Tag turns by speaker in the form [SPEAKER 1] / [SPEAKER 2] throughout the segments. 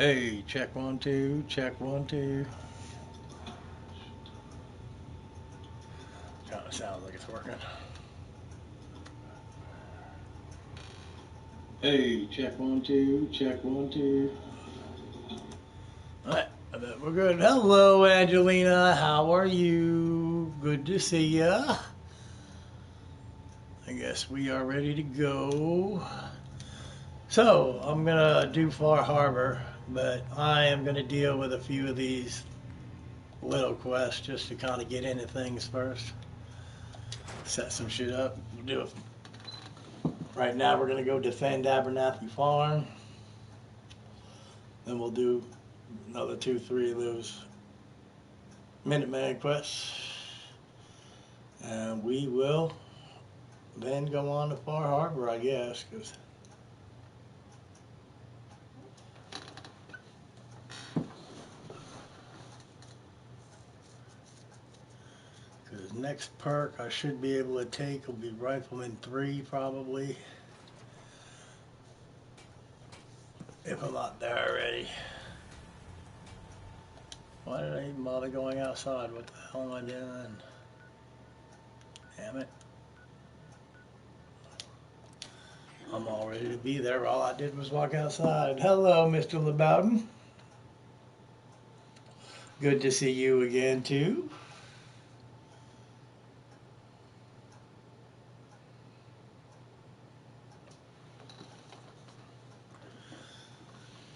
[SPEAKER 1] Hey, check 1 2, check 1 2. Kind of sounds like it's working. Hey, check 1 2, check 1 2. Alright, I bet we're good. Hello, Angelina. How are you? Good to see ya. I guess we are ready to go. So, I'm gonna do Far Harbor, but I am gonna deal with a few of these little quests just to kind of get into things first. Set some shit up. We'll do it. Right now, we're gonna go defend Abernathy Farm. Then we'll do another 2-3 of those Minuteman quests, and we will then go on to Far Harbor, I guess, because next perk I should be able to take will be Rifleman 3 probably, if I'm not there already. Why did I even bother going outside? What the hell am I doing? Damn it. I'm all ready to be there. All I did was walk outside. Hello, Mr. LeBowden. Good to see you again, too.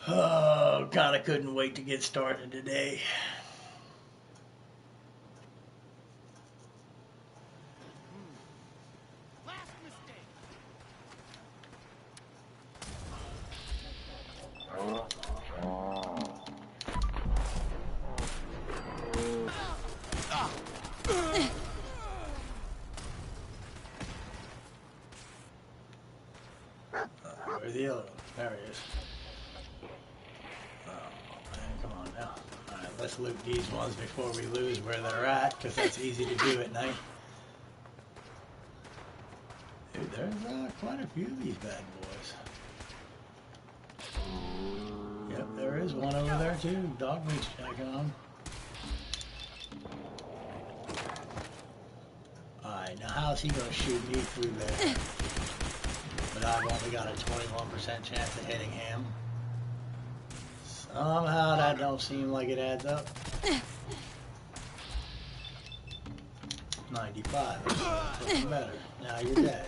[SPEAKER 1] Oh, kind of couldn't wait to get started today. Where's the other one? There he is. Oh, man, come on now. Alright, let's loot these ones before we lose where they're at, because that's easy to do at night. Dude, there's quite a few of these bad boys. Yep, there is one over there too. Dog meat's checking on. Alright, now how's he gonna shoot me through there? But I've only got a 21% chance of hitting him. Somehow that don't seem like it adds up. 95. That's looking better. Now you're dead.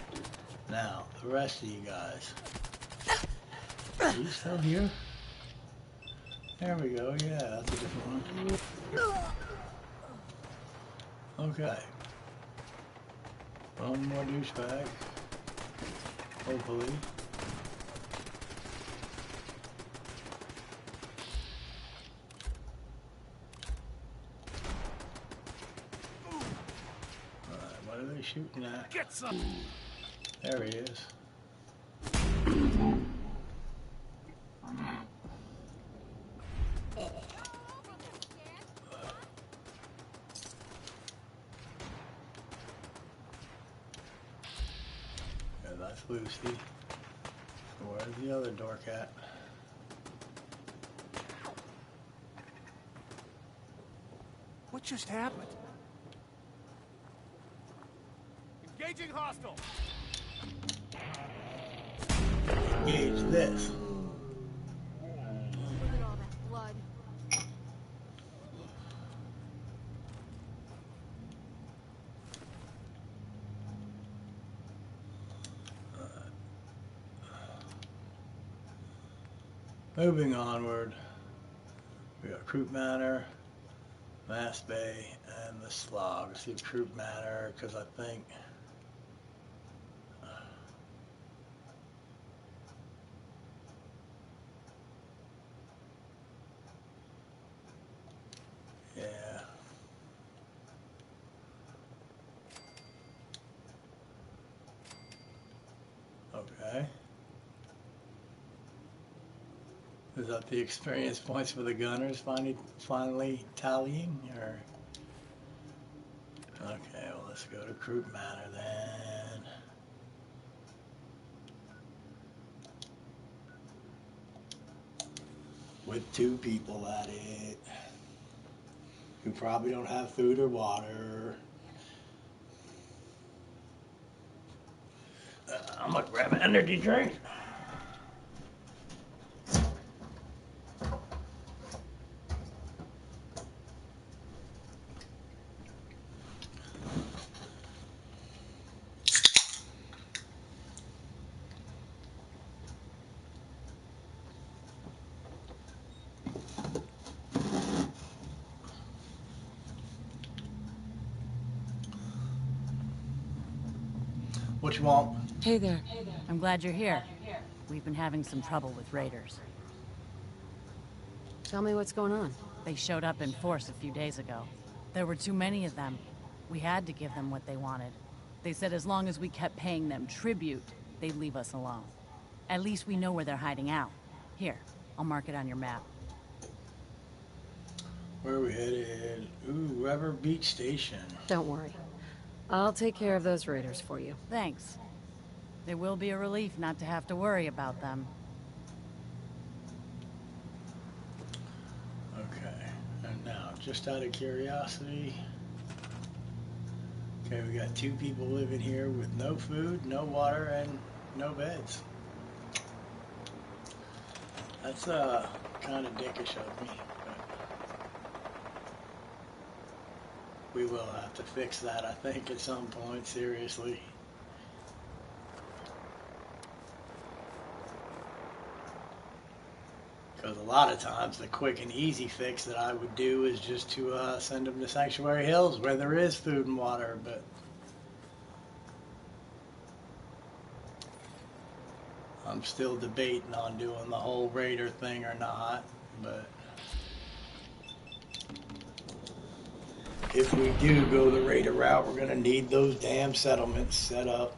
[SPEAKER 1] Now, the rest of you guys. Are you still here? There we go. Yeah, that's a different one. Okay. One more douchebag. Hopefully. Alright, what are they shooting at?
[SPEAKER 2] Get some.
[SPEAKER 1] There he is. Yeah, that's Lucy. Where's the other dork at?
[SPEAKER 2] What just happened? Engaging hostile.
[SPEAKER 1] Engage this.
[SPEAKER 3] Look at all that blood.
[SPEAKER 1] Moving onward, we got Croup Manor, Mass Bay, and the Slog. Let's see Croup Manor, because I think yeah. Okay. Is that the experience points for the gunners finally tallying, or? Okay, well let's go to Croup Manor then. with 2 people at it who probably don't have food or water. I'm gonna grab an energy drink. What you want?
[SPEAKER 4] Hey there. I'm glad you're here. We've been having some trouble with raiders.
[SPEAKER 3] Tell me what's going on.
[SPEAKER 4] They showed up in force a few days ago. There were too many of them. We had to give them what they wanted. They said as long as we kept paying them tribute, they'd leave us alone. At least we know where they're hiding out. Here, I'll mark it on your map.
[SPEAKER 1] Where are we headed? Ooh, Rubber Beach Station.
[SPEAKER 3] Don't worry. I'll take care of those raiders for you.
[SPEAKER 4] Thanks. It will be a relief not to have to worry about them.
[SPEAKER 1] Okay, and now, just out of curiosity, okay, we got 2 people living here with no food, no water, and no beds. That's kind of dickish of me, but we will have to fix that, I think, at some point, seriously. Because a lot of times the quick and easy fix that I would do is just to send them to Sanctuary Hills where there is food and water, but I'm still debating on doing the whole raider thing or not. But if we do go the raider route, we're going to need those damn settlements set up.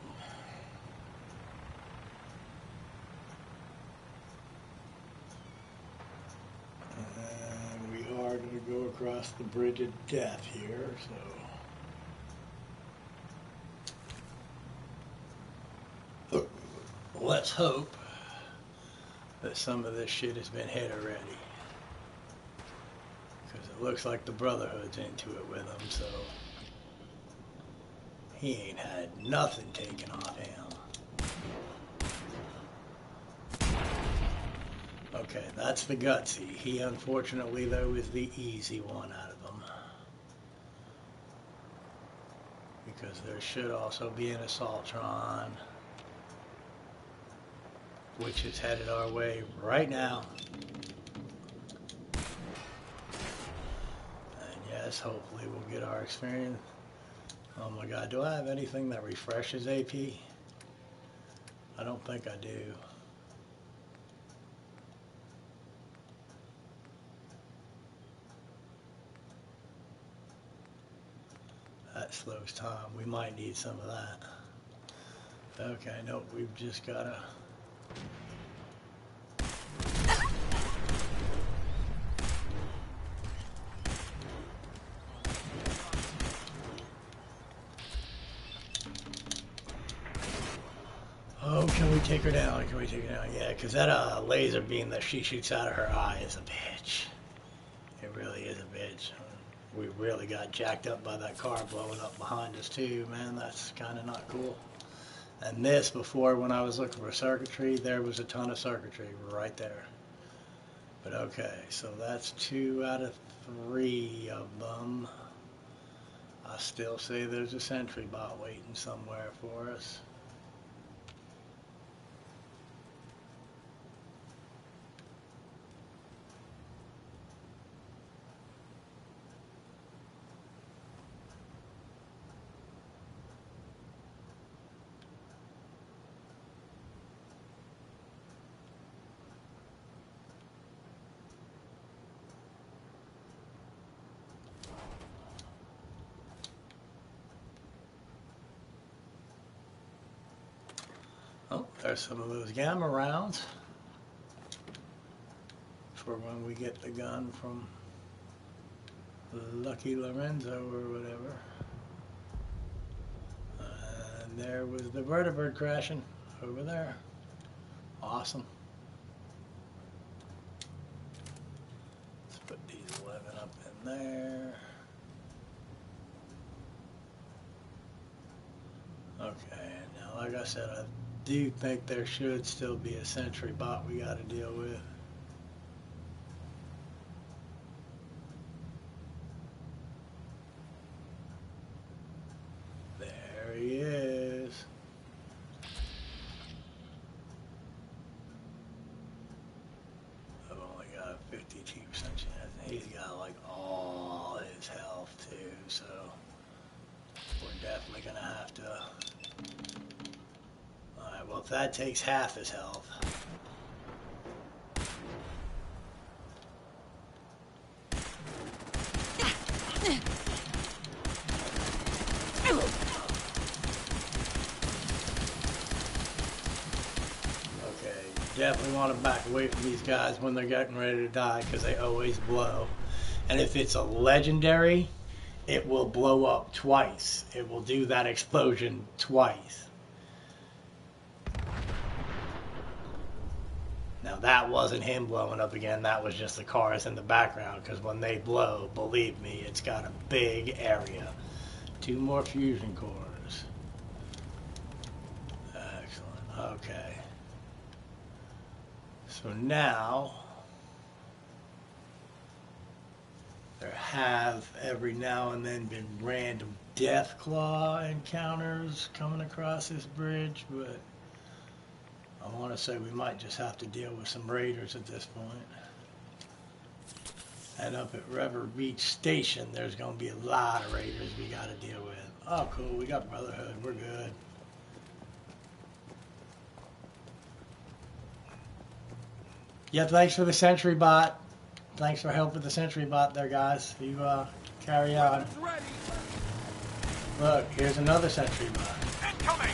[SPEAKER 1] Go across the bridge of death here, so let's hope that some of this shit has been hit already, because it looks like the Brotherhood's into it with him, so he ain't had nothing taken off him. Okay, that's the gutsy. He, unfortunately, though, is the easy one out of them. Because there should also be an Assaultron, which is headed our way right now. And yes, hopefully we'll get our experience. Oh my god, do I have anything that refreshes AP? I don't think I do. That slows time. We might need some of that. Okay, nope, we've just gotta... Oh, can we take her down? Can we take her down? Yeah, because that laser beam that she shoots out of her eye is a bitch. It really is a bitch. We really got jacked up by that car blowing up behind us too, man. That's kind of not cool. And this, before, when I was looking for circuitry, there was a ton of circuitry right there. But okay, so that's 2 out of 3 of them. I still say there's a sentry bot waiting somewhere for us. Oh, there's some of those gamma rounds for when we get the gun from Lucky Lorenzo or whatever. And there was the vertibird crashing over there. Awesome. there. Okay, now like I said, I do think there should still be a sentry bot we got to deal with. There he is. I've only got 52% chance. He's got like all his health too, so we're definitely gonna have to. Alright, well if that takes half his health. Definitely want to back away from these guys when they're getting ready to die because they always blow. And if it's a legendary, it will blow up twice. It will do that explosion twice. Now that wasn't him blowing up again, that was just the cars in the background because when they blow, believe me, it's got a big area. 2 more fusion cores. Excellent, okay. So now, there have every now and then been random Deathclaw encounters coming across this bridge, but I want to say we might just have to deal with some raiders at this point. And up at Redbeard Beach Station, there's going to be a lot of raiders we got to deal with. Oh, cool, we got Brotherhood, we're good. Yeah, thanks for the sentry bot. Thanks for help with the sentry bot there, guys. You carry on. Look, here's another sentry bot.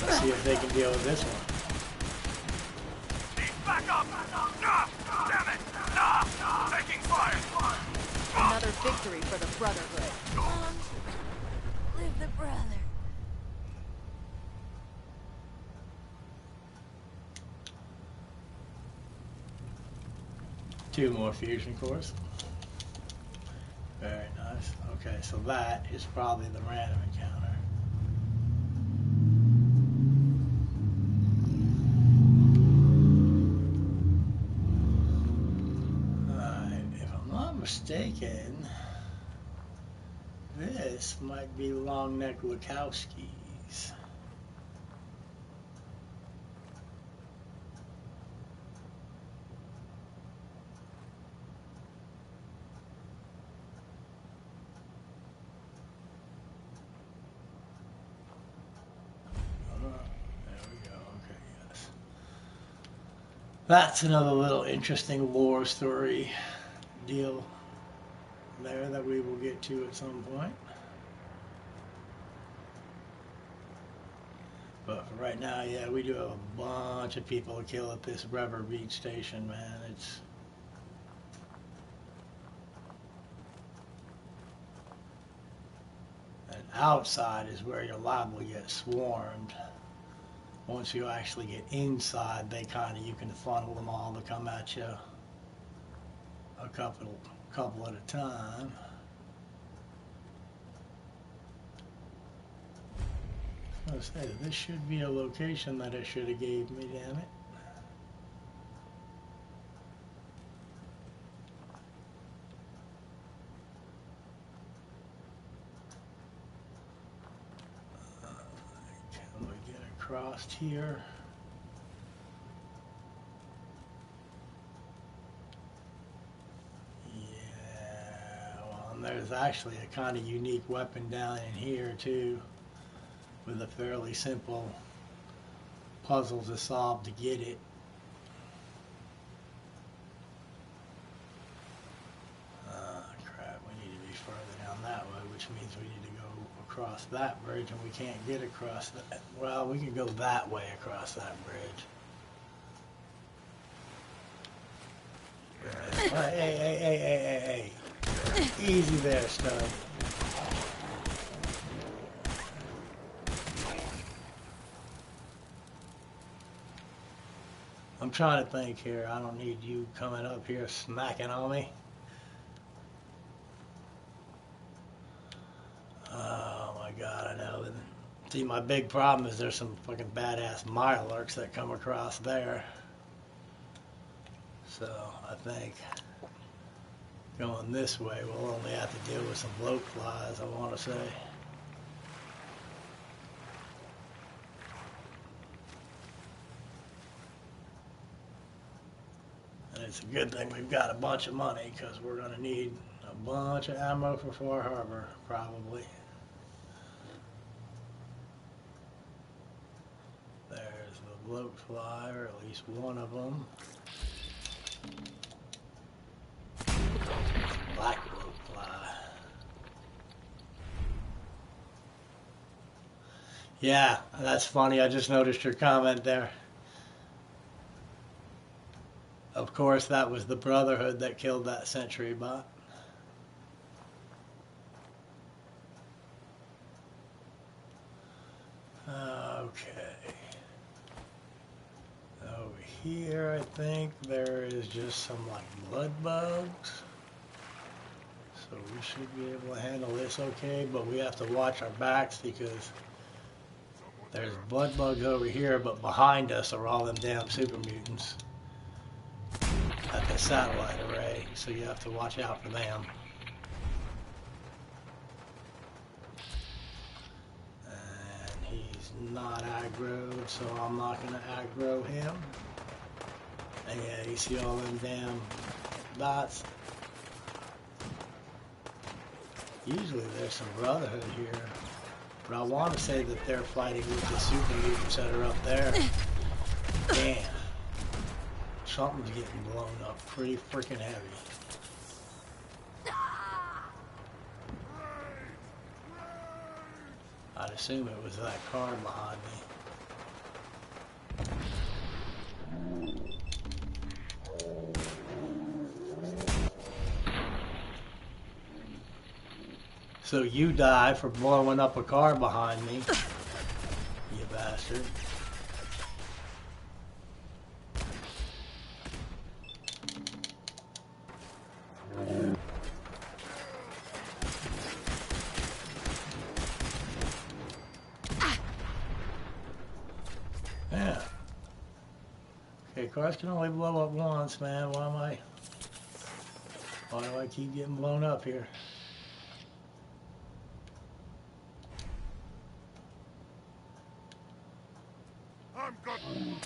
[SPEAKER 1] Let's see if they can deal with this one.
[SPEAKER 2] Back up! No! Damn it! No! Taking fire!
[SPEAKER 3] Another victory for the Brotherhood. Live the brother.
[SPEAKER 1] Two more fusion cores. Very nice. Okay, so that is probably the random encounter. Alright, if I'm not mistaken, this might be Long Neck Lukowski's. That's another little interesting lore story deal there that we will get to at some point. But for right now, yeah, we do have a bunch of people to kill at this Redbeard Beach Station, man. It's and outside is where you're liable to get swarmed. Once you actually get inside, they you can funnel them all to come at you a couple at a time. I was gonna say, this should be a location that it should have gave me, damn it. Can we get across here? Yeah, well, and there's actually a kind of unique weapon down in here too, with a fairly simple puzzle to solve to get it. Crap, we need to be further down that way, which means we need to go across that bridge, and we can't get across that. Well, we can go that way across that bridge. Hey. Easy there, stud. I'm trying to think here. I don't need you coming up here smacking on me. See, my big problem is there's some fucking badass mirelurks that come across there. So I think going this way, we'll only have to deal with some bloat flies, I want to say. And it's a good thing we've got a bunch of money, because we're going to need a bunch of ammo for Far Harbor, probably. There's the bloat fly, or at least one of them. Black bloat fly. Yeah, that's funny. I just noticed your comment there. Of course, that was the Brotherhood that killed that sentry bot. Okay. Over here, I think there is just some like blood bugs. So we should be able to handle this okay, but we have to watch our backs because there's blood bugs over here, but behind us are all them damn super mutants at the satellite array, so you have to watch out for them. And he's not aggroed, so I'm not going to aggro him. And yeah, you see all them damn dots? Usually there's some Brotherhood here, but I want to say that they're fighting with the super mutants that are up there. Damn. Something's getting blown up pretty freaking heavy. I'd assume it was that car behind me. So you die for blowing up a car behind me, you bastard. Yeah. Okay, cars can only blow up once, man. Why do I keep getting blown up here?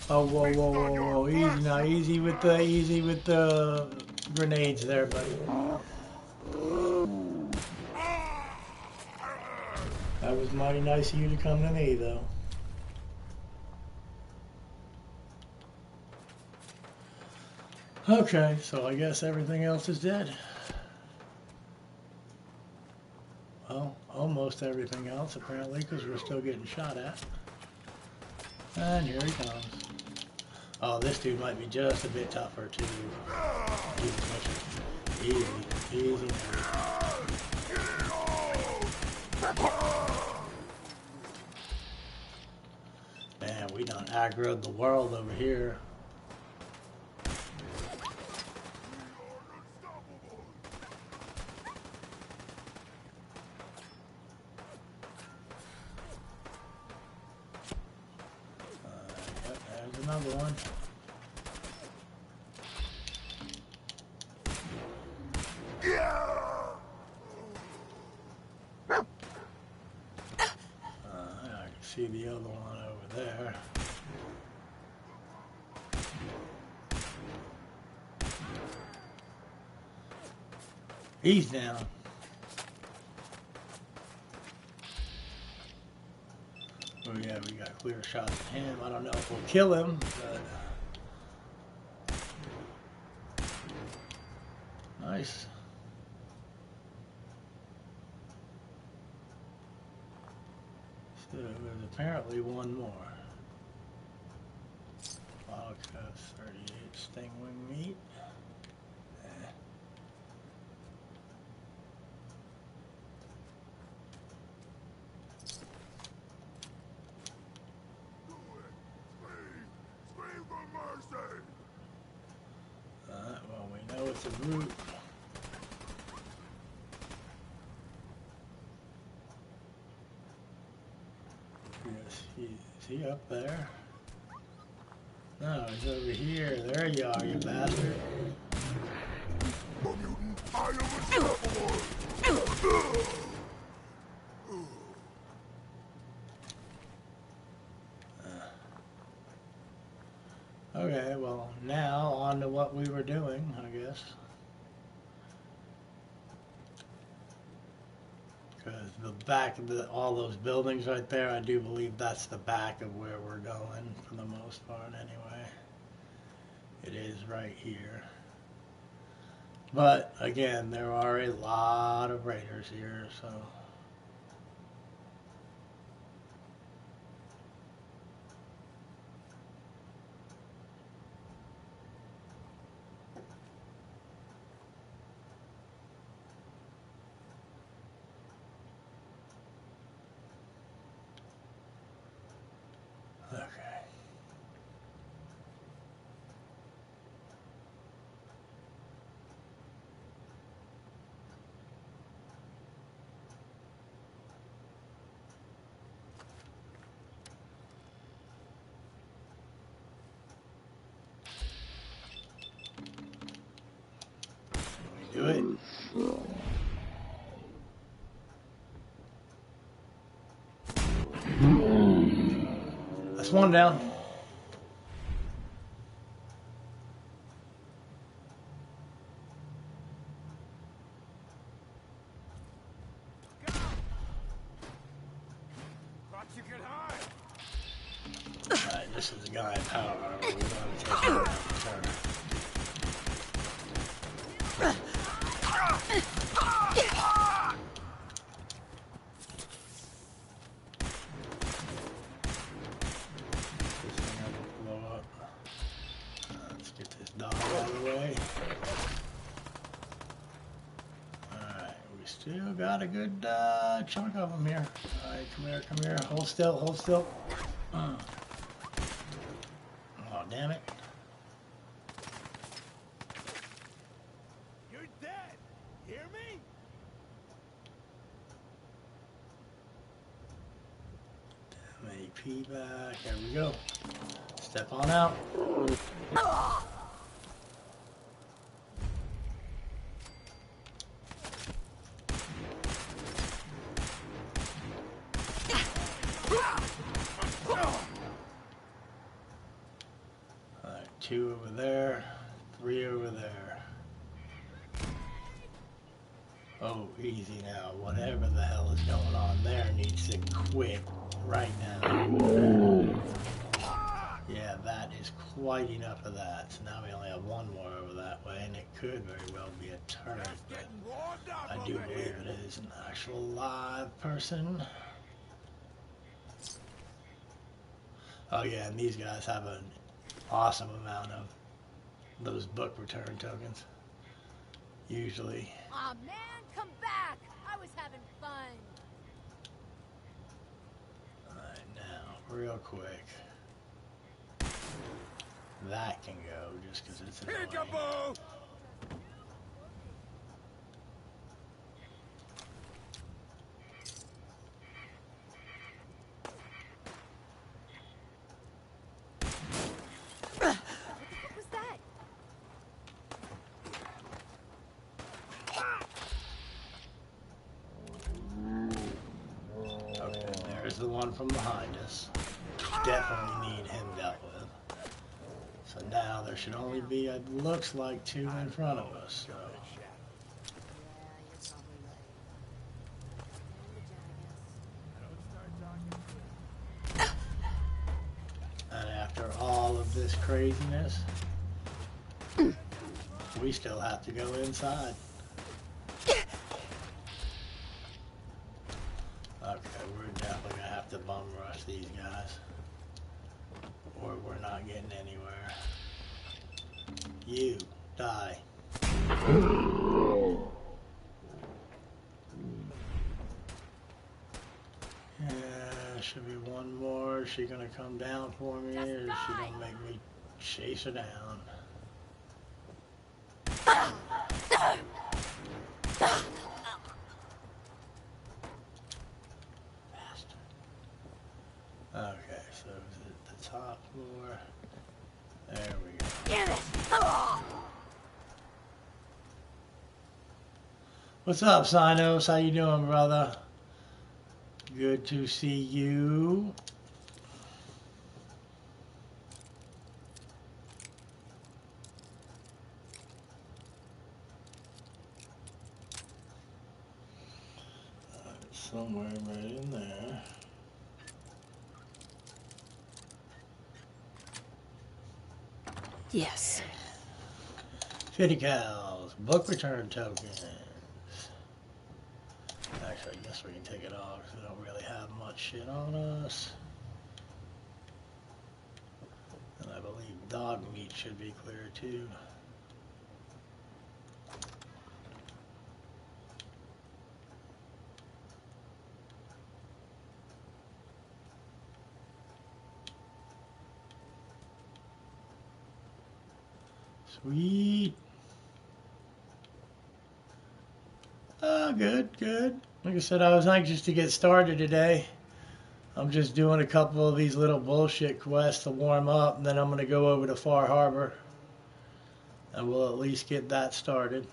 [SPEAKER 1] Oh, whoa, whoa, whoa, whoa! Easy now, easy with the grenades there, buddy. That was mighty nice of you to come to me, though. Okay, so I guess everything else is dead. Well, almost everything else, apparently, because we're still getting shot at. And here he comes. Oh, this dude might be just a bit tougher, too. Easy, easy. Man, we done aggroed the world over here. There's another one. I can see the other one over there. He's down. Oh yeah, we got clear shots at him. I don't know if we'll kill him, but nice. So there's apparently one more. Wildcats 38 stingwing meat. Well, we know it's a brute. Is he up there? No, he's over here. There you are, you bastard. Okay, well, now on to what we were doing, I guess. Because the back of all those buildings right there, I do believe that's the back of where we're going for the most part anyway. It is right here. But again, there are a lot of raiders here, so. Okay. Do it. That's one down. Alright, this is a guy in power. We're going to take him out of turn. Still got a good chunk of them here. Alright, come here, hold still, hold still. Oh, damn it.
[SPEAKER 2] You're dead. Hear me?
[SPEAKER 1] Damn AP back. There we go. Step on out. Two over there, three over there. Oh, easy now. Whatever the hell is going on there needs to quit right now. Yeah, that is quite enough of that. So now we only have one more over that way, and it could very well be a turret, but I do believe it is an actual live person. Oh yeah, and these guys have an awesome amount of those book return tokens. Usually.
[SPEAKER 3] Aw, man, come back! I was having fun.
[SPEAKER 1] Alright, now, real quick. That can go just because it's annoying. The one from behind us. Definitely need him dealt with. So now there should only be, it looks like, two in front of us. So. And after all of this craziness, we still have to go inside. Okay, we're definitely gonna have to bum rush these guys, or we're not getting anywhere. You die. Yeah, should be one more. Is she gonna come down for me, or is she gonna make me chase her down? So is it the top floor? There we go.
[SPEAKER 3] Damn it!
[SPEAKER 1] What's up, Psynos? How you doing, brother? Good to see you. Somewhere right in there.
[SPEAKER 3] Yes.
[SPEAKER 1] 50 cows, book return tokens. Actually, I guess we can take it off because we don't really have much shit on us. And I believe dog meat should be clear too. Sweet. Oh, good, good. Like I said, I was anxious to get started today. I'm just doing a couple of these little bullshit quests to warm up, and then I'm going to go over to Far Harbor, and we'll at least get that started.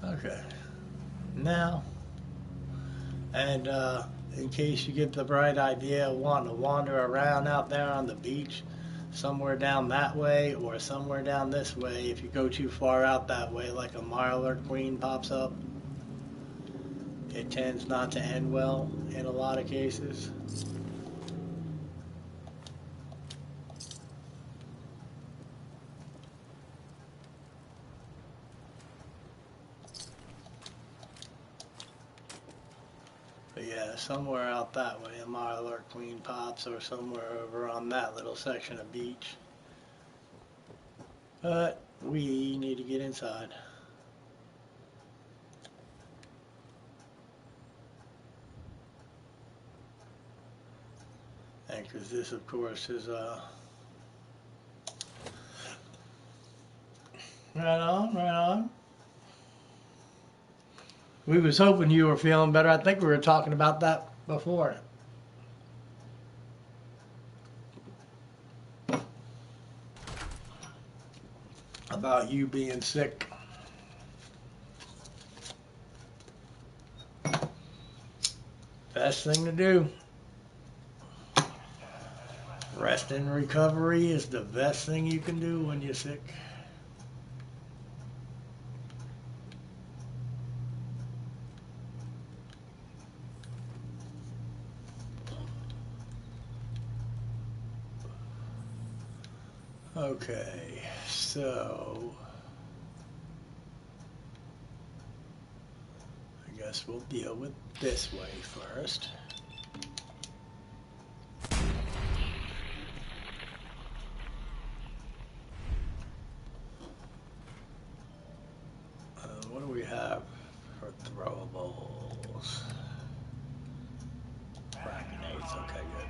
[SPEAKER 1] Okay, now, and in case you get the bright idea of wanting to wander around out there on the beach, somewhere down that way or somewhere down this way, if you go too far out that way, like a Mirelurk Queen pops up, it tends not to end well in a lot of cases. But yeah, somewhere out that way, a Mirelurk Queen pops, or somewhere over on that little section of beach. But we need to get inside. And because this, of course, is right on, right on. We was hoping you were feeling better. I think we were talking about that before. About you being sick. Best thing to do. Rest and recovery is the best thing you can do when you're sick. Okay, so I guess we'll deal with this way first. What do we have for throwables? Frag grenades, okay, good.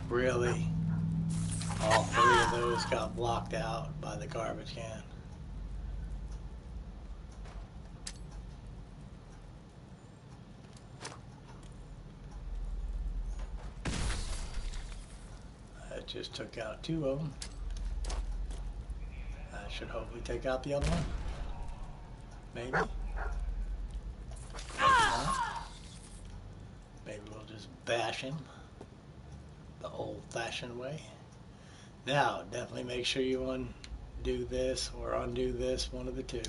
[SPEAKER 1] Really? All three of those got blocked out by the garbage can. That just took out two of them. That should hopefully take out the other one. Maybe. Maybe not. Maybe we'll just bash him the old-fashioned way. Now, definitely make sure you undo this or undo this, one of the two.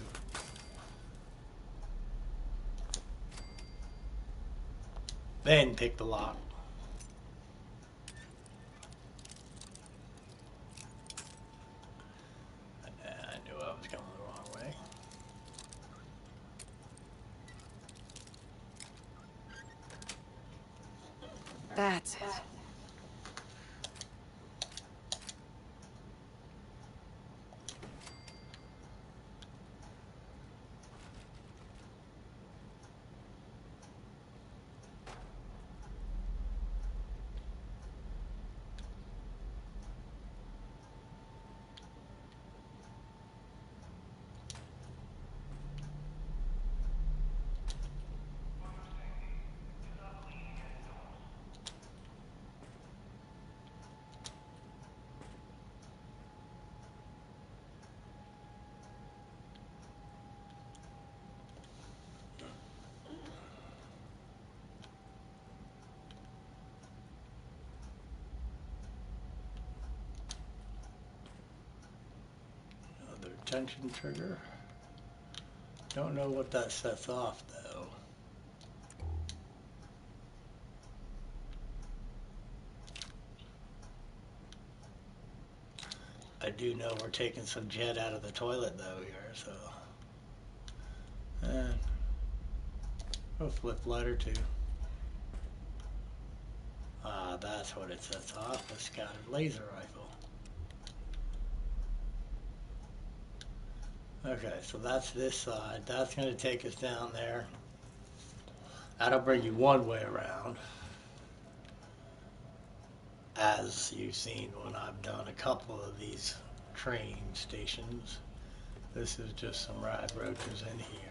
[SPEAKER 1] Then pick the lock. I knew I was going the wrong way.
[SPEAKER 3] That's it.
[SPEAKER 1] Another tension trigger. Don't know what that sets off though. I do know we're taking some jet out of the toilet though here, so. And a flip light or two. Ah, that's what it sets off, a scattered laser rifle. Okay, so that's this side. That's going to take us down there. That'll bring you one way around. As you've seen when I've done a couple of these train stations. This is just some rad roaches in here.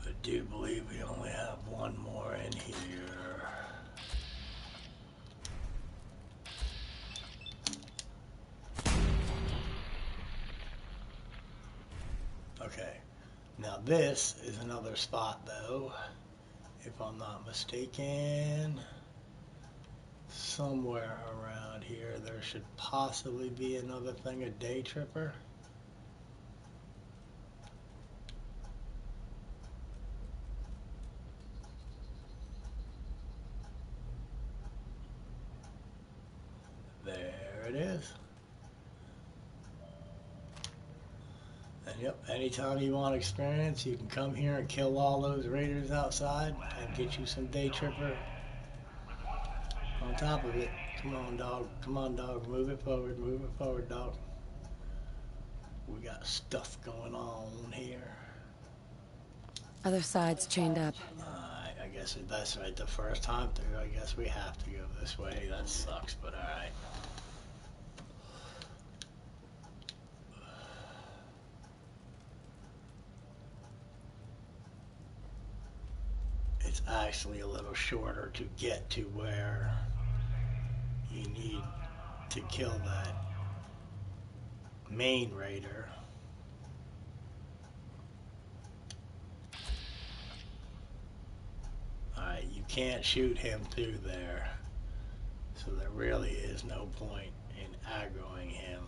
[SPEAKER 1] I do believe we only have one more in here. Okay, now this is another spot though, if I'm not mistaken. Somewhere around here there should possibly be another thing, a day tripper. There it is. And yep, anytime you want experience, you can come here and kill all those raiders outside and get you some day tripper on top of it. Come on, dog. Come on, dog. Move it forward, dog. We got stuff going on here.
[SPEAKER 3] Other side's chained up.
[SPEAKER 1] Alright, I guess that's right the first time through. I guess we have to go this way. That sucks, but alright. It's actually a little shorter to get to where you need to kill that main raider. Alright, you can't shoot him through there, so there really is no point in aggroing him.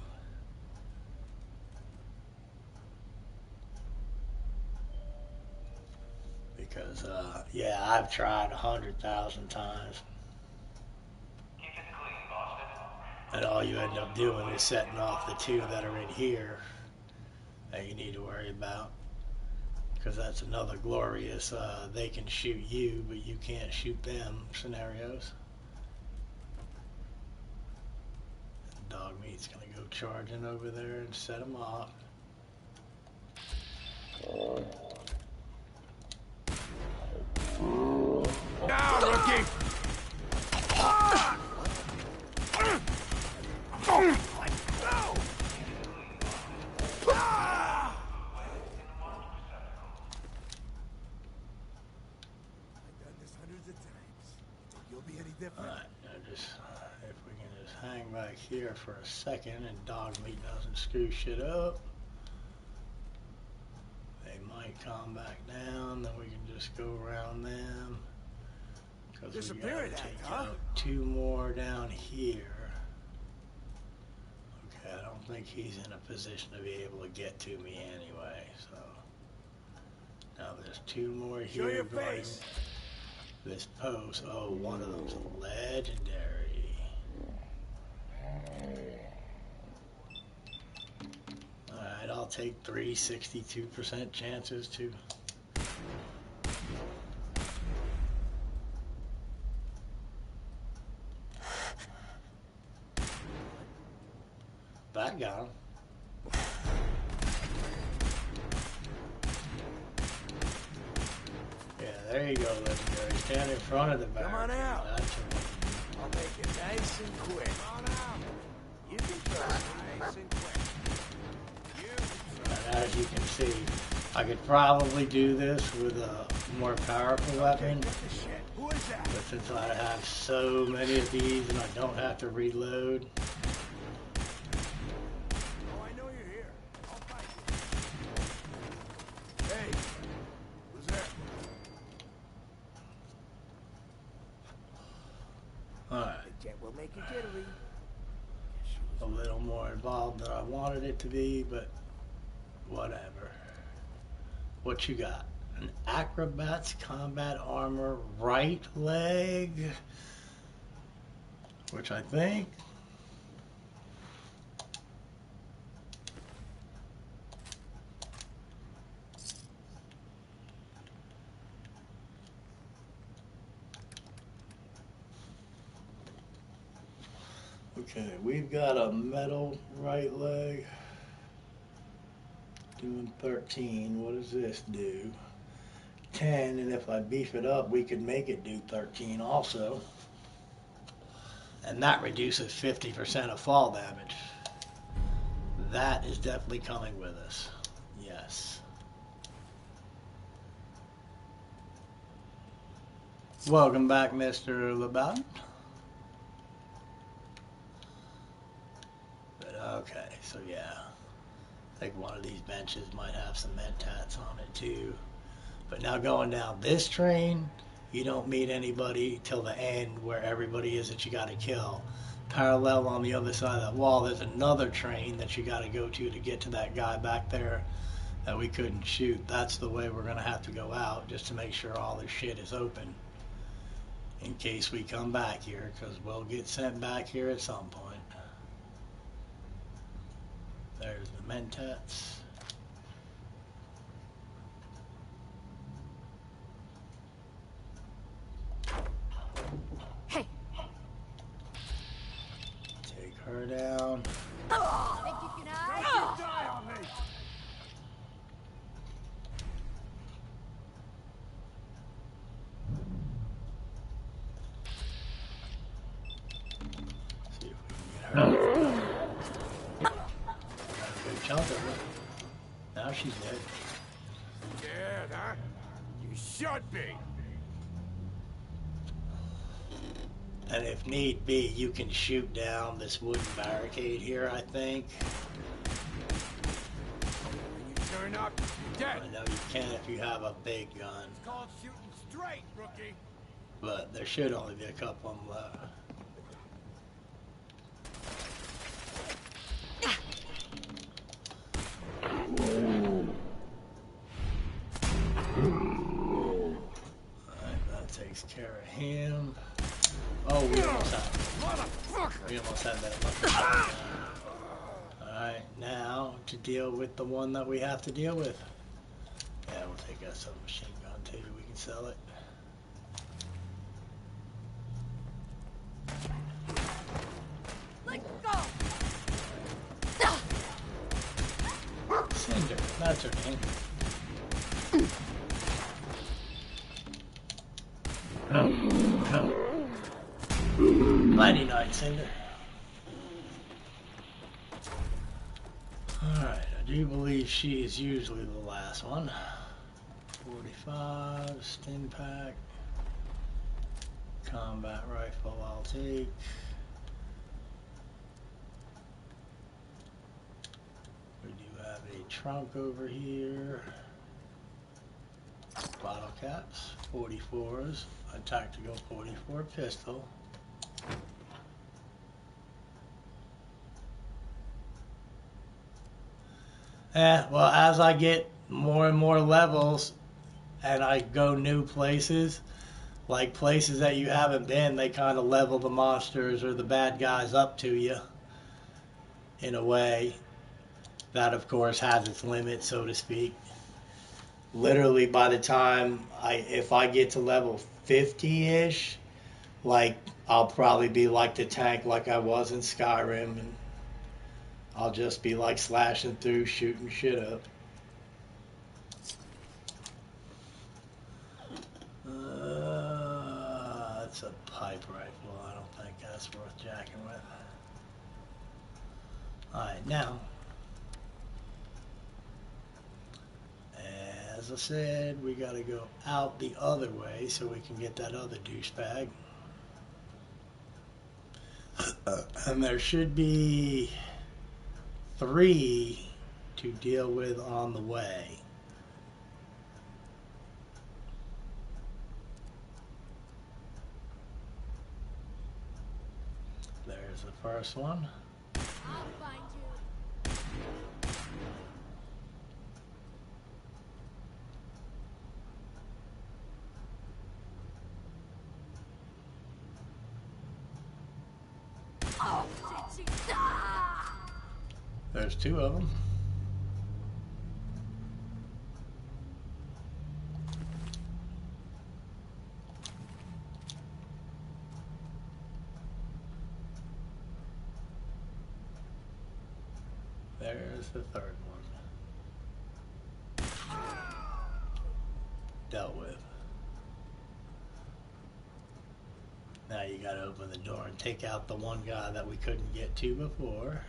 [SPEAKER 1] Because, yeah, I've tried 100,000 times. And all you end up doing is setting off the two that are in here that you need to worry about. Because that's another glorious, they can shoot you, but you can't shoot them scenarios. Dog meat's going to go charging over there and set them off.
[SPEAKER 2] Now, rookie!
[SPEAKER 1] Alright, if we can just hang back here for a second and dog meat doesn't screw shit up. They might calm back down, then we can just go around them. Because we gotta take out two more down here. Okay, I don't think he's in a position to be able to get to me anyway, so. Now there's two more here guarding this post. Oh, one of them's legendary. I'll take 62% chances too. That got him. Yeah, there you go, Legendary. Stand in front of the barrel.
[SPEAKER 2] Come on out.
[SPEAKER 1] That's right.
[SPEAKER 2] I'll make it nice and quick. Come on out. You can trust me. Nice and quick.
[SPEAKER 1] And as you can see, I could probably do this with a more powerful weapon.
[SPEAKER 2] Who is that?
[SPEAKER 1] But since I have so many of these and I don't have to reload,
[SPEAKER 2] Oh, I know you're here. I'll fight you. Hey, who's there?
[SPEAKER 1] alright,
[SPEAKER 2] The jet will make you jittery.
[SPEAKER 1] a little more involved than I wanted it to be, but whatever. What you got? An acrobat's combat armor right leg, which I think okay, we've got a metal right leg doing 13. What does this do? 10, and if I beef it up, we could make it do 13 also. And that reduces 50% of fall damage. That is definitely coming with us. Yes. Welcome back, Mr. LeBaron. But okay, so yeah. I think one of these benches might have some mentats on it too. But now going down this train, you don't meet anybody till the end where everybody is that you got to kill. Parallel on the other side of that wall, there's another train that you got to go to get to that guy back there that we couldn't shoot. That's the way we're going to have to go out, just to make sure all this shit is open in case we come back here, because we'll get sent back here at some point. There's the mentats.
[SPEAKER 3] Hey.
[SPEAKER 1] Take her down.
[SPEAKER 3] Think you can hide?
[SPEAKER 2] Die on me.
[SPEAKER 1] See if we can get her. Got a good chunk of her. Now she's dead.
[SPEAKER 2] Scared, huh? You should be.
[SPEAKER 1] And if need be, you can shoot down this wooden barricade here, I think.
[SPEAKER 2] When you turn up, you're dead.
[SPEAKER 1] I know you can if you have a big gun,
[SPEAKER 2] It's called shooting straight, rookie.
[SPEAKER 1] but there should only be a couple of them left. Alright, that takes care of him. Oh, we almost had that. Alright, now to deal with the one that we have to deal with. Yeah, we'll take us a machine gun too. We can sell it.
[SPEAKER 3] Let go!
[SPEAKER 1] Cinder, that's her name. Mighty night, Cinder. Alright, I do believe she is usually the last one. 45, stim pack. Combat rifle I'll take. We do have a trunk over here. Bottle caps, 44s, a tactical 44 pistol. Well, as I get more and more levels and I go new places, like places that you haven't been, they kind of level the monsters or the bad guys up to you in a way That, of course, has its limit, so to speak. Literally, by the time if I get to level 50-ish, like, I'll probably be like the tank like I was in Skyrim, and I'll just be like slashing through, shooting shit up. That's a pipe rifle. I don't think that's worth jacking with. Alright, now, as I said, we gotta go out the other way so we can get that other douchebag. And there should be 3 to deal with on the way. There's the first one.
[SPEAKER 3] I'll find you. Oh,
[SPEAKER 1] there's 2 of them. There's the 3rd one. Dealt with. Now you gotta open the door and take out the one guy that we couldn't get to before.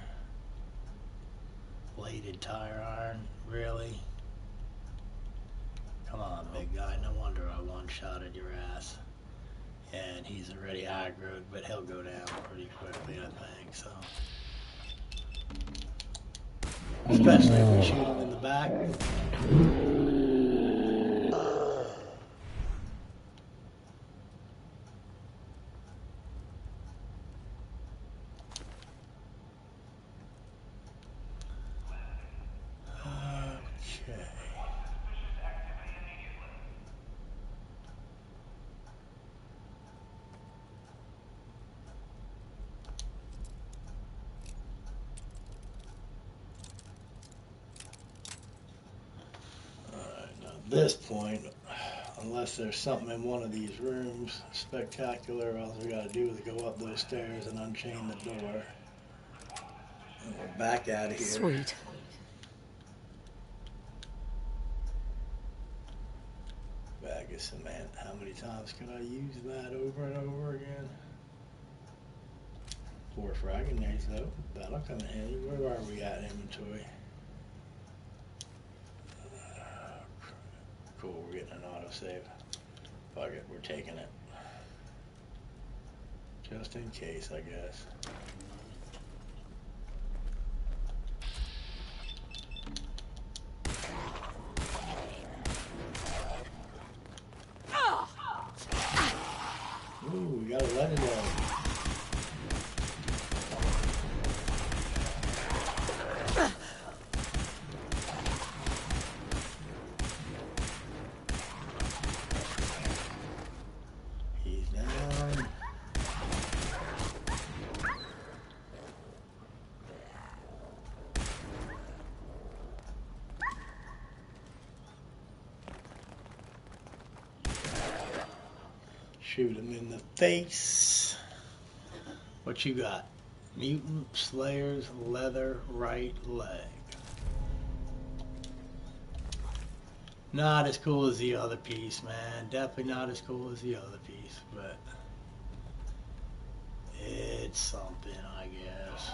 [SPEAKER 1] Bladed tire iron, really? Come on, big guy, no wonder I one-shotted your ass. And he's already aggroed, but he'll go down pretty quickly, I think, so. Especially if we shoot him in the back. At this point, unless there's something in one of these rooms spectacular, all we gotta do is go up those stairs and unchain the door. And we're back out of here.
[SPEAKER 4] Sweet.
[SPEAKER 1] Bag of cement. How many times can I use that over and over again? 4 frag grenades though. That'll come in handy. Where are we at in inventory? Cool, we're getting an autosave. Fuck it, we're taking it. Just in case, I guess. Ooh, we got a legendary. Shoot him in the face. What you got? Mutant Slayer's leather right leg. Not as cool as the other piece, man. Definitely not as cool as the other piece, but it's something, I guess.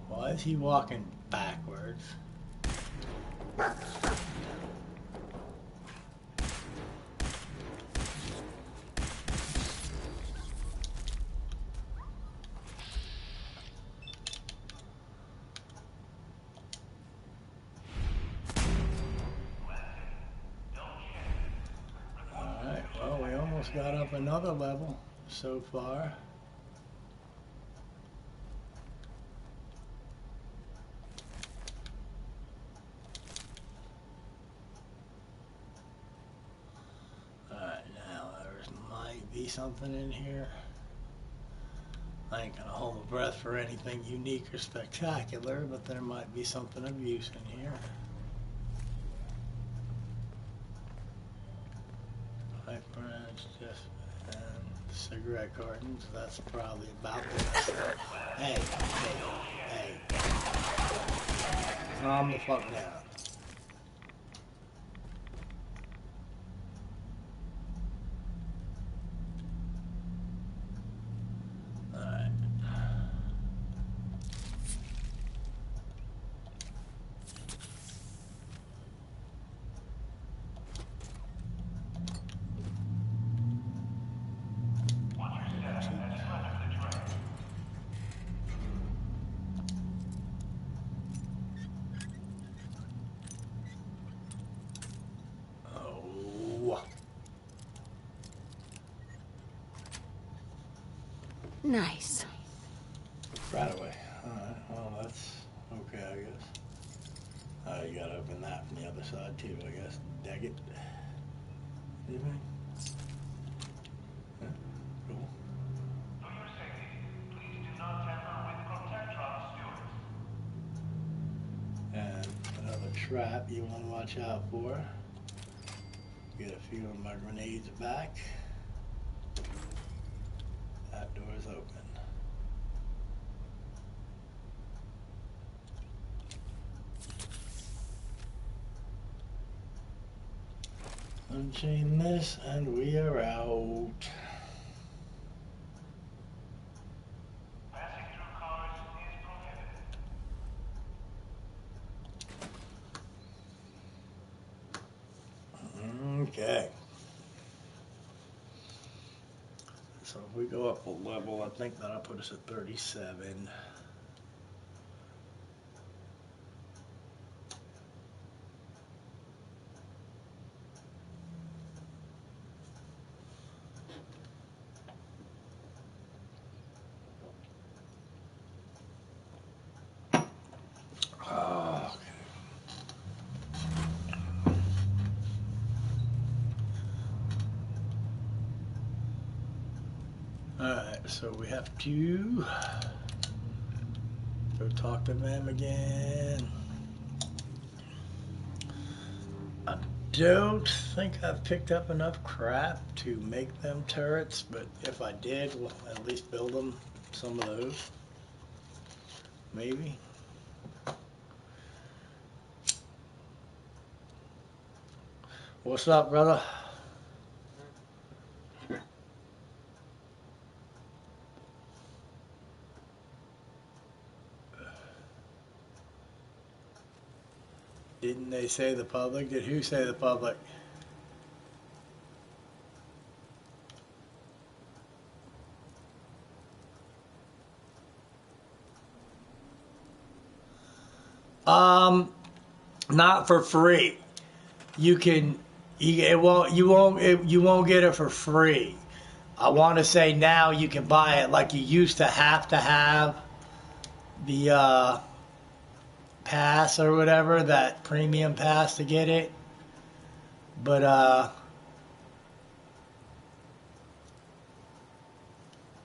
[SPEAKER 1] Why is he walking backwards? Alright, well, we almost got up another level so far. be something in here. I ain't gonna hold my breath for anything unique or spectacular, but there might be something of use in here. Pipe branch, just and cigarette cartons. That's probably about this. Hey, calm the fuck down.
[SPEAKER 3] Nice.
[SPEAKER 1] Right away. Alright, well that's okay, I guess. You gotta open that from the other side too, I guess. Dag it. Anything? Yeah, cool.
[SPEAKER 5] For your safety, please do not tamper with ProjAnon stewards.
[SPEAKER 1] And another trap you want to watch out for. Get a few of my grenades back. That door is open. Unchain this and we are out.
[SPEAKER 5] Passing through cars is prohibited.
[SPEAKER 1] Okay. So if we go up a level, I think that'll put us at 37. Alright, so we have to go talk to them again. I don't think I've picked up enough crap to make them turrets, but if I did, we'll at least build them some of those. Maybe. What's up, brother? Didn't they say the public? Did who say the public? Not for free. You won't get it for free. I want to say now you can buy it like you used to have the pass or whatever, that premium pass to get it. But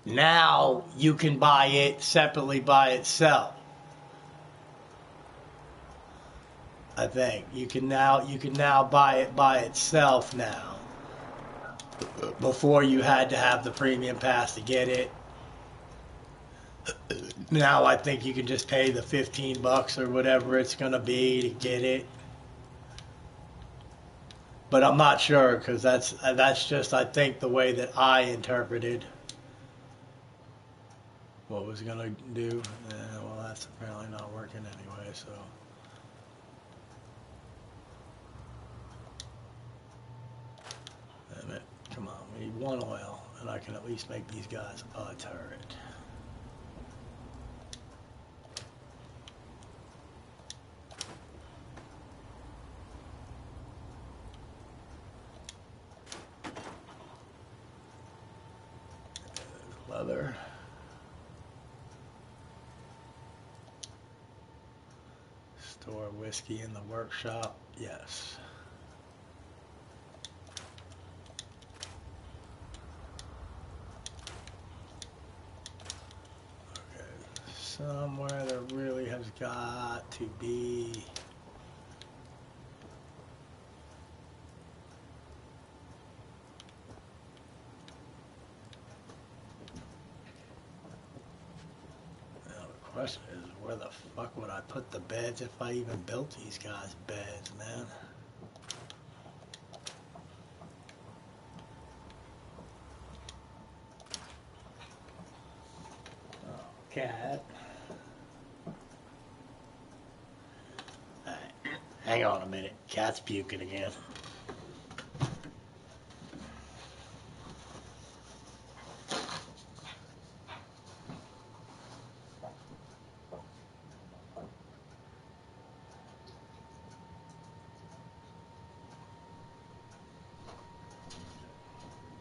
[SPEAKER 1] now you can buy it separately by itself. I think you can now buy it by itself now. Before you had to have the premium pass to get it. Now I think you can just pay the $15 or whatever it's gonna be to get it. But I'm not sure, because that's just, I think, the way that I interpreted what was gonna do. Well, that's apparently not working anyway, so. Damn it. Come on, we need one oil, and I can at least make these guys a turret. Leather. Store whiskey in the workshop. Yes. Somewhere there really has got to be. Now the question is, where the fuck would I put the beds if I even built these guys' beds, man? Oh, cat. Alright, hang on a minute. Cat's puking again.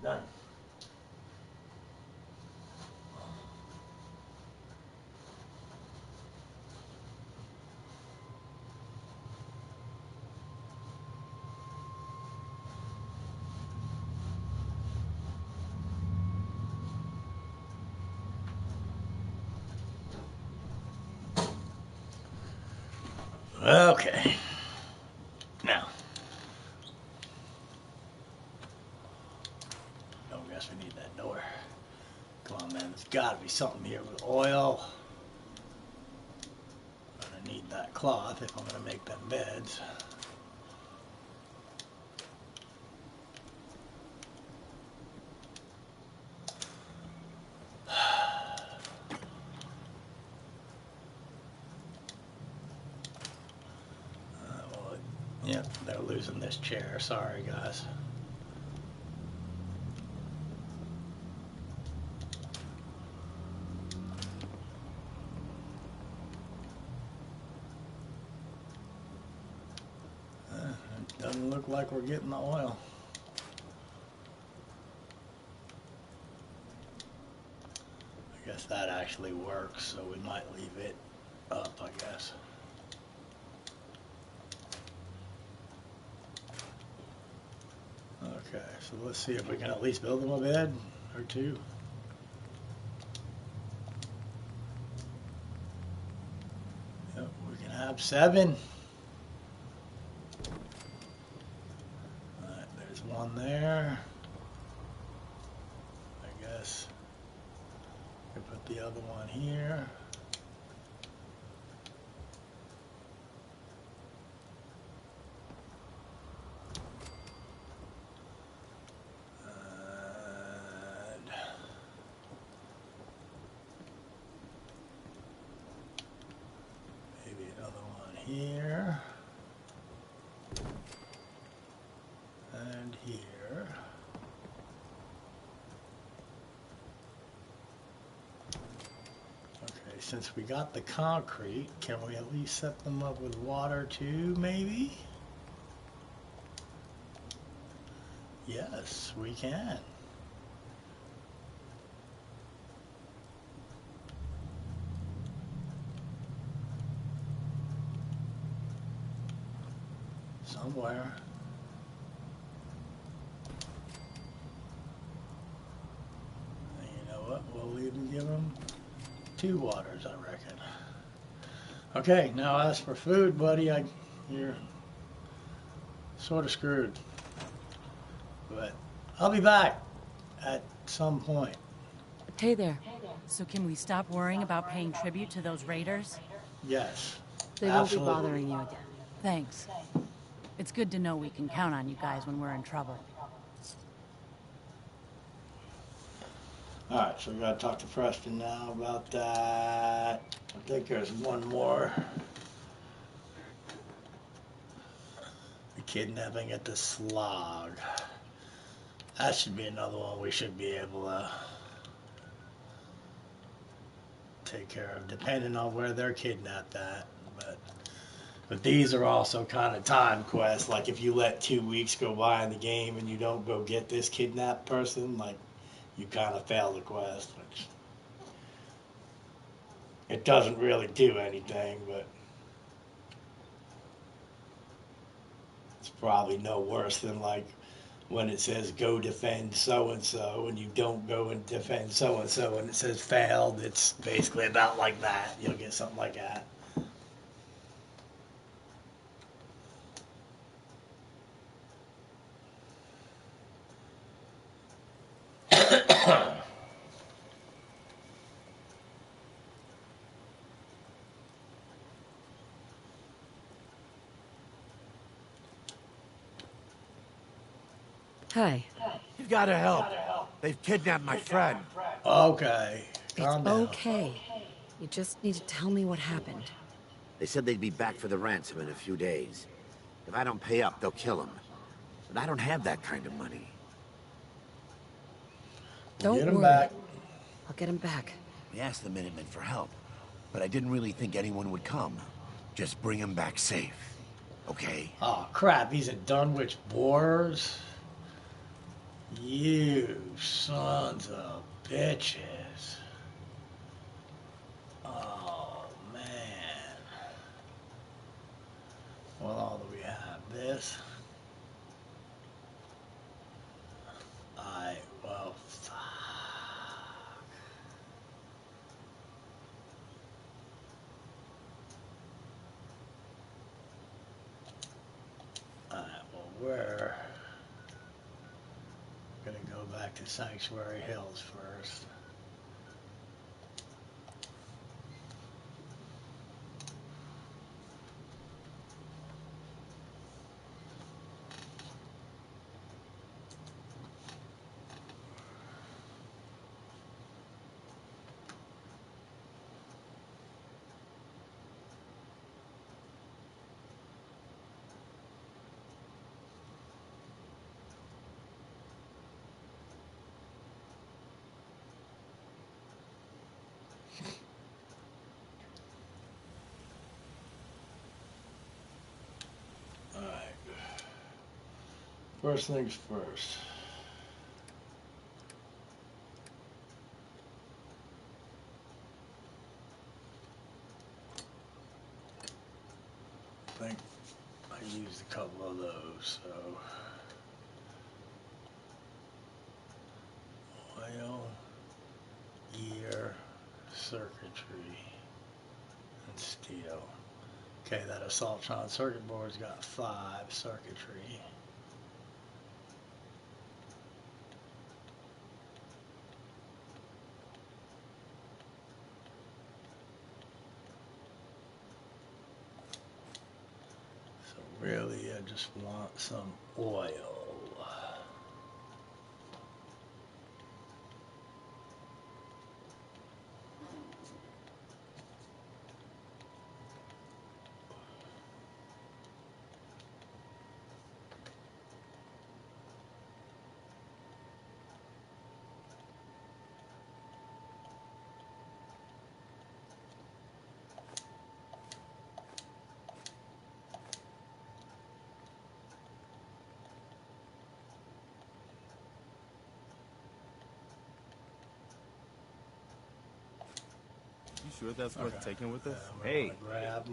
[SPEAKER 1] Done. Okay. Now. Oh, guess we need that door. Come on, man. There's got to be something here with oil. I'm going to need that cloth if I'm going to make them beds. Yep, they're losing this chair. Sorry, guys. It doesn't look like we're getting the oil. I guess that actually works, so we might leave it up, I guess. Okay, so let's see if we can at least build them a bed or two. Yep, we can have 7. Alright, there's one there. I guess we put the other one here. Here and here. Okay, since we got the concrete, can we at least set them up with water too, maybe? Yes, we can. Somewhere. And you know what? We'll even give them 2 waters, I reckon. Okay, now as for food, buddy, you're sort of screwed. But I'll be back at some point.
[SPEAKER 4] Hey there. So can we stop worrying about paying tribute to those raiders?
[SPEAKER 1] Yes.
[SPEAKER 3] They won't be
[SPEAKER 1] absolutely.
[SPEAKER 3] bothering you again.
[SPEAKER 4] Thanks. It's good to know we can count on you guys when we're in trouble.
[SPEAKER 1] Alright, so we gotta talk to Preston now about that. I think there's one more. The kidnapping at the slog. That should be another one we should be able to take care of, depending on where they're kidnapped at. But these are also kind of time quests. Like if you let 2 weeks go by in the game and you don't go get this kidnapped person, like you kind of fail the quest. Which it doesn't really do anything, but it's probably no worse than like when it says go defend so-and-so and you don't go and defend so-and-so and it says failed, it's basically about like that. You'll get something like that.
[SPEAKER 3] Hi.
[SPEAKER 2] You gotta help. They've kidnapped my friend.
[SPEAKER 1] Okay,
[SPEAKER 3] It's
[SPEAKER 1] calm down.
[SPEAKER 3] okay. You just need to tell me what happened.
[SPEAKER 6] They said they'd be back for the ransom in a few days. If I don't pay up, they'll kill him. But I don't have that kind of money.
[SPEAKER 3] Don't
[SPEAKER 1] Get him
[SPEAKER 3] worry.
[SPEAKER 1] back.
[SPEAKER 3] I'll get him back.
[SPEAKER 6] We asked the Minutemen for help, but I didn't really think anyone would come. Just bring him back safe. Okay?
[SPEAKER 1] Oh crap, he's in Dunwich Boars. You sons of bitches. Oh man. Well, all do we have this? Well, fuck. Alright, well, we're gonna go back to Sanctuary Hills first. Alright. First things first. I think I used a couple of those, so oil, gear, circuitry, and steel. Okay, that Assaultron circuit board's got 5 circuitry. So really, I just want some oil.
[SPEAKER 7] You sure that's worth taking with us?
[SPEAKER 1] I'm gonna grab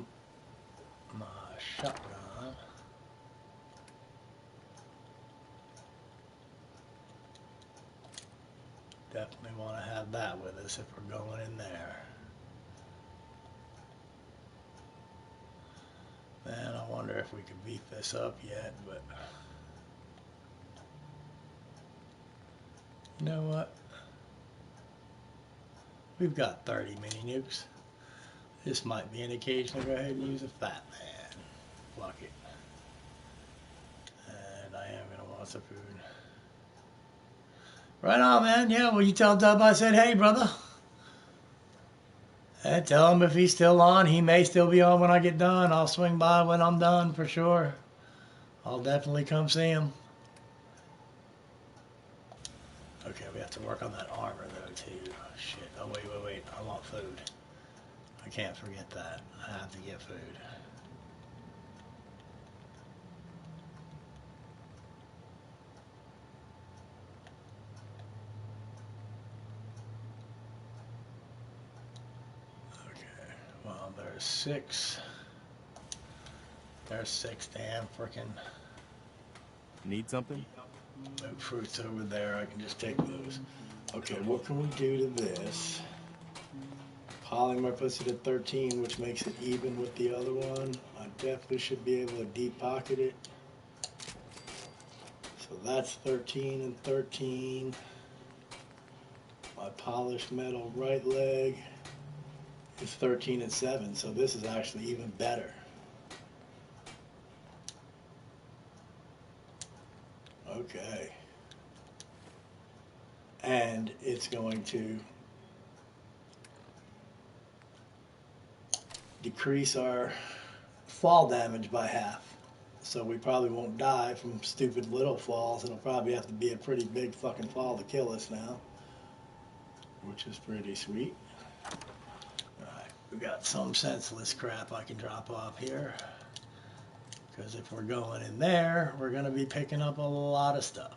[SPEAKER 1] my shotgun. Definitely want to have that with us if we're going in there. Man, I wonder if we could beat this up yet, but you know what? We've got 30 mini nukes. This might be an occasion to go ahead and use a fat man. Fuck it. And I am gonna want some food. Right on, man. Yeah, well, you tell Dub I said, hey, brother. And tell him if he's still on. He may still be on when I get done. I'll swing by when I'm done for sure. I'll definitely come see him. Okay, we have to work on that armor, though, too. Shit. Oh, wait. I want food. I can't forget that. I have to get food. Okay, well, there's 6. There's 6 damn freaking.
[SPEAKER 7] Need something?
[SPEAKER 1] No fruits over there. I can just take those. Okay, what can we do to this? Polymer puts it at 13, which makes it even with the other one. I definitely should be able to deep pocket it. So that's 13 and 13. My polished metal right leg is 13 and 7, so this is actually even better. Okay. And it's going to decrease our fall damage by half. So we probably won't die from stupid little falls. It'll probably have to be a pretty big fucking fall to kill us now, which is pretty sweet. Alright, we got some senseless crap I can drop off here. Because if we're going in there, we're going to be picking up a lot of stuff.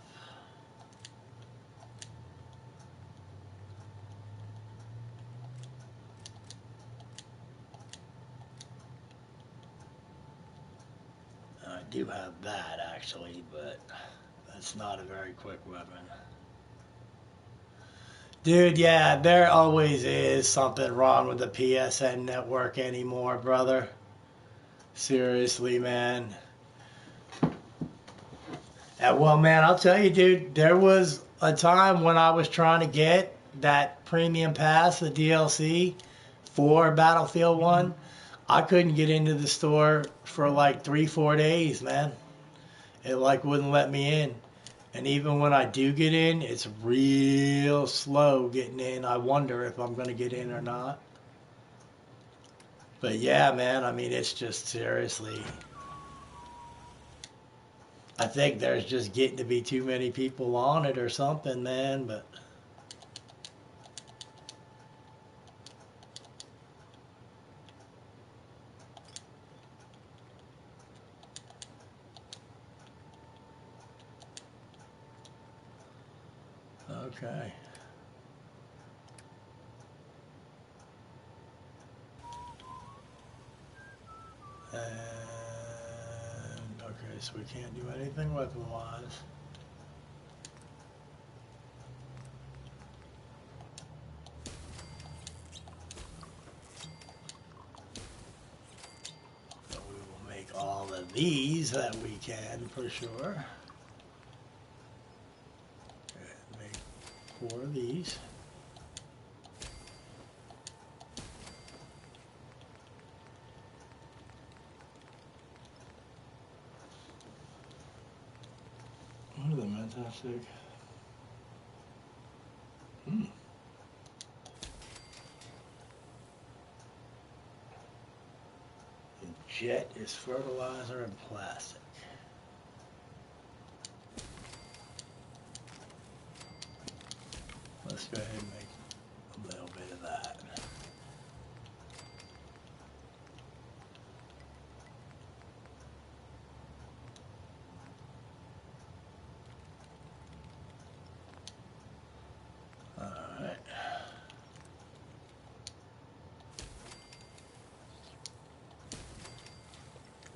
[SPEAKER 1] I do have that actually, but that's not a very quick weapon. Dude, yeah, there always is something wrong with the PSN network anymore, brother. Seriously, man. Well, man, I'll tell you, dude, there was a time when I was trying to get that premium pass, the DLC, for Battlefield 1. I couldn't get into the store for like 3-4 days, man. It like wouldn't let me in. And even when I do get in, it's real slow getting in. I wonder if I'm going to get in or not. But yeah, man, I mean, it's just seriously, I think there's just getting to be too many people on it or something, man, but okay. And okay, so we can't do anything weapon-wise. So we will make all of these that we can for sure. Okay, make 4 of these. What are the fantastic? And jet is fertilizer and plastic. Let's go ahead and make a little bit of that. Alright.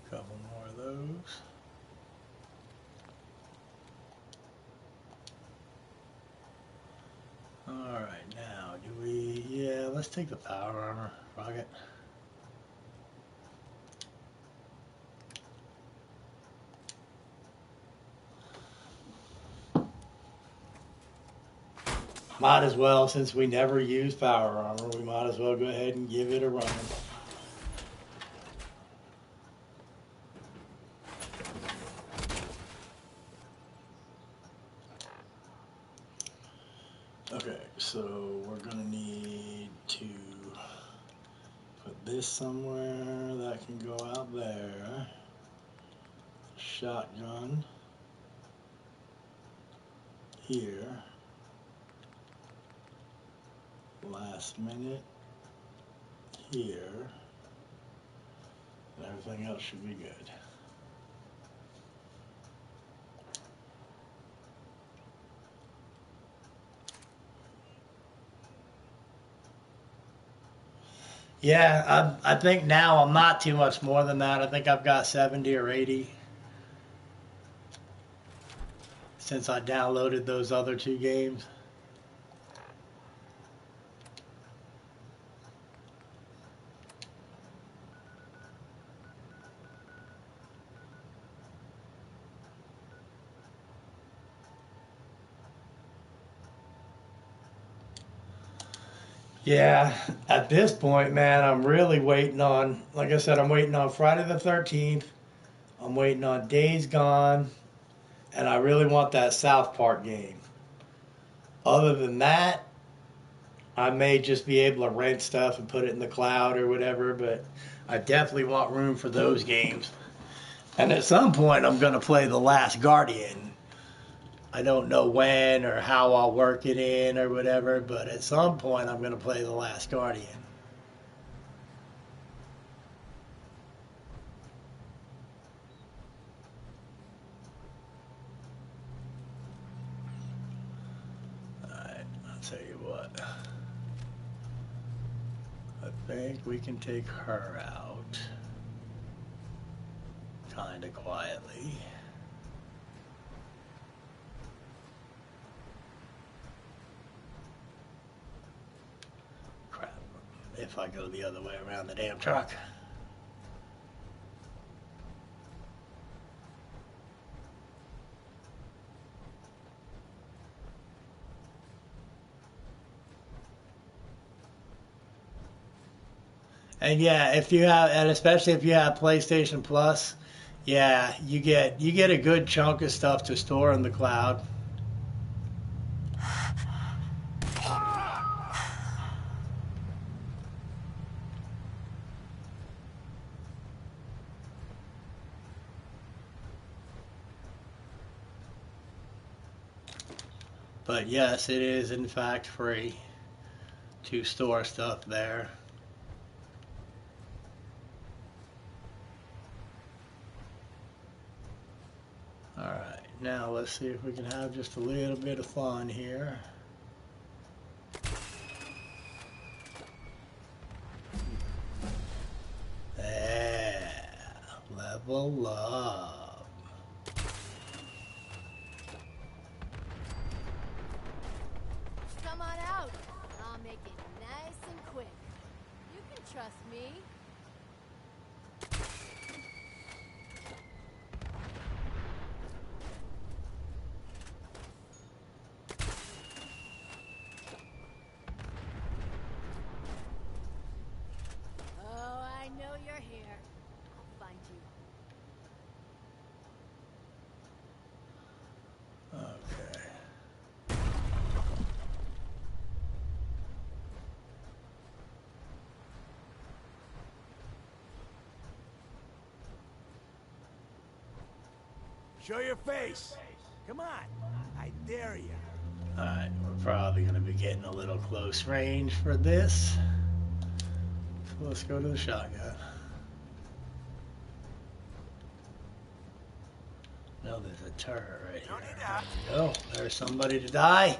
[SPEAKER 1] Couple more of those. Alright, now do we, yeah, let's take the power armor. Fuck it. Might as well, since we never use power armor, we might as well go ahead and give it a run. Okay, so we're gonna need to put this somewhere that can go out there. Shotgun here. Last minute here, and everything else should be good. Yeah, I think now I'm not too much more than that. I think I've got 70 or 80. since I downloaded those other 2 games. Yeah, at this point, man, I'm really waiting on, like I said, I'm waiting on Friday the 13th. I'm waiting on Days Gone. And I really want that South Park game. Other than that, I may just be able to rent stuff and put it in the cloud or whatever, but I definitely want room for those games. And at some point, I'm going to play The Last Guardian. I don't know when or how I'll work it in or whatever, but at some point I'm going to play The Last Guardian. Alright, I'll tell you what. I think we can take her out kind of quietly. If I go the other way around the damn truck. And yeah, if you have, and especially if you have PlayStation Plus, yeah, you get a good chunk of stuff to store in the cloud. But yes, it is in fact free to store stuff there. Alright, now let's see if we can have just a little bit of fun here. Yeah, level up.
[SPEAKER 3] Come on out. I'll make it nice and quick. You can trust me. Oh, I know you're here. I'll find you.
[SPEAKER 1] Okay.
[SPEAKER 2] Show your face. Come on. I dare you.
[SPEAKER 1] Alright, we're probably going to be getting a little close range for this. So let's go to the shotgun. No, there's a turret right here. There we go. There's somebody to die.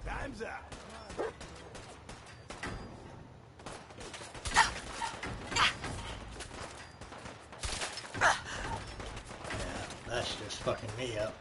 [SPEAKER 2] Time's up.
[SPEAKER 1] That's just fucking me up.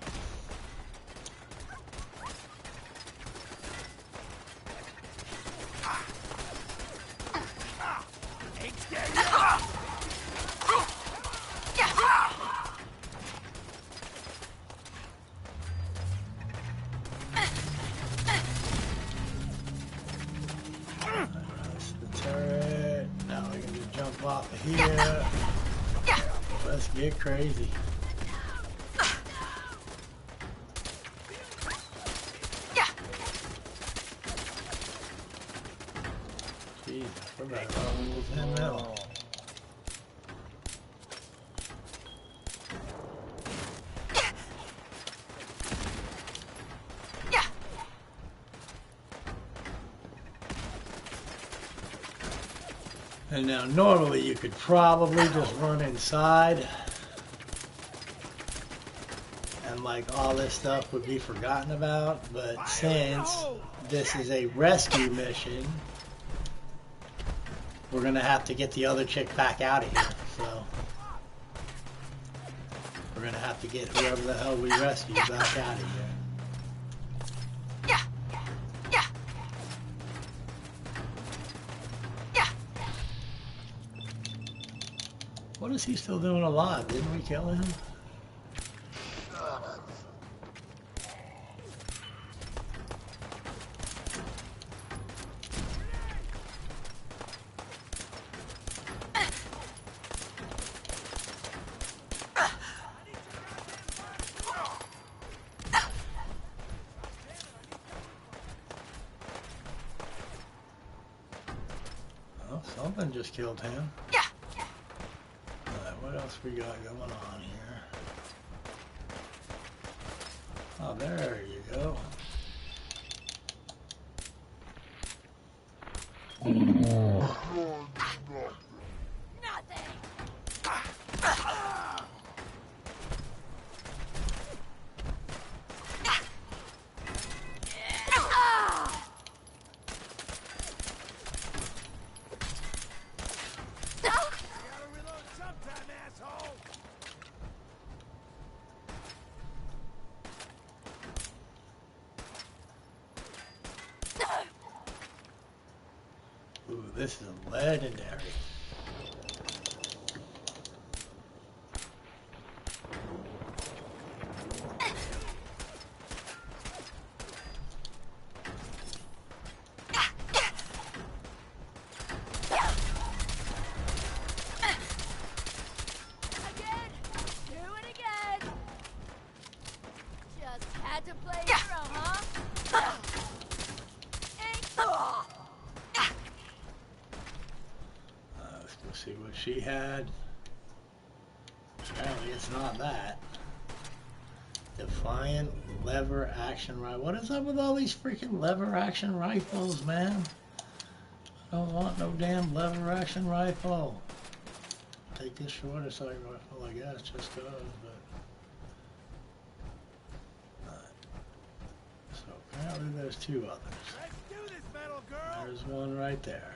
[SPEAKER 1] That's the turret. Now we can just jump off of here. Let's get crazy. Jesus, we're about to lose him now. And now normally you could probably just run inside and like all this stuff would be forgotten about, but since this is a rescue mission, we're gonna have to get the other chick back out of here, so we're gonna have to get whoever the hell we rescued back out of here. What is he still doing alive? Didn't we kill him? Oh, something just killed him. What else we got going on here? Oh, there you go. Ooh, this is legendary. See what she had. Apparently it's not that. Defiant lever action rifle. What is up with all these freaking lever action rifles, man? I don't want no damn lever action rifle. Take this shorter sight rifle, I guess, just cause, but so apparently there's two others.
[SPEAKER 2] Let's do this, metal girl.
[SPEAKER 1] There's one right there.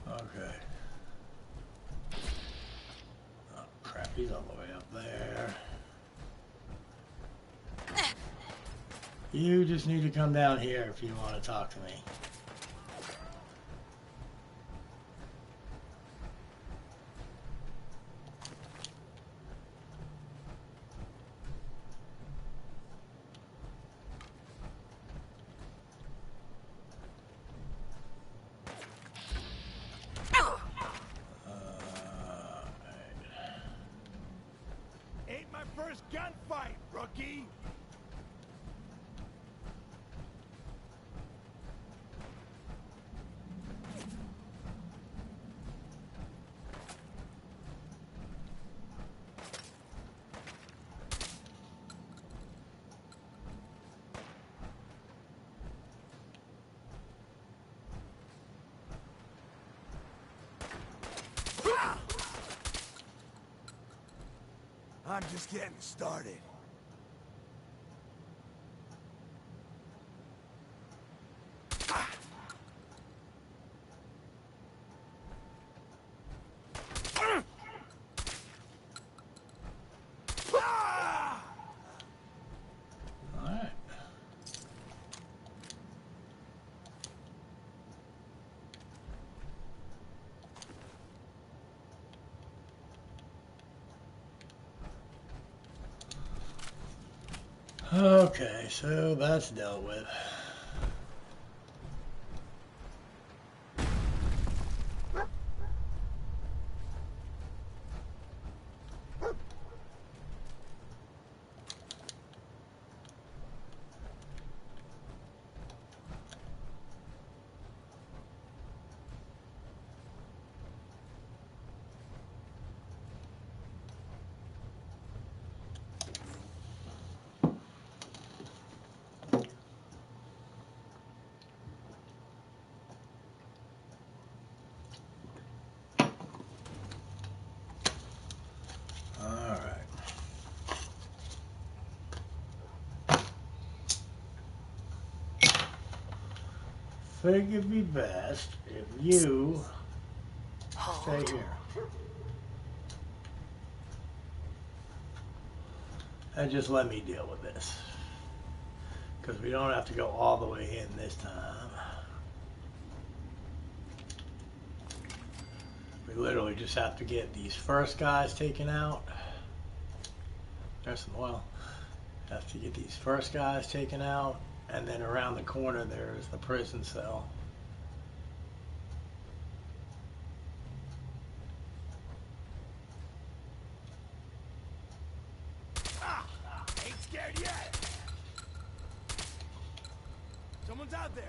[SPEAKER 1] Okay. Oh crap, he's all the way up there. You just need to come down here if you want to talk to me.
[SPEAKER 2] Ain't my first gunfight, rookie. I'm just getting started.
[SPEAKER 1] All right. Okay, so that's dealt with. think it'd be best if you stay here. And just let me deal with this. Because we don't have to go all the way in this time. We literally just have to get these first guys taken out. There's some oil. Have to get these first guys taken out. And then around the corner there's the prison cell.
[SPEAKER 2] Ain't scared yet. Someone's out there.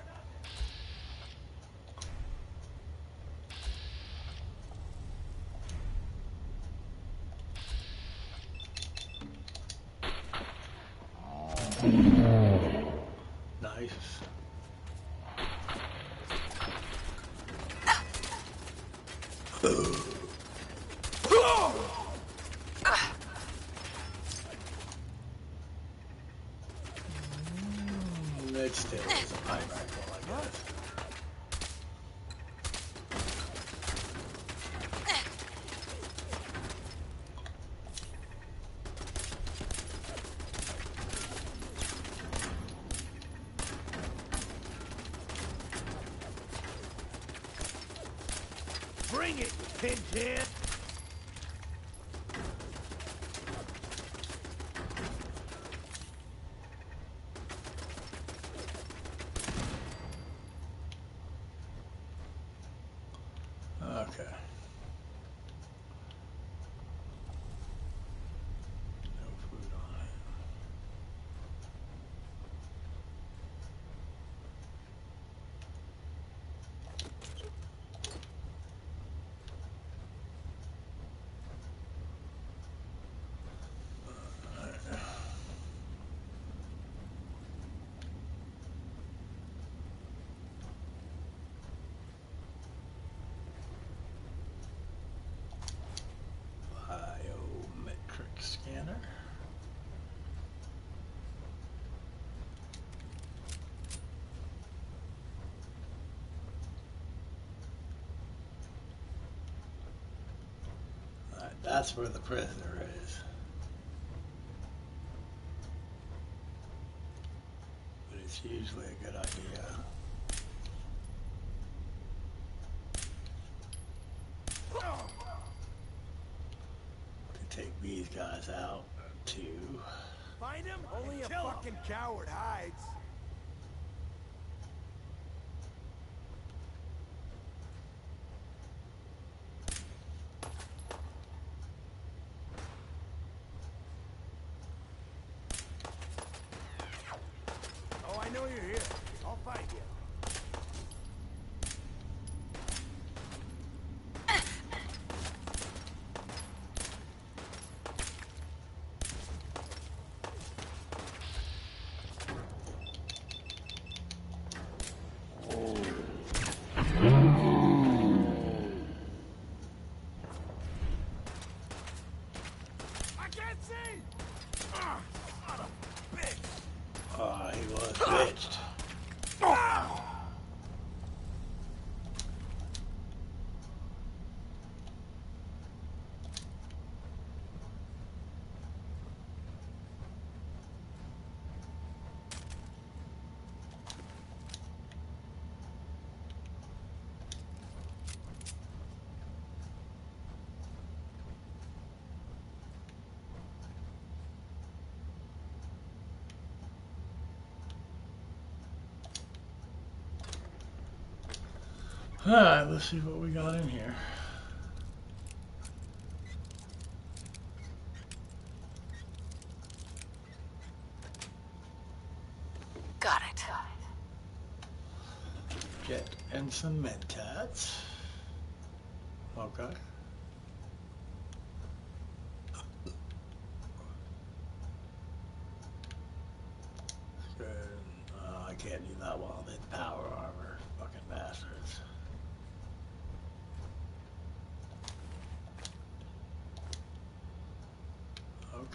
[SPEAKER 1] Nice. It still is a high rifle, I guess.
[SPEAKER 2] Bring it, Tintin!
[SPEAKER 1] Okay. No food on it. Biometric scanner. Alright, that's where the prisoner is. But it's usually a good idea. To take these guys out too.
[SPEAKER 2] Find him? Only a fucking coward hides. Oh, I know you're here. I'll find you. I can't see! Son of a bitch!
[SPEAKER 1] Oh, he was bitched. Alright, let's see what we got in here.
[SPEAKER 3] Got it.
[SPEAKER 1] Jet and some mentats. Okay. Good. I can't do that while I'm in power armor. Fucking bastards.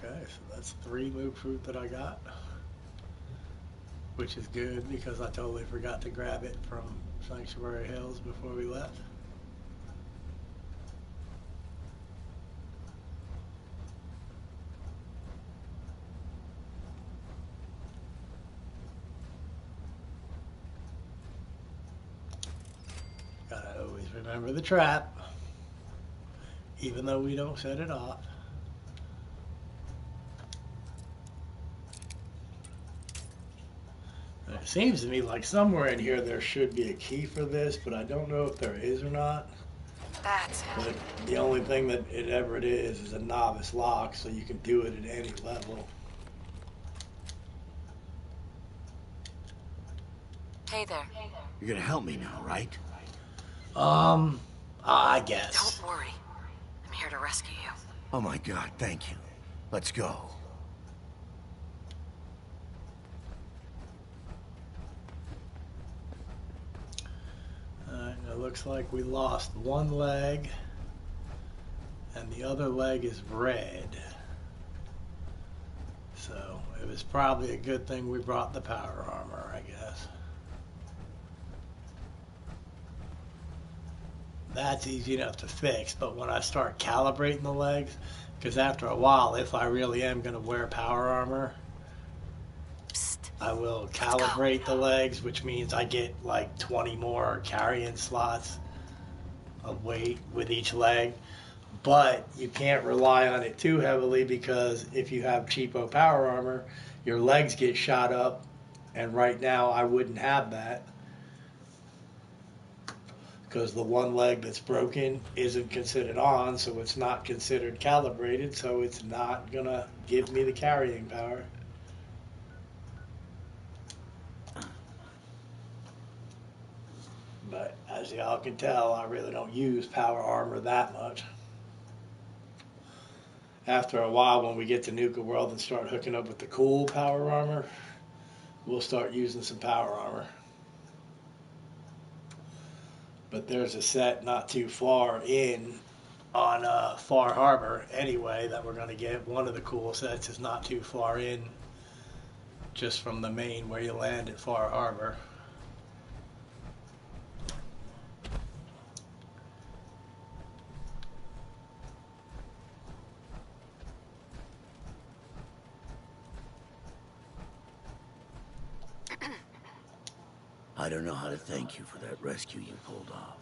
[SPEAKER 1] Okay, so that's 3 mood fruit that I got. which is good because I totally forgot to grab it from Sanctuary Hills before we left. Gotta always remember the trap, even though we don't set it off. And it seems to me like somewhere in here there should be a key for this, but I don't know if there is or not.
[SPEAKER 3] That's it.
[SPEAKER 1] But the only thing that it ever is a novice lock, so you can do it at any level.
[SPEAKER 3] Hey there.
[SPEAKER 6] You're gonna help me now, right?
[SPEAKER 1] I guess.
[SPEAKER 3] Don't worry. I'm here to rescue you.
[SPEAKER 6] Oh my God, thank you. Let's go.
[SPEAKER 1] Alright, it looks like we lost one leg, and the other leg is red. So, it was probably a good thing we brought the power armor, I guess. That's easy enough to fix, but when I start calibrating the legs, because after a while, if I really am going to wear power armor, I will calibrate the legs, which means I get like 20 more carrying slots of weight with each leg. But you can't rely on it too heavily, because if you have cheapo power armor, your legs get shot up, and right now I wouldn't have that, because the one leg that's broken isn't considered on, so it's not considered calibrated, so it's not gonna give me the carrying power. But as y'all can tell, I really don't use power armor that much. After a while, when we get to Nuka World and start hooking up with the cool power armor, we'll start using some power armor. But there's a set not too far in on Far Harbor anyway that we're going to get. One of the cool sets is not too far in, just from the main where you land at Far Harbor.
[SPEAKER 6] I don't know how to thank you for that rescue you pulled off.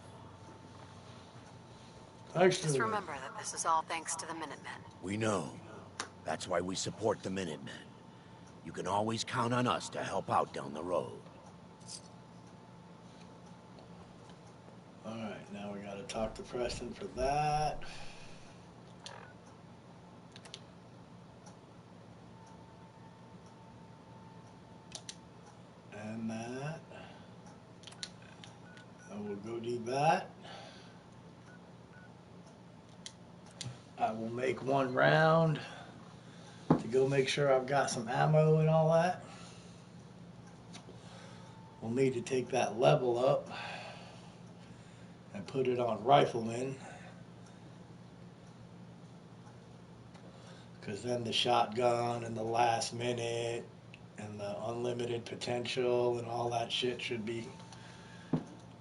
[SPEAKER 1] Thanks
[SPEAKER 3] Just remember that this is all thanks to the Minutemen.
[SPEAKER 6] We know. That's why we support the Minutemen. You can always count on us to help out down the road.
[SPEAKER 1] Alright, now we got to talk to Preston for that. And that. And we'll go do that. I will make one round to go make sure I've got some ammo and all that. We'll need to take that level up and put it on rifleman, because then the shotgun and the last minute and the unlimited potential and all that shit should be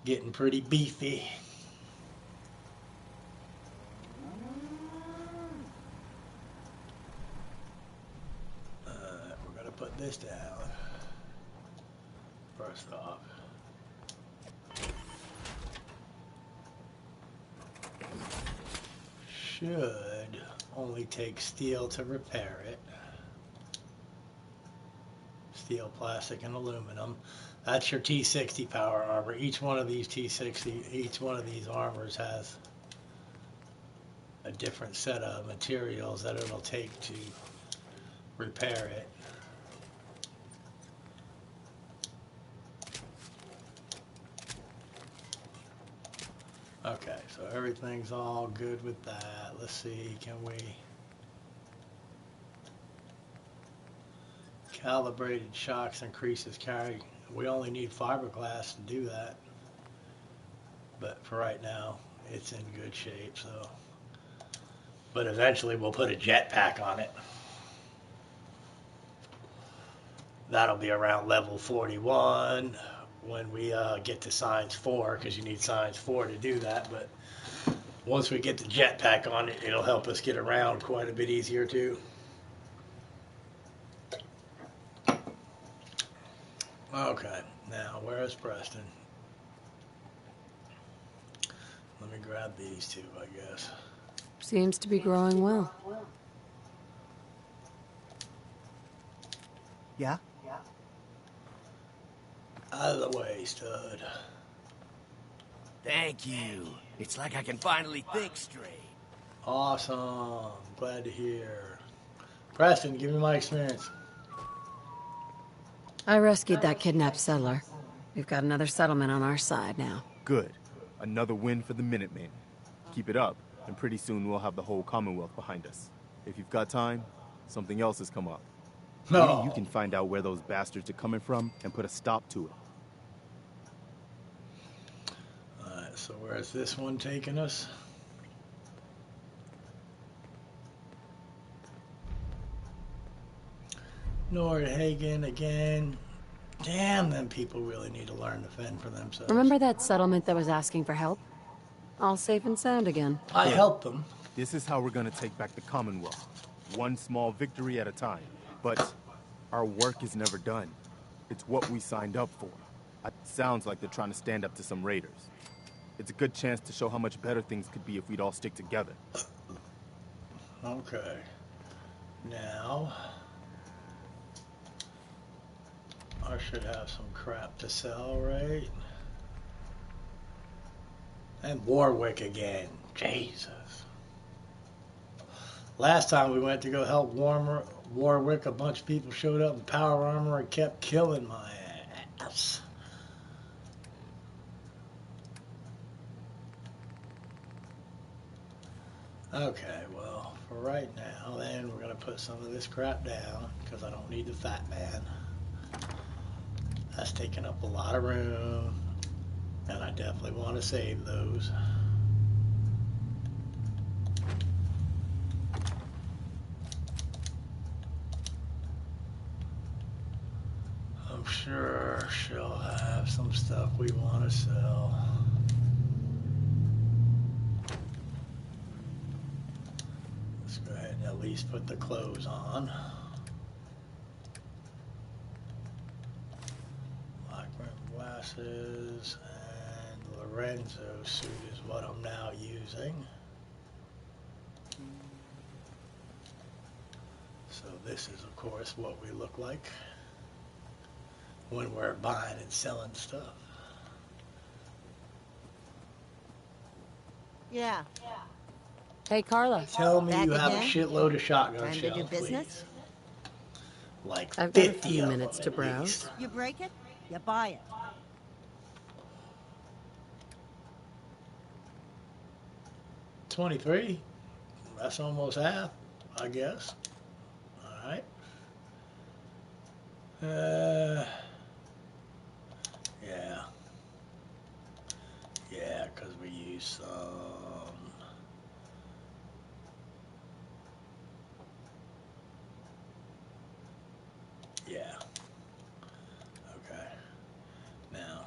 [SPEAKER 1] getting pretty beefy. We're gonna put this down first off. Should only take steel to repair it. Steel, plastic, and aluminum. That's your T60 power armor. Each one of these each one of these armors has a different set of materials that it'll take to repair it. Okay, so everything's all good with that. Let's see, can we... Calibrated shocks increases carry. We only need fiberglass to do that. But for right now, it's in good shape, so... But eventually we'll put a jetpack on it. That'll be around level 41 when we get to Science 4, because you need Science 4 to do that. But once we get the jetpack on it, it'll help us get around quite a bit easier too. Okay, now where is Preston? Let me grab these two, I guess.
[SPEAKER 8] Seems to be growing well.
[SPEAKER 9] Yeah?
[SPEAKER 1] Out of the way, stud.
[SPEAKER 2] Thank you. It's like I can finally think straight.
[SPEAKER 1] Awesome. Glad to hear. Preston, give me my experience.
[SPEAKER 8] I rescued that kidnapped settler. We've got another settlement on our side now.
[SPEAKER 7] Good. Another win for the Minutemen. Keep it up, and pretty soon we'll have the whole Commonwealth behind us. If you've got time, something else has come up.
[SPEAKER 1] No.
[SPEAKER 7] Maybe you can find out where those bastards are coming from and put a stop to it.
[SPEAKER 1] Alright, so where's this one taking us? Nordhagen again. Damn, them people really need to learn to fend for themselves.
[SPEAKER 8] Remember that settlement that was asking for help? All safe and sound again.
[SPEAKER 1] I helped them.
[SPEAKER 7] This is how we're gonna take back the Commonwealth. One small victory at a time. But our work is never done. It's what we signed up for. It sounds like they're trying to stand up to some raiders. It's a good chance to show how much better things could be if we'd all stick together.
[SPEAKER 1] Okay. Now, I should have some crap to sell, right? And Warwick again. Jesus. Last time we went to go help Warwick, a bunch of people showed up in power armor and kept killing my ass. Okay, well, for right now, then, we're going to put some of this crap down, because I don't need the fat man. That's taking up a lot of room, and I definitely want to save those. I'm sure she'll have some stuff we want to sell. Let's go ahead and at least put the clothes on. Black rim glasses and Lorenzo suit is what I'm now using. So this is of course what we look like when we're buying and selling stuff.
[SPEAKER 3] Yeah.
[SPEAKER 8] Hey, Carla.
[SPEAKER 1] Tell me
[SPEAKER 3] Back
[SPEAKER 1] you have a
[SPEAKER 3] again?
[SPEAKER 1] shitload of shotgun
[SPEAKER 3] Time to
[SPEAKER 1] shells,
[SPEAKER 3] do business?
[SPEAKER 1] please. Like
[SPEAKER 8] I've got a
[SPEAKER 1] 50
[SPEAKER 8] few
[SPEAKER 1] of
[SPEAKER 8] minutes
[SPEAKER 1] them
[SPEAKER 8] to
[SPEAKER 1] at
[SPEAKER 8] browse.
[SPEAKER 1] least.
[SPEAKER 3] You break it, you buy it.
[SPEAKER 1] 23. That's almost half, I guess. All right. Yeah. Yeah, because we use some. Yeah. Okay. Now.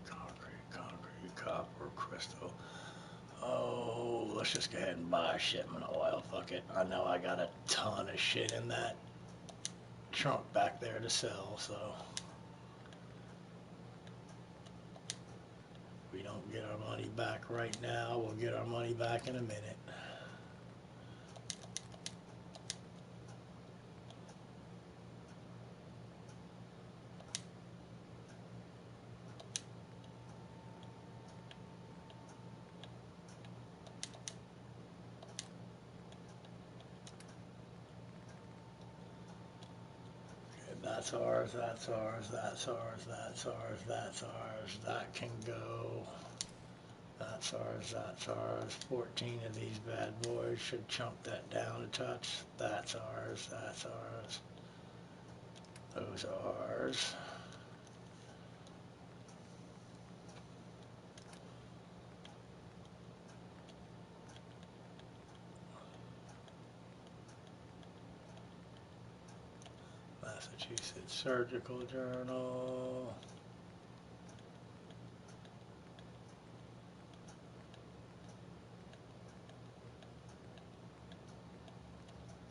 [SPEAKER 1] Concrete, copper, crystal. Oh, let's just go ahead and buy a shipment of oil. Fuck it. I know I got a ton of shit in that trunk back there to sell, so if we don't get our money back right now, we'll get our money back in a minute. That's ours, that's ours, that's ours, that's ours, that's ours. That can go. That's ours, that's ours. 14 of these bad boys should chunk that down a touch. That's ours, that's ours. Those are ours. Massachusetts Surgical Journal.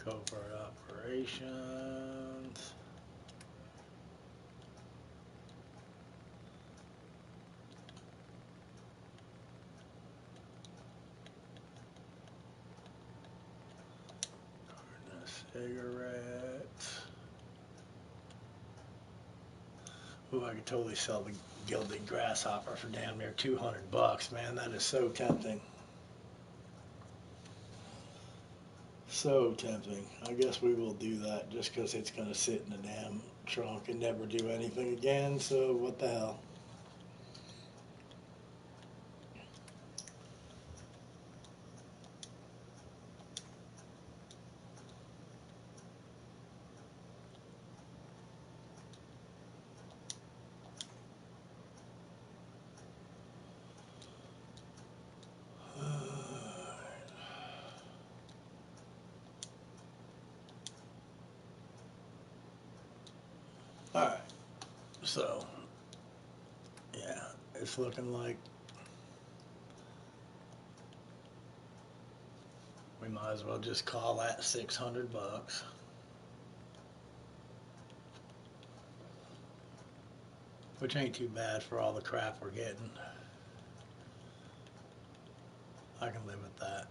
[SPEAKER 1] Covert Operations. Cigarettes. Ooh, I could totally sell the Gilded Grasshopper for damn near $200, man. That is so tempting. So tempting. I guess we will do that just because it's going to sit in the damn trunk and never do anything again, so what the hell. Alright, so, yeah, it's looking like we might as well just call that $600. Which ain't too bad for all the crap we're getting. I can live with that.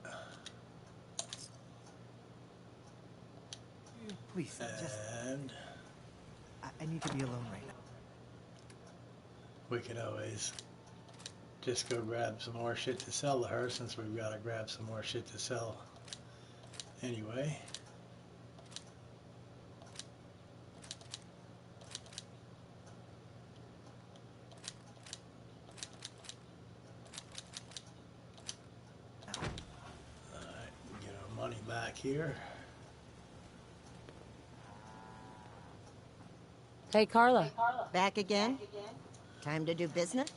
[SPEAKER 9] Please,
[SPEAKER 1] And
[SPEAKER 9] I need to be alone right now.
[SPEAKER 1] we can always just go grab some more shit to sell to her, since we've got to grab some more shit to sell anyway. Alright, get our money back here.
[SPEAKER 4] Hey, Carla.
[SPEAKER 10] Back again? Time to do business?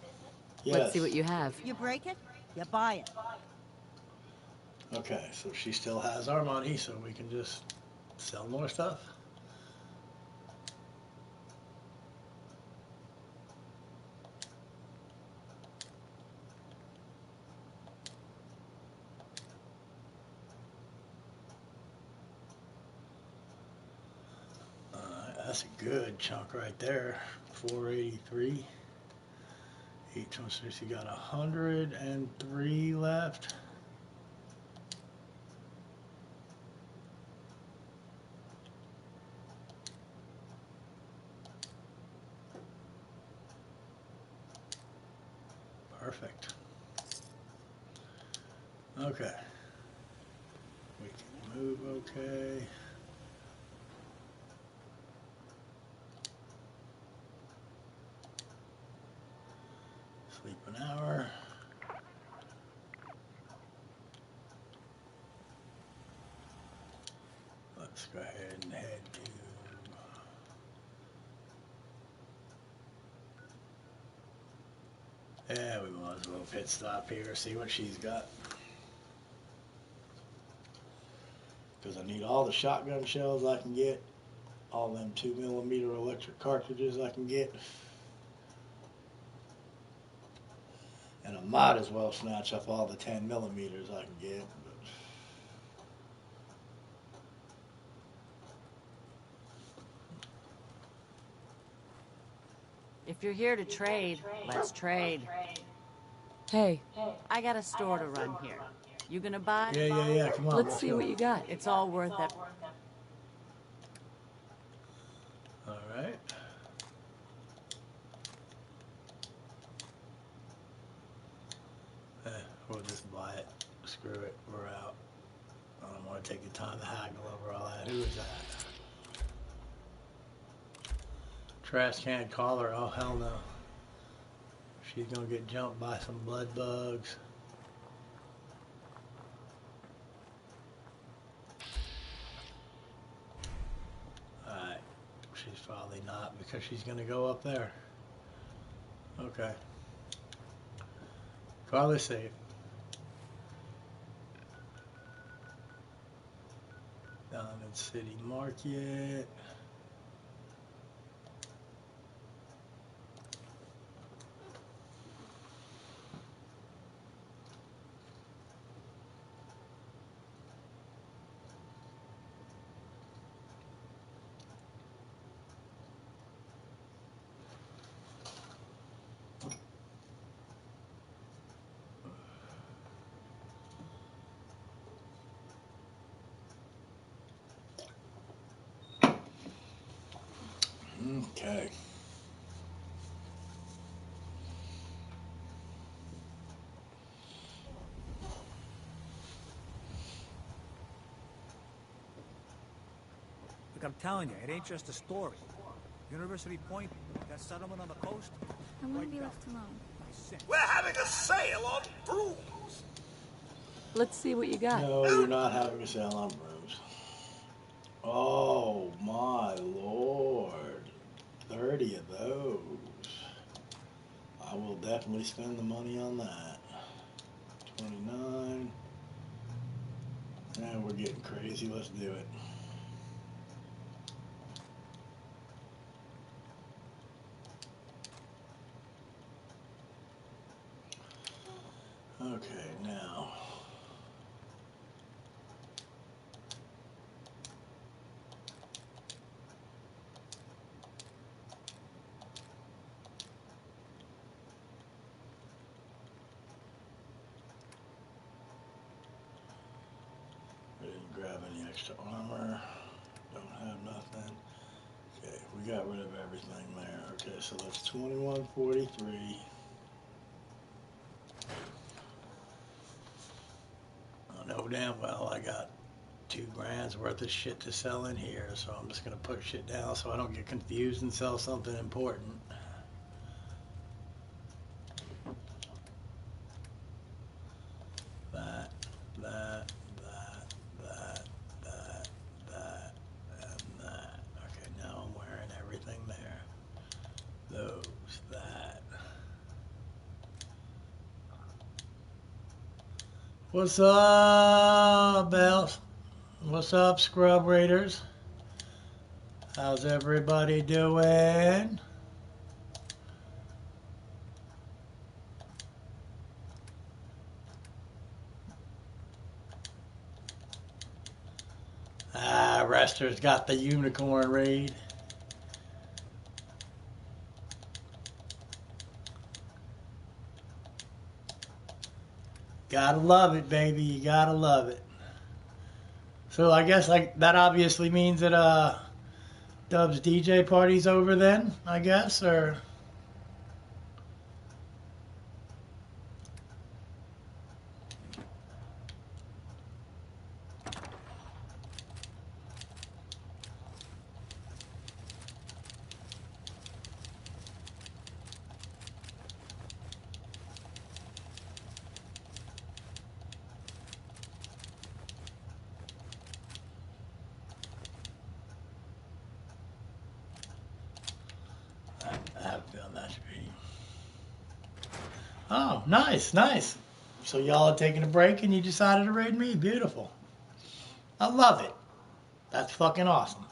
[SPEAKER 1] Yes.
[SPEAKER 4] Let's see what you have.
[SPEAKER 10] You break it, you buy it.
[SPEAKER 1] Okay, so she still has our money, so we can just sell more stuff. That's a good chunk right there. 483. Each one, so you got 103 left. Perfect. Okay. We can move okay. Sleep an hour. Let's go ahead and head to yeah, we might as well pit stop here, see what she's got. Because I need all the shotgun shells I can get, all them 2mm electric cartridges I can get. And I might as well snatch up all the 10mm I can get. But
[SPEAKER 4] If you're here to trade, let's trade. Hey, I got a store to run here. You gonna buy?
[SPEAKER 1] yeah, come on.
[SPEAKER 4] Let's see what you got. It's all worth it.
[SPEAKER 1] Alright. We'll just buy it. Screw it. We're out. I don't want to take the time to haggle over all that. Who is that? Trash can caller, oh hell no. She's gonna get jumped by some blood bugs. Alright, she's probably not because she's gonna go up there. Okay. Probably safe. Diamond City Market. Okay.
[SPEAKER 11] Look, I'm telling you, it ain't just a story. University Point, that settlement on the coast.
[SPEAKER 12] I want to be left alone.
[SPEAKER 2] We're having a sale on brooms.
[SPEAKER 12] Let's see what you got.
[SPEAKER 1] No, you're not having a sale on brooms. Oh my lord. 30 of those. I will definitely spend the money on that. 29. And we're getting crazy. Let's do it. Okay, now. I didn't grab any extra armor. Don't have nothing. Okay, we got rid of everything there. Okay, so that's 2143. I know damn well I got $2,000 worth of shit to sell in here, so I'm just gonna put shit down so I don't get confused and sell something important. That, that, and that. Okay, now I'm wearing everything there. Those, that. What's up, Bells? What's up, Scrub Raiders? How's everybody doing? Ah, Rester's got the unicorn raid. Gotta love it, baby. You gotta love it. So I guess like that obviously means that Dubb's DJ party's over then, I guess, or I have a feeling that should be. Oh, nice, nice. So y'all are taking a break and you decided to raid me. Beautiful. I love it. That's fucking awesome.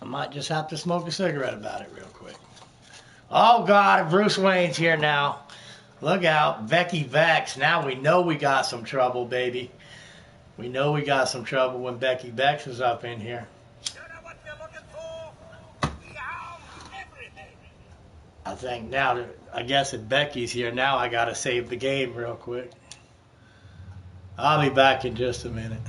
[SPEAKER 1] I might just have to smoke a cigarette about it real quick. Oh God, Bruce Wayne's here now. Look out, Becky Vex. Now we know we got some trouble, baby. We know we got some trouble when Becky Vex is up in here.
[SPEAKER 2] You know what you're looking for? We have everything.
[SPEAKER 1] I think now that, I guess if Becky's here now, I gotta save the game real quick. I'll be back in just a minute.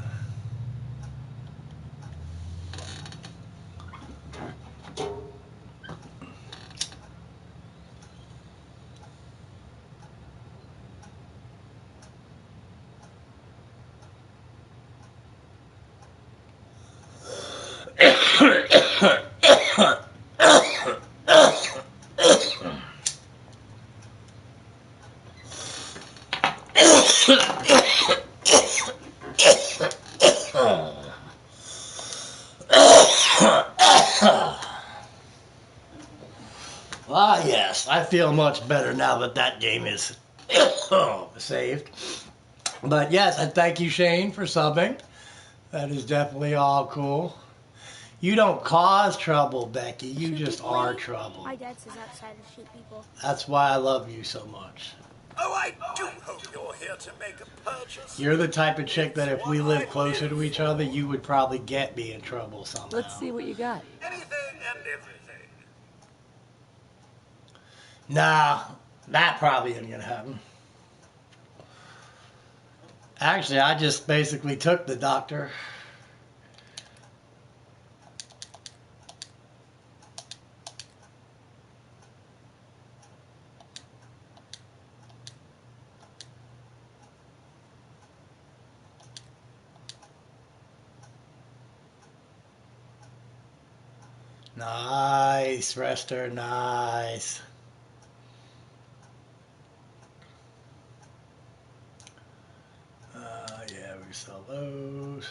[SPEAKER 1] Ah, yes, I feel much better now that that game is saved. But yes, I thank you, Shane, for subbing. That is definitely all cool. You don't cause trouble, Becky. You just are trouble.
[SPEAKER 13] My dad says outside of shoot people.
[SPEAKER 1] That's why I love you so much.
[SPEAKER 2] Oh, I do hope you're here to make a purchase.
[SPEAKER 1] You're the type of chick that if we lived closer to each other, you would probably get me in trouble somehow.
[SPEAKER 12] Let's see what you got.
[SPEAKER 2] Anything and everything.
[SPEAKER 1] Nah, that probably isn't gonna happen. Actually, I just basically took the doctor. Nice, Rester, nice. Yeah, we sell those.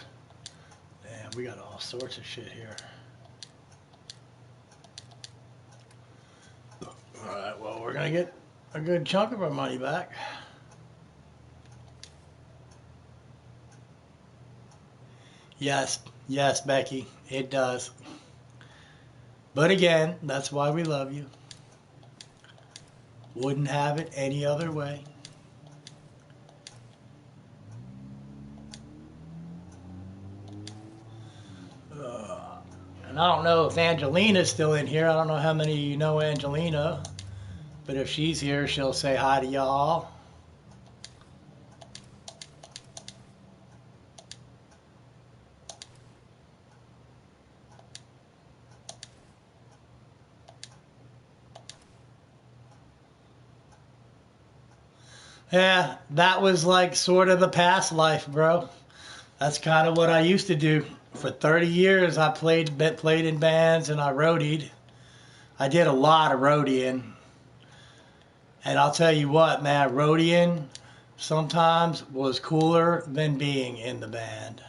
[SPEAKER 1] Damn, we got all sorts of shit here. Alright, well, we're gonna get a good chunk of our money back. Yes, yes, Becky, it does. But again, that's why we love you. Wouldn't have it any other way. And I don't know if Angelina's still in here. I don't know how many of you know Angelina. But if she's here, she'll say hi to y'all. Yeah, that was like sort of the past life, bro. That's kind of what I used to do. For 30 years, I played in bands and I roadied. I did a lot of roadieing. And I'll tell you what, man, roadieing sometimes was cooler than being in the band.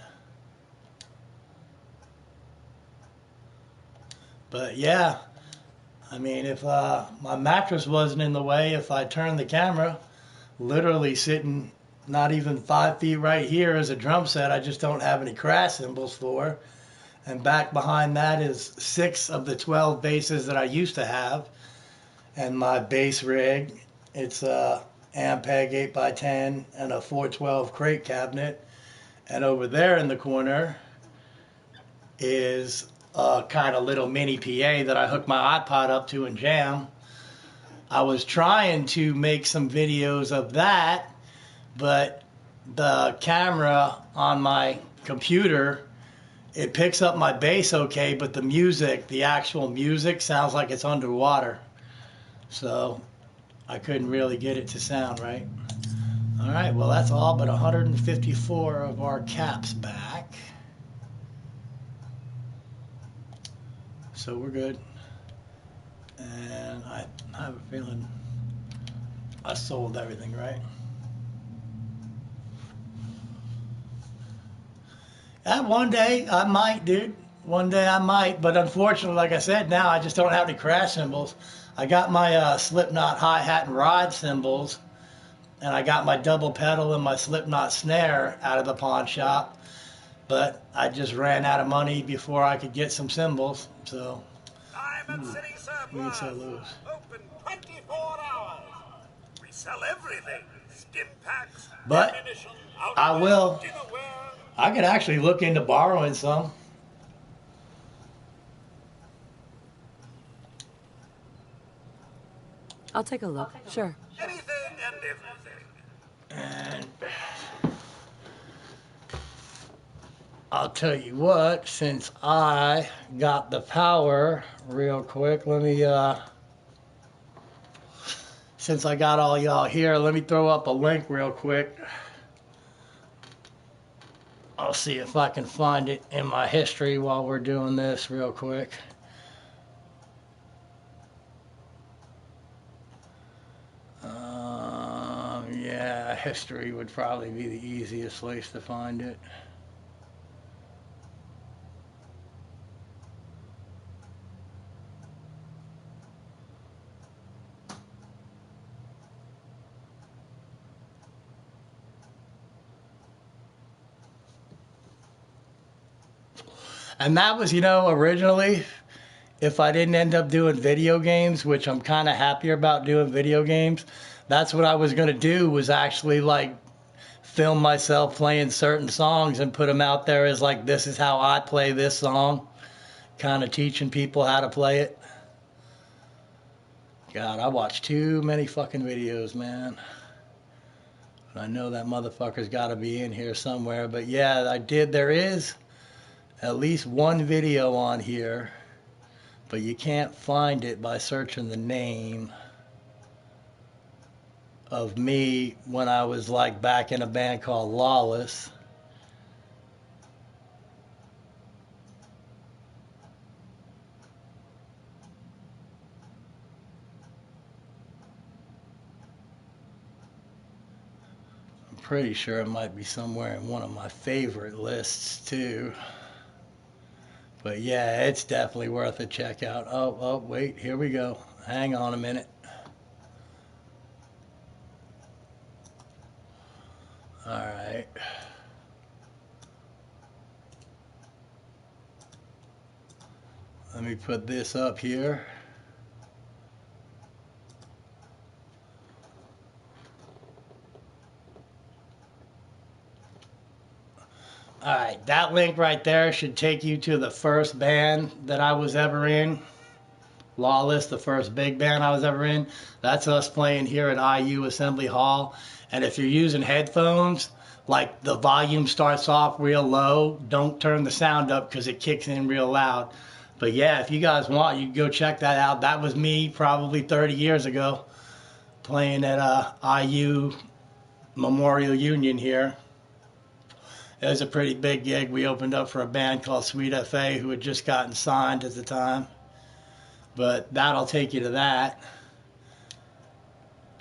[SPEAKER 1] But yeah, I mean, if my mattress wasn't in the way, if I turned the camera, literally sitting not even 5 feet right here is a drum set I just don't have any crash cymbals for. And back behind that is 6 of the 12 basses that I used to have. And my bass rig, it's a Ampeg 8x10 and a 412 crate cabinet. And over there in the corner is a kind of little mini PA that I hook my iPod up to and jam. I was trying to make some videos of that, but the camera on my computer, it picks up my bass okay, but the music, the actual music, sounds like it's underwater. So I couldn't really get it to sound right. All right, well, that's all but 154 of our caps back. So we're good. And I have a feeling I sold everything, right? One day I might, dude. One day I might, but unfortunately, like I said, now I just don't have any crash cymbals. I got my Slipknot hi-hat and ride cymbals, and I got my double pedal and my Slipknot snare out of the pawn shop, but I just ran out of money before I could get some cymbals, so we can sell those.
[SPEAKER 2] Open 24 hours. We sell everything. Stim packs,
[SPEAKER 1] But
[SPEAKER 2] ammunition,
[SPEAKER 1] I will.
[SPEAKER 2] dinnerware.
[SPEAKER 1] I could actually look into borrowing some.
[SPEAKER 12] I'll take a look. Sure.
[SPEAKER 2] Anything and everything.
[SPEAKER 1] And I'll tell you what, since I got the power real quick, let me, since I got all y'all here, let me throw up a link real quick. I'll see if I can find it in my history while we're doing this real quick. Yeah, history would probably be the easiest place to find it. And that was, you know, originally, if I didn't end up doing video games, which I'm kind of happier about doing video games, that's what I was going to do, was actually like film myself playing certain songs and put them out there as like, this is how I play this song, kind of teaching people how to play it. God, I watch too many fucking videos, man. I know that motherfucker's got to be in here somewhere, but yeah, I did. There is at least one video on here, but you can't find it by searching the name of me when I was like back in a band called Lawless. I'm pretty sure it might be somewhere in one of my favorite lists too. But yeah, it's definitely worth a check out. Oh, wait, here we go. Hang on a minute. All right. Let me put this up here. All right, that link right there should take you to the first band that I was ever in. Lawless, the first big band I was ever in. That's us playing here at IU Assembly Hall. And if you're using headphones, like the volume starts off real low, don't turn the sound up because it kicks in real loud. But yeah, if you guys want, you can go check that out. That was me probably 30 years ago playing at IU Memorial Union here. It was a pretty big gig. We opened up for a band called Sweet FA who had just gotten signed at the time. But that'll take you to that.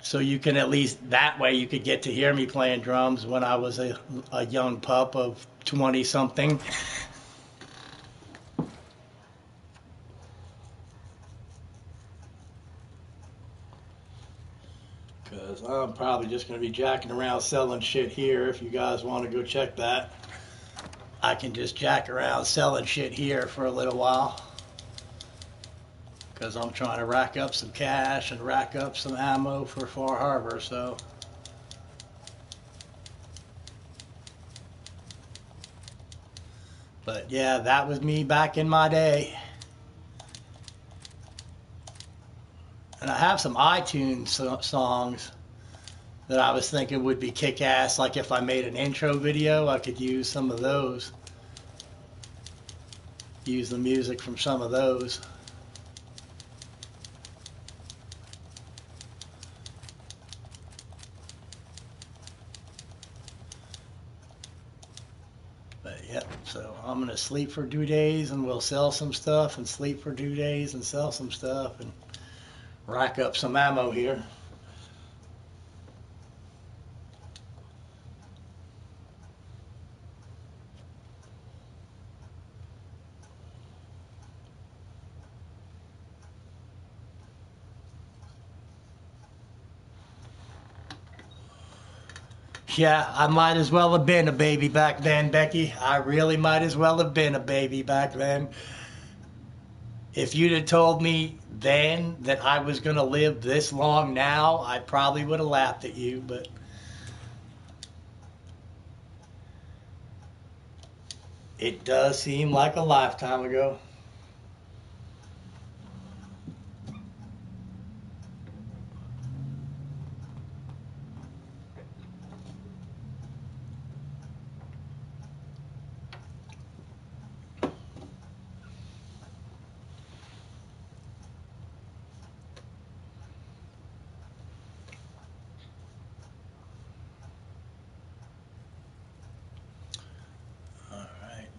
[SPEAKER 1] So you can at least, that way you could get to hear me playing drums when I was a young pup of 20-something. Because I'm probably just going to be jacking around selling shit here. If you guys want to go check that, I can just jack around selling shit here for a little while. Because I'm trying to rack up some cash and rack up some ammo for Far Harbor, so. But yeah, that was me back in my day. And I have some iTunes songs that I was thinking would be kick-ass. Like if I made an intro video, I could use some of those. Use the music from some of those. But yep, so I'm going to sleep for 2 days and we'll sell some stuff, and sleep for 2 days and sell some stuff and rack up some ammo here. Yeah, I might as well have been a baby back then, Becky. I really might as well have been a baby back then. If you'd have told me then that I was going to live this long now, I probably would have laughed at you, but it does seem like a lifetime ago.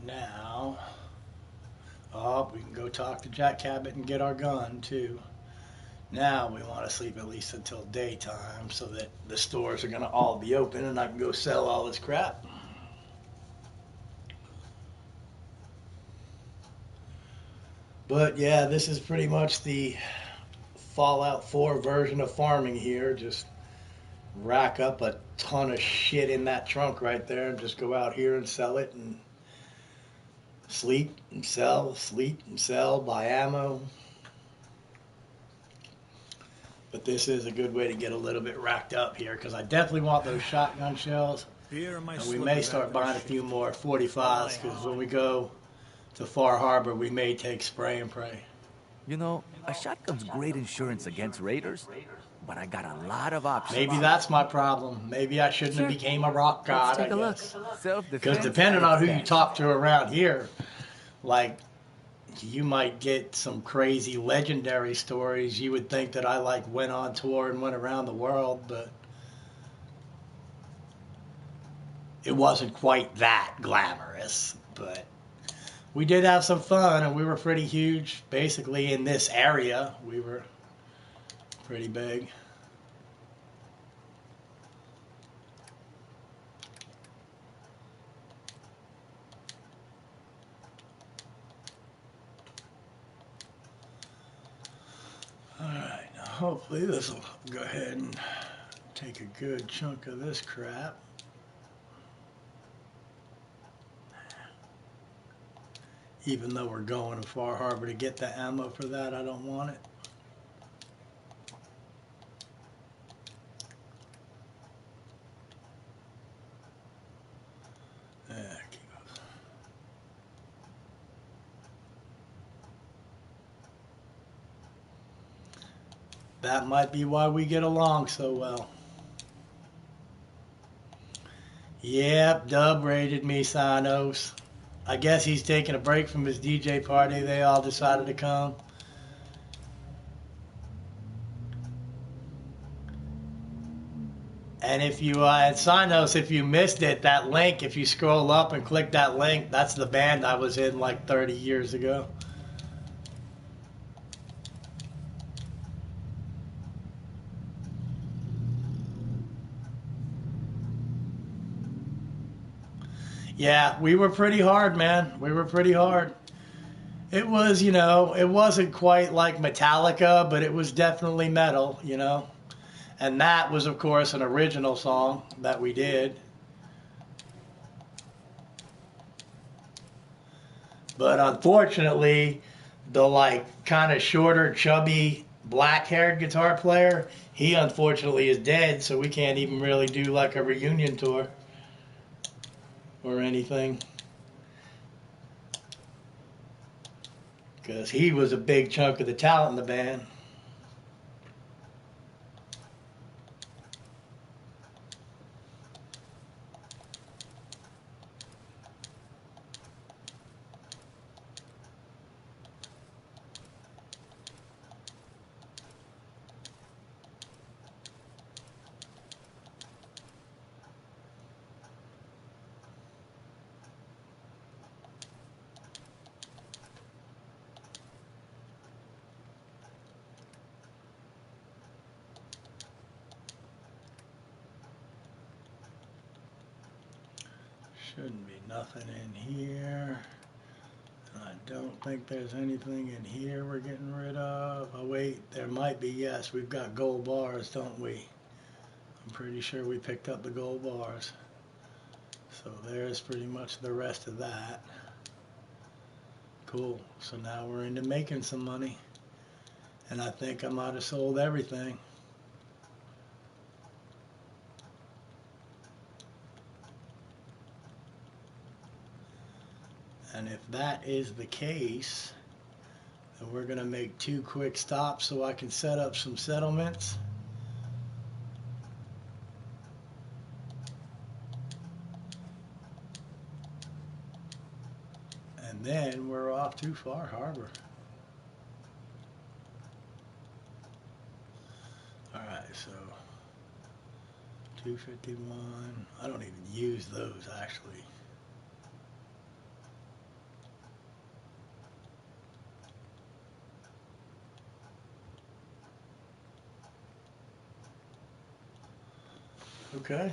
[SPEAKER 1] Now, we can go talk to Jack Cabot and get our gun too. Now we want to sleep at least until daytime so that the stores are going to all be open and I can go sell all this crap. But yeah, this is pretty much the Fallout 4 version of farming here. Just rack up a ton of shit in that trunk right there and just go out here and sell it and sleep and sell, buy ammo. But this is a good way to get a little bit racked up here because I definitely want those shotgun shells. And we may start buying a few more 45s because when we go to Far Harbor, we may take spray and pray.
[SPEAKER 14] You know, a shotgun's great insurance against raiders, but I got a lot of options.
[SPEAKER 1] Maybe that's my problem. Maybe I shouldn't have became a rock god.
[SPEAKER 12] Let's take a look.
[SPEAKER 1] Because depending on who you talk to around here, like, you might get some crazy legendary stories. You would think that I like went on tour and went around the world, but it wasn't quite that glamorous. But we did have some fun, and we were pretty huge. Basically, in this area, we were pretty big. Alright, now hopefully this will go ahead and take a good chunk of this crap. Even though we're going to Far Harbor to get the ammo for that, I don't want it. That might be why we get along so well. Yep, Dub raided me, Psynos. I guess he's taking a break from his DJ party. They all decided to come. And if you, at Psynos, if you missed it, that link, if you scroll up and click that link, that's the band I was in like 30 years ago. Yeah, we were pretty hard, man. We were pretty hard. It was, you know, it wasn't quite like Metallica, but it was definitely metal, you know. And that was, of course, an original song that we did. But unfortunately, the, like, kind of shorter, chubby, black-haired guitar player, he unfortunately is dead, so we can't even really do, like, a reunion tour or anything, because he was a big chunk of the talent in the band. Shouldn't be nothing in here. I don't think there's anything in here we're getting rid of. Oh wait, there might be. Yes, we've got gold bars, don't we? I'm pretty sure we picked up the gold bars. So there's pretty much the rest of that. Cool. So now we're into making some money. And I think I might have sold everything. And if that is the case, then we're going to make 2 quick stops so I can set up some settlements. And then we're off to Far Harbor. Alright, so 251. I don't even use those actually. Okay.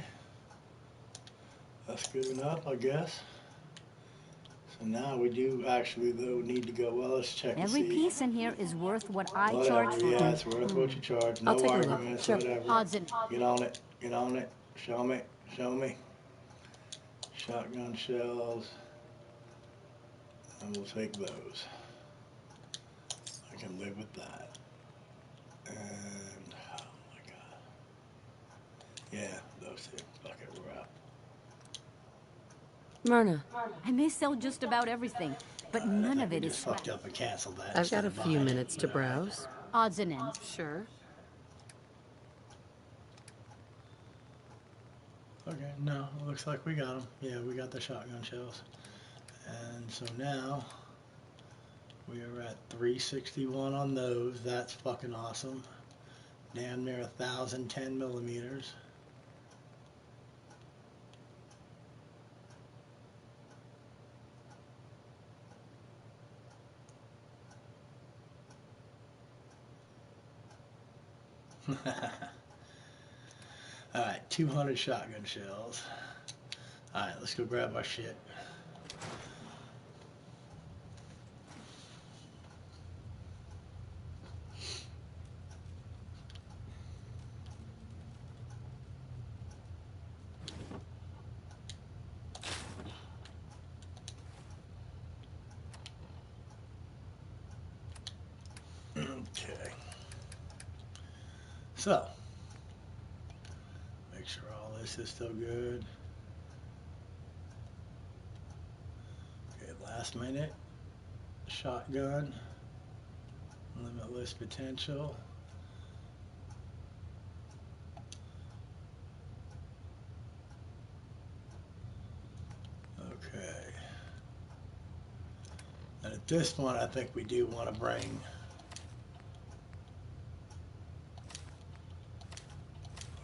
[SPEAKER 1] That's good enough, I guess. So now we do actually, though, need to go, well, let's check and
[SPEAKER 15] Every
[SPEAKER 1] see.
[SPEAKER 15] piece in here is worth what I
[SPEAKER 1] Whatever,
[SPEAKER 15] charge for
[SPEAKER 1] yeah,
[SPEAKER 15] it.
[SPEAKER 1] it's worth what you charge.
[SPEAKER 12] I'll
[SPEAKER 1] No
[SPEAKER 12] take a look.
[SPEAKER 1] arguments,
[SPEAKER 12] Sure.
[SPEAKER 1] whatever.
[SPEAKER 15] Odds and
[SPEAKER 1] Get on it, get on it. Show me, show me. Shotgun shells. And we'll take those. I can live with that. And, oh my god. Yeah, those two. Fuck it, we're out.
[SPEAKER 12] Myrna,
[SPEAKER 15] I may sell just about everything, but none of it is
[SPEAKER 1] Fucked up and canceled that.
[SPEAKER 12] I've got a few minutes to browse.
[SPEAKER 15] odds and ends.
[SPEAKER 12] Sure.
[SPEAKER 1] Okay, no, it looks like we got them. Yeah, we got the shotgun shells. And so now we are at 361 on those. That's fucking awesome. Damn near 1,010 millimeters. Alright, 200 shotgun shells. Alright, let's go grab our shit. Okay. So, make sure all this is still good. Okay, last minute. Shotgun. Limitless potential. Okay. And at this point, I think we do want to bring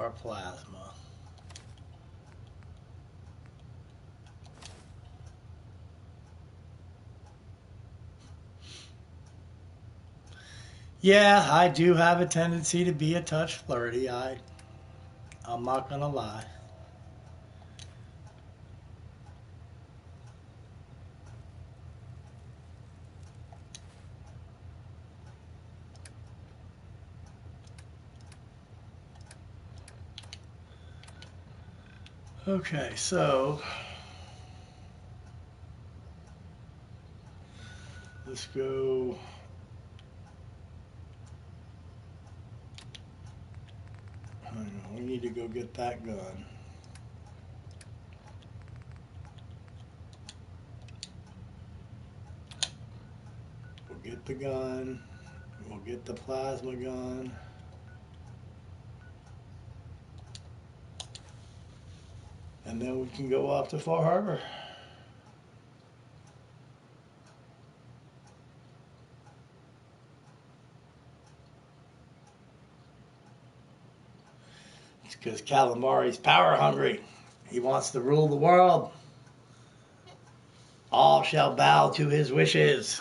[SPEAKER 1] our plasma. Yeah, I do have a tendency to be a touch flirty. I'm not gonna lie. Okay, so let's go. Hang on, we need to go get that gun. We'll get the gun. We'll get the plasma gun. And then we can go off to Far Harbor. It's because Calamari's power hungry. He wants to rule the world. All shall bow to his wishes.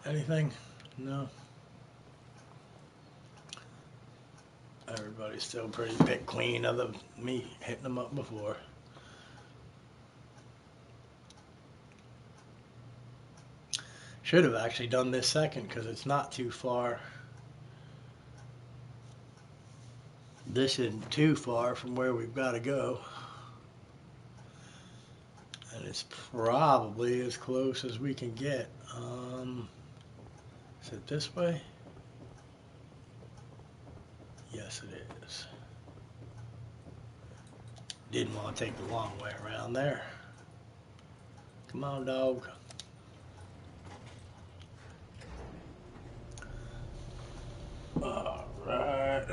[SPEAKER 1] Anything? No. Everybody's still pretty bit clean other than me hitting them up before. Should have actually done this second because it's not too far. This isn't too far from where we've got to go. And it's probably as close as we can get. Is it this way? Yes, it is. Didn't want to take the long way around there. Come on, dog. All right.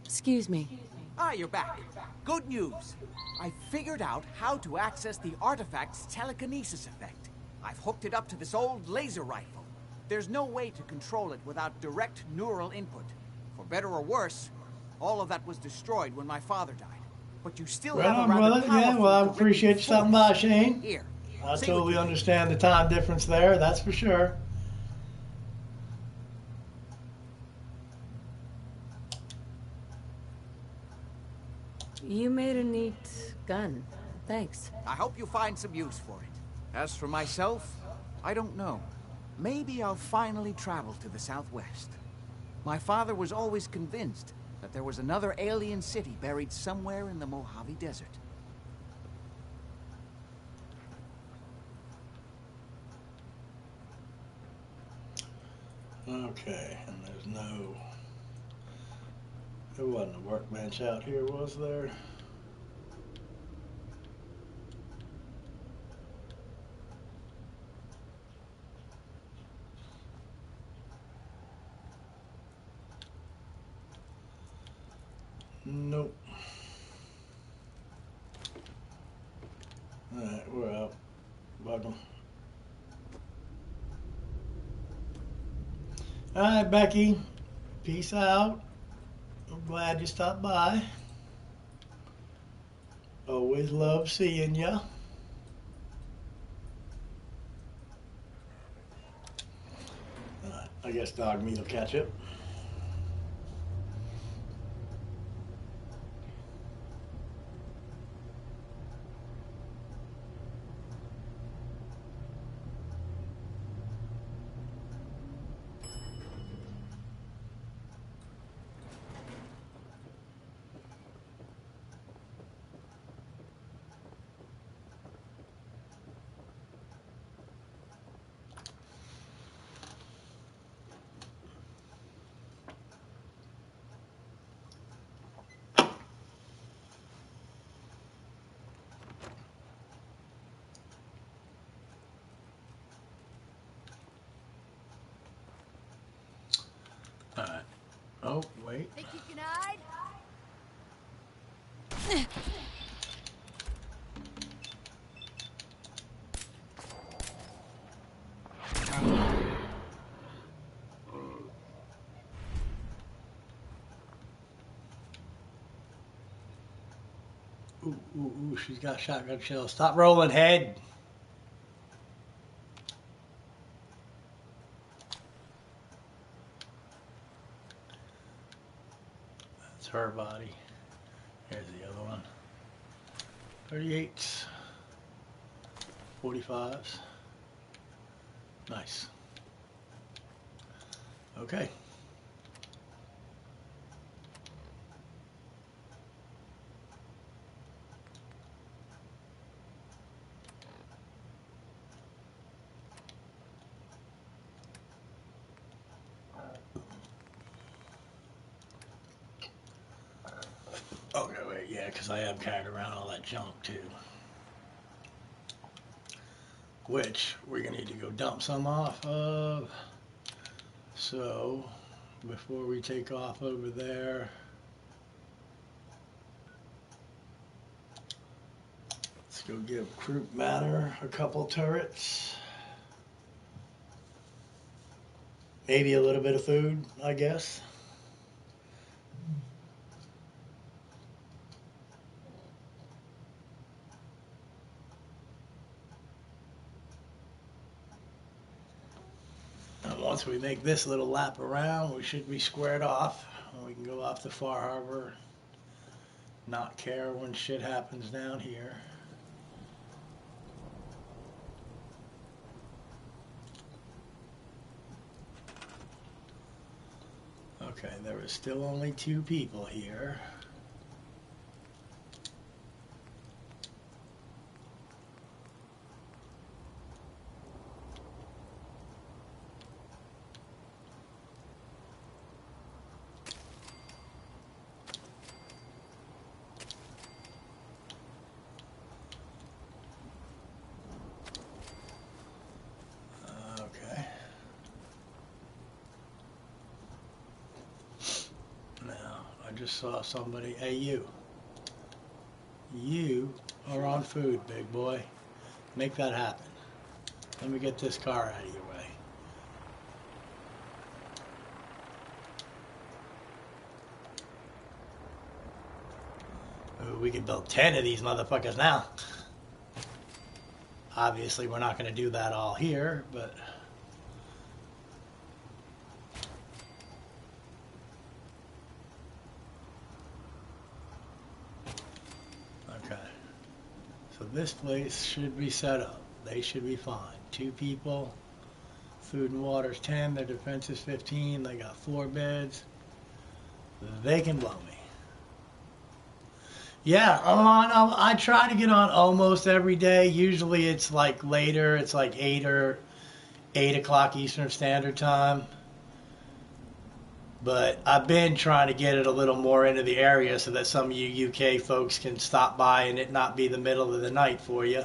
[SPEAKER 12] Excuse me.
[SPEAKER 2] Ah, you're back. Good news. I figured out how to access the artifact's telekinesis effect. I've hooked it up to this old laser rifle. There's no way to control it without direct neural input. For better or worse, all of that was destroyed when my father died. But you still
[SPEAKER 1] Right
[SPEAKER 2] have
[SPEAKER 1] on,
[SPEAKER 2] a rather
[SPEAKER 1] brother. Yeah, well, I
[SPEAKER 2] powerful
[SPEAKER 1] appreciate you stopping by, Shane.
[SPEAKER 2] Here.
[SPEAKER 1] I
[SPEAKER 2] say
[SPEAKER 1] totally
[SPEAKER 2] what you
[SPEAKER 1] understand the time difference there, that's for sure.
[SPEAKER 12] You made a neat gun. Thanks.
[SPEAKER 2] I hope you find some use for it. As for myself, I don't know. Maybe I'll finally travel to the Southwest. My father was always convinced that there was another alien city buried somewhere in the Mojave Desert.
[SPEAKER 1] Okay, and there's no... There wasn't a workbench out here, was there? Nope. Alright, we're out. Bug 'em. Alright, Becky. Peace out. I'm glad you stopped by. Always love seeing ya. I guess dog meat will catch up. Alright. Oh, wait.
[SPEAKER 3] Think you can hide?
[SPEAKER 1] Ooh, ooh, ooh, she's got shotgun shells. Stop rolling, head. That's her body. Here's the other one. 38s. 45s. Nice. Okay. Okay, wait, yeah, because I have carried around all that junk too. Which we're going to need to go dump some off of. So, before we take off over there, let's go give Croup Manor a couple turrets. Maybe a little bit of food, I guess. Once we make this little lap around, we should be squared off. We can go off to Far Harbor, not care when shit happens down here. Okay, there is still only 2 people here. just saw somebody. Hey, you. You are on food, big boy. Make that happen. Let me get this car out of your way. Ooh, we could build 10 of these motherfuckers now. Obviously, we're not going to do that all here, but... Okay. So this place should be set up. They should be fine. 2 people. Food and water's 10. Their defense is 15. They got 4 beds. They can blow me. Yeah, I try to get on almost every day. Usually it's like later. It's like 8 o'clock Eastern Standard Time. But I've been trying to get it a little more into the area so that some of you UK folks can stop by and it not be the middle of the night for you.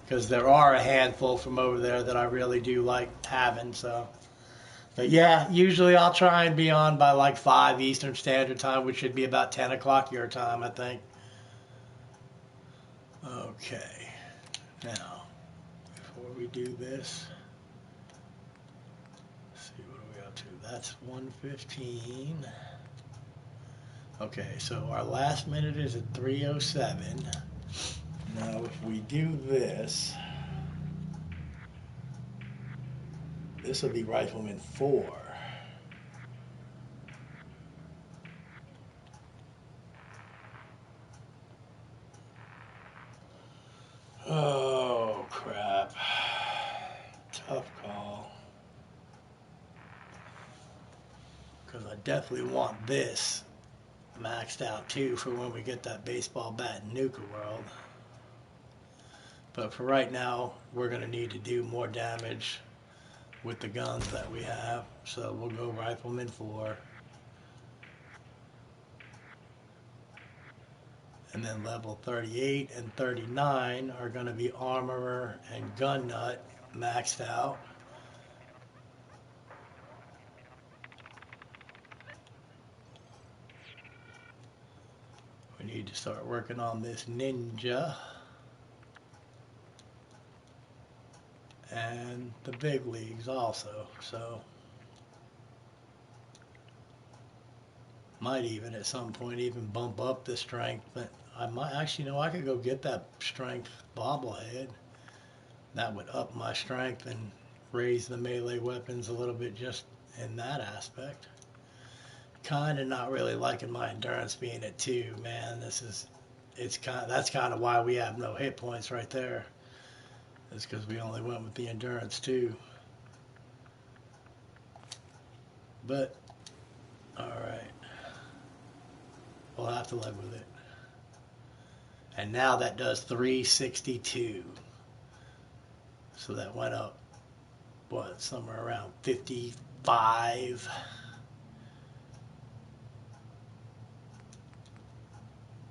[SPEAKER 1] Because there are a handful from over there that I really do like having, so... But yeah, usually I'll try and be on by like 5 Eastern Standard Time, which should be about 10 o'clock your time, I think. Okay. Now, before we do this, let's see, what are we up to? That's 1:15. Okay, so our last minute is at 3:07. Now, if we do this... This will be Rifleman 4. Oh, crap. Tough call. Because I definitely want this maxed out, too, for when we get that baseball bat in Nuka World. But for right now, we're going to need to do more damage with the guns that we have. So we'll go Rifleman 4. And then level 38 and 39 are going to be Armorer and Gun Nut maxed out. We need to start working on this Ninja. And the big leagues also, so might even at some point even bump up the strength, but I might actually know I could go get that strength bobblehead. That would up my strength and raise the melee weapons a little bit just in that aspect. Kind of not really liking my endurance being at 2, man. That's kind of why we have no hit points right there. It's because we only went with the endurance 2. But, alright. We'll have to live with it. And now that does 362. So that went up, what, somewhere around 55.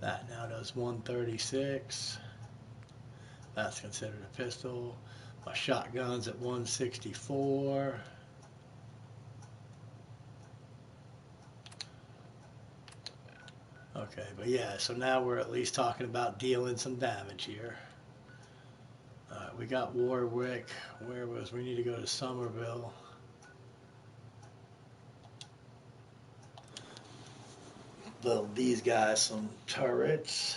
[SPEAKER 1] That now does 136. That's considered a pistol. My shotgun's at 164. Okay, but yeah, so now we're at least talking about dealing some damage here. Alright, we got Warwick. We need to go to Somerville. Build these guys some turrets.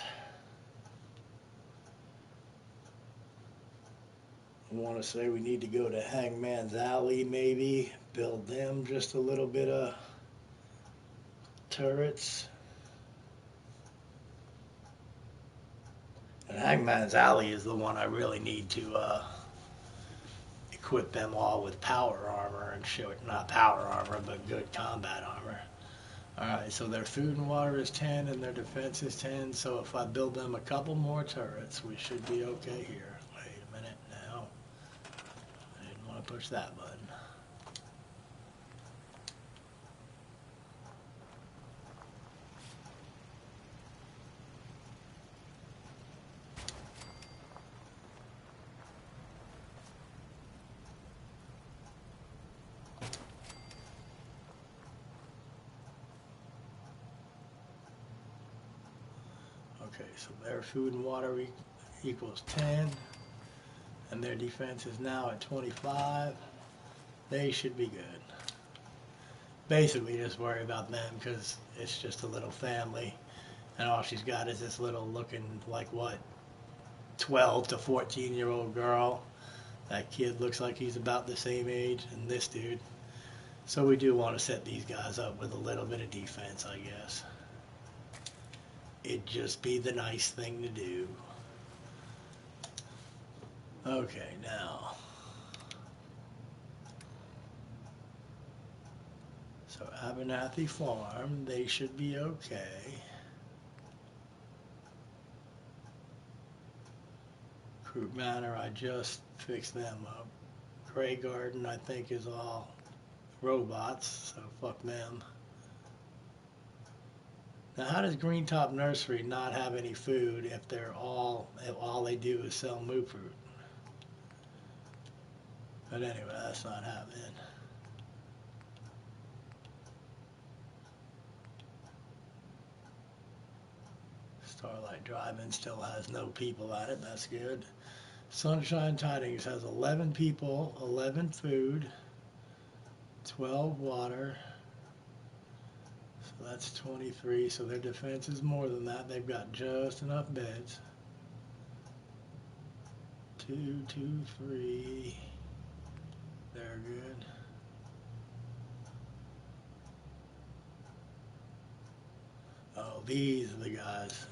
[SPEAKER 1] I want to say we need to go to Hangman's Alley, maybe. Build them just a little bit of turrets. And Hangman's Alley is the one I really need to equip them all with power armor and shit. Not power armor, but good combat armor. Alright, so their food and water is 10 and their defense is 10. So if I build them a couple more turrets, we should be okay here. Wait a minute now. I didn't want to push that button. Okay, so their food and water equals 10, and their defense is now at 25. They should be good. Basically, just worry about them because it's just a little family, and all she's got is this little looking like what, 12 to 14-year-old girl. That kid looks like he's about the same age, and this dude. So we do want to set these guys up with a little bit of defense, I guess. It'd just be the nice thing to do. Okay, now. So Abernathy Farm, they should be okay. Croup Manor, I just fixed them up. Grey Garden, I think, is all robots, so fuck them. Now, how does Greentop Nursery not have any food if they're all they do is sell moo fruit? But anyway, that's not happening. Starlight Drive-In still has no people at it. That's good. Sunshine Tidings has 11 people, 11 food, 12 water. So that's 23. So their defense is more than that. They've got just enough beds. 2, 2, 3. They're good. Oh, these are the guys.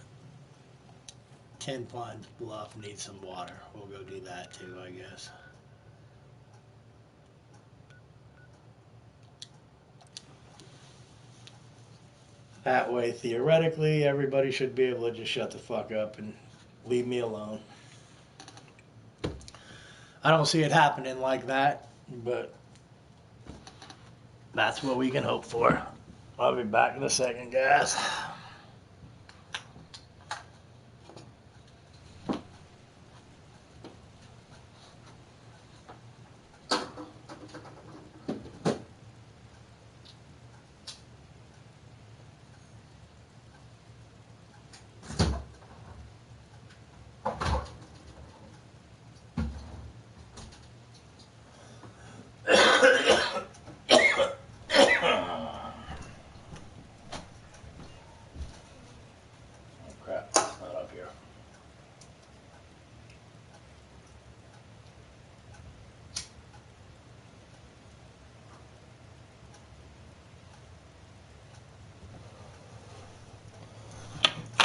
[SPEAKER 1] 10 Pines Bluff needs some water. We'll go do that too, I guess. That way, theoretically, everybody should be able to just shut the fuck up and leave me alone. I don't see it happening like that, but that's what we can hope for. I'll be back in a second, guys.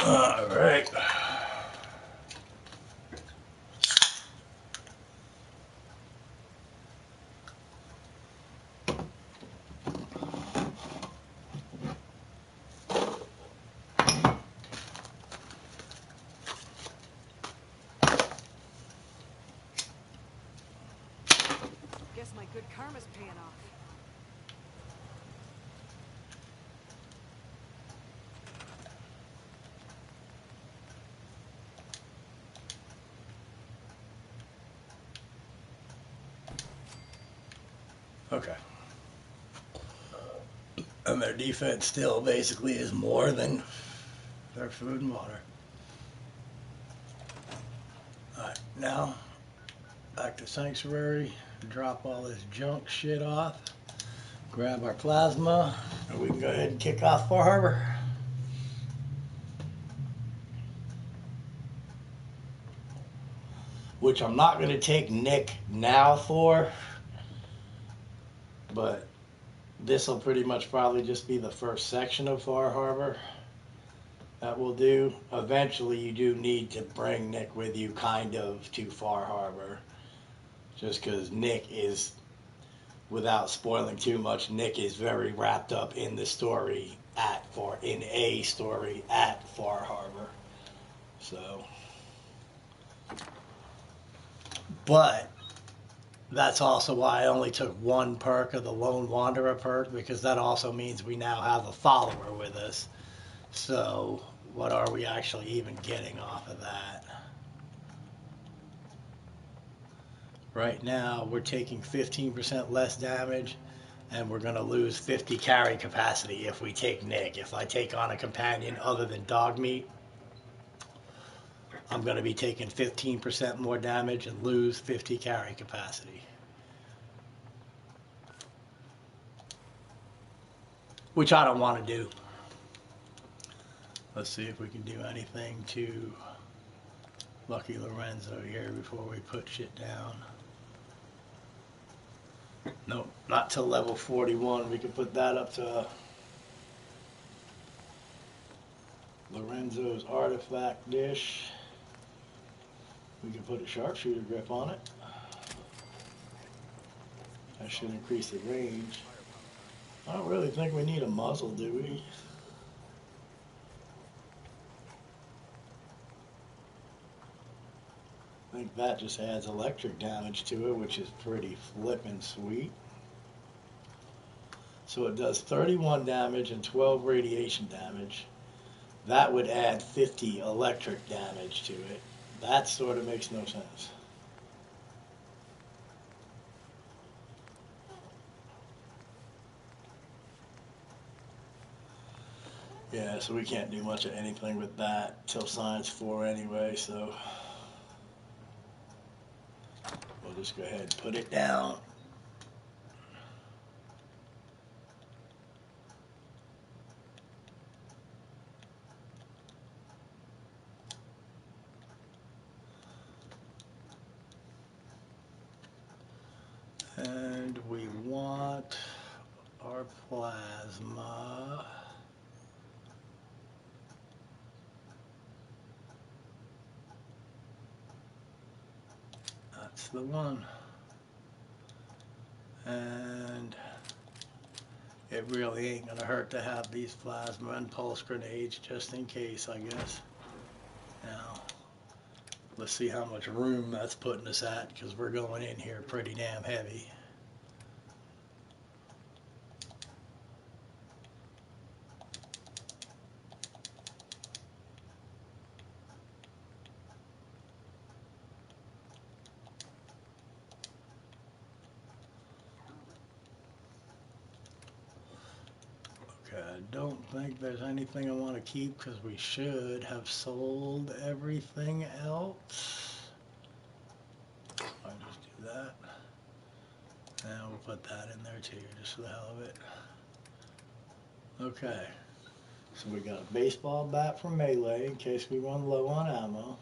[SPEAKER 1] All right.
[SPEAKER 3] Guess my good karma's paying off.
[SPEAKER 1] Okay. And their defense still basically is more than their food and water. Alright, now back to Sanctuary, drop all this junk shit off, grab our plasma, and we can go ahead and kick off Far Harbor. Which I'm not going to take Nick now for, but this will pretty much probably just be the first section of Far Harbor that we'll do. Eventually you do need to bring Nick with you kind of to Far Harbor, just because Nick is, without spoiling too much, Nick is very wrapped up in the story in a story at Far Harbor. So, but that's also why I only took one perk of the Lone Wanderer perk, because that also means we now have a follower with us. So what are we actually even getting off of that? Right now we're taking 15% less damage, and we're going to lose 50 carry capacity if we take Nick. If I take on a companion other than Dogmeat, I'm going to be taking 15% more damage and lose 50 carry capacity. Which I don't want to do. Let's see if we can do anything to Lucky Lorenzo here before we put shit down. Nope, not till level 41. We can put that up to Lorenzo's artifact dish. We can put a sharpshooter grip on it. That should increase the range. I don't really think we need a muzzle, do we? I think that just adds electric damage to it, which is pretty flippin' sweet. So it does 31 damage and 12 radiation damage. That would add 50 electric damage to it. That sort of makes no sense. Yeah, so we can't do much of anything with that till Science 4 anyway, so we'll just go ahead and put it down. And we want our plasma. That's the one. And it really ain't gonna hurt to have these plasma and pulse grenades just in case, I guess. Now, let's see how much room that's putting us at, because we're going in here pretty damn heavy. I don't think there's anything I want to keep because we should have sold everything else. I'll just do that. And we'll put that in there too, just for the hell of it. Okay. So we got a baseball bat for melee in case we run low on ammo.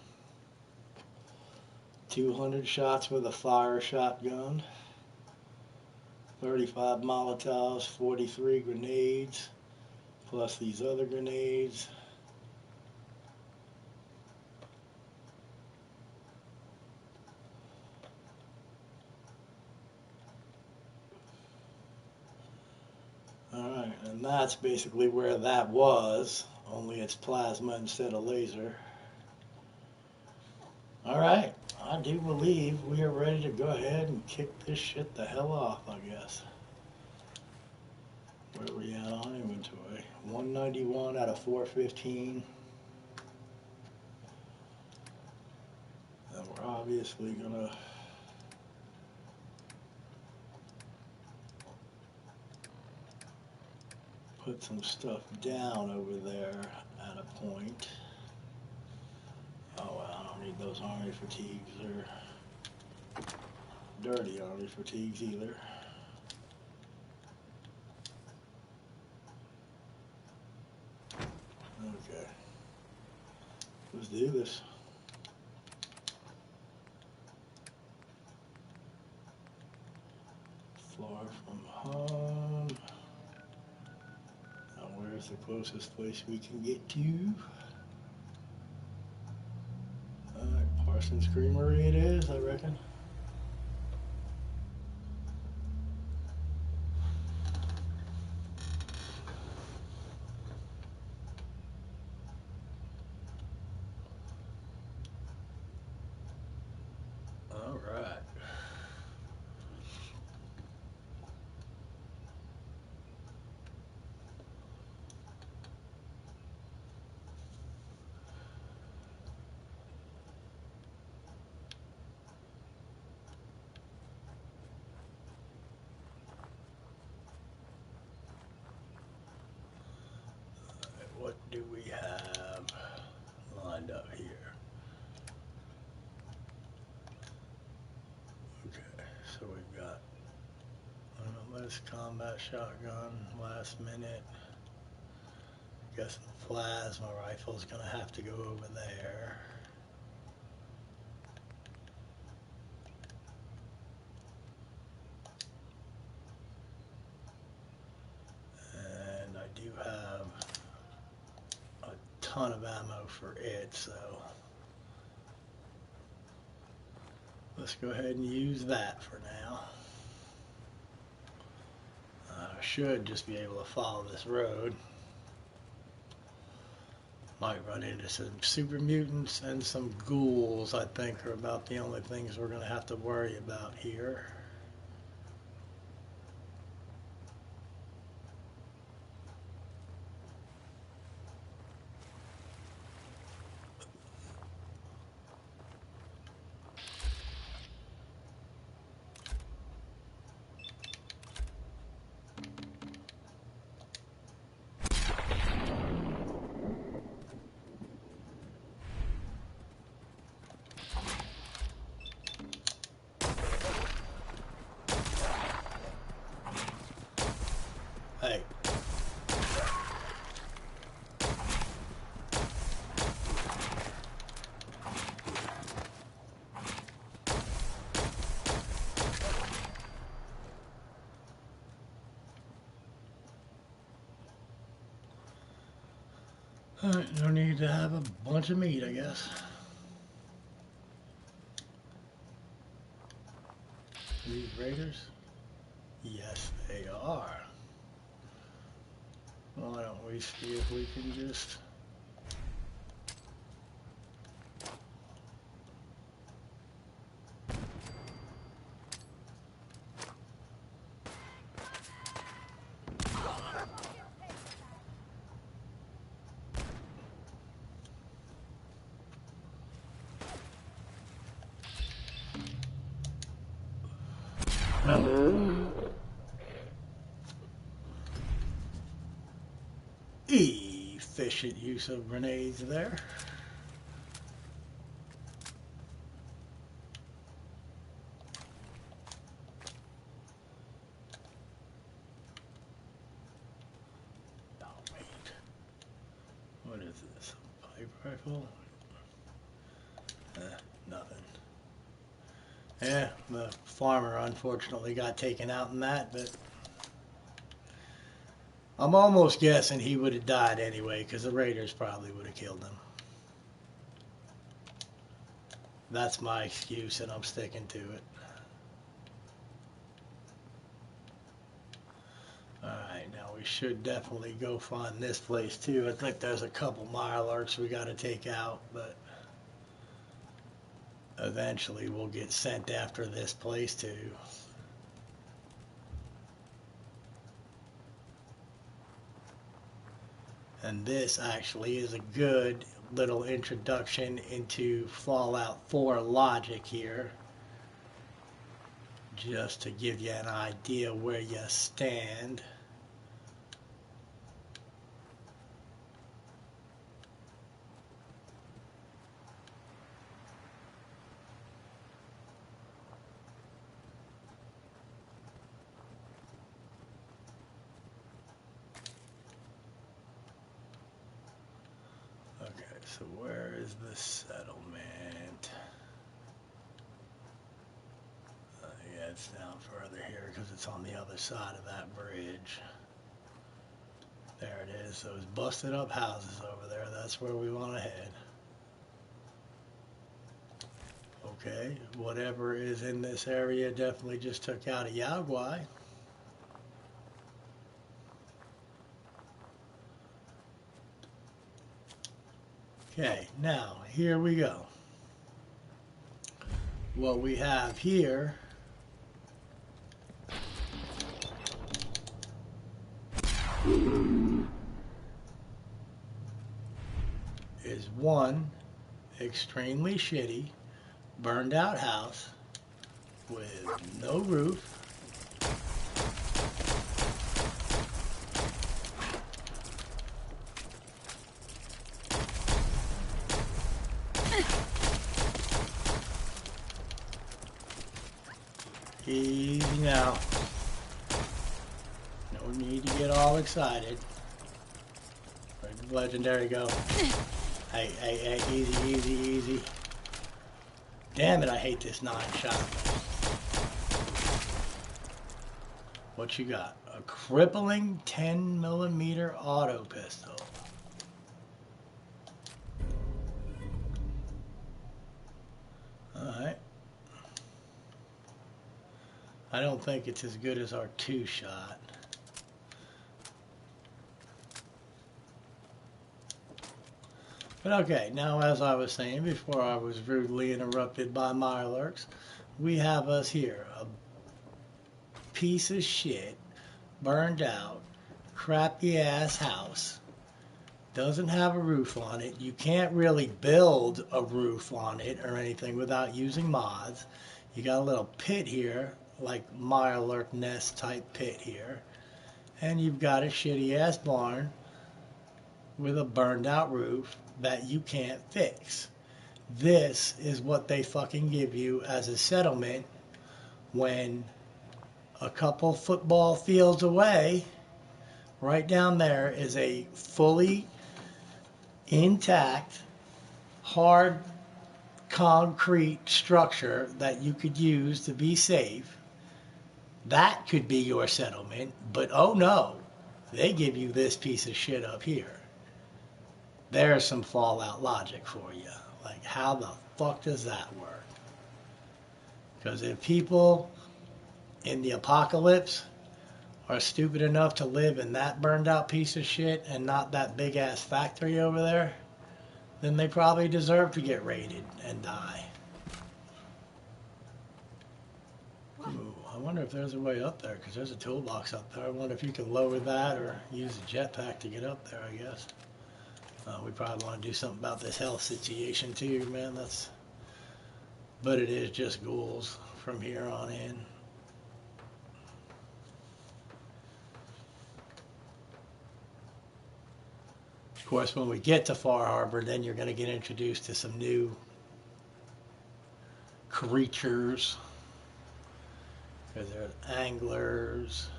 [SPEAKER 1] 200 shots with a fire shotgun. 35 Molotovs, 43 grenades. Plus these other grenades. Alright, and that's basically where that was, only it's plasma instead of laser. Alright, I do believe we are ready to go ahead and kick this shit the hell off, I guess. Where are we at on inventory? 191 out of 415. And we're obviously gonna put some stuff down over there at a point. Oh well, I don't need those army fatigues or dirty army fatigues either. Okay, let's do this. Far from home. Now where's the closest place we can get to? Alright, Parsons Creamery it is, I reckon. Alright. What do we have lined up here? So we've got limitless combat shotgun, last minute. Guess the plasma rifle's gonna have to go over there. And I do have a ton of ammo for it, so let's go ahead and use that for now. I should just be able to follow this road. Might run into some super mutants and some ghouls, I think, are about the only things we're going to have to worry about here. Hey. Alright, no need to have a bunch of meat, I guess. These raiders? Yes, they are. Why don't we see if we can just... Efficient use of grenades there. Oh, wait. What is this? A pipe rifle? Nothing. Yeah, the farmer unfortunately got taken out in that, but I'm almost guessing he would have died anyway, because the raiders probably would have killed him. That's my excuse, and I'm sticking to it. Alright, now we should definitely go find this place too. I think there's a couple Mirelurks we got to take out, but eventually we'll get sent after this place too. And this actually is a good little introduction into Fallout 4 logic here. Just to give you an idea where you stand. So where is the settlement? Yeah, it's down further here because it's on the other side of that bridge. There it is, those busted up houses over there. That's where we want to head. Okay, whatever is in this area definitely just took out a Yaguai. Okay, now here we go. What we have here is one extremely shitty, burned out house with no roof. Easy now. No need to get all excited. Where'd the legendary go? Hey, hey, hey, easy, easy, easy. Damn it, I hate this 9-shot. What you got? A crippling 10mm auto pistol. Alright. I don't think it's as good as our 2-shot. But okay, now as I was saying before I was rudely interrupted by Mirelurks, we have us here, a piece of shit, burned out, crappy ass house, doesn't have a roof on it. You can't really build a roof on it or anything without using mods. You got a little pit here, like Mirelurk nest type pit here, and you've got a shitty ass barn with a burned out roof that you can't fix. This is what they fucking give you as a settlement when a couple football fields away, right down there, is a fully intact, hard concrete structure that you could use to be safe. That could be your settlement, but oh no, they give you this piece of shit up here. There's some Fallout logic for you. Like, how the fuck does that work? Because if people in the apocalypse are stupid enough to live in that burned out piece of shit and not that big ass factory over there, then they probably deserve to get raided and die. Ooh, I wonder if there's a way up there, because there's a toolbox up there. I wonder if you can lower that or use a jetpack to get up there, I guess. We probably want to do something about this health situation too, man. But it is just ghouls from here on in. Of course, when we get to Far Harbor, then you're going to get introduced to some new creatures. Because there's anglers.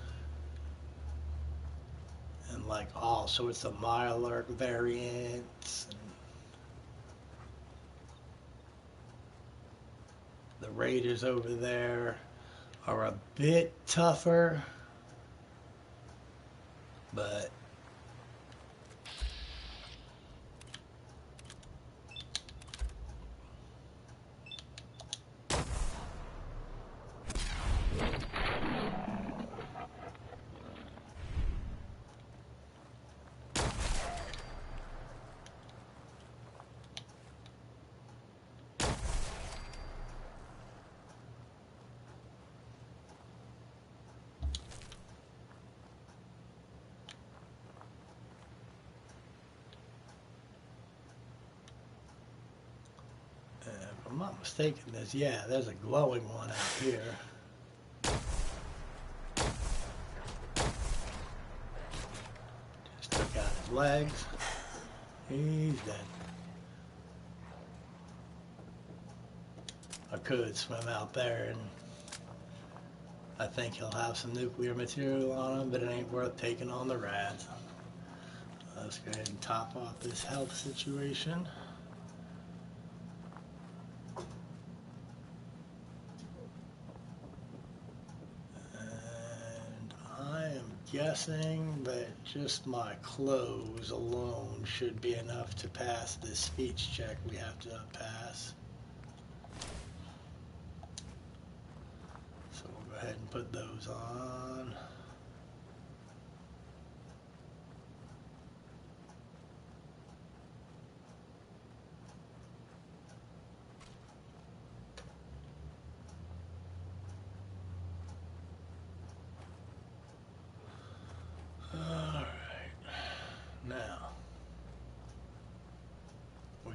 [SPEAKER 1] And like all sorts of Mirelurk variants. And the raiders over there are a bit tougher, but if I'm not mistaken, there's a glowing one out here. Just took out his legs. He's dead. I could swim out there, and I think he'll have some nuclear material on him, but it ain't worth taking on the rats. Let's go ahead and top off this health situation. Guessing that just my clothes alone should be enough to pass this speech check we have to pass. So we'll go ahead and put those on.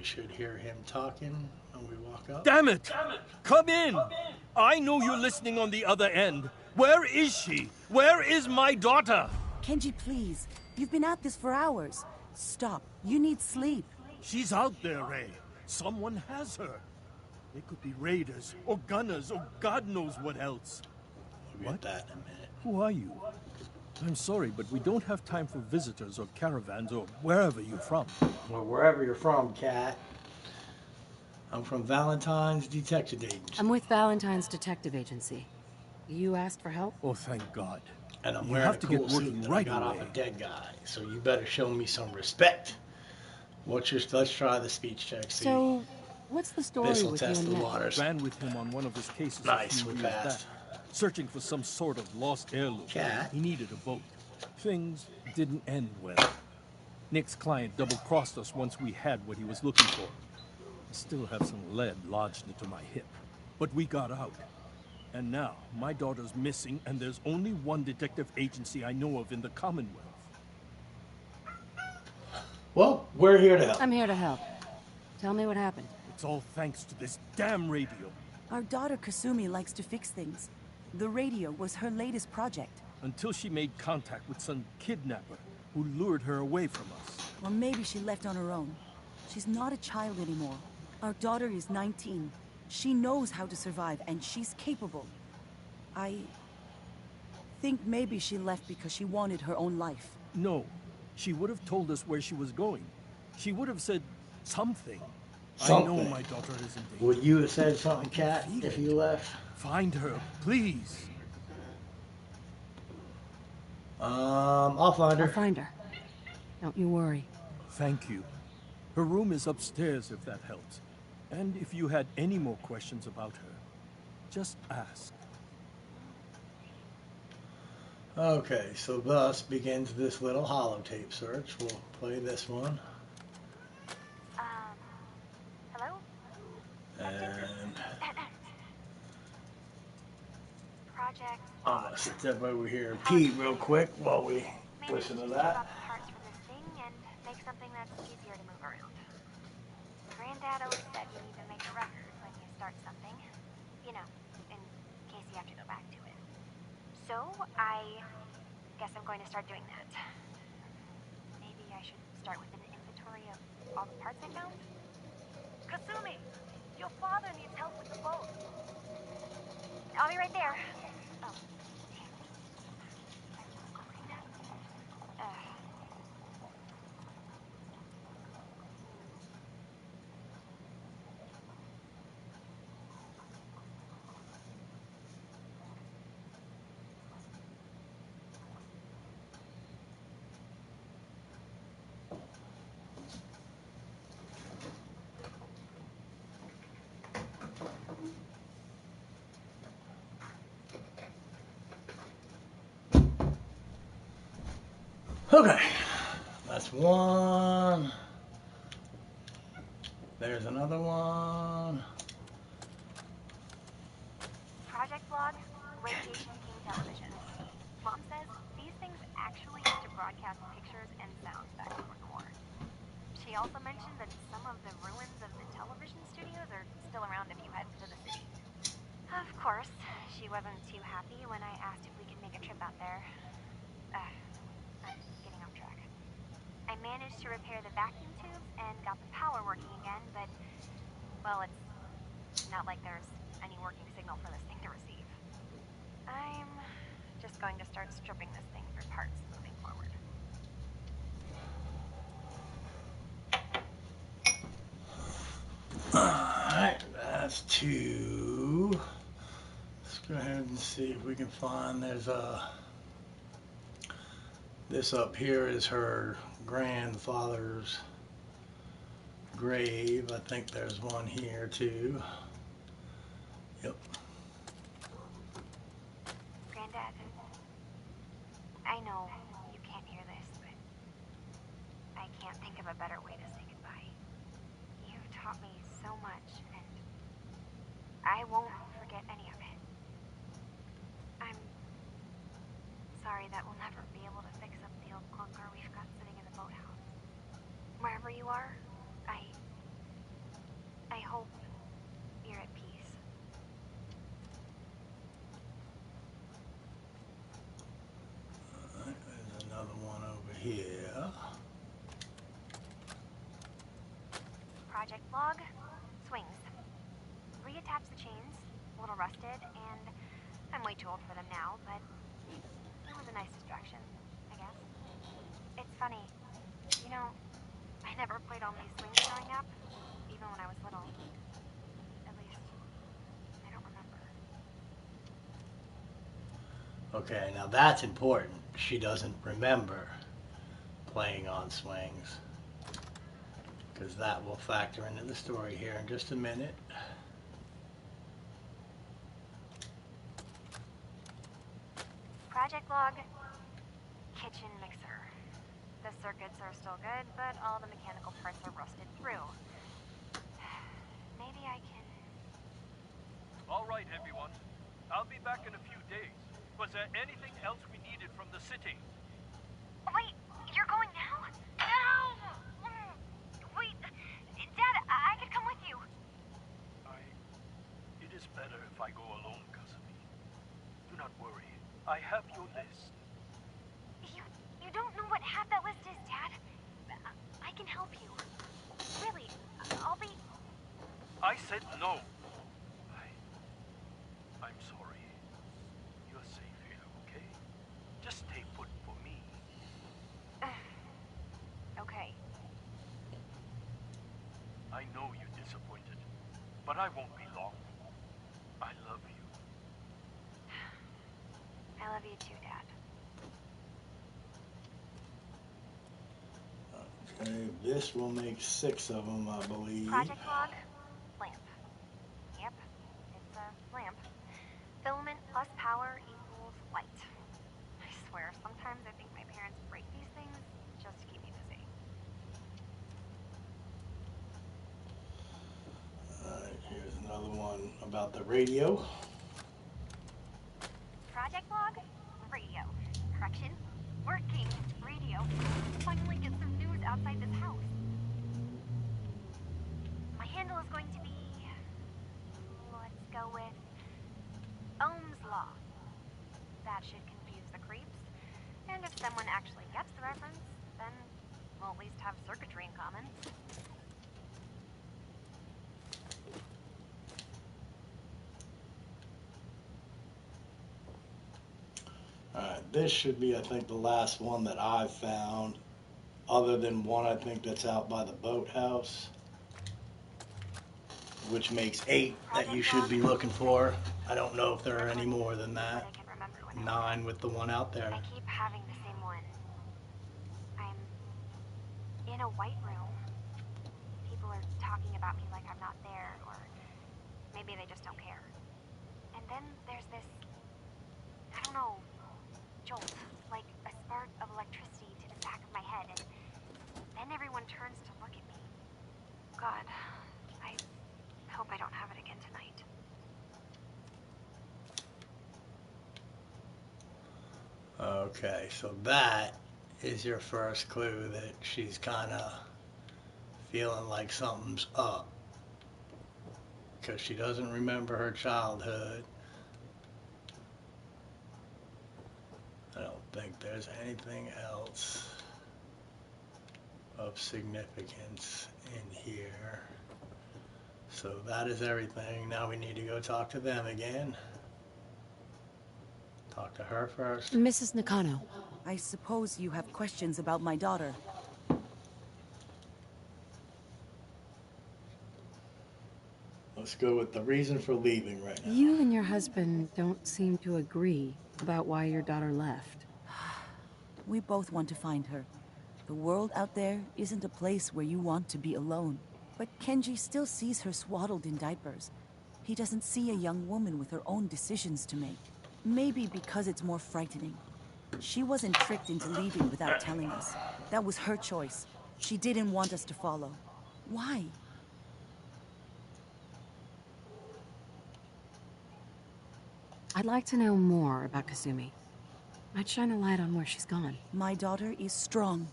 [SPEAKER 1] Should hear him talking when we walk up.
[SPEAKER 16] Damn it! Come in! I know you're listening on the other end. Where is she? Where is my daughter?
[SPEAKER 17] Kenji, please. You've been at this for hours. Stop. You need sleep.
[SPEAKER 16] She's out there, Ray. Someone has her. They could be raiders, or gunners, or God knows what else.
[SPEAKER 1] We'll get that in a minute.
[SPEAKER 16] Who are you? I'm sorry, but we don't have time for visitors or caravans or wherever you're from.
[SPEAKER 1] Well, wherever you're from, cat. I'm from Valentine's Detective Agency.
[SPEAKER 12] I'm with Valentine's Detective Agency. You asked for help?
[SPEAKER 16] Oh, thank God.
[SPEAKER 1] And I'm
[SPEAKER 16] You
[SPEAKER 1] wearing
[SPEAKER 16] have
[SPEAKER 1] a
[SPEAKER 16] to
[SPEAKER 1] cool
[SPEAKER 16] get
[SPEAKER 1] suit
[SPEAKER 16] working
[SPEAKER 1] that
[SPEAKER 16] right
[SPEAKER 1] I got
[SPEAKER 16] away.
[SPEAKER 1] off a dead guy. So you better show me some respect. Let's try the speech check. See.
[SPEAKER 12] So, what's the story
[SPEAKER 1] This'll
[SPEAKER 12] with
[SPEAKER 1] test
[SPEAKER 12] you
[SPEAKER 1] the
[SPEAKER 12] and Nick?
[SPEAKER 1] waters.
[SPEAKER 16] Ran with him on one of his cases
[SPEAKER 1] Nice,
[SPEAKER 16] a
[SPEAKER 1] we
[SPEAKER 16] few years back,
[SPEAKER 1] passed.
[SPEAKER 16] searching for some sort of lost heirloom.
[SPEAKER 1] Cat.
[SPEAKER 16] He needed a boat. Things didn't end well. Nick's client double-crossed us once we had what he was looking for. I still have some lead lodged into my hip. But we got out. And now, my daughter's missing, and there's only one detective agency I know of in the Commonwealth.
[SPEAKER 1] Well, we're here to help.
[SPEAKER 12] I'm here to help. Tell me what happened.
[SPEAKER 16] It's all thanks to this damn radio.
[SPEAKER 17] Our daughter Kasumi likes to fix things. The radio was her latest project.
[SPEAKER 16] Until she made contact with some kidnapper who lured her away from us.
[SPEAKER 17] Or maybe she left on her own. She's not a child anymore. Our daughter is 19. She knows how to survive, and she's capable. I think maybe she left because she wanted her own life.
[SPEAKER 16] No, she would have told us where she was going. She would have said something.
[SPEAKER 1] Something.
[SPEAKER 16] I know my daughter is in danger.
[SPEAKER 1] Would you have said something, cat, if you left?
[SPEAKER 16] Find her, please.
[SPEAKER 1] I'll find her.
[SPEAKER 12] I'll find her. Don't you worry.
[SPEAKER 16] Thank you. Her room is upstairs if that helps. And if you had any more questions about her, just ask.
[SPEAKER 1] Okay, so thus begins this little holotape search. We'll play this one.
[SPEAKER 18] Hello?
[SPEAKER 1] And
[SPEAKER 18] Project.
[SPEAKER 1] I'm gonna step over here and pee real quick while we listen to that.
[SPEAKER 18] Parts for this thing and make something that's easier to move around. Granddad always said you need to make a record when you start something. You know, in case you have to go back to it. So, I guess I'm going to start doing that. Maybe I should start with an inventory of all the parts I found? Kasumi! Your father needs help with the boat. I'll be right there. Oh, damn it.
[SPEAKER 1] Okay, that's one. There's another one.
[SPEAKER 18] Project log, Radiation King Television. Mom says these things actually used to broadcast pictures and sounds back before the war. She also mentioned that some of the ruins of the television studios are still around if you head to the city. Of course, she wasn't too happy when I asked if we could make a trip out there. I'm getting off track. I managed to repair the vacuum tubes and got the power working again, but, well, it's not like there's any working signal for this thing to receive. I'm just going to start stripping this thing for parts moving forward.
[SPEAKER 1] Alright, that's two. Let's go ahead and see if we can find, there's a, this up here is her grandfather's grave. I think there's one here too. Yep.
[SPEAKER 18] Granddad, I know you can't hear this, but I can't think of a better way to say goodbye. You've taught me so much, and I won't forget any of it. I'm sorry that we'll never be able to fix up the old clunker we've got sitting in the boathouse. Wherever you are, I hope you're at peace.
[SPEAKER 1] Alright, there's another one over here.
[SPEAKER 18] Project log, swings. Reattach the chains, a little rusted, and I'm way too old for them now, but it was a nice distraction, I guess. It's funny. You know, I never played on these swings growing up, even when I was little. At least, I don't remember.
[SPEAKER 1] Okay, now that's important. She doesn't remember playing on swings, because that will factor into the story here in just a minute.
[SPEAKER 18] Project log, kitchen mixer. The circuits are still good, but all the mechanical parts are rusted through. Maybe I can...
[SPEAKER 16] All right, everyone. I'll be back in a few days. Was there anything else we needed from the city?
[SPEAKER 18] Wait, you're going now? No! Wait, Dad, I could come with you.
[SPEAKER 16] It is better if I go alone, Kasumi. Do not worry. I have your list.
[SPEAKER 18] You don't know what half that list is, Dad. I can help you. Really, I'll be...
[SPEAKER 16] I said no. I'm sorry. You're safe here, okay? Just stay put for me.
[SPEAKER 18] Okay.
[SPEAKER 16] I know you're disappointed, but I won't be long. I love you.
[SPEAKER 18] I love you too, Dad.
[SPEAKER 1] Okay, this will make 6 of them, I believe.
[SPEAKER 18] Project log, lamp. Yep, it's a lamp. Filament plus power equals light. I swear, sometimes I think my parents break these things just to keep me busy.
[SPEAKER 1] Alright, here's another one about the radio.
[SPEAKER 18] Project log, radio. Correction, working radio. Finally get some news outside this house. My handle is going to be... let's go with... Ohm's Law. That should confuse the creeps. And if someone actually gets the reference, then we'll at least have circuitry in common.
[SPEAKER 1] Alright, this should be, I think, the last one that I've found, other than one I think that's out by the boathouse, which makes 8 that you should be looking for. I don't know if there are any more than that. 9 with the one out there.
[SPEAKER 18] I keep having the same one. I'm in a white room. People are talking about me like I'm not there, or maybe they just don't care. And then there's this, I don't know, jolt, like a spark of electricity to the back of my head, and then everyone turns to look at me. God, I hope I don't have it again tonight.
[SPEAKER 1] Okay, so that is your first clue that she's kind of feeling like something's up, because she doesn't remember her childhood. I don't think there's anything else of significance in here. So that is everything. Now we need to go talk to them again. Talk to her first.
[SPEAKER 12] Mrs. Nakano.
[SPEAKER 17] I suppose you have questions about my daughter.
[SPEAKER 1] Let's go with the reason for leaving right now.
[SPEAKER 12] You and your husband don't seem to agree about why your daughter left.
[SPEAKER 17] We both want to find her. The world out there isn't a place where you want to be alone. But Kenji still sees her swaddled in diapers. He doesn't see a young woman with her own decisions to make. Maybe because it's more frightening. She wasn't tricked into leaving without telling us. That was her choice. She didn't want us to follow. Why?
[SPEAKER 12] I'd like to know more about Kasumi. Might shine a light on where she's gone.
[SPEAKER 17] My daughter is strong,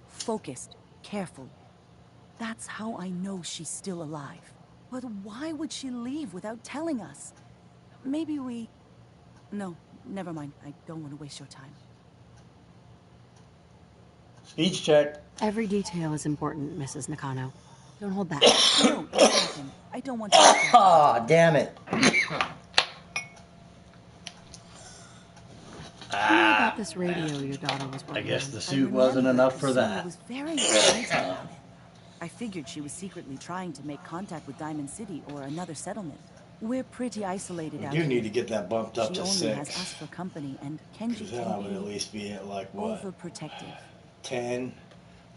[SPEAKER 17] focused, careful. That's how I know she's still alive. But why would she leave without telling us? Maybe we... No, never mind. I don't want to waste your time.
[SPEAKER 1] Speech check.
[SPEAKER 12] Every detail is important, Mrs. Nakano. Don't hold back.
[SPEAKER 17] No, it happened. I don't want to...
[SPEAKER 1] Ah, damn it.
[SPEAKER 12] Tell me about this radio your daughter was working
[SPEAKER 1] I guess
[SPEAKER 12] on.
[SPEAKER 1] the suit wasn't enough for
[SPEAKER 17] Kasumi
[SPEAKER 1] that.
[SPEAKER 17] was very excited about it. I figured she was secretly trying to make contact with Diamond City or another settlement. We're pretty isolated
[SPEAKER 1] We
[SPEAKER 17] out
[SPEAKER 1] do
[SPEAKER 17] here.
[SPEAKER 1] need to get that bumped up
[SPEAKER 17] She
[SPEAKER 1] to
[SPEAKER 17] only
[SPEAKER 1] 6.
[SPEAKER 17] has us for company, and Kenji
[SPEAKER 1] Because then I
[SPEAKER 17] can
[SPEAKER 1] would at
[SPEAKER 17] be
[SPEAKER 1] least be at like what?
[SPEAKER 17] overprotective.
[SPEAKER 1] 10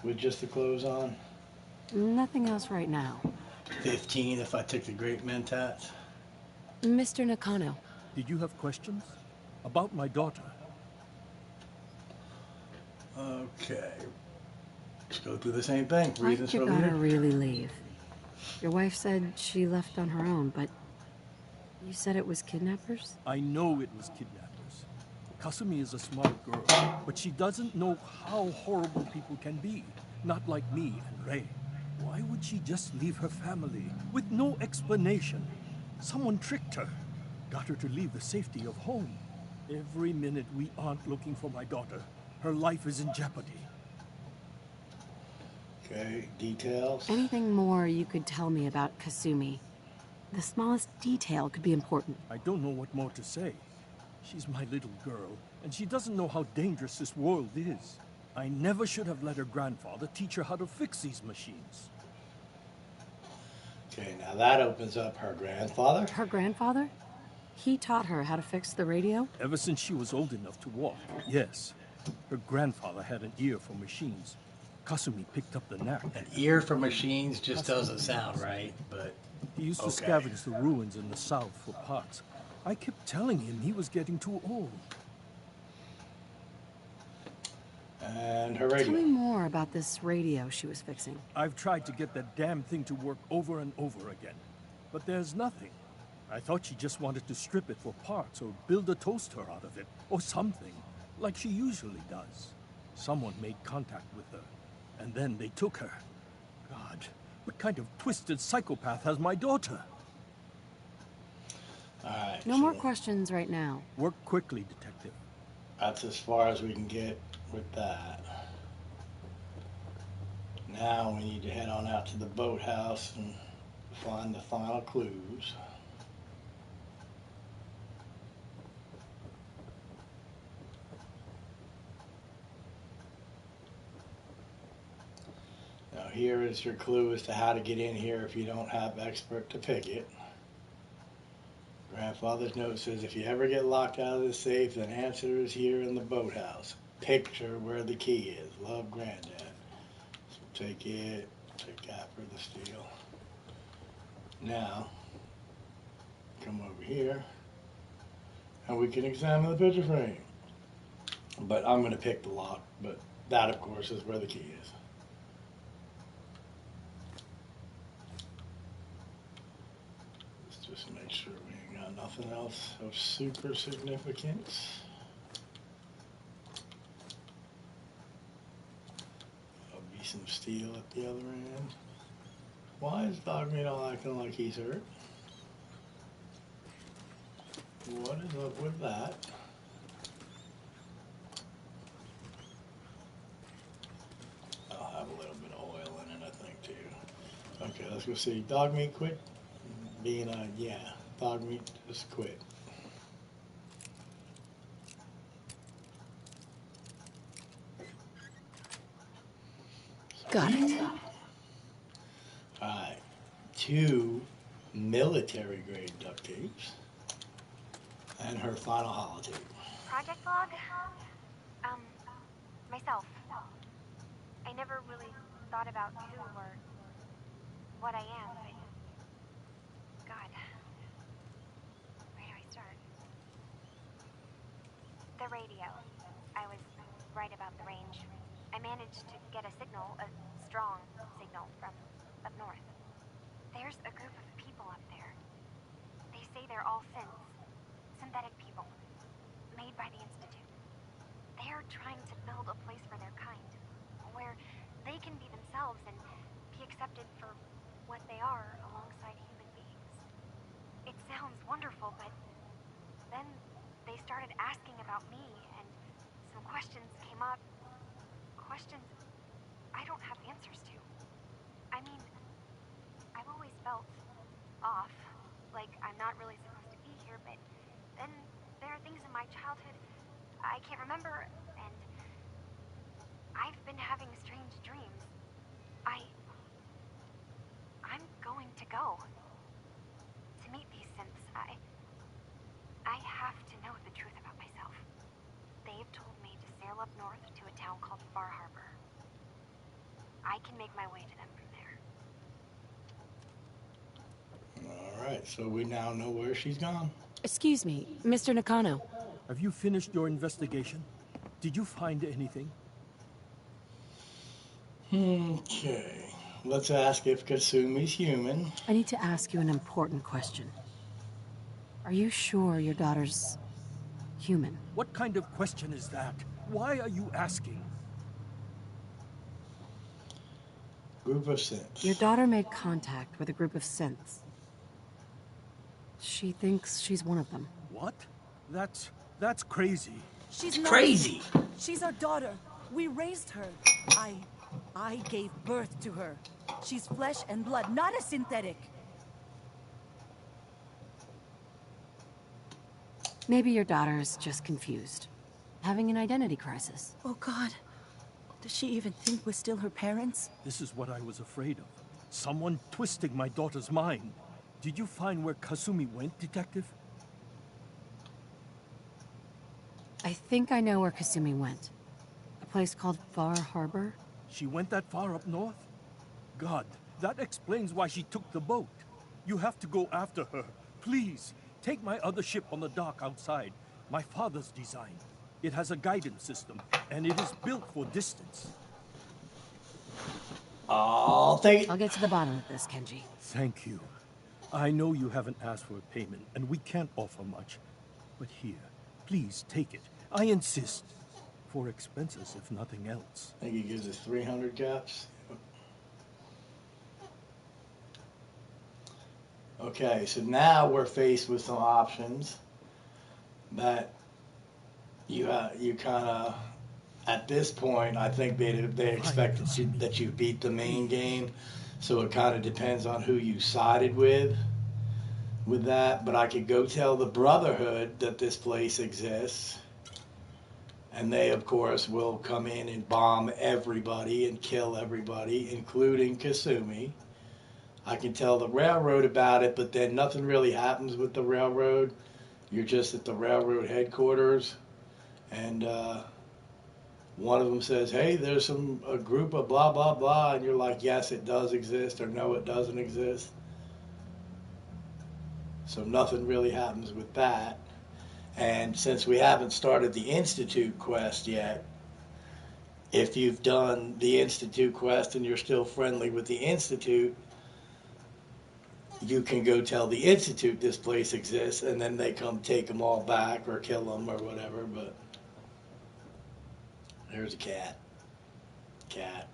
[SPEAKER 1] with just the clothes on.
[SPEAKER 12] Nothing else right now.
[SPEAKER 1] 15 if I took the Great Mentats.
[SPEAKER 12] Mr. Nakano.
[SPEAKER 16] Did you have questions? About my daughter?
[SPEAKER 1] Okay. Let's go through the same thing.
[SPEAKER 12] Why
[SPEAKER 1] Reasons
[SPEAKER 12] did your
[SPEAKER 1] for
[SPEAKER 12] daughter
[SPEAKER 1] leaving.
[SPEAKER 12] really leave? Your wife said she left on her own, but you said it was kidnappers?
[SPEAKER 16] I know it was kidnappers. Kasumi is a smart girl, but she doesn't know how horrible people can be. Not like me and Ray. Why would she just leave her family with no explanation? Someone tricked her. Got her to leave the safety of home. Every minute we aren't looking for my daughter, her life is in jeopardy.
[SPEAKER 1] Okay, details.
[SPEAKER 12] Anything more you could tell me about Kasumi? The smallest detail could be important.
[SPEAKER 16] I don't know what more to say. She's my little girl, and she doesn't know how dangerous this world is. I never should have let her grandfather teach her how to fix these machines.
[SPEAKER 1] Okay, now that opens up her grandfather.
[SPEAKER 12] Her grandfather? He taught her how to fix the radio?
[SPEAKER 16] Ever since she was old enough to walk, yes. Her grandfather had an ear for machines. Kasumi picked up the knack.
[SPEAKER 1] An ear for machines just doesn't sound right, but
[SPEAKER 16] he used to
[SPEAKER 1] okay.
[SPEAKER 16] scavenge the ruins in the south for parts. I kept telling him he was getting too old.
[SPEAKER 1] And her radio.
[SPEAKER 12] Tell me more about this radio she was fixing.
[SPEAKER 16] I've tried to get that damn thing to work over and over again, but there's nothing. I thought she just wanted to strip it for parts or build a toaster out of it, or something, like she usually does. Someone made contact with her, and then they took her. God, what kind of twisted psychopath has my daughter?
[SPEAKER 1] Alright.
[SPEAKER 12] No more questions right now.
[SPEAKER 16] Work quickly, Detective.
[SPEAKER 1] That's as far as we can get with that. Now we need to head on out to the boathouse and find the final clues. Now here is your clue as to how to get in here if you don't have expert to pick it. Grandfather's note says if you ever get locked out of the safe, then answer is here in the boathouse. Picture where the key is. Love, Granddad. So take it. Take that for the steal. Now, come over here, and we can examine the picture frame. But I'm going to pick the lock, but that, of course, is where the key is. Let's just make sure we ain't got nothing else of super significance. There'll be some steel at the other end. Why is Dog Meat all acting like he's hurt? What is up with that? I'll have a little bit of oil in it, I think, too. Okay, let's go see. Dog Meat quit being a, yeah, Dog Meat just quit.
[SPEAKER 12] Got it.
[SPEAKER 1] Alright, 2 military-grade duct tapes, and her final holotape.
[SPEAKER 18] Project log? Myself. I never really thought about who or what I am, but... God. Where do I start? The radio. I was right about the range. I managed to get a signal, a strong signal, from up north. There's a group of people up there. They say they're all synthetic people, made by the Institute. They're trying to build a place for their kind, where they can be themselves and be accepted for what they are alongside human beings. It sounds wonderful, but then they started asking about me, and some questions came up. Questions I don't have answers to. I mean, I've always felt off, like I'm not really supposed to be here, but then there are things in my childhood I can't remember, and I've been having strange dreams. I'm going to go. To meet these synths, I have to know the truth about myself. They've told me to sail up north to a town called Far Harbor. I can make my way to them from there.
[SPEAKER 1] Alright, so we now know where she's gone.
[SPEAKER 12] Excuse me, Mr. Nakano.
[SPEAKER 16] Have you finished your investigation? Did you find anything?
[SPEAKER 1] Okay. Let's ask if Kasumi's human.
[SPEAKER 12] I need to ask you an important question. Are you sure your daughter's human?
[SPEAKER 16] What kind of question is that? Why are you asking?
[SPEAKER 1] Group of synths.
[SPEAKER 12] Your daughter made contact with a group of synths. She thinks she's one of them.
[SPEAKER 16] What? That's crazy.
[SPEAKER 17] She's not
[SPEAKER 1] crazy.
[SPEAKER 17] She's our daughter. We raised her. I gave birth to her. She's flesh and blood, not a synthetic.
[SPEAKER 12] Maybe your daughter is just confused. Having an identity crisis.
[SPEAKER 17] Oh, God. Does she even think we're still her parents?
[SPEAKER 16] This is what I was afraid of. Someone twisting my daughter's mind. Did you find where Kasumi went, Detective?
[SPEAKER 12] I think I know where Kasumi went. A place called Far Harbor.
[SPEAKER 16] She went that far up north? God, that explains why she took the boat. You have to go after her. Please, take my other ship on the dock outside. My father's design. It has a guidance system, and it is built for distance.
[SPEAKER 1] I'll take it.
[SPEAKER 12] I'll get to the bottom of this, Kenji.
[SPEAKER 16] Thank you. I know you haven't asked for a payment, and we can't offer much. But here, please take it. I insist. For expenses, if nothing else.
[SPEAKER 1] I think he gives us 300 caps. Okay, so now we're faced with some options that you kind of, at this point, I think they expect that you beat the main game, so it kind of depends on who you sided with that. But I could go tell the Brotherhood that this place exists. And they, of course, will come in and bomb everybody and kill everybody, including Kasumi. I can tell the railroad about it, but then nothing really happens with the railroad. You're just at the railroad headquarters, and one of them says, hey, there's a group of blah, blah, blah, and you're like, yes, it does exist, or no, it doesn't exist. So nothing really happens with that. And since we haven't started the Institute quest yet, if you've done the Institute quest and you're still friendly with the Institute, you can go tell the Institute this place exists, and then they come take them all back or kill them or whatever. But there's a cat. Cat.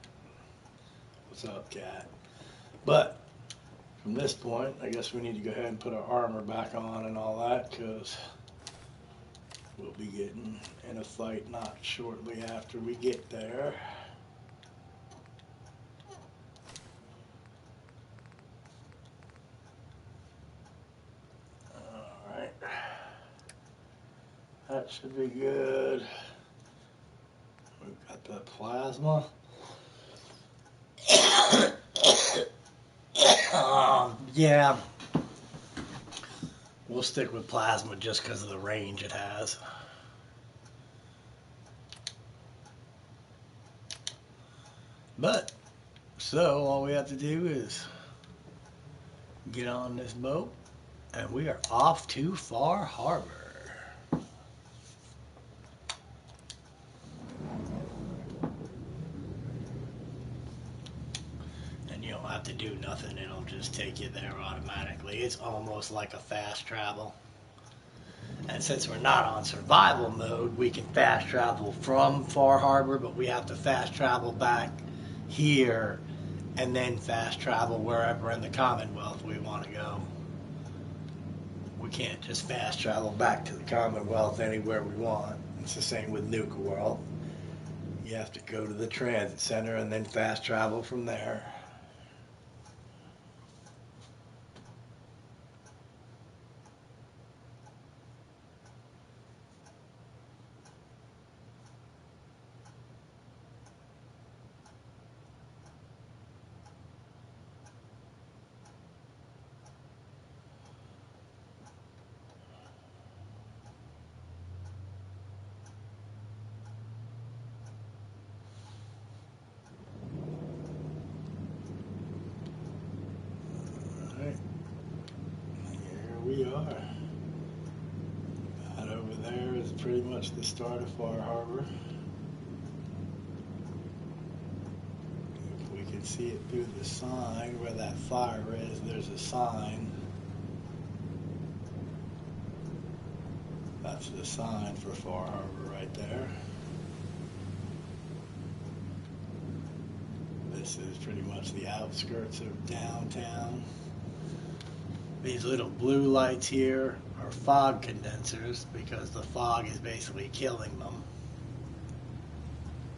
[SPEAKER 1] What's up, cat? But from this point, I guess we need to go ahead and put our armor back on and all that, because we'll be getting in a fight not shortly after we get there. Alright. That should be good. We've got the plasma. Yeah. We'll stick with plasma just because of the range it has. But, so all we have to do is get on this boat and we are off to Far Harbor. And you don't have to do nothing, it'll just take you there automatically. It's almost like a fast travel. And since we're not on survival mode, we can fast travel from Far Harbor, but we have to fast travel back here and then fast travel wherever in the Commonwealth we want to go. We can't just fast travel back to the Commonwealth anywhere we want. It's the same with Nuka World. You have to go to the transit center and then fast travel from there. we are. That over there is pretty much the start of Far Harbor. If we can see it through the sign where that fire is, there's a sign. That's the sign for Far Harbor right there. This is pretty much the outskirts of downtown. These little blue lights here are fog condensers because the fog is basically killing them.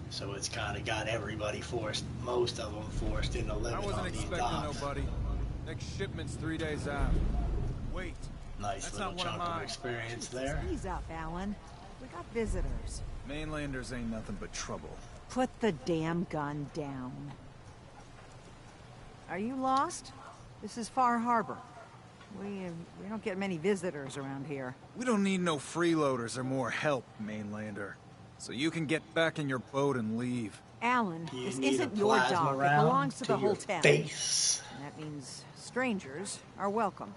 [SPEAKER 1] So it's kind of got everybody forced, most of them forced into living
[SPEAKER 19] I wasn't
[SPEAKER 1] on these
[SPEAKER 19] expecting
[SPEAKER 1] docks.
[SPEAKER 19] nobody. Next shipment's 3 days out. Wait.
[SPEAKER 1] Nice
[SPEAKER 19] That's
[SPEAKER 1] little
[SPEAKER 19] not one of
[SPEAKER 1] chunk of
[SPEAKER 19] mine.
[SPEAKER 1] experience there.
[SPEAKER 9] Ease up, Alan. We got visitors.
[SPEAKER 19] Mainlanders ain't nothing but trouble.
[SPEAKER 9] Put the damn gun down. Are you lost? This is Far Harbor. We don't get many visitors around here.
[SPEAKER 19] We don't need no freeloaders or more help, Mainlander. So you can get back in your boat and leave.
[SPEAKER 9] Alan,
[SPEAKER 1] You
[SPEAKER 9] this
[SPEAKER 1] need
[SPEAKER 9] isn't
[SPEAKER 1] a
[SPEAKER 9] your
[SPEAKER 1] plasma
[SPEAKER 9] dock. It
[SPEAKER 1] round
[SPEAKER 9] belongs to the
[SPEAKER 1] your
[SPEAKER 9] hotel.
[SPEAKER 1] face.
[SPEAKER 9] And that means strangers are welcome.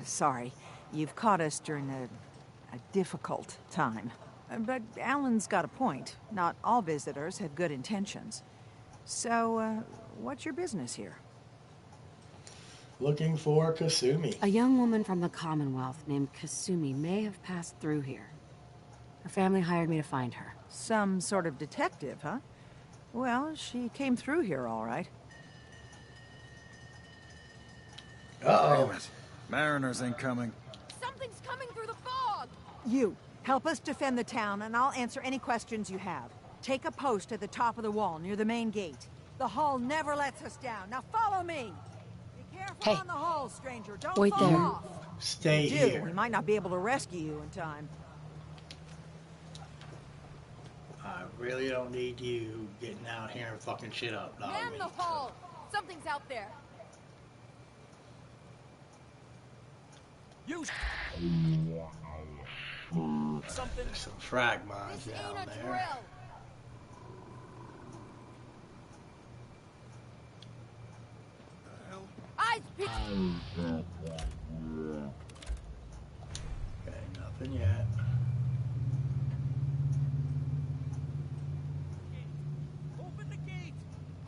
[SPEAKER 9] Sorry, you've caught us during a difficult time. But Alan's got a point. Not all visitors have good intentions. So, what's your business here?
[SPEAKER 1] Looking for Kasumi.
[SPEAKER 12] A young woman from the Commonwealth named Kasumi may have passed through here. Her family hired me to find her.
[SPEAKER 9] Some sort of detective, huh? Well, she came through here all right.
[SPEAKER 1] Uh-oh.
[SPEAKER 19] Damn it. Mariners ain't coming.
[SPEAKER 3] Something's coming through the fog!
[SPEAKER 9] You, help us defend the town, and I'll answer any questions you have. Take a post at the top of the wall near the main gate. The hull never lets us down. Now follow me! Be careful on the hull, stranger. Don't
[SPEAKER 12] Wait
[SPEAKER 9] fall
[SPEAKER 12] there.
[SPEAKER 9] off.
[SPEAKER 1] Stay
[SPEAKER 9] If you do,
[SPEAKER 1] here.
[SPEAKER 9] we might not be able to rescue you in time.
[SPEAKER 1] I really don't need you getting out here and fucking shit up, dog.
[SPEAKER 3] Man the hull! Something's out there.
[SPEAKER 19] You something.
[SPEAKER 1] There's some frag mines down
[SPEAKER 3] Ain't a
[SPEAKER 1] there.
[SPEAKER 3] drill! Eyes peeled!
[SPEAKER 1] Okay, nothing yet.
[SPEAKER 11] Open the gate!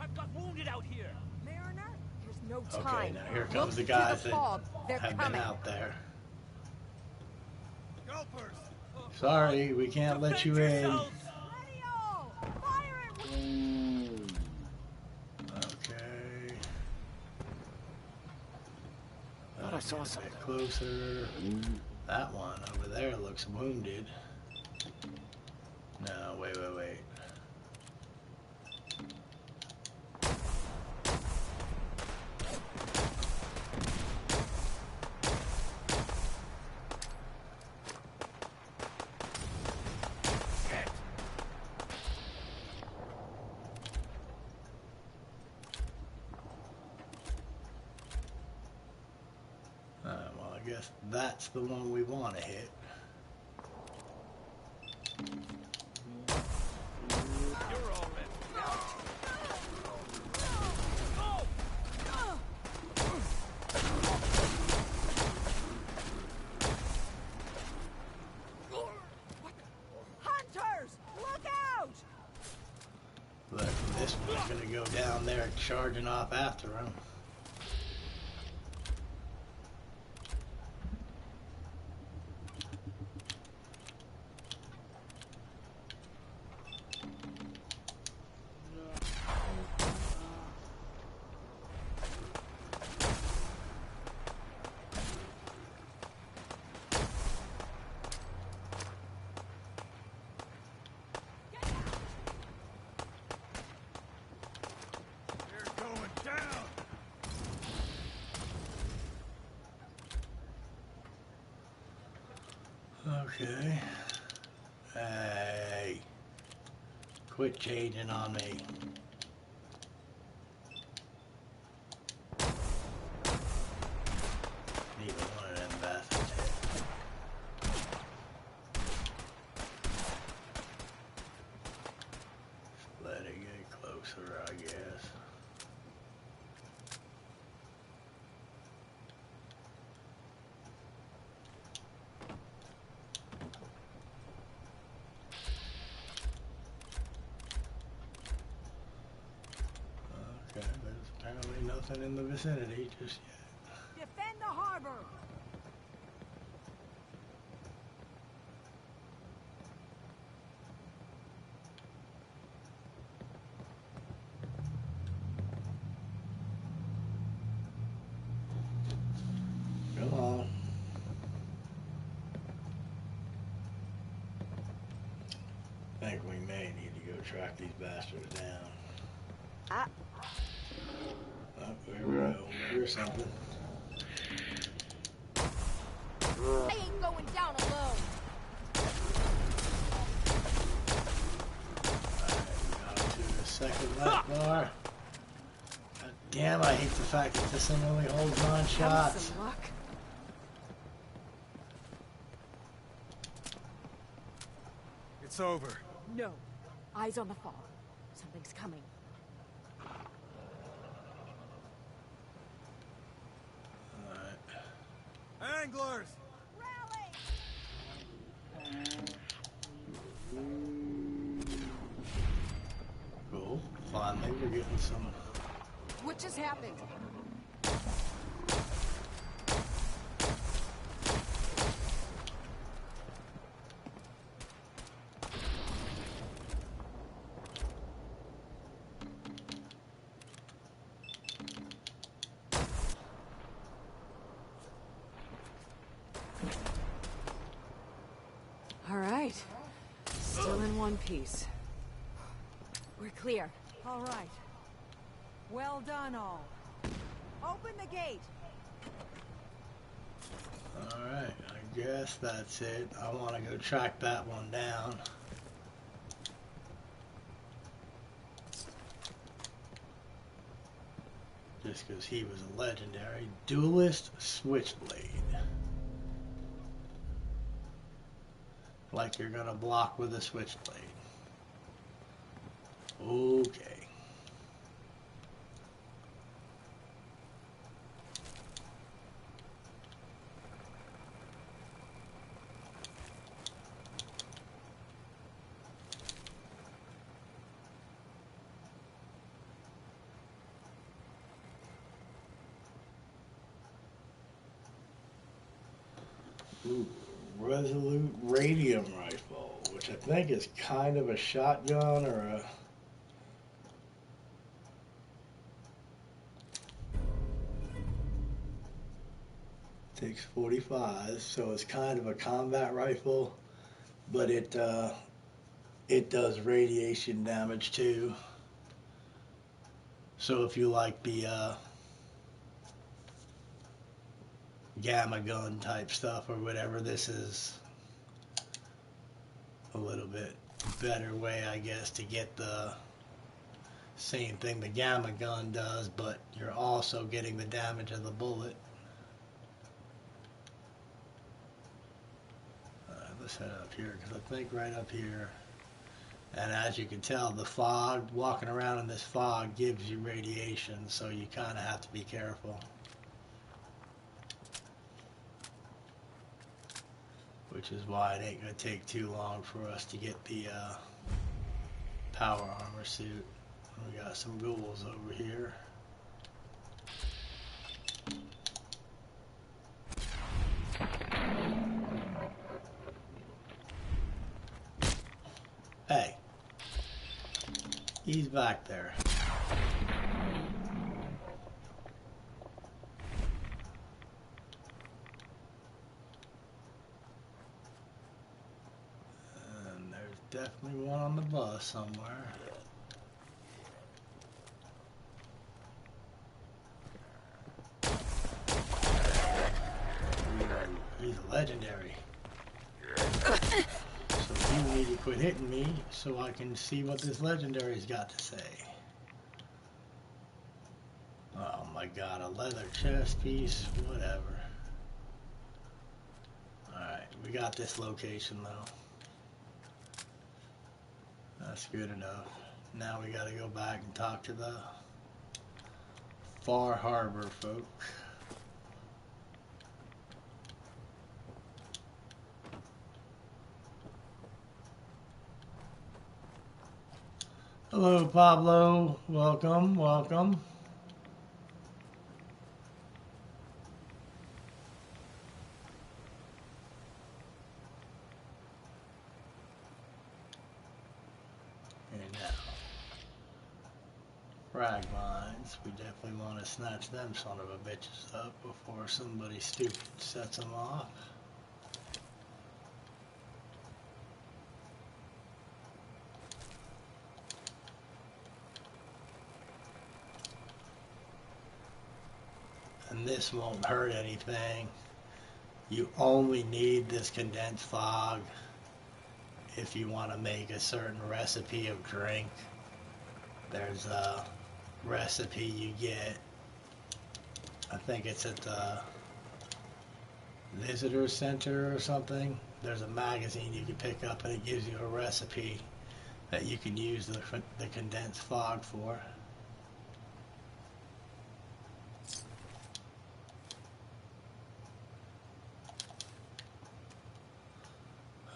[SPEAKER 11] I've got wounded out here.
[SPEAKER 9] Mariner, there's no
[SPEAKER 1] Okay,
[SPEAKER 9] time.
[SPEAKER 1] now here comes
[SPEAKER 9] Look
[SPEAKER 1] the
[SPEAKER 9] to
[SPEAKER 1] guys
[SPEAKER 9] the
[SPEAKER 1] that
[SPEAKER 9] fog. They're
[SPEAKER 1] have
[SPEAKER 9] coming.
[SPEAKER 1] been out there.
[SPEAKER 11] Gulpers!
[SPEAKER 1] Sorry, we can't let you in.
[SPEAKER 11] Yourselves.
[SPEAKER 1] Okay.
[SPEAKER 6] Thought I saw
[SPEAKER 1] Get a
[SPEAKER 6] something.
[SPEAKER 1] bit closer. That one over there looks wounded. No, wait. Well, I guess that's the one we want to hit.
[SPEAKER 11] You're all in.
[SPEAKER 9] Hunters! Look out!
[SPEAKER 1] Look, this one's gonna go down there charging off after him.
[SPEAKER 11] They're going down.
[SPEAKER 1] Okay. Hey. Quit changing on me. Neither one of them bastards hit. Let it get closer, I guess. nothing in the vicinity just yet.
[SPEAKER 9] Defend the harbor!
[SPEAKER 1] Come on. I think we may need to go track these bastards down.
[SPEAKER 3] Ah.
[SPEAKER 1] Oh, there we go. Here's something.
[SPEAKER 3] I ain't going down alone.
[SPEAKER 1] Alright, to the second left bar. God damn, I hate the fact that this thing only holds 9 shots.
[SPEAKER 3] Some luck.
[SPEAKER 19] It's over.
[SPEAKER 3] No. Eyes on the fog. Something's coming.
[SPEAKER 19] Anglers!
[SPEAKER 1] Cool. Finally, we're getting some.
[SPEAKER 3] What just happened?
[SPEAKER 9] All right. Still in one piece.
[SPEAKER 3] We're clear.
[SPEAKER 9] All right. Well done, all. Open the gate.
[SPEAKER 1] Alright, I guess that's it. I want to go track that one down. Just because he was a legendary duelist switchblade. Like you're gonna block with a switchblade. Okay. Ooh, Resolute Radium Rifle, which I think is kind of a shotgun or a... Takes 45, so it's kind of a combat rifle, but it does radiation damage too. So if you like the gamma gun type stuff or whatever, this is a little bit better way, I guess, to get the same thing the gamma gun does, but you're also getting the damage of the bullet. Let's head up here, because I think right up here, and as you can tell, the fog, walking around in this fog gives you radiation, so you kind of have to be careful. Which is why it ain't going to take too long for us to get the power armor suit. We got some ghouls over here. Hey, he's back there. And there's definitely one on the bus somewhere. He's a legendary. So you need to quit hitting me so I can see what this legendary's got to say. Oh my god, a leather chest piece, whatever. Alright, we got this location though. That's good enough. Now we gotta go back and talk to the Far Harbor folk. Hello, Pablo. Welcome, welcome. frag mines. We definitely want to snatch them son of a bitches up before somebody stupid sets them off. And this won't hurt anything. You only need this condensed fog if you want to make a certain recipe of drink. There's a recipe you get, I think it's at the visitor center or something. There's a magazine you can pick up and it gives you a recipe that you can use the condensed fog for.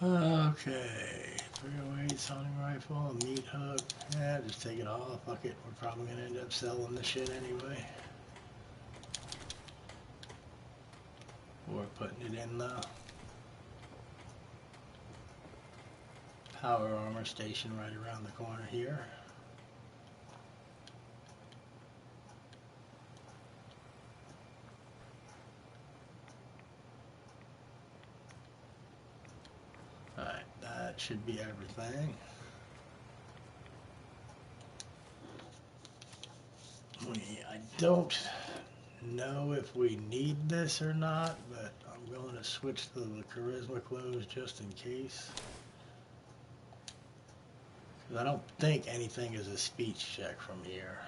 [SPEAKER 1] Okay, 308 sounding rifle, a meat hook. Yeah, just take it all. Fuck it. We're probably gonna end up selling the shit anyway. Or putting it in the power armor station right around the corner here. Alright, that should be everything. I don't know if we need this or not, but I'm going to switch to the charisma clothes just in case. Because I don't think anything is a speech check from here.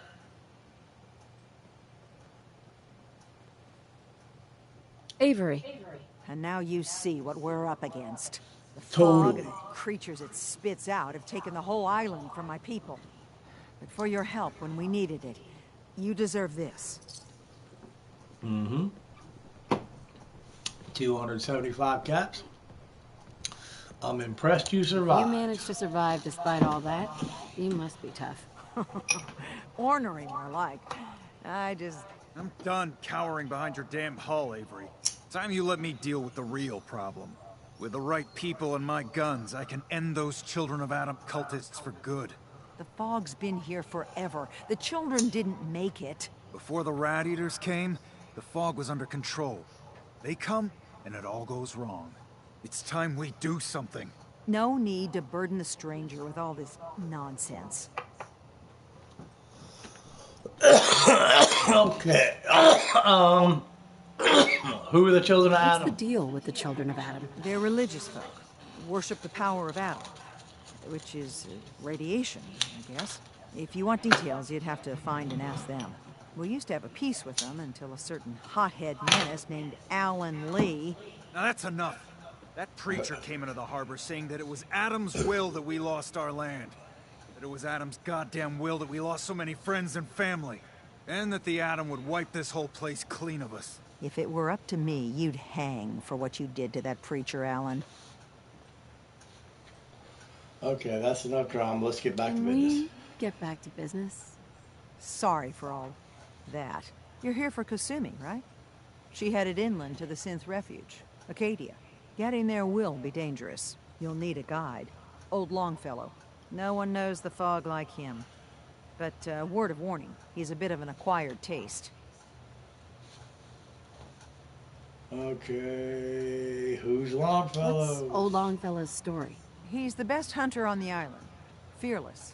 [SPEAKER 12] Avery.
[SPEAKER 9] And now you see what we're up against. The
[SPEAKER 1] Totally.
[SPEAKER 9] fog and the creatures it spits out have taken the whole island from my people. But for your help when we needed it, you deserve this.
[SPEAKER 1] 275 caps. I'm impressed you
[SPEAKER 12] If
[SPEAKER 1] survived.
[SPEAKER 12] you managed to survive despite all that, you must be tough.
[SPEAKER 9] Ornery, more like.
[SPEAKER 19] I'm done cowering behind your damn hull, Avery. Time you let me deal with the real problem. With the right people and my guns, I can end those Children of Adam cultists for good.
[SPEAKER 9] The fog's been here forever. The children didn't make it.
[SPEAKER 19] Before the Rat Eaters came, the fog was under control. They come, and it all goes wrong. It's time we do something.
[SPEAKER 9] No need to burden the stranger with all this nonsense.
[SPEAKER 1] Okay. Who are the Children of Adam?
[SPEAKER 12] What's the deal with the Children of Adam?
[SPEAKER 9] They're religious folk. Worship the power of Adam. Which is radiation, I guess. If you want details, you'd have to find and ask them. We used to have a peace with them until a certain hothead menace named Alan Lee...
[SPEAKER 19] Now that's enough. That preacher came into the harbor saying that it was Adam's will that we lost our land. That it was Adam's goddamn will that we lost so many friends and family. And that the Atom would wipe this whole place clean of us.
[SPEAKER 9] If it were up to me, you'd hang for what you did to that preacher, Alan.
[SPEAKER 1] Okay, that's enough drama. Let's get back to
[SPEAKER 12] Can
[SPEAKER 1] business.
[SPEAKER 12] we get back to business?
[SPEAKER 9] Sorry for all that. You're here for Kasumi, right? She headed inland to the Synth Refuge, Acadia. Getting there will be dangerous. You'll need a guide. Old Longfellow. No one knows the fog like him. But word of warning, he's a bit of an acquired taste.
[SPEAKER 1] Okay, who's Longfellow?
[SPEAKER 12] What's old Longfellow's story?
[SPEAKER 9] He's the best hunter on the island. Fearless.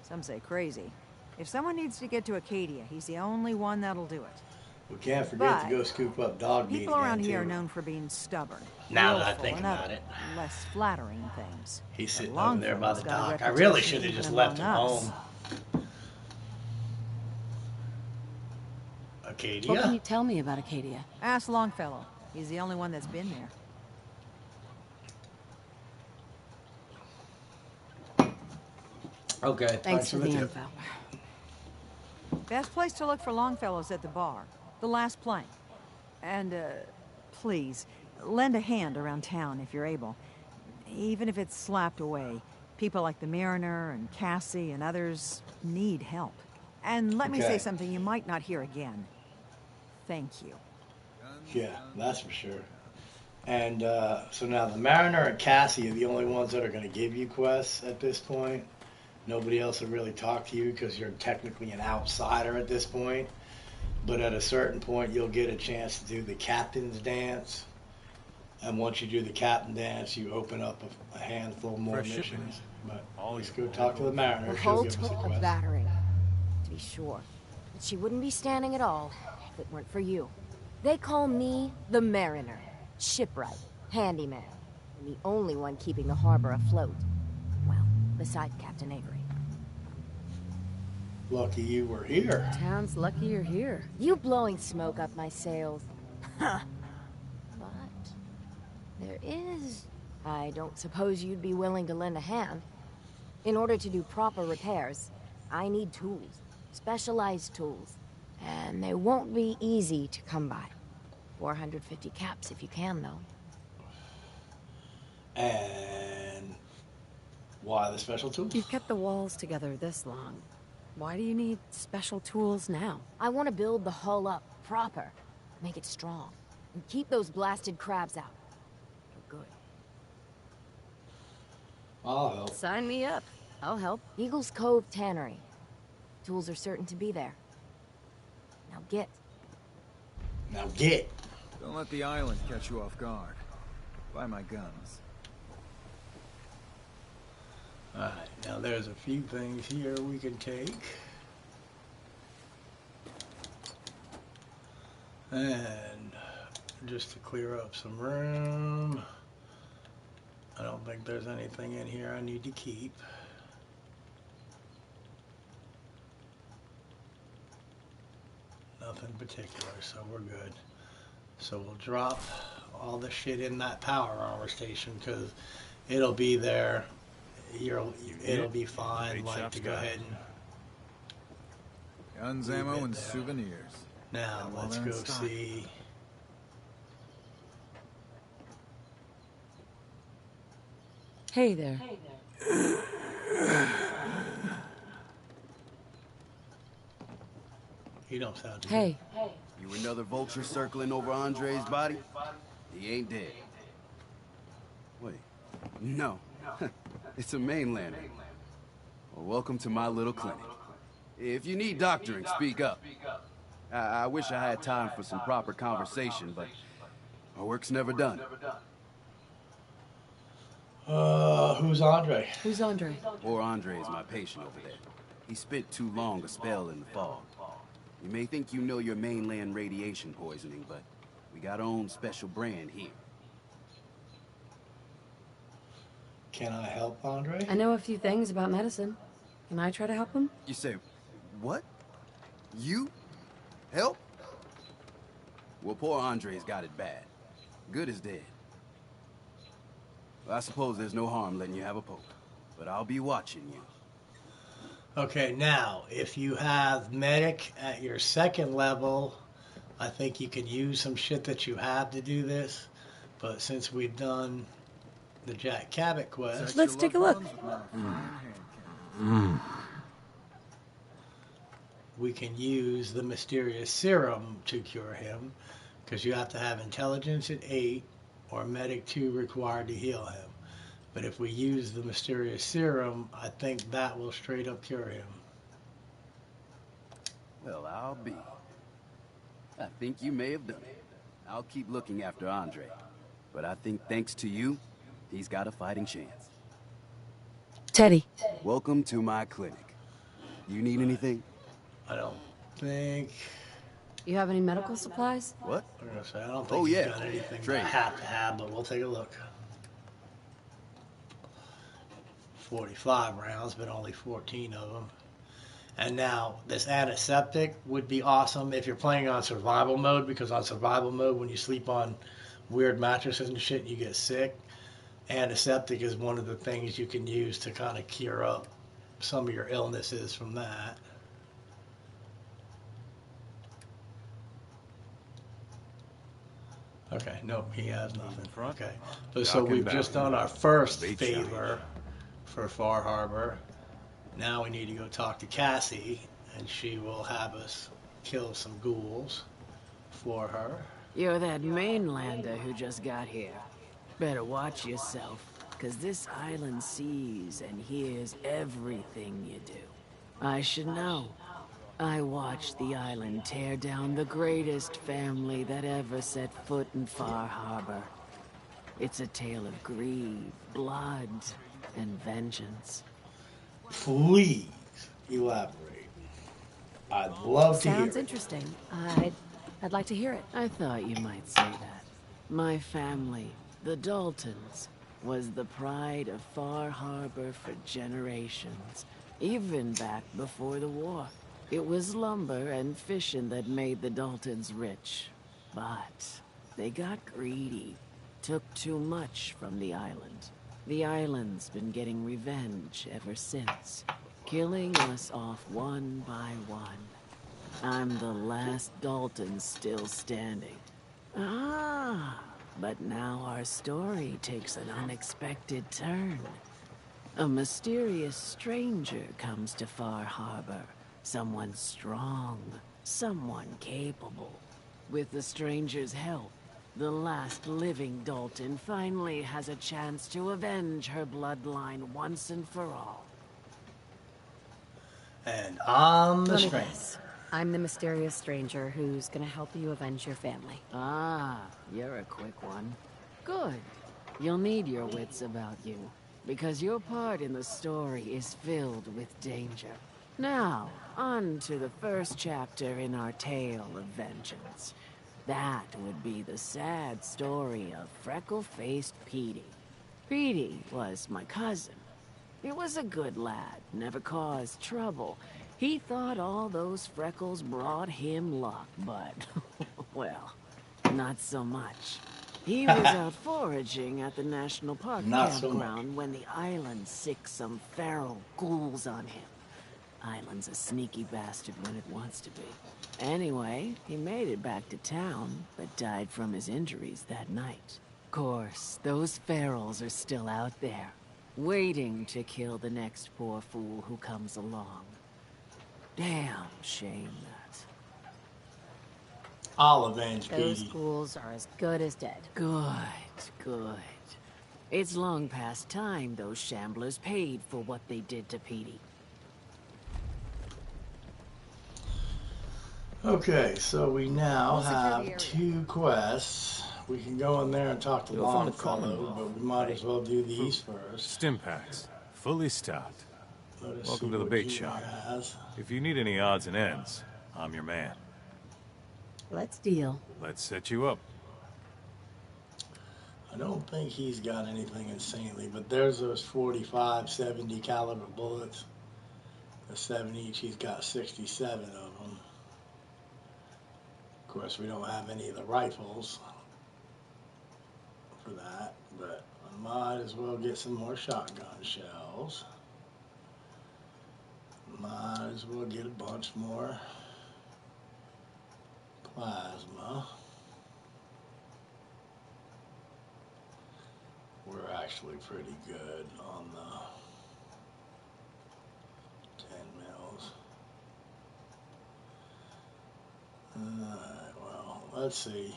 [SPEAKER 9] Some say crazy. If someone needs to get to Acadia, he's the only one that'll do it.
[SPEAKER 1] We can't forget to go scoop up dog meat
[SPEAKER 9] People around
[SPEAKER 1] again,
[SPEAKER 9] here
[SPEAKER 1] too.
[SPEAKER 9] are known for being stubborn.
[SPEAKER 1] Now that I
[SPEAKER 9] willful,
[SPEAKER 1] think
[SPEAKER 9] and
[SPEAKER 1] about
[SPEAKER 9] other,
[SPEAKER 1] it.
[SPEAKER 9] less flattering things.
[SPEAKER 1] He's sitting
[SPEAKER 9] But
[SPEAKER 1] over there by the
[SPEAKER 9] Longfellow's got a
[SPEAKER 1] dock. I really
[SPEAKER 9] reputation
[SPEAKER 1] should have just
[SPEAKER 9] even
[SPEAKER 1] left him
[SPEAKER 9] among us.
[SPEAKER 1] home. Acadia?
[SPEAKER 12] What can you tell me about Acadia?
[SPEAKER 9] Ask Longfellow. He's the only one that's been there.
[SPEAKER 1] Okay,
[SPEAKER 12] Thanks for the
[SPEAKER 1] tip.
[SPEAKER 12] info.
[SPEAKER 9] Best place to look for Longfellow's at the bar. The last plank. And, please, lend a hand around town if you're able. Even if it's slapped away. People like the Mariner and Cassie and others need help. And let me say something you might not hear again. Thank you.
[SPEAKER 1] Yeah, that's for sure. And so now the Mariner and Cassie are the only ones that are going to give you quests at this point. Nobody else will really talk to you because you're technically an outsider at this point. But at a certain point, you'll get a chance to do the captain's dance. And once you do the captain dance, you open up a handful more missions. But let's go talk to the mariner. She'll give us a quest.
[SPEAKER 20] Battering, to be sure. But she wouldn't be standing at all if it weren't for you. They call me the Mariner, shipwright, handyman, and the only one keeping the harbor afloat. Well, besides Captain Avery.
[SPEAKER 1] Lucky you were here.
[SPEAKER 20] Town's lucky you're here. You blowing smoke up my sails. Huh. But there is... I don't suppose you'd be willing to lend a hand. In order to do proper repairs, I need tools. Specialized tools. And they won't be easy to come by. 450 caps if you can, though.
[SPEAKER 1] And why the special tools?
[SPEAKER 12] You've kept the walls together this long. Why do you need special tools now?
[SPEAKER 20] I want to build the hull up proper. Make it strong. And keep those blasted crabs out. For good.
[SPEAKER 1] I'll help.
[SPEAKER 20] Sign me up. I'll help. Eagle's Cove Tannery. Tools are certain to be there. Now get.
[SPEAKER 1] Now get.
[SPEAKER 19] Don't let the island catch you off guard. Buy my guns.
[SPEAKER 1] Alright, now there's a few things here we can take. And just to clear up some room. I don't think there's anything in here I need to keep. Nothing particular, so we're good. So we'll drop all the shit in that power armor station because it'll be there. It'll be fine. Like to go ahead and
[SPEAKER 19] guns, ammo, and souvenirs.
[SPEAKER 1] now let's go see.
[SPEAKER 12] Hey there.
[SPEAKER 1] You don't sound too
[SPEAKER 12] Hey.
[SPEAKER 21] You another vulture circling over Andre's body? He ain't dead. Wait. No. It's a mainlander. Well, welcome to my little clinic. If you need doctoring, speak up. I wish I had time for some proper conversation, but our work's never done.
[SPEAKER 1] Who's Andre?
[SPEAKER 12] Who's Andre?
[SPEAKER 21] Poor Andre is my patient over there. He spent too long a spell in the fog. You may think you know your mainland radiation poisoning, but we got our own special brand here.
[SPEAKER 1] Can I help Andre?
[SPEAKER 12] I know a few things about medicine. Can I try to help him?
[SPEAKER 21] You say, what? You? Help? Well, poor Andre's got it bad. Good as dead. Well, I suppose there's no harm letting you have a poke, but I'll be watching you.
[SPEAKER 1] Okay, now, if you have medic at your second level, I think you can use some shit that you have to do this. But since we've done the Jack Cabot quest...
[SPEAKER 12] Let's take a look.
[SPEAKER 1] We can use the mysterious serum to cure him, because you have to have intelligence at 8 or medic 2 required to heal him. But if we use the mysterious serum, I think that will straight up cure him.
[SPEAKER 21] Well, I'll be. I think you may have done it. I'll keep looking after Andre. But I think thanks to you, he's got a fighting chance.
[SPEAKER 12] Teddy.
[SPEAKER 21] Welcome to my clinic. You need anything?
[SPEAKER 1] I don't think...
[SPEAKER 12] You have any medical supplies?
[SPEAKER 21] What?
[SPEAKER 1] I'm gonna say, I don't think he's got anything
[SPEAKER 21] Trade.
[SPEAKER 1] I have to have, but we'll take a look. 45 rounds, but only 14 of them. And now, this antiseptic would be awesome if you're playing on survival mode, because on survival mode, when you sleep on weird mattresses and shit, you get sick. Antiseptic is one of the things you can use to kind of cure up some of your illnesses from that. Okay, nope, he has nothing. Okay, so we've just done our first favor for Far Harbor. Now we need to go talk to Cassie, and she will have us kill some ghouls for her.
[SPEAKER 22] You're that mainlander who just got here. Better watch yourself,
[SPEAKER 5] 'cause this island sees and hears everything you do. I should know. I watched the island tear down the greatest family that ever set foot in Far Harbor. It's a tale of greed, blood, and vengeance.
[SPEAKER 1] Please elaborate. I'd love to hear
[SPEAKER 12] Sounds
[SPEAKER 1] it.
[SPEAKER 12] interesting. I'd like to hear it.
[SPEAKER 5] I thought you might say that. My family, the Daltons, was the pride of Far Harbor for generations, even back before the war. It was lumber and fishing that made the Daltons rich. But they got greedy, took too much from the island. The island's been getting revenge ever since, killing us off one by one. I'm the last Dalton still standing. But now our story takes an unexpected turn. A mysterious stranger comes to Far Harbor. Someone strong, someone capable. With the stranger's help, the last living Dalton finally has a chance to avenge her bloodline once and for all.
[SPEAKER 1] And I'm the
[SPEAKER 12] Let me
[SPEAKER 1] stranger.
[SPEAKER 12] guess. I'm the mysterious stranger who's gonna help you avenge your family.
[SPEAKER 5] You're a quick one. Good. You'll need your wits about you, because your part in the story is filled with danger. Now, on to the first chapter in our tale of vengeance. That would be the sad story of freckle-faced Petey. Petey was my cousin. He was a good lad, never caused trouble. He thought all those freckles brought him luck, but, well, not so much. He was out foraging at the National Park campground when the island sicked some feral ghouls on him. Island's a sneaky bastard when it wants to be. Anyway, he made it back to town, but died from his injuries that night. Course, those ferals are still out there, waiting to kill the next poor fool who comes along. Damn shame that.
[SPEAKER 1] I'll avenge
[SPEAKER 12] Those
[SPEAKER 1] Petey.
[SPEAKER 12] ghouls are as good as dead.
[SPEAKER 5] Good. It's long past time those shamblers paid for what they did to Petey.
[SPEAKER 1] Okay, so we now have 2 quests. We can go in there and talk to
[SPEAKER 22] You're from the
[SPEAKER 1] Longfellow,
[SPEAKER 22] Commonwealth,
[SPEAKER 1] but we might as well do these first.
[SPEAKER 22] Stim packs, fully stocked.
[SPEAKER 1] Let us
[SPEAKER 22] Welcome
[SPEAKER 1] see
[SPEAKER 22] to the
[SPEAKER 1] what
[SPEAKER 22] bait
[SPEAKER 1] he
[SPEAKER 22] shop.
[SPEAKER 1] has.
[SPEAKER 22] If you need any odds and ends, I'm your man.
[SPEAKER 12] Let's deal.
[SPEAKER 22] Let's set you up.
[SPEAKER 1] I don't think he's got anything insanely, but there's those 45, 70 caliber bullets. The 7 each, he's got 67 of them. Of course, we don't have any of the rifles for that, but I might as well get some more shotgun shells. Might as well get a bunch more plasma. We're actually pretty good on the 10 mils. Alright, well, let's see.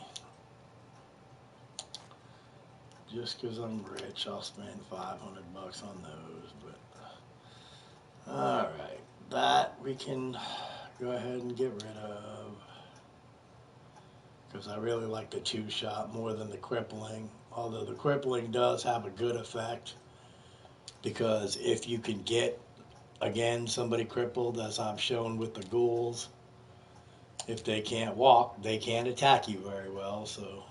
[SPEAKER 1] Just because I'm rich, I'll spend 500 bucks on those, but alright, that we can go ahead and get rid of, because I really like the 2-shot more than the crippling, although the crippling does have a good effect, because if you can get, again, somebody crippled, as I've shown with the ghouls, if they can't walk, they can't attack you very well, so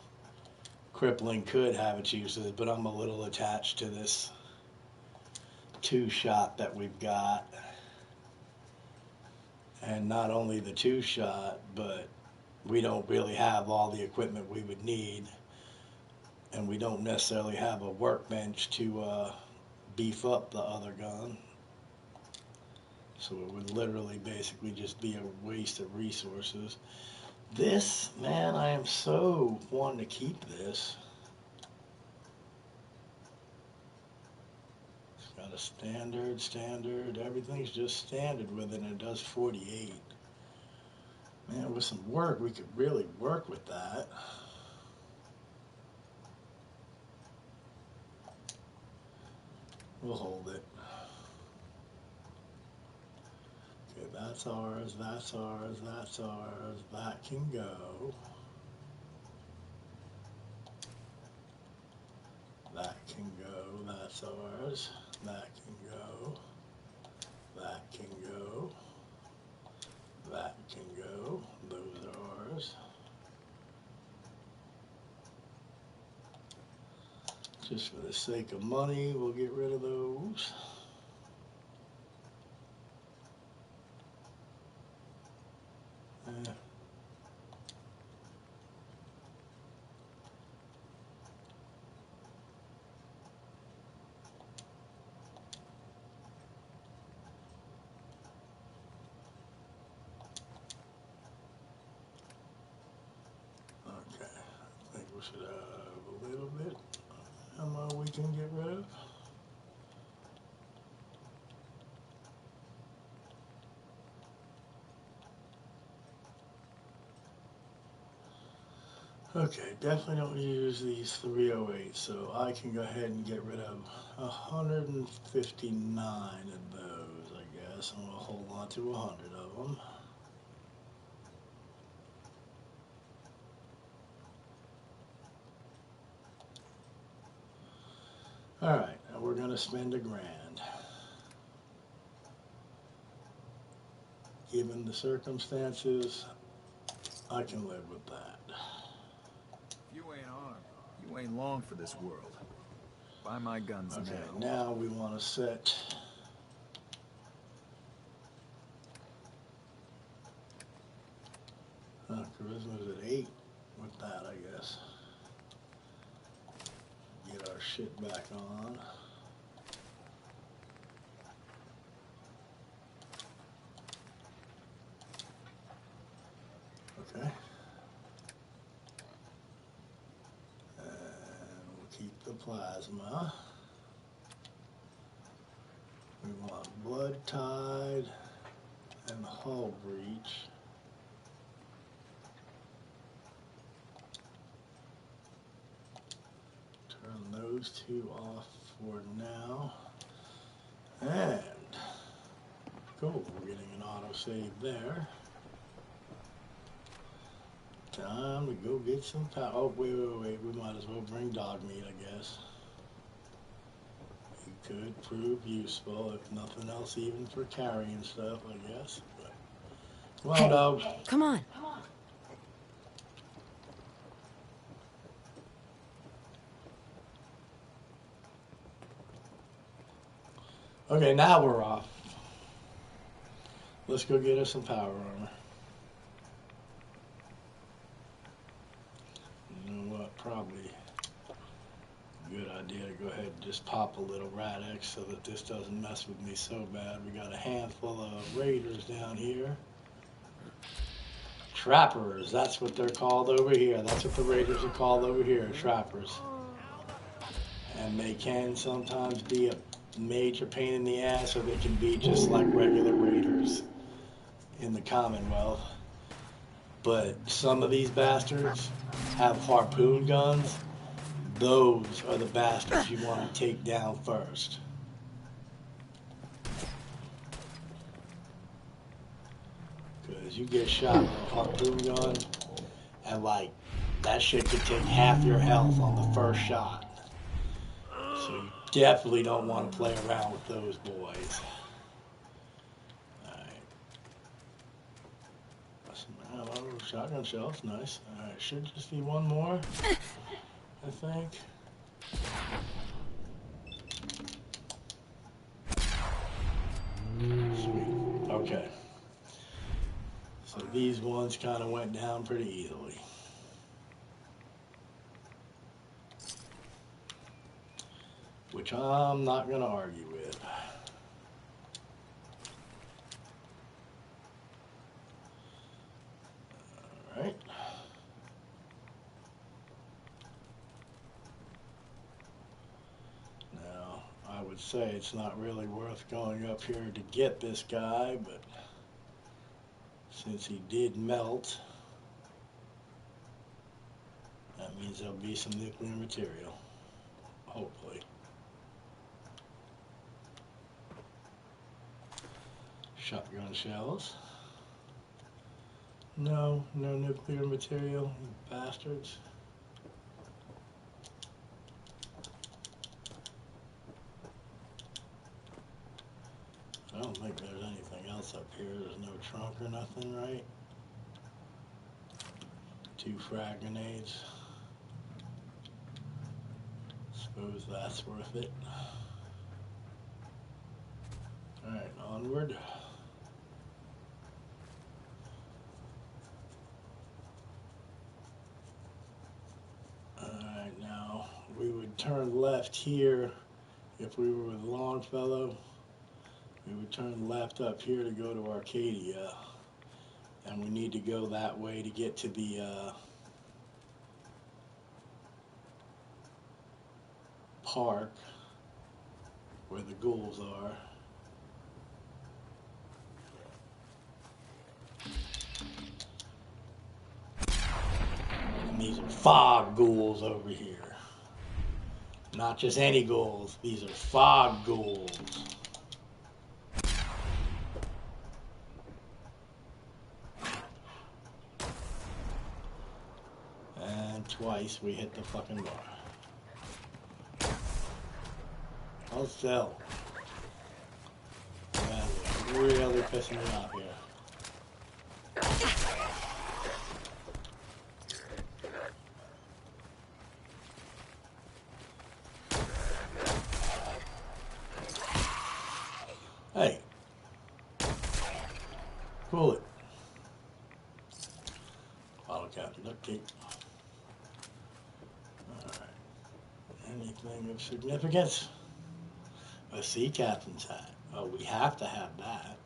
[SPEAKER 1] crippling could have its uses, but I'm a little attached to this 2-shot that we've got. And not only the 2-shot, but we don't really have all the equipment we would need, and we don't necessarily have a workbench to beef up the other gun. So it would literally basically just be a waste of resources. This, man, I am so wanting to keep this. It's got a standard, everything's just standard with it, and it does 48. Man, with some work, we could really work with that. We'll hold it. Okay, that's ours, that's ours, that's ours. That can go. That can go, that's ours. That can go. That can go. That can go. Those are ours. Just for the sake of money, we'll get rid of those. We should have a little bit ammo we can get rid of. Okay, definitely don't use these 308, so I can go ahead and get rid of 159 of those, I guess, and we'll hold on to 100 of them. Alright, now we're going to spend $1,000. Given the circumstances, I can live with that.
[SPEAKER 19] You ain't armed. You ain't long for this world. Buy my guns
[SPEAKER 1] okay,
[SPEAKER 19] now.
[SPEAKER 1] now we want to set... Charisma's at 8 with that, I guess. Get our shit back on. Okay. And we'll keep the plasma. We want Blood Tide and Hull Breach. Turn those two off for now. And cool, we're getting an autosave there. Time to go get some power. Oh, wait. We might as well bring dog meat, I guess. It could prove useful, if nothing else, even for carrying stuff, I guess. But, come on, dog.
[SPEAKER 12] Come on.
[SPEAKER 1] Okay, now we're off. Let's go get us some power armor. You know what? Probably a good idea to go ahead and just pop a little Rad-X so that this doesn't mess with me so bad. We got a handful of raiders down here. Trappers, that's what they're called over here. That's what the raiders are called over here, trappers. And they can sometimes be a major pain in the ass, or they can be just like regular raiders in the Commonwealth. But some of these bastards have harpoon guns. Those are the bastards you want to take down first. Because you get shot with a harpoon gun, and like, that shit could take half your health on the first shot. So you definitely don't want to play around with those boys. Alright. Hello, shotgun shells, nice. Alright, should just be one more, I think. Sweet. Okay. So these ones kind of went down pretty easily. Which I'm not going to argue with. Alright. Now, I would say it's not really worth going up here to get this guy, but since he did melt, that means there'll be some nuclear material. Hopefully. Shotgun shells. No, no nuclear material, you bastards. I don't think there's anything else up here. There's no trunk or nothing, right? 2 frag grenades. Suppose that's worth it. Alright, onward. Alright, now we would turn left here if we were with Longfellow. We would turn left up here to go to Arcadia. And we need to go that way to get to the park where the ghouls are. And these are fog ghouls over here. Not just any ghouls, these are fog ghouls. And twice we hit the fucking bar. Hold still. Man, really pissing me off here. Hey. Cool it. Bottle cap and duct tape. Alright. Anything of significance? A sea captain's hat. Oh, we have to have that.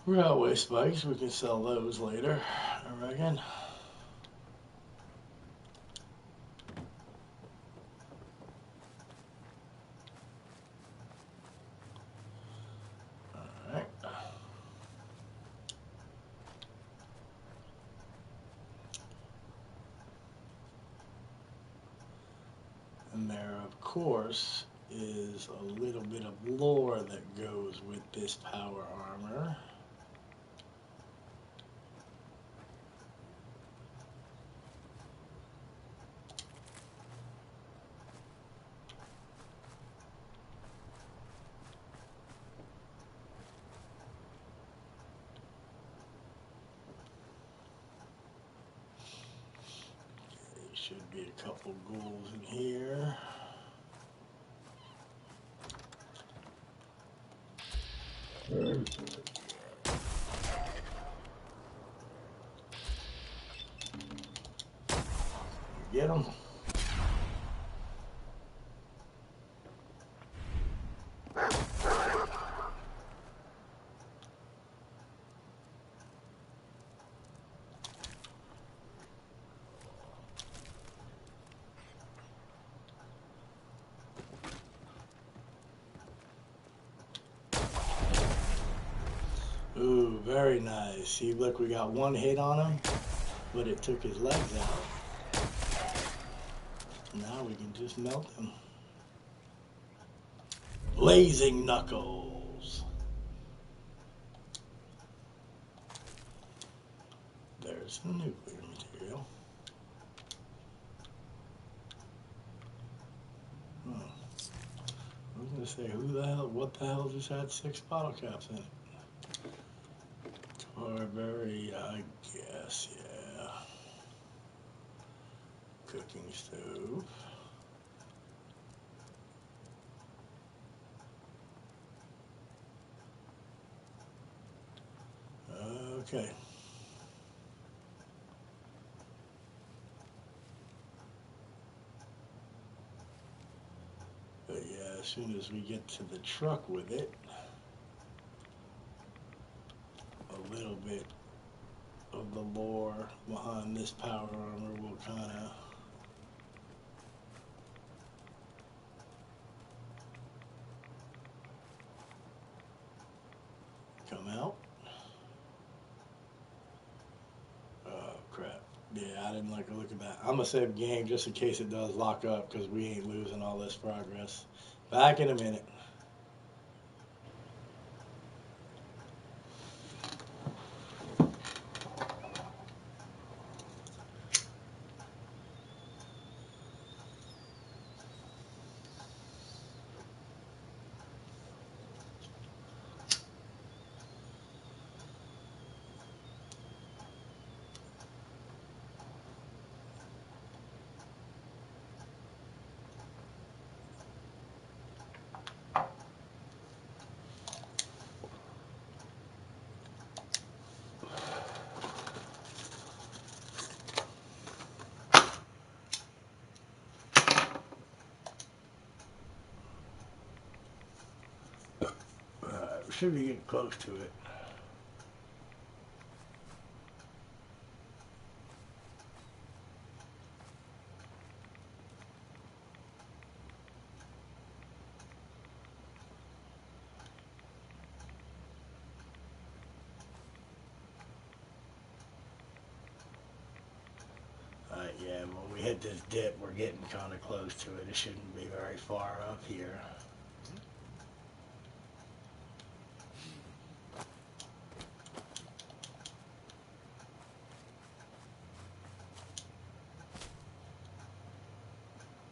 [SPEAKER 1] Railway spikes, we can sell those later, I reckon. Alright. And there, of course, is a little bit of lore that goes with this power armor. Should be a couple ghouls in here. Get them. Ooh, very nice. See, look, we got one hit on him, but it took his legs out. Now we can just melt him. Blazing Knuckles. There's some nuclear material. I was going to say, what the hell just had 6 bottle caps in it? Tarberry, I guess, yeah. Cooking stove. Okay. But yeah, as soon as we get to the truck with it, a little bit of the lore behind this power armor will kind of come out. I didn't like to look at that. I'm gonna save game just in case it does lock up because we ain't losing all this progress. Back in a minute. Should be getting close to it. Alright, yeah, when we hit this dip, we're getting kind of close to it. It shouldn't be very far up here.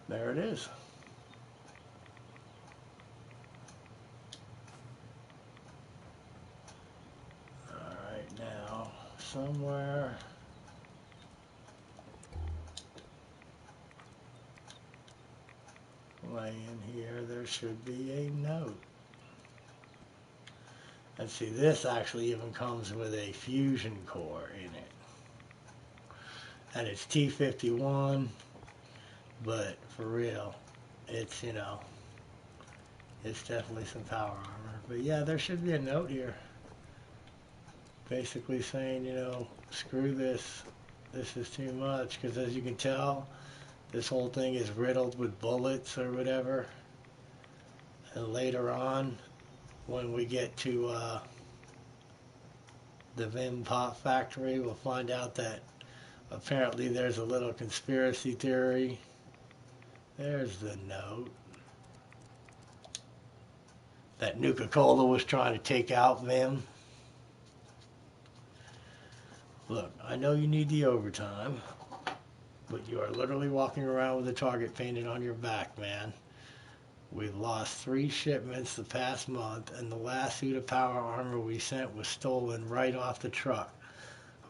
[SPEAKER 1] There it is. Alright, now, somewhere laying here, there should be a note. And see, this actually even comes with a fusion core in it. And it's T51. But for real, it's, you know, it's definitely some power armor. But yeah, there should be a note here. Basically saying, you know, screw this. This is too much. Because as you can tell, this whole thing is riddled with bullets or whatever. And later on, when we get to the Vim Pop Factory, we'll find out that apparently there's a little conspiracy theory. There's the note. That Nuka Cola was trying to take out Vim. Look, I know you need the overtime, but you are literally walking around with a target painted on your back, man. We've lost 3 shipments the past month, and the last suit of power armor we sent was stolen right off the truck.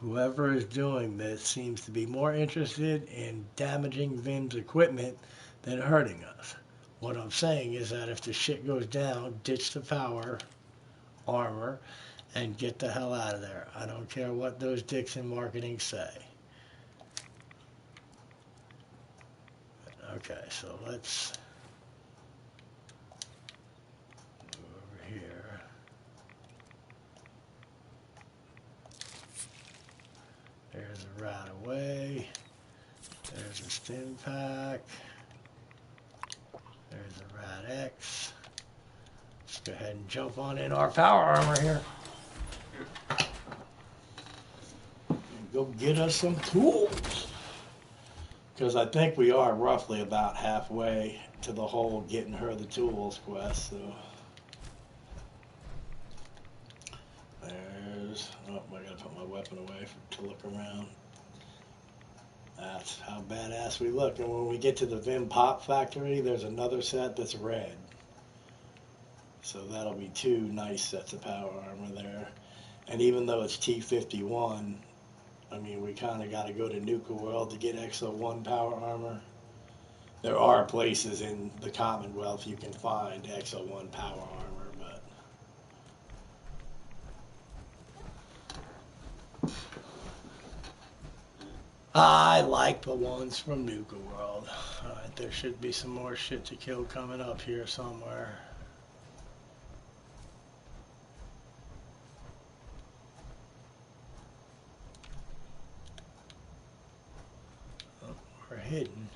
[SPEAKER 1] Whoever is doing this seems to be more interested in damaging Vim's equipment than hurting us. What I'm saying is that if the shit goes down, ditch the power armor and get the hell out of there. I don't care what those dicks in marketing say. Okay, so let's move over here. There's a right away. There's a stim pack. There's a Rad X. Let's go ahead and jump on in our power armor here. And go get us some tools. Because I think we are roughly about halfway to the whole getting her the tools quest. So there's, oh, I gotta put my weapon away to look around. That's how badass we look. And when we get to the Vim Pop Factory, there's another set that's red. So that'll be 2 nice sets of power armor there. And even though it's T51, I mean, we kind of got to go to Nuka World to get XO1 power armor. There are places in the Commonwealth you can find XO1 power armor, but I like the ones from Nuka World. Alright, there should be some more shit to kill coming up here somewhere. Oh, we're hidden.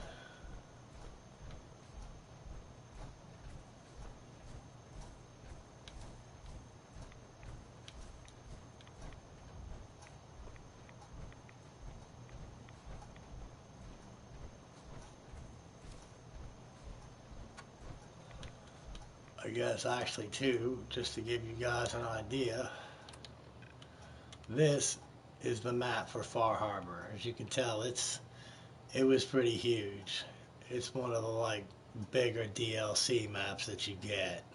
[SPEAKER 1] I guess actually two, just to give you guys an idea. This is the map for Far Harbor. As you can tell, it was pretty huge. It's one of the like bigger DLC maps that you get.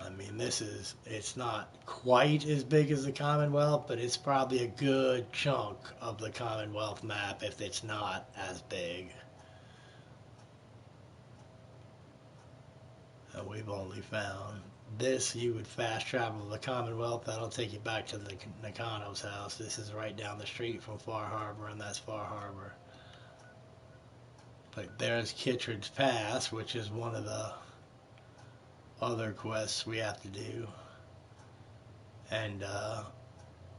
[SPEAKER 1] I mean, it's not quite as big as the Commonwealth, but it's probably a good chunk of the Commonwealth map if it's not as big. And we've only found this. You would fast travel to the Commonwealth. That'll take you back to the Nakano's house. This is right down the street from Far Harbor, and that's Far Harbor. But there's Kittredge Pass, which is one of the other quests we have to do. And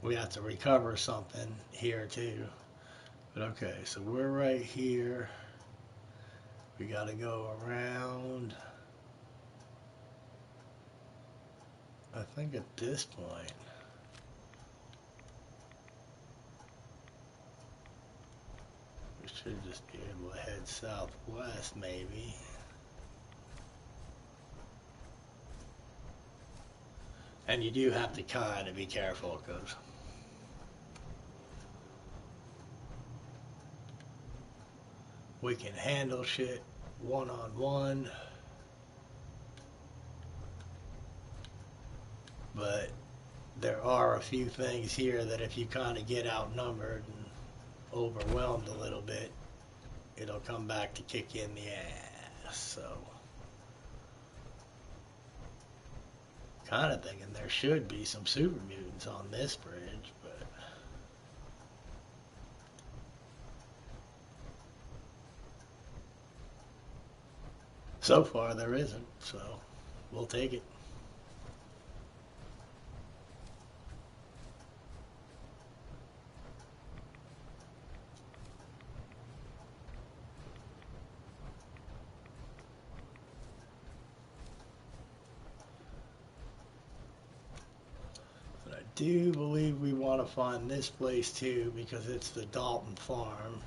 [SPEAKER 1] we have to recover something here too. But okay, so we're right here. We gotta go around. I think at this point, we should just be able to head southwest maybe. And you do have to kind of be careful because we can handle shit one-on-one, but there are a few things here that if you kind of get outnumbered and overwhelmed a little bit, it'll come back to kick you in the ass. So kind of thinking there should be some super mutants on this bridge, but so far there isn't, so we'll take it. I do believe we want to find this place too because it's the Dalton Farm,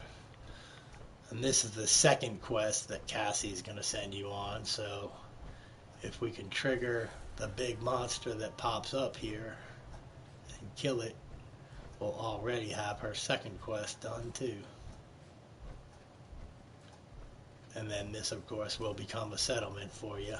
[SPEAKER 1] and this is the second quest that Cassie's going to send you on. So if we can trigger the big monster that pops up here and kill it, we'll already have her second quest done too. And then this of course will become a settlement for you.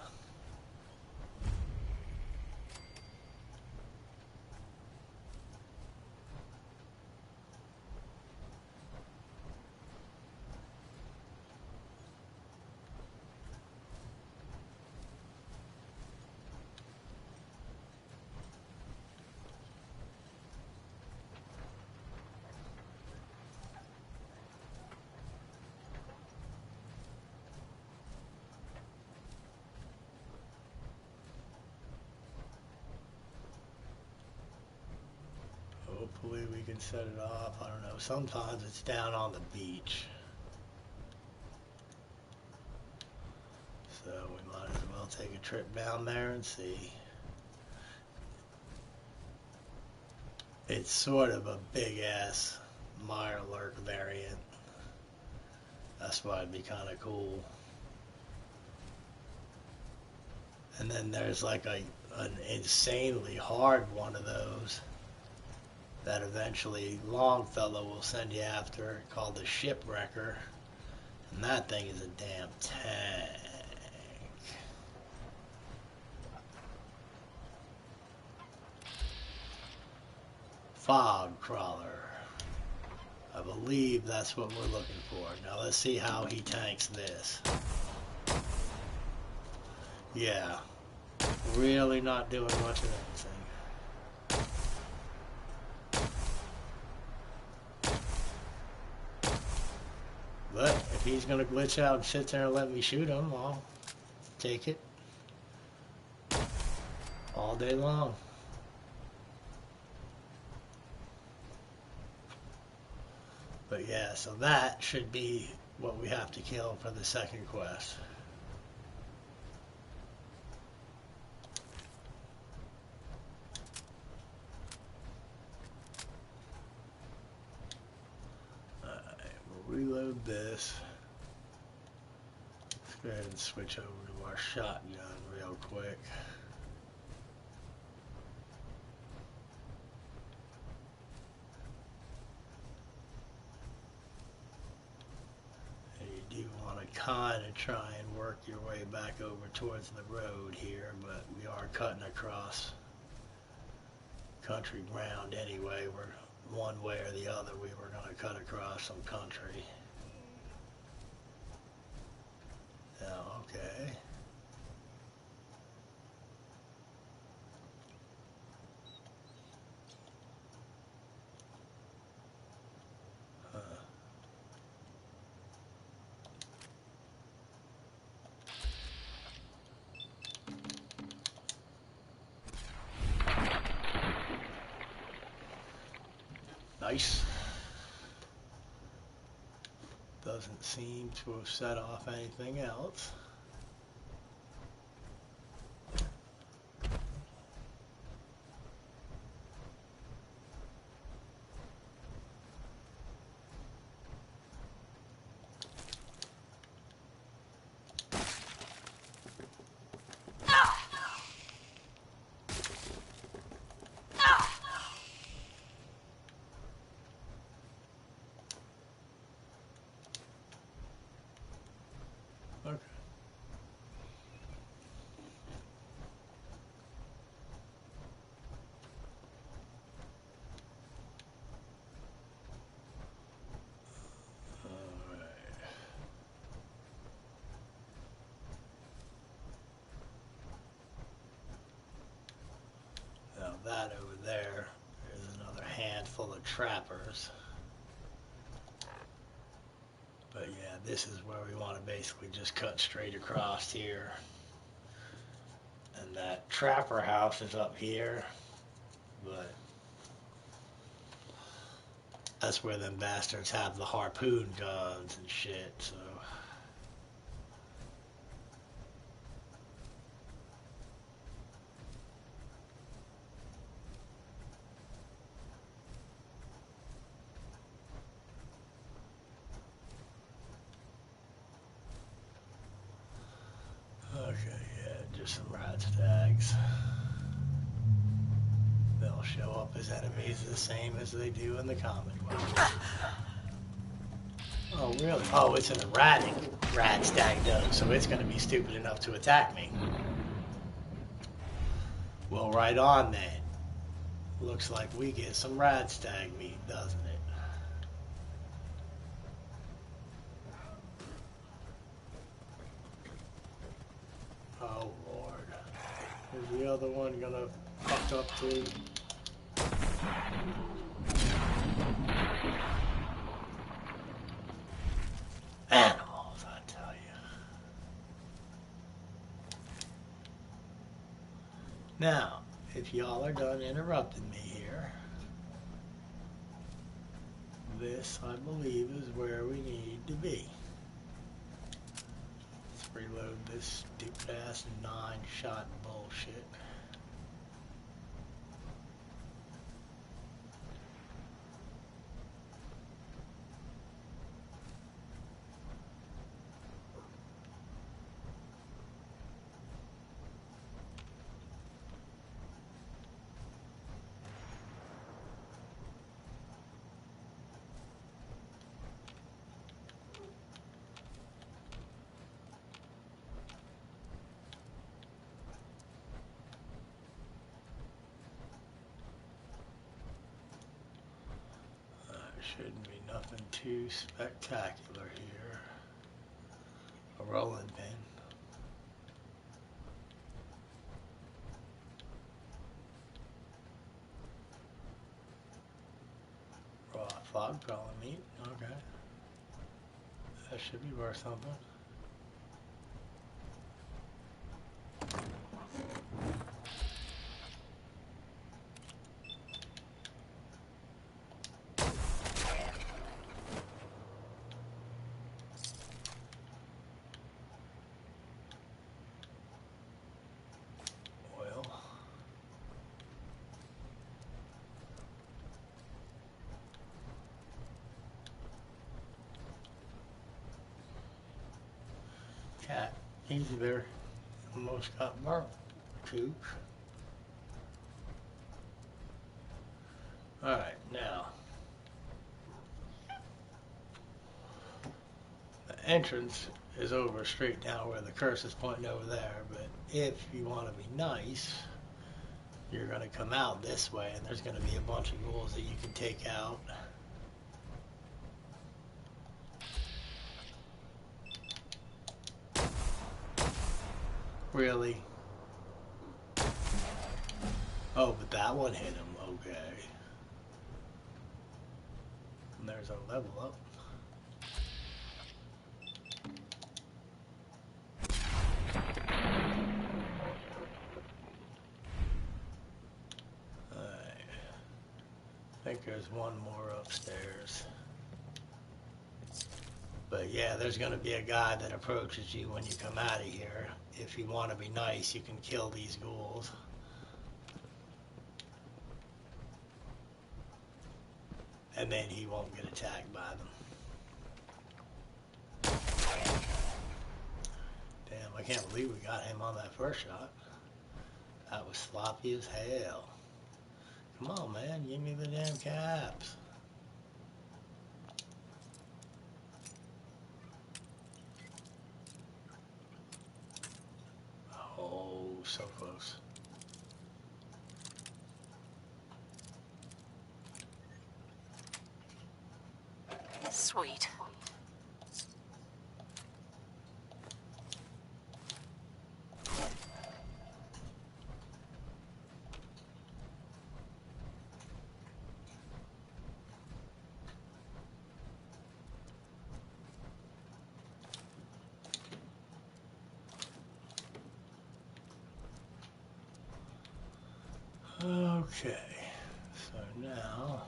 [SPEAKER 1] Hopefully we can set it off. I don't know. Sometimes it's down on the beach. So we might as well take a trip down there and see. It's sort of a big ass Mirelurk variant. That's why it'd be kind of cool. And then there's like an insanely hard one of those that eventually Longfellow will send you after, called the Shipwrecker. And that thing is a damn tank. Fog Crawler. I believe that's what we're looking for. Now let's see how he tanks this. Yeah. Really not doing much of anything. But if he's going to glitch out and sit there and let me shoot him, I'll take it all day long. But yeah, so that should be what we have to kill for the second quest. Reload this. Let's Go ahead and switch over to our shotgun real quick. And you do want to kind of try and work your way back over towards the road here, but we are cutting across country ground anyway. We're one way or the other, we were going to cut across some country. Now, okay. Nice. Doesn't seem to have set off anything else. Okay. Now that over there is another handful of trappers. But yeah, this is where we want to basically just cut straight across here. And that trapper house is up here, but that's where them bastards have the harpoon guns and shit, so. Okay, yeah, just some rat stags. They'll show up as enemies the same as they do in the Commonwealth. Oh, really? Oh, it's an erratic rat stag, though, so it's going to be stupid enough to attack me. Well, right on then. Looks like we get some rat stag meat, doesn't it? Oh, Lord. Is the other one gonna fuck up too? Animals, I tell you. Now, if y'all are done interrupting me here, this, I believe, is where we need to be. Let's reload this stupid ass 9-shot bullshit. Shouldn't be nothing too spectacular here. A rolling pin. Raw fog crawling meat. Okay. That should be worth something. Cat, easy there. Almost got burnt. Cooch. Alright, now. The entrance is over straight down where the curse is pointing over there, but if you want to be nice, you're going to come out this way, and there's going to be a bunch of ghouls that you can take out. Really? Oh, but that one hit him. Okay. And there's our level up. I think there's one more upstairs. But yeah, there's going to be a guy that approaches you when you come out of here. If you want to be nice, you can kill these ghouls. And then he won't get attacked by them. Damn, I can't believe we got him on that first shot. That was sloppy as hell. Come on, man, give me the damn caps. Oh, so close.
[SPEAKER 3] Sweet.
[SPEAKER 1] Okay, so now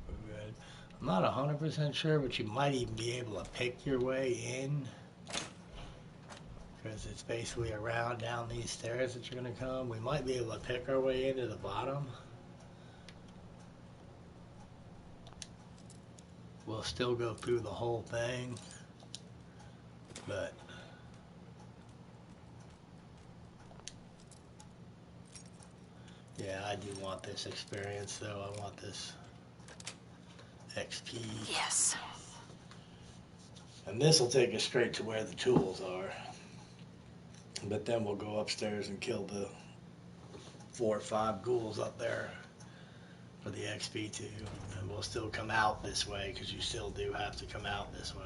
[SPEAKER 1] we're good. I'm not 100% sure, but you might even be able to pick your way in, because it's basically around down these stairs that you're going to come. We might be able to pick our way into the bottom. We'll still go through the whole thing, but yeah, I do want this experience, though. I want this XP.
[SPEAKER 3] Yes.
[SPEAKER 1] And this will take us straight to where the tools are. But then we'll go upstairs and kill the 4 or 5 ghouls up there for the XP too. And we'll still come out this way, because you still do have to come out this way.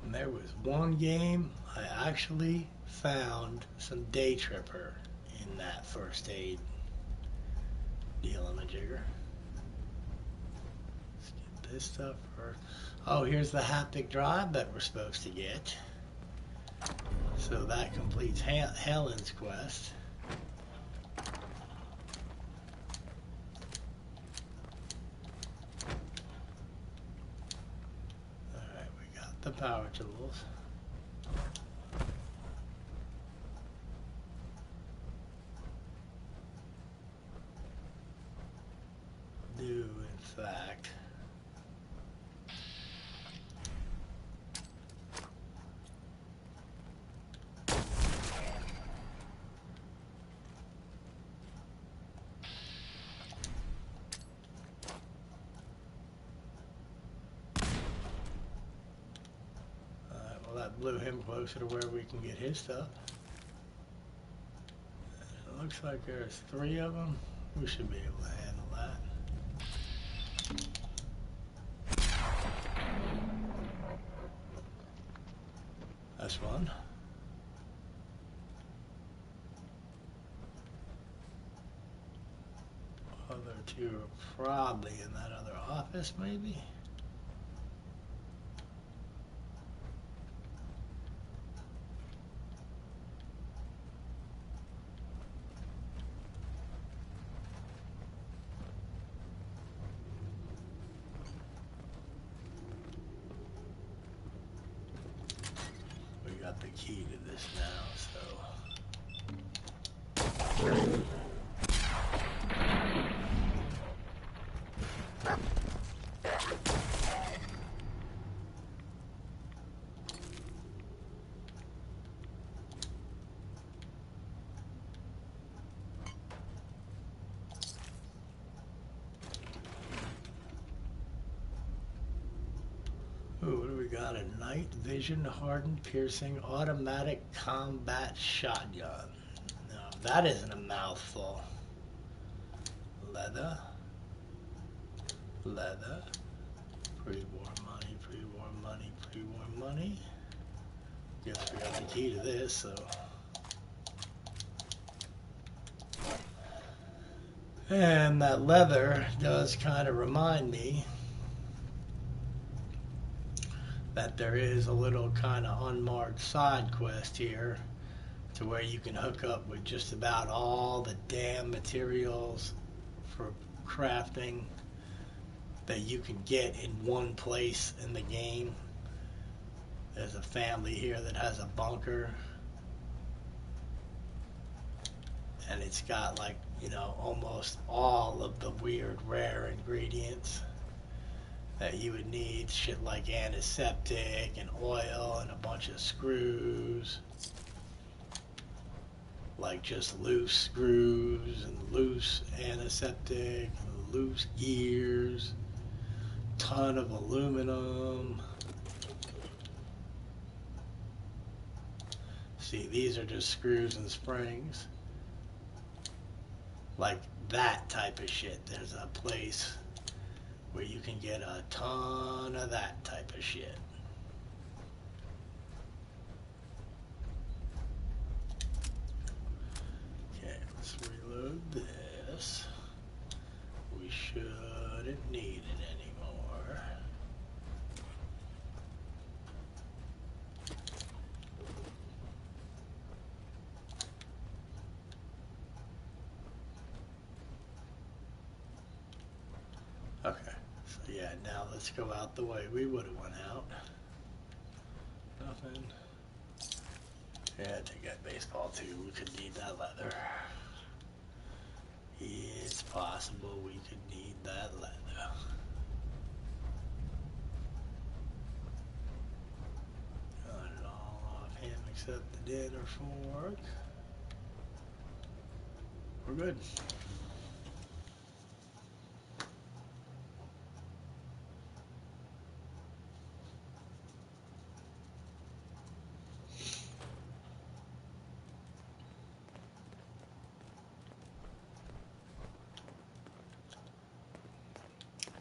[SPEAKER 1] And there was one game I actually found some day tripper in that first aid deal-a-majigger. Let's get this stuff first. Oh, here's the haptic drive that we're supposed to get. So that completes Helen's quest. Alright, we got the power tools. Do, in fact, blew him closer to where we can get his stuff. It looks like there's 3 of them. We should be able to handle that. That's one. Other 2 are probably in that other office, maybe. We got the key to this now, so. Ooh, what do we got? A night vision hardened piercing automatic combat shotgun. Now that isn't a mouthful. Leather. Leather. Pre-war money, pre-war money, pre-war money. Guess we got the key to this, so. And that leather does kind of remind me that there is a little kind of unmarked side quest here to where you can hook up with just about all the damn materials for crafting that you can get in one place in the game. There's a family here that has a bunker, and it's got, like, you know, almost all of the weird rare ingredients that you would need. Shit like antiseptic and oil and a bunch of screws, like just loose screws and loose antiseptic and loose gears, ton of aluminum. See, these are just screws and springs, like that type of shit. There's a place where you can get a ton of that type of shit. Okay, let's reload this. We shouldn't need it anymore. Okay. Yeah, now let's go out the way we would have went out. Nothing. Yeah, take that baseball too. We could need that leather. It's possible we could need that leather. Got it all off him except the dinner fork. We're good.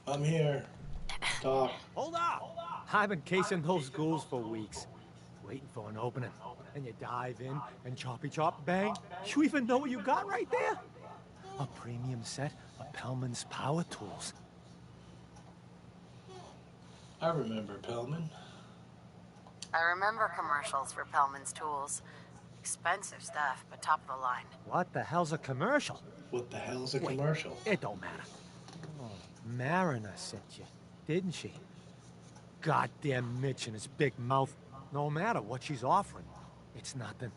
[SPEAKER 1] I'm here. Talk.
[SPEAKER 11] Hold up! I've been casing those ghouls for weeks, waiting for an opening. And you dive in and choppy chop bang. You even know what you got right there? A premium set of Pellman's power tools.
[SPEAKER 1] I remember Pellman.
[SPEAKER 12] I remember commercials for Pellman's tools. Expensive stuff, but top of the line.
[SPEAKER 11] What the hell's a commercial?
[SPEAKER 1] What the hell's a commercial?
[SPEAKER 11] It don't matter. Oh, Mariner sent you, didn't she? Goddamn Mitch and his big mouth. No matter what she's offering, it's nothing.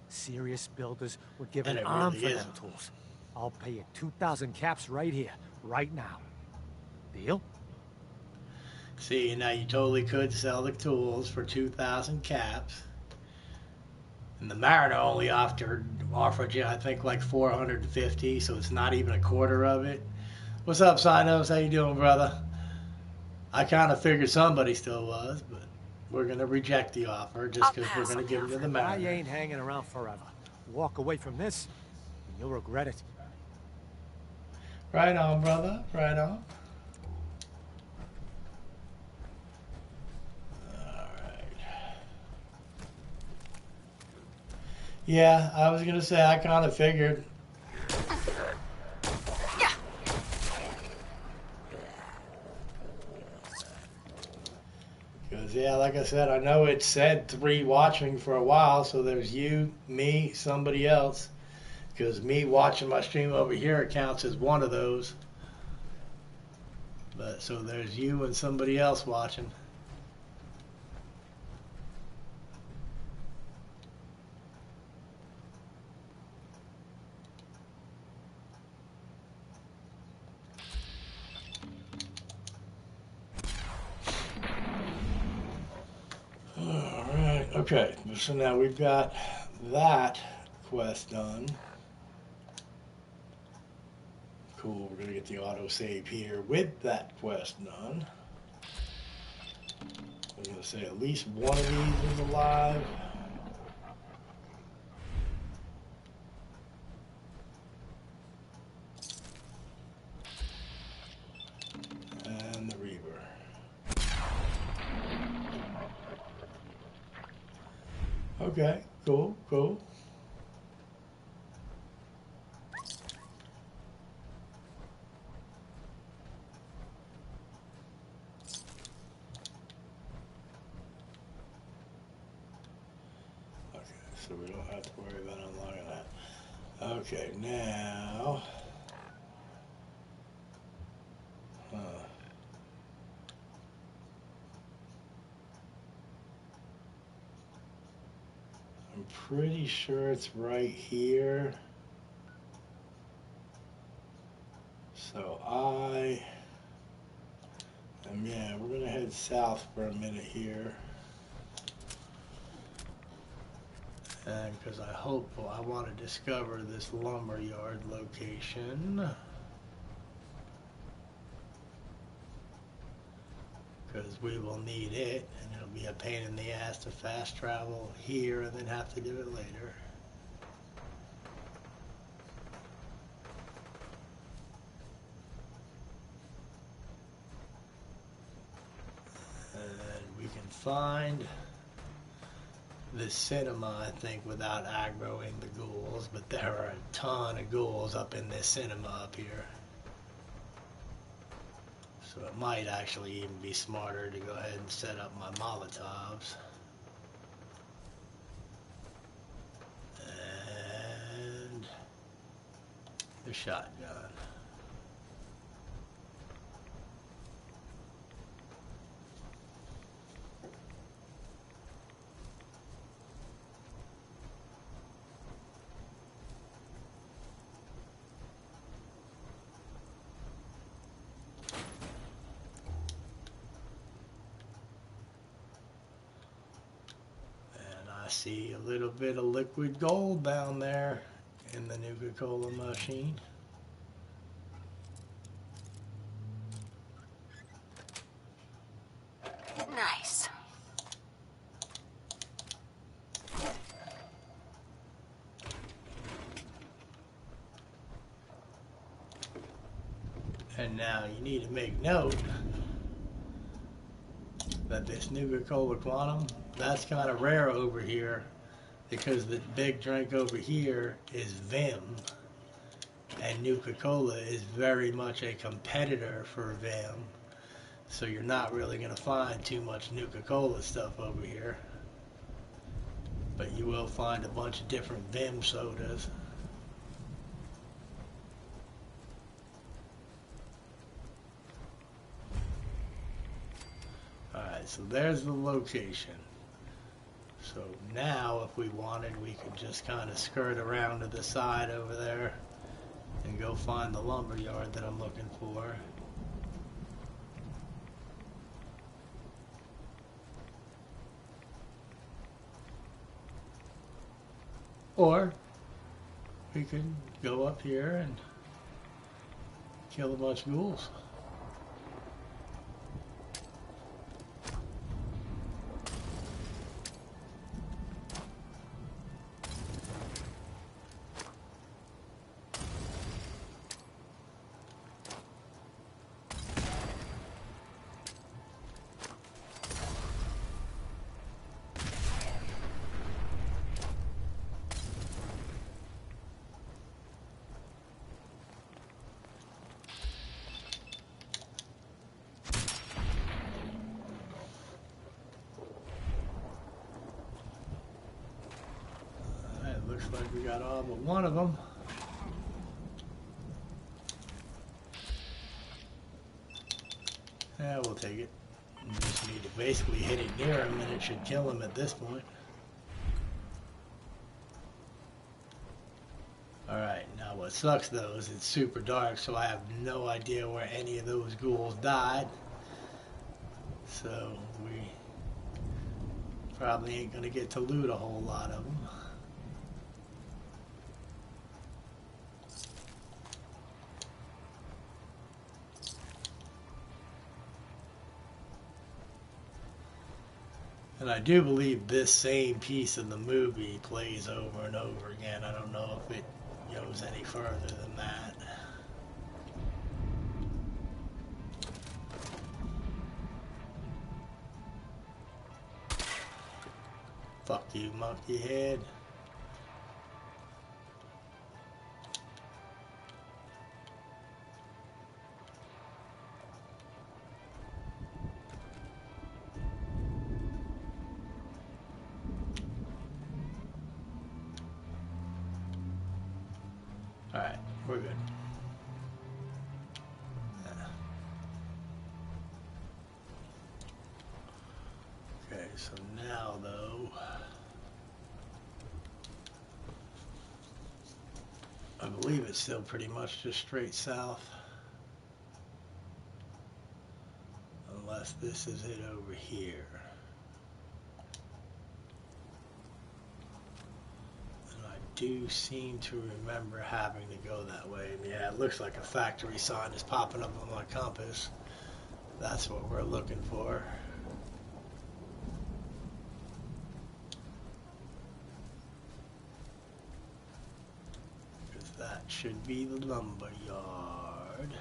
[SPEAKER 11] Serious builders would give an arm for them tools. I'll pay you 2,000 caps right here, right now. Deal?
[SPEAKER 1] See, now you totally could sell the tools for 2,000 caps. And the Mariner only offered you, I think, like 450, so it's not even a quarter of it. What's up, Psynos? How you doing, brother? I kind of figured somebody still was, but we're gonna reject the offer just because we're gonna give it to the
[SPEAKER 11] I
[SPEAKER 1] Mariner.
[SPEAKER 11] ain't hanging around forever. Walk away from this, and you'll regret it.
[SPEAKER 1] Right on, brother. Right on. Yeah, I was gonna say I kind of figured. Because yeah, like I said, I know it said 3 watching for a while, so there's you, me, somebody else. Because me watching my stream over here counts as one of those. But so there's you and somebody else watching. Alright, okay, so now we've got that quest done. Cool, we're gonna get the autosave here with that quest done. I'm gonna say at least one of these is alive. And the Reaver. Okay, cool, cool. Okay, so we don't have to worry about unlocking that. Okay, now... I'm pretty sure it's right here. So yeah, we're gonna head south for a minute here. And because I want to discover this lumberyard location. Because we will need it, and it'll be a pain in the ass to fast travel here and then have to do it later. And we can find the cinema, I think, without aggroing the ghouls, but there are a ton of ghouls up in this cinema up here. So it might actually even be smarter to go ahead and set up my Molotovs. And the shotgun. I see a little bit of liquid gold down there in the Nuka Cola machine.
[SPEAKER 20] Nice.
[SPEAKER 1] And now you need to make note that this Nuka Cola Quantum, that's kind of rare over here because the big drink over here is Vim, and Nuka Cola is very much a competitor for Vim, so you're not really going to find too much Nuka Cola stuff over here, but you will find a bunch of different Vim sodas. Alright, so there's the location. So now, if we wanted, we could just kind of skirt around to the side over there and go find the lumberyard that I'm looking for. Or we could go up here and kill a bunch of ghouls. like we got all but one of them. Yeah, we'll take it. We just need to basically hit it near him and it should kill him at this point. Alright, now what sucks though is it's super dark, so I have no idea where any of those ghouls died. So we probably ain't gonna get to loot a whole lot of them. And I do believe this same piece of the movie plays over and over again. I don't know if it goes any further than that. Fuck you, monkey head. Alright, we're good. Okay, so now though, I believe it's still pretty much just straight south. Unless this is it over here. Do seem to remember having to go that way. And yeah, it looks like a factory sign is popping up on my compass. That's what we're looking for. Because that should be the lumber yard.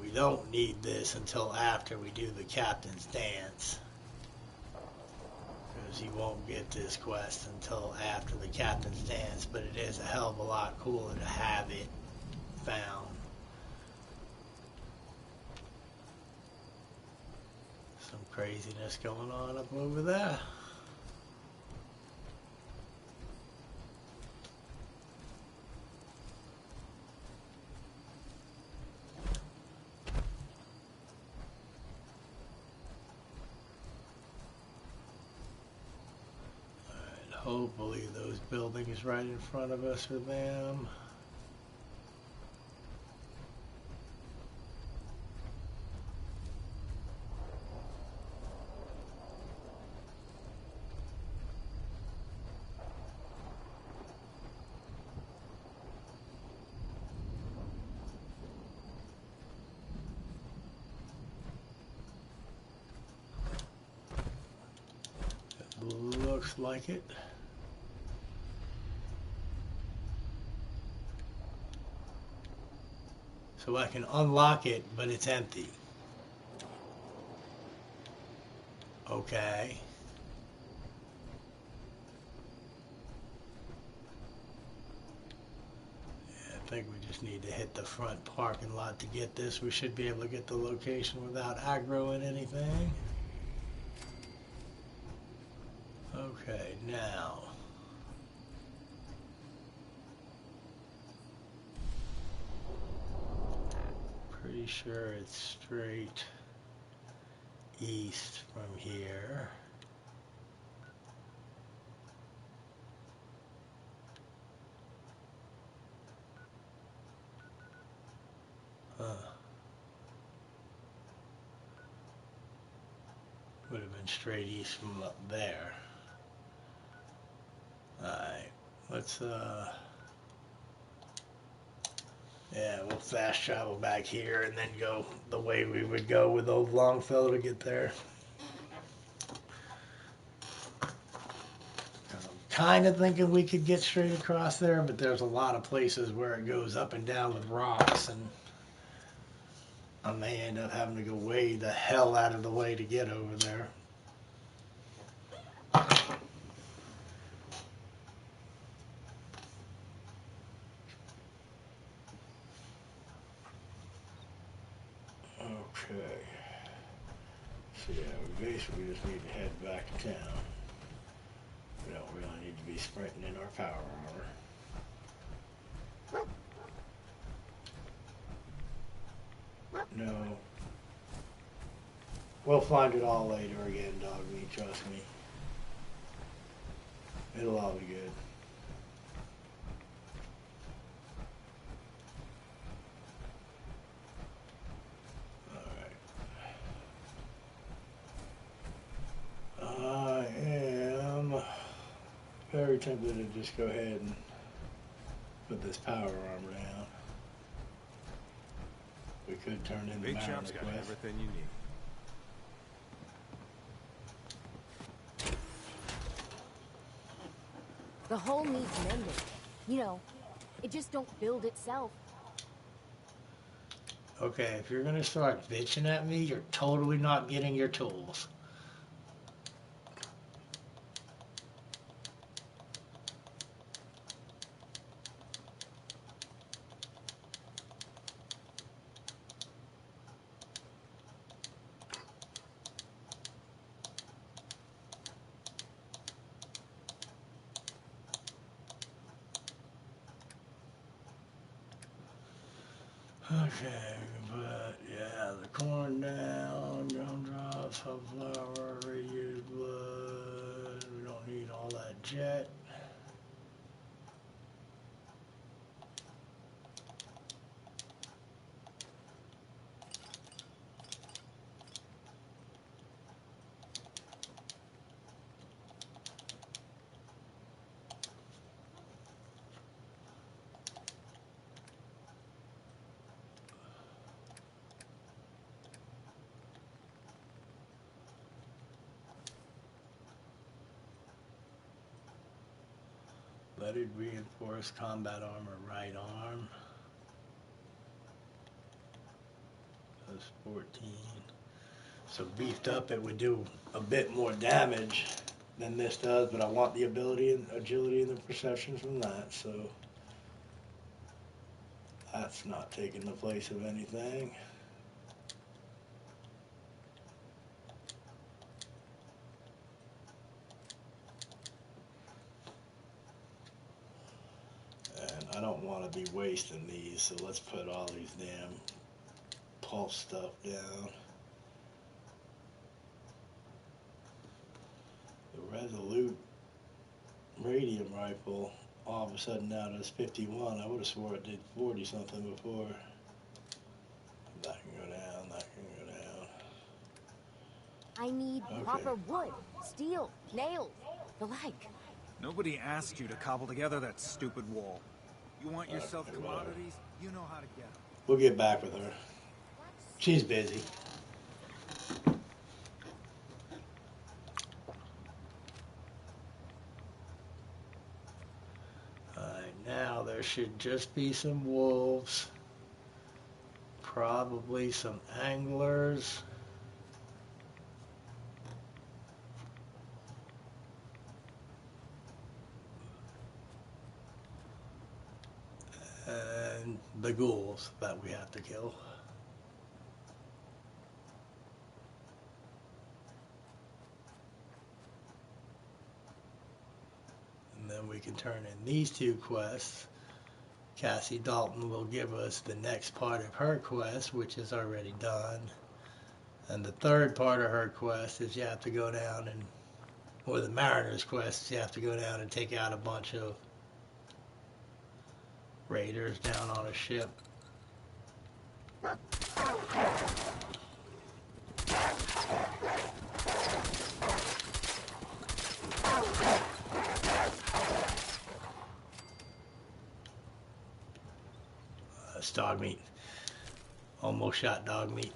[SPEAKER 1] We don't need this until after we do the captain's dance, because you won't get this quest until after the captain's dance, but it is a hell of a lot cooler to have it found. Some craziness going on up over there. Hopefully those buildings right in front of us are them. It looks like it. So I can unlock it, but it's empty. Okay. Yeah, I think we just need to hit the front parking lot to get this. We should be able to get the location without aggroing anything. Okay, now. Pretty sure it's straight east from here. Would have been straight east from up there. Alright, let's yeah, we'll fast travel back here and then go the way we would go with old Longfellow to get there. I'm kind of thinking we could get straight across there, but there's a lot of places where it goes up and down with rocks, and I may end up having to go way the hell out of the way to get over there. Okay. So yeah, we basically just need to head back to town. We don't really need to be sprinting in our power armor. No. We'll find it all later again, dog meat, trust me. It'll all be good. I am very tempted to just go ahead and put this power armor down. We could turn in the
[SPEAKER 22] Big
[SPEAKER 1] Mariner
[SPEAKER 22] Chop's got
[SPEAKER 1] quest.
[SPEAKER 22] everything you need.
[SPEAKER 15] The hole needs mending. You know, it just don't build itself.
[SPEAKER 1] Okay, if you're gonna start bitching at me, you're totally not getting your tools. Okay, but yeah, the corn down, drum drops, sunflower, reused blood. We don't need all that jet. Leaded reinforced combat armor, right arm. That's 14. So beefed up, it would do a bit more damage than this does, but I want the ability and agility and the perception from that, so that's not taking the place of anything. And I don't want to be wasting these, so let's put all these damn pulse stuff down. The Resolute radium rifle all of a sudden now does 51. I would have swore it did 40 something before. That can go down, that can go down.
[SPEAKER 15] I need
[SPEAKER 1] Okay.
[SPEAKER 15] proper wood, steel, nails, the like.
[SPEAKER 19] Nobody asked you to cobble together that stupid wall. You want yourself commodities? You know how to get them.
[SPEAKER 1] We'll get back with her. She's busy. Alright, now there should just be some wolves. Probably some anglers. And the ghouls that we have to kill. And then we can turn in these two quests. Cassie Dalton will give us the next part of her quest, which is already done. And the third part of her quest is you have to go down and, or the Mariner's quest is you have to go down and take out a bunch of raiders down on a ship. That's dog meat. Almost shot dog meat.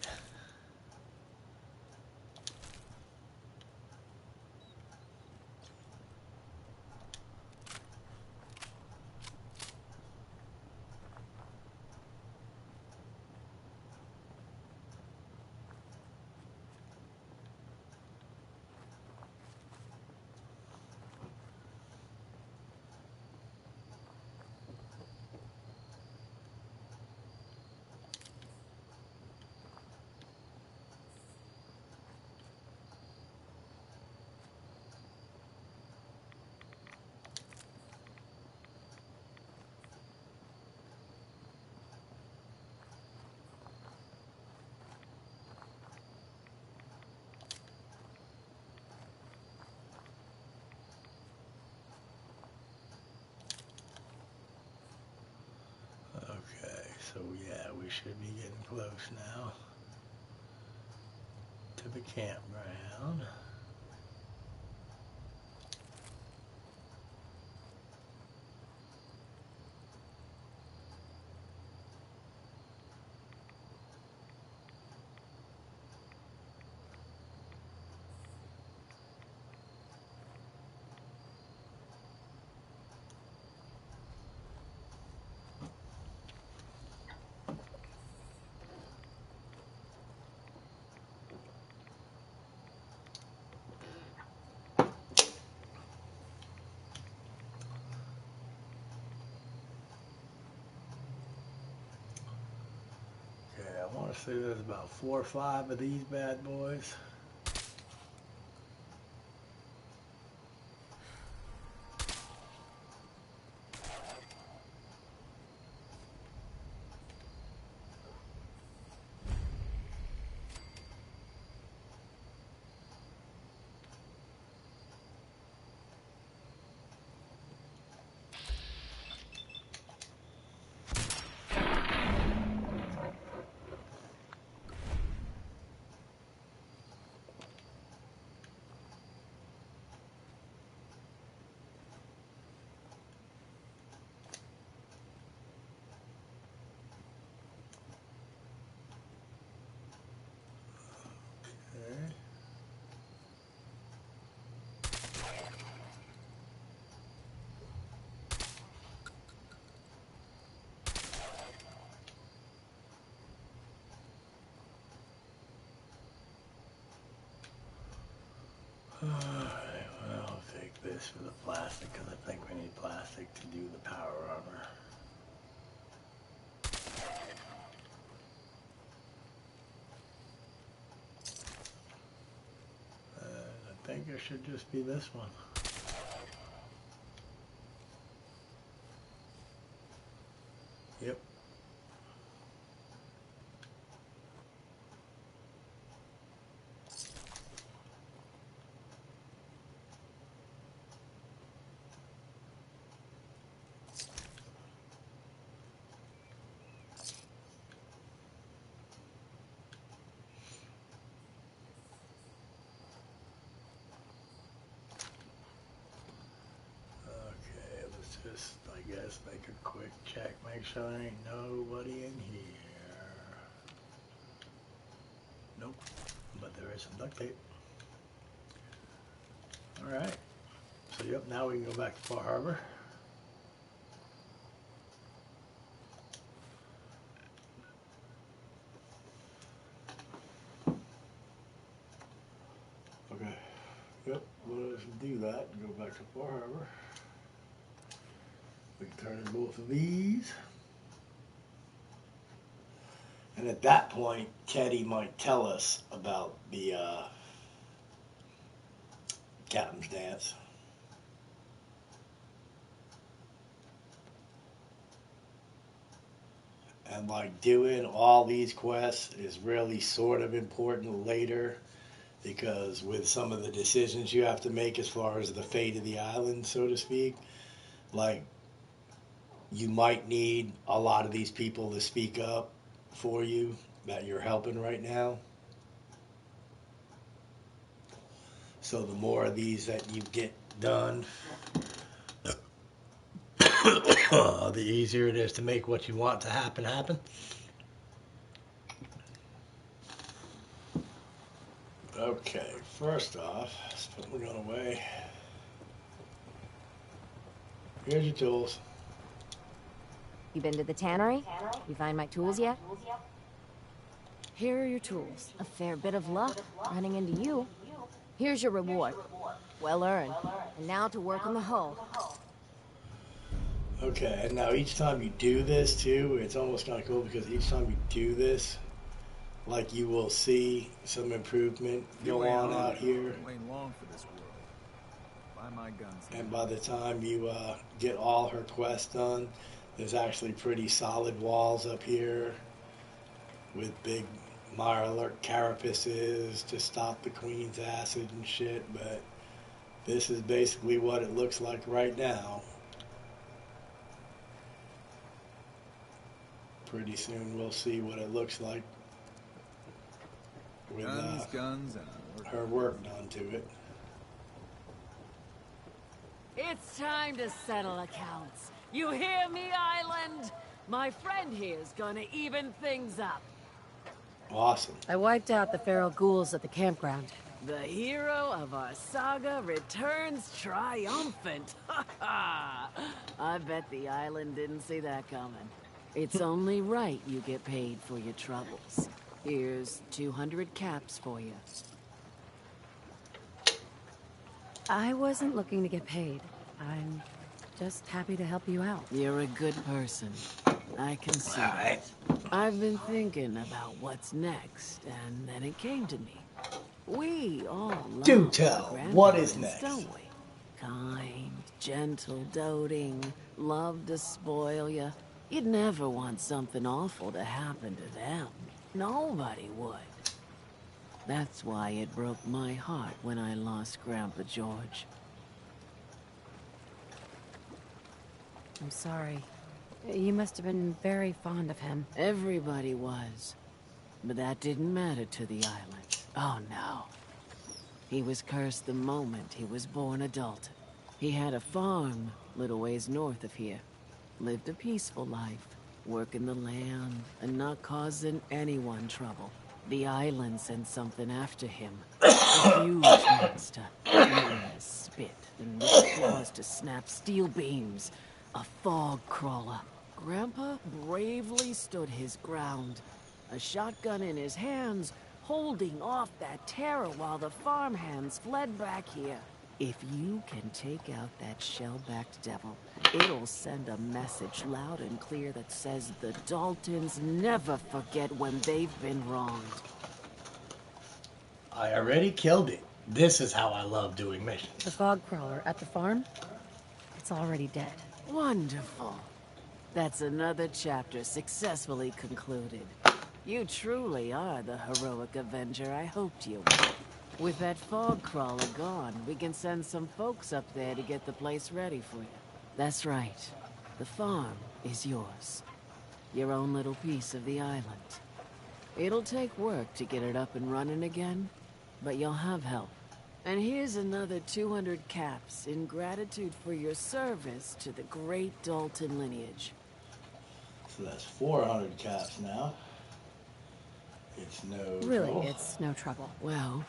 [SPEAKER 1] should be getting close now to the campground. I want to say there's about 4 or 5 of these bad boys. Alright, well, I'll take this for the plastic because I think we need plastic to do the power armor. I think it should just be this one. Yep. Just, I guess, make a quick check, make sure there ain't nobody in here. Nope, but there is some duct tape. Alright, so yep, now we can go back to Far Harbor. Okay, yep, let us do that and go back to Far Harbor. We can turn in both of these. And at that point, Teddy might tell us about the Captain's Dance. And like doing all these quests is really sort of important later, because with some of the decisions you have to make as far as the fate of the island, so to speak, like you might need a lot of these people to speak up for you that you're helping right now. So the more of these that you get done, the easier it is to make what you want to happen happen. Okay, first off, let's put my gun away. Here's your tools.
[SPEAKER 20] You been to the tannery? You find my tools yet?
[SPEAKER 12] Here are your tools.
[SPEAKER 20] A fair bit of luck running into you. Here's your reward. Well earned. And now to work on the hull.
[SPEAKER 1] Okay, and now each time you do this too, it's almost kind of cool because each time you do this, like you will see some improvement go on out here.
[SPEAKER 19] You ain't long for this world. Buy my guns.
[SPEAKER 1] And by the time you get all her quests done, there's actually pretty solid walls up here with big Mirelurk carapaces to stop the Queen's acid and shit, but this is basically what it looks like right now. pretty soon we'll see what it looks like with
[SPEAKER 19] guns, and
[SPEAKER 1] her work done to it.
[SPEAKER 5] It's time to settle accounts. You hear me, Island? My friend here's gonna even things up.
[SPEAKER 1] Awesome.
[SPEAKER 12] I wiped out the feral ghouls at the campground.
[SPEAKER 5] The hero of our saga returns triumphant. I bet the island didn't see that coming. It's only right you get paid for your troubles. Here's 200 caps for you.
[SPEAKER 12] I wasn't looking to get paid. I'm just happy to help you out.
[SPEAKER 5] You're a good person. I can see it. I've been thinking about what's next, and then it came to me. We all love
[SPEAKER 1] Do tell. What is next?
[SPEAKER 5] Don't we? Kind, gentle, doting, love to spoil you. You'd never want something awful to happen to them. Nobody would. That's why it broke my heart when I lost Grandpa George.
[SPEAKER 12] I'm sorry. You must have been very fond of him.
[SPEAKER 5] Everybody was. But that didn't matter to the island. Oh no. He was cursed the moment he was born adult. He had a farm little ways north of here. Lived a peaceful life, working the land and not causing anyone trouble. The island sent something after him. A huge monster. Spit and with claws to snap steel beams. A fog crawler. Grandpa bravely stood his ground. A shotgun in his hands, holding off that terror while the farmhands fled back here. If you can take out that shell-backed devil, it'll send a message loud and clear that says the Daltons never forget when they've been wronged.
[SPEAKER 1] I already killed it. This is how I love doing missions.
[SPEAKER 12] The fog crawler at the farm? It's already dead.
[SPEAKER 5] Wonderful. That's another chapter successfully concluded. You truly are the heroic avenger I hoped you were. With that fog crawler gone, we can send some folks up there to get the place ready for you. That's right. The farm is yours. Your own little piece of the island. It'll take work to get it up and running again, but you'll have help. And here's another 200 caps in gratitude for your service to the great Dalton lineage.
[SPEAKER 1] So that's 400 caps now. It's no
[SPEAKER 12] Really,
[SPEAKER 1] trouble.
[SPEAKER 12] it's no trouble.
[SPEAKER 5] Well,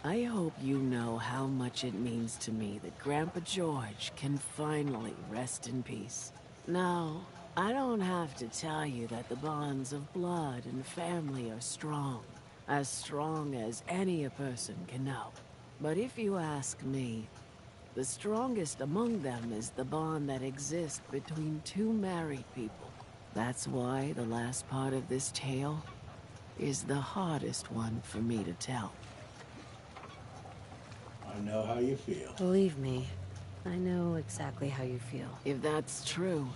[SPEAKER 5] I hope you know how much it means to me that Grandpa George can finally rest in peace. Now, I don't have to tell you that the bonds of blood and family are strong as any a person can know. But if you ask me, the strongest among them is the bond that exists between two married people. That's why the last part of this tale is the hardest one for me to tell.
[SPEAKER 1] I know how you feel.
[SPEAKER 12] Believe me, I know exactly how you feel.
[SPEAKER 5] If that's true,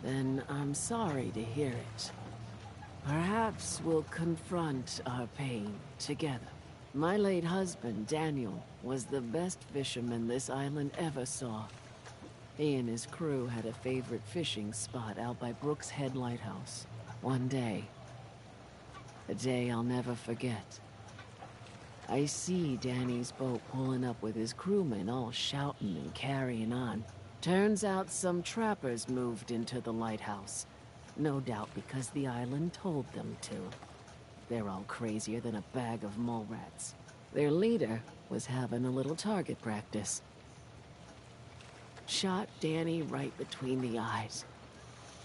[SPEAKER 5] then I'm sorry to hear it. Perhaps we'll confront our pain together. My late husband, Daniel, was the best fisherman this island ever saw. He and his crew had a favorite fishing spot out by Brooks Head Lighthouse. One day, a day I'll never forget, I see Danny's boat pulling up with his crewmen all shouting and carrying on. Turns out some trappers moved into the lighthouse. No doubt because the island told them to. They're all crazier than a bag of mole rats. Their leader was having a little target practice. Shot Danny right between the eyes.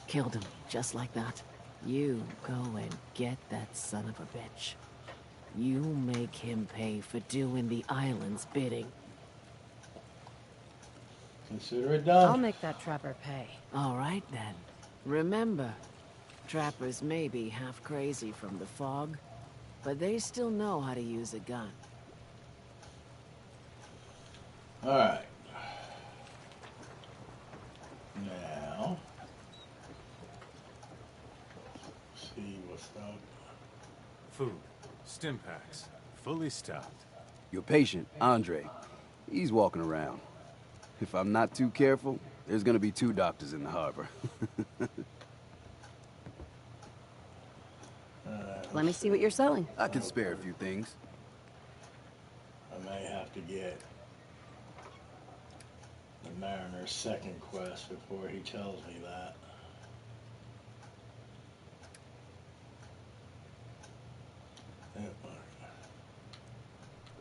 [SPEAKER 5] Killed him just like that. You go and get that son of a bitch. You make him pay for doing the island's bidding.
[SPEAKER 1] Consider it done.
[SPEAKER 12] I'll make that trapper pay.
[SPEAKER 5] All right, then. Remember, trappers may be half crazy from the fog, but they still know how to use a gun.
[SPEAKER 1] All right. Now, see what's up.
[SPEAKER 22] Food. Stim packs. Fully stocked.
[SPEAKER 21] Your patient, Andre, he's walking around. If I'm not too careful, there's gonna be 2 doctors in the harbor.
[SPEAKER 12] Let me see what you're selling.
[SPEAKER 21] I can spare a few things.
[SPEAKER 1] I may have to get the Mariner's second quest before he tells me that.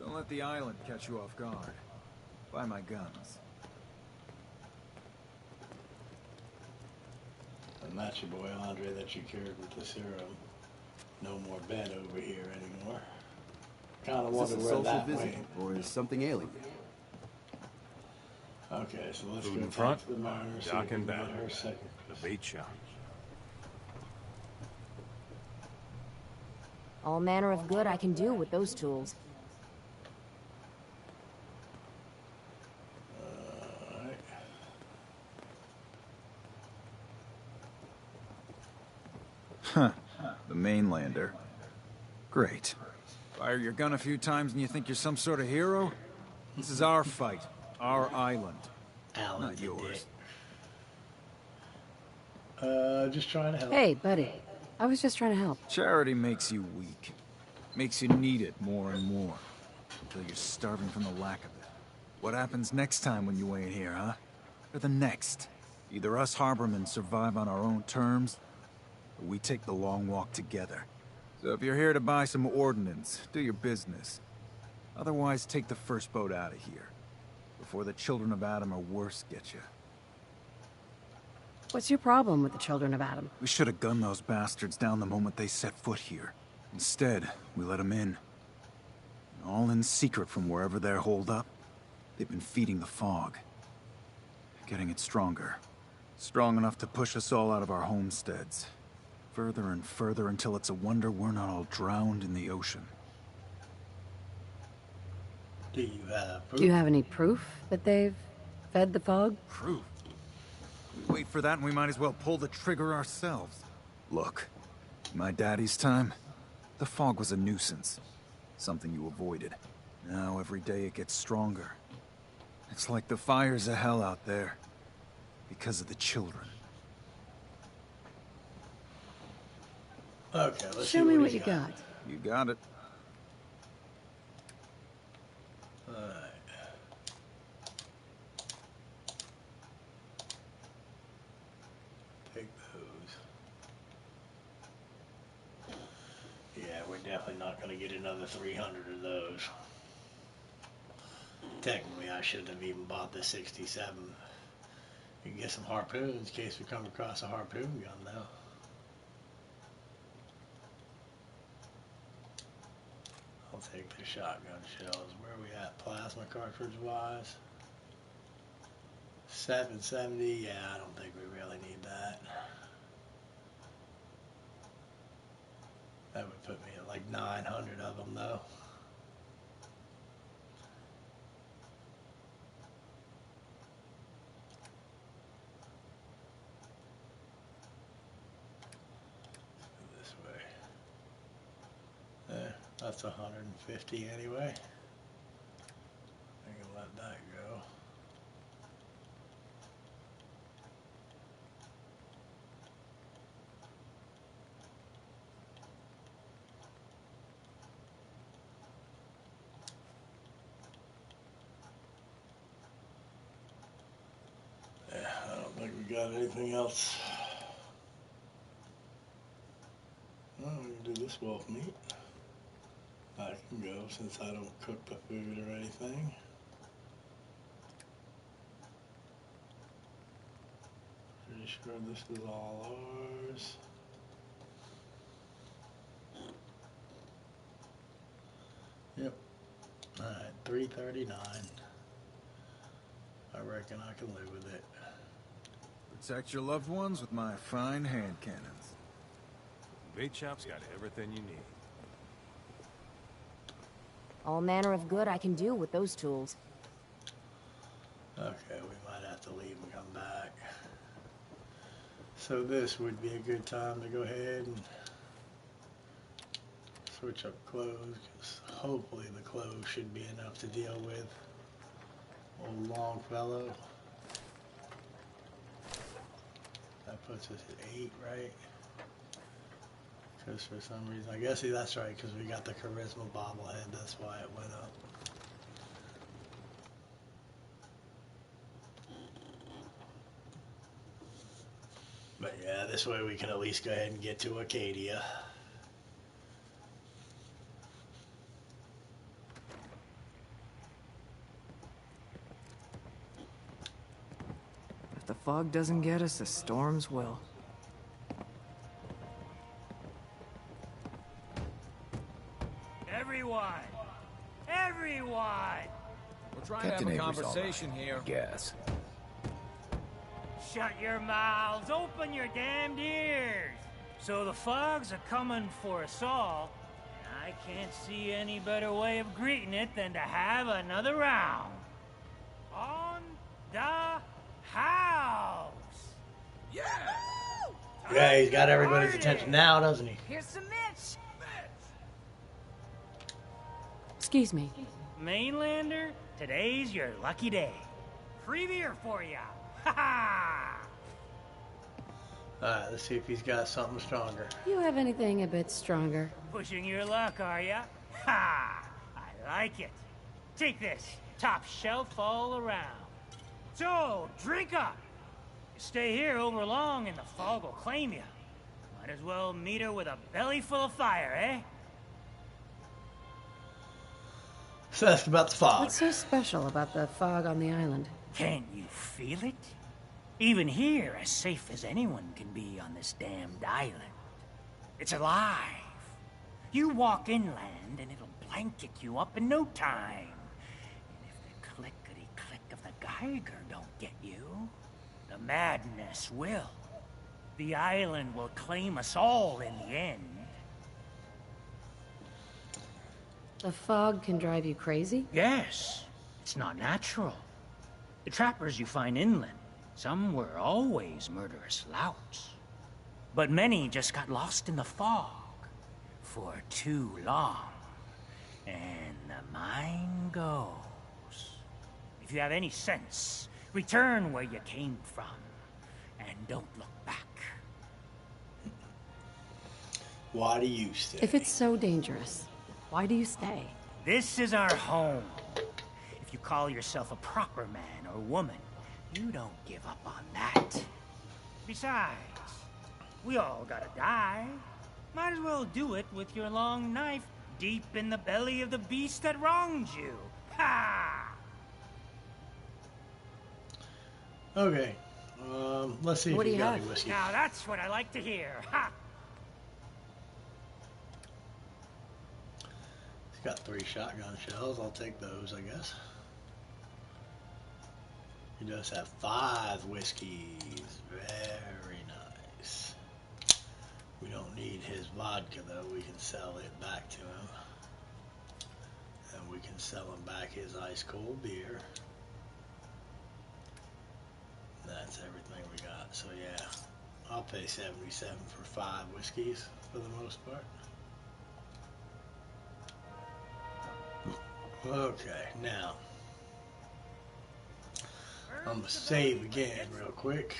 [SPEAKER 19] Don't let the island catch you off guard. Buy my guns.
[SPEAKER 1] And that's your boy Andre that you cured with the serum. No more bed over here anymore. Kind of wonder where that went.
[SPEAKER 21] Or is something ailing you?
[SPEAKER 1] Okay, so let's
[SPEAKER 22] Food
[SPEAKER 1] go
[SPEAKER 22] in front,
[SPEAKER 1] talk to the Mariner. See
[SPEAKER 22] dock
[SPEAKER 1] if we
[SPEAKER 22] and
[SPEAKER 1] can
[SPEAKER 22] back.
[SPEAKER 1] get her second.
[SPEAKER 22] The bait shop.
[SPEAKER 20] All manner of good I can do with those tools.
[SPEAKER 1] Alright.
[SPEAKER 19] Huh. The mainlander. Great. Fire your gun a few times and you think you're some sort of hero? This is our fight. Our island. Not yours.
[SPEAKER 1] Just trying to help.
[SPEAKER 12] Hey, buddy. I was just trying to help.
[SPEAKER 19] Charity makes you weak. Makes you need it more and more. Until you're starving from the lack of it. What happens next time when you ain't here, huh? Or the next? Either us harbormen survive on our own terms, or we take the long walk together. So if you're here to buy some ordnance, do your business. Otherwise, take the first boat out of here. Before the children of Adam or worse get you.
[SPEAKER 12] What's your problem with the children of Adam?
[SPEAKER 19] We should have gunned those bastards down the moment they set foot here. Instead, we let them in. All in secret from wherever they're holed up. They've been feeding the fog. Getting it stronger. Strong enough to push us all out of our homesteads. Further and further until it's a wonder we're not all drowned in the ocean.
[SPEAKER 1] Do you have proof?
[SPEAKER 12] Do you have any proof that they've fed the fog?
[SPEAKER 19] Proof? We wait for that and we might as well pull the trigger ourselves. Look, in my daddy's time, the fog was a nuisance. Something you avoided. Now every day it gets stronger. It's like the fires of hell out there. Because of the children.
[SPEAKER 1] Okay, let's
[SPEAKER 12] Show me what you got.
[SPEAKER 19] You got it.
[SPEAKER 1] Alright. Take those. Yeah, we're definitely not going to get another 300 of those. Technically, I shouldn't have even bought the 67. You can get some harpoons in case we come across a harpoon gun, though. I'll take the shotgun shells. Where are we at, plasma cartridge-wise? 770. Yeah, I don't think we really need that. That would put me at like 900 of them, though. This way. There, that's 150 anyway. I can let that go. Yeah, I don't think we got anything else. Well, we can do this wolf meat. I can go since I don't cook the food or anything. Pretty sure this is all ours. Yep. Alright, 339. I reckon I can live with it.
[SPEAKER 19] Protect your loved ones with my fine hand cannons.
[SPEAKER 22] Bait shop's got everything you need.
[SPEAKER 20] All manner of good I can do with those tools.
[SPEAKER 1] Okay, we might have to leave and come back. So this would be a good time to go ahead and switch up clothes, because hopefully the clothes should be enough to deal with old Longfellow. That puts us at 8, right? Because for some reason, I guess that's right, because we got the charisma bobblehead, that's why it went up. But yeah, this way we can at least go ahead and get to Acadia.
[SPEAKER 7] If the fog doesn't get us, the storms will.
[SPEAKER 8] Everyone!
[SPEAKER 23] We're trying to have a conversation here.
[SPEAKER 8] Guess. Shut your mouths, open your damned ears. So the fogs are coming for us all. I can't see any better way of greeting it than to have another round. On the house! Yeah!
[SPEAKER 1] Yeah, he's got everybody's attention now, doesn't he?
[SPEAKER 8] Here's some Mitch!
[SPEAKER 12] Excuse me.
[SPEAKER 8] Mainlander, today's your lucky day. Free beer for ya. Ha ha!
[SPEAKER 1] Alright, let's see if he's got something stronger.
[SPEAKER 12] You have anything a bit stronger?
[SPEAKER 8] Pushing your luck, are ya? Ha! I like it. Take this. Top shelf all around. So, drink up. You stay here over long and the fog will claim you. Might as well meet her with a belly full of fire, eh?
[SPEAKER 1] So ask about the fog.
[SPEAKER 12] What's so special about the fog on the island?
[SPEAKER 8] Can't you feel it? Even here, as safe as anyone can be on this damned island. It's alive. You walk inland and it'll blanket you up in no time. And if the clickety-click of the Geiger don't get you, the madness will. The island will claim us all in the end.
[SPEAKER 12] The fog can drive you crazy?
[SPEAKER 8] Yes. It's not natural. The trappers you find inland, some were always murderous louts. But many just got lost in the fog for too long. And the mind goes. If you have any sense, return where you came from. And don't look back.
[SPEAKER 1] Why do you stay?
[SPEAKER 12] If it's so dangerous, why do you stay?
[SPEAKER 8] This is our home. If you call yourself a proper man or woman, you don't give up on that. Besides, we all gotta die. Might as well do it with your long knife deep in the belly of the beast that wronged you. Ha!
[SPEAKER 1] Okay. Let's see if you got any whiskey.
[SPEAKER 8] Now that's what I like to hear. Ha!
[SPEAKER 1] He's got 3 shotgun shells. I'll take those, I guess. He does have 5 whiskeys. Very nice. We don't need his vodka, though. We can sell it back to him. And we can sell him back his ice-cold beer. That's everything we got. So, yeah. I'll pay $77 for 5 whiskeys, for the most part. Okay, now. I'm gonna save again real quick.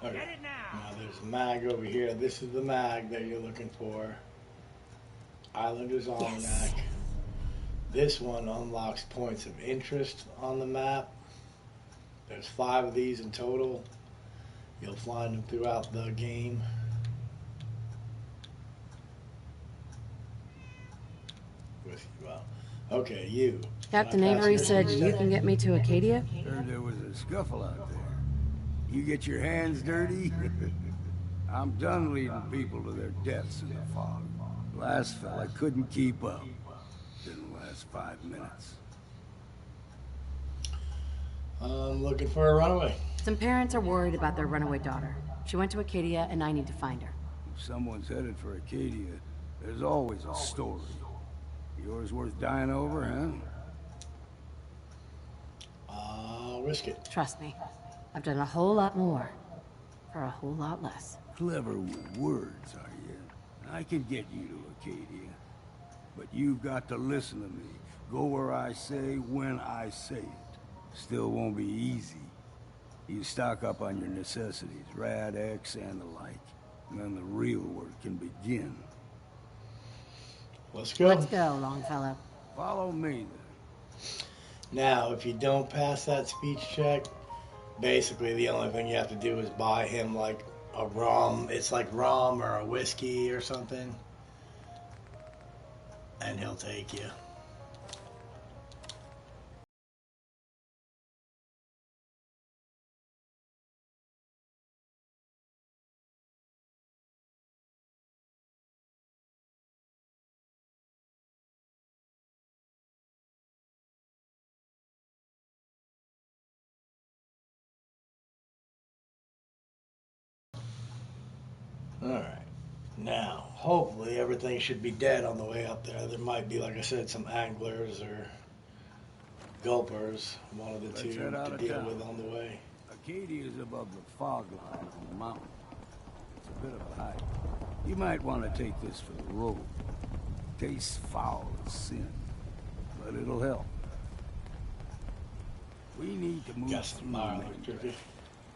[SPEAKER 1] Okay. Now there's a mag over here. This is the mag that you're looking for. Islander's Almanac. Yes. This one unlocks points of interest on the map. There's 5 of these in total. You'll find them throughout the game. Well, okay, you.
[SPEAKER 12] Captain Avery said you can get me to Acadia?
[SPEAKER 24] Heard there was a scuffle out there. You get your hands dirty? I'm done leading people to their deaths in the fog. Last fella couldn't keep up. Didn't last 5 minutes.
[SPEAKER 1] I'm looking for a runaway.
[SPEAKER 12] Some parents are worried about their runaway daughter. She went to Acadia, and I need to find her.
[SPEAKER 24] If someone's headed for Acadia, there's always a story. Yours worth dying over, huh?
[SPEAKER 1] Risk it.
[SPEAKER 12] Trust me, I've done a whole lot more for a whole lot less.
[SPEAKER 24] Clever with words, are you? I can get you to Acadia. But you've got to listen to me. Go where I say, when I say it. Still won't be easy. You stock up on your necessities, Rad, X, and the like. And then the real work can begin.
[SPEAKER 1] Let's go.
[SPEAKER 12] Let's go, Longfellow.
[SPEAKER 24] Follow me, then.
[SPEAKER 1] Now, if you don't pass that speech check, basically the only thing you have to do is buy him like a rum. It's like rum or a whiskey or something. And he'll take you. Alright. Now, hopefully everything should be dead on the way up there. There might be, like I said, some anglers or gulpers, one of the two, to deal with on the way.
[SPEAKER 24] Acadia is above the fog line on the mountain. It's a bit of a hike. You might want to take this for the road. Tastes foul as sin, but it'll help. We need to move through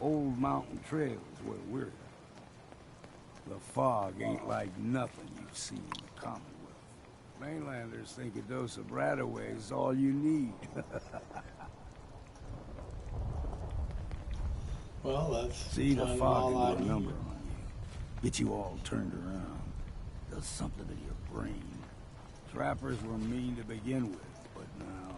[SPEAKER 24] old mountain trails where we're at. The fog ain't like nothing you've seen in the Commonwealth. Mainlanders think a dose of Radaway is all you need.
[SPEAKER 1] Well, that's...
[SPEAKER 24] See, the fog can do a number on you. Get you all turned around. Does something to your brain. Trappers were mean to begin with, but now...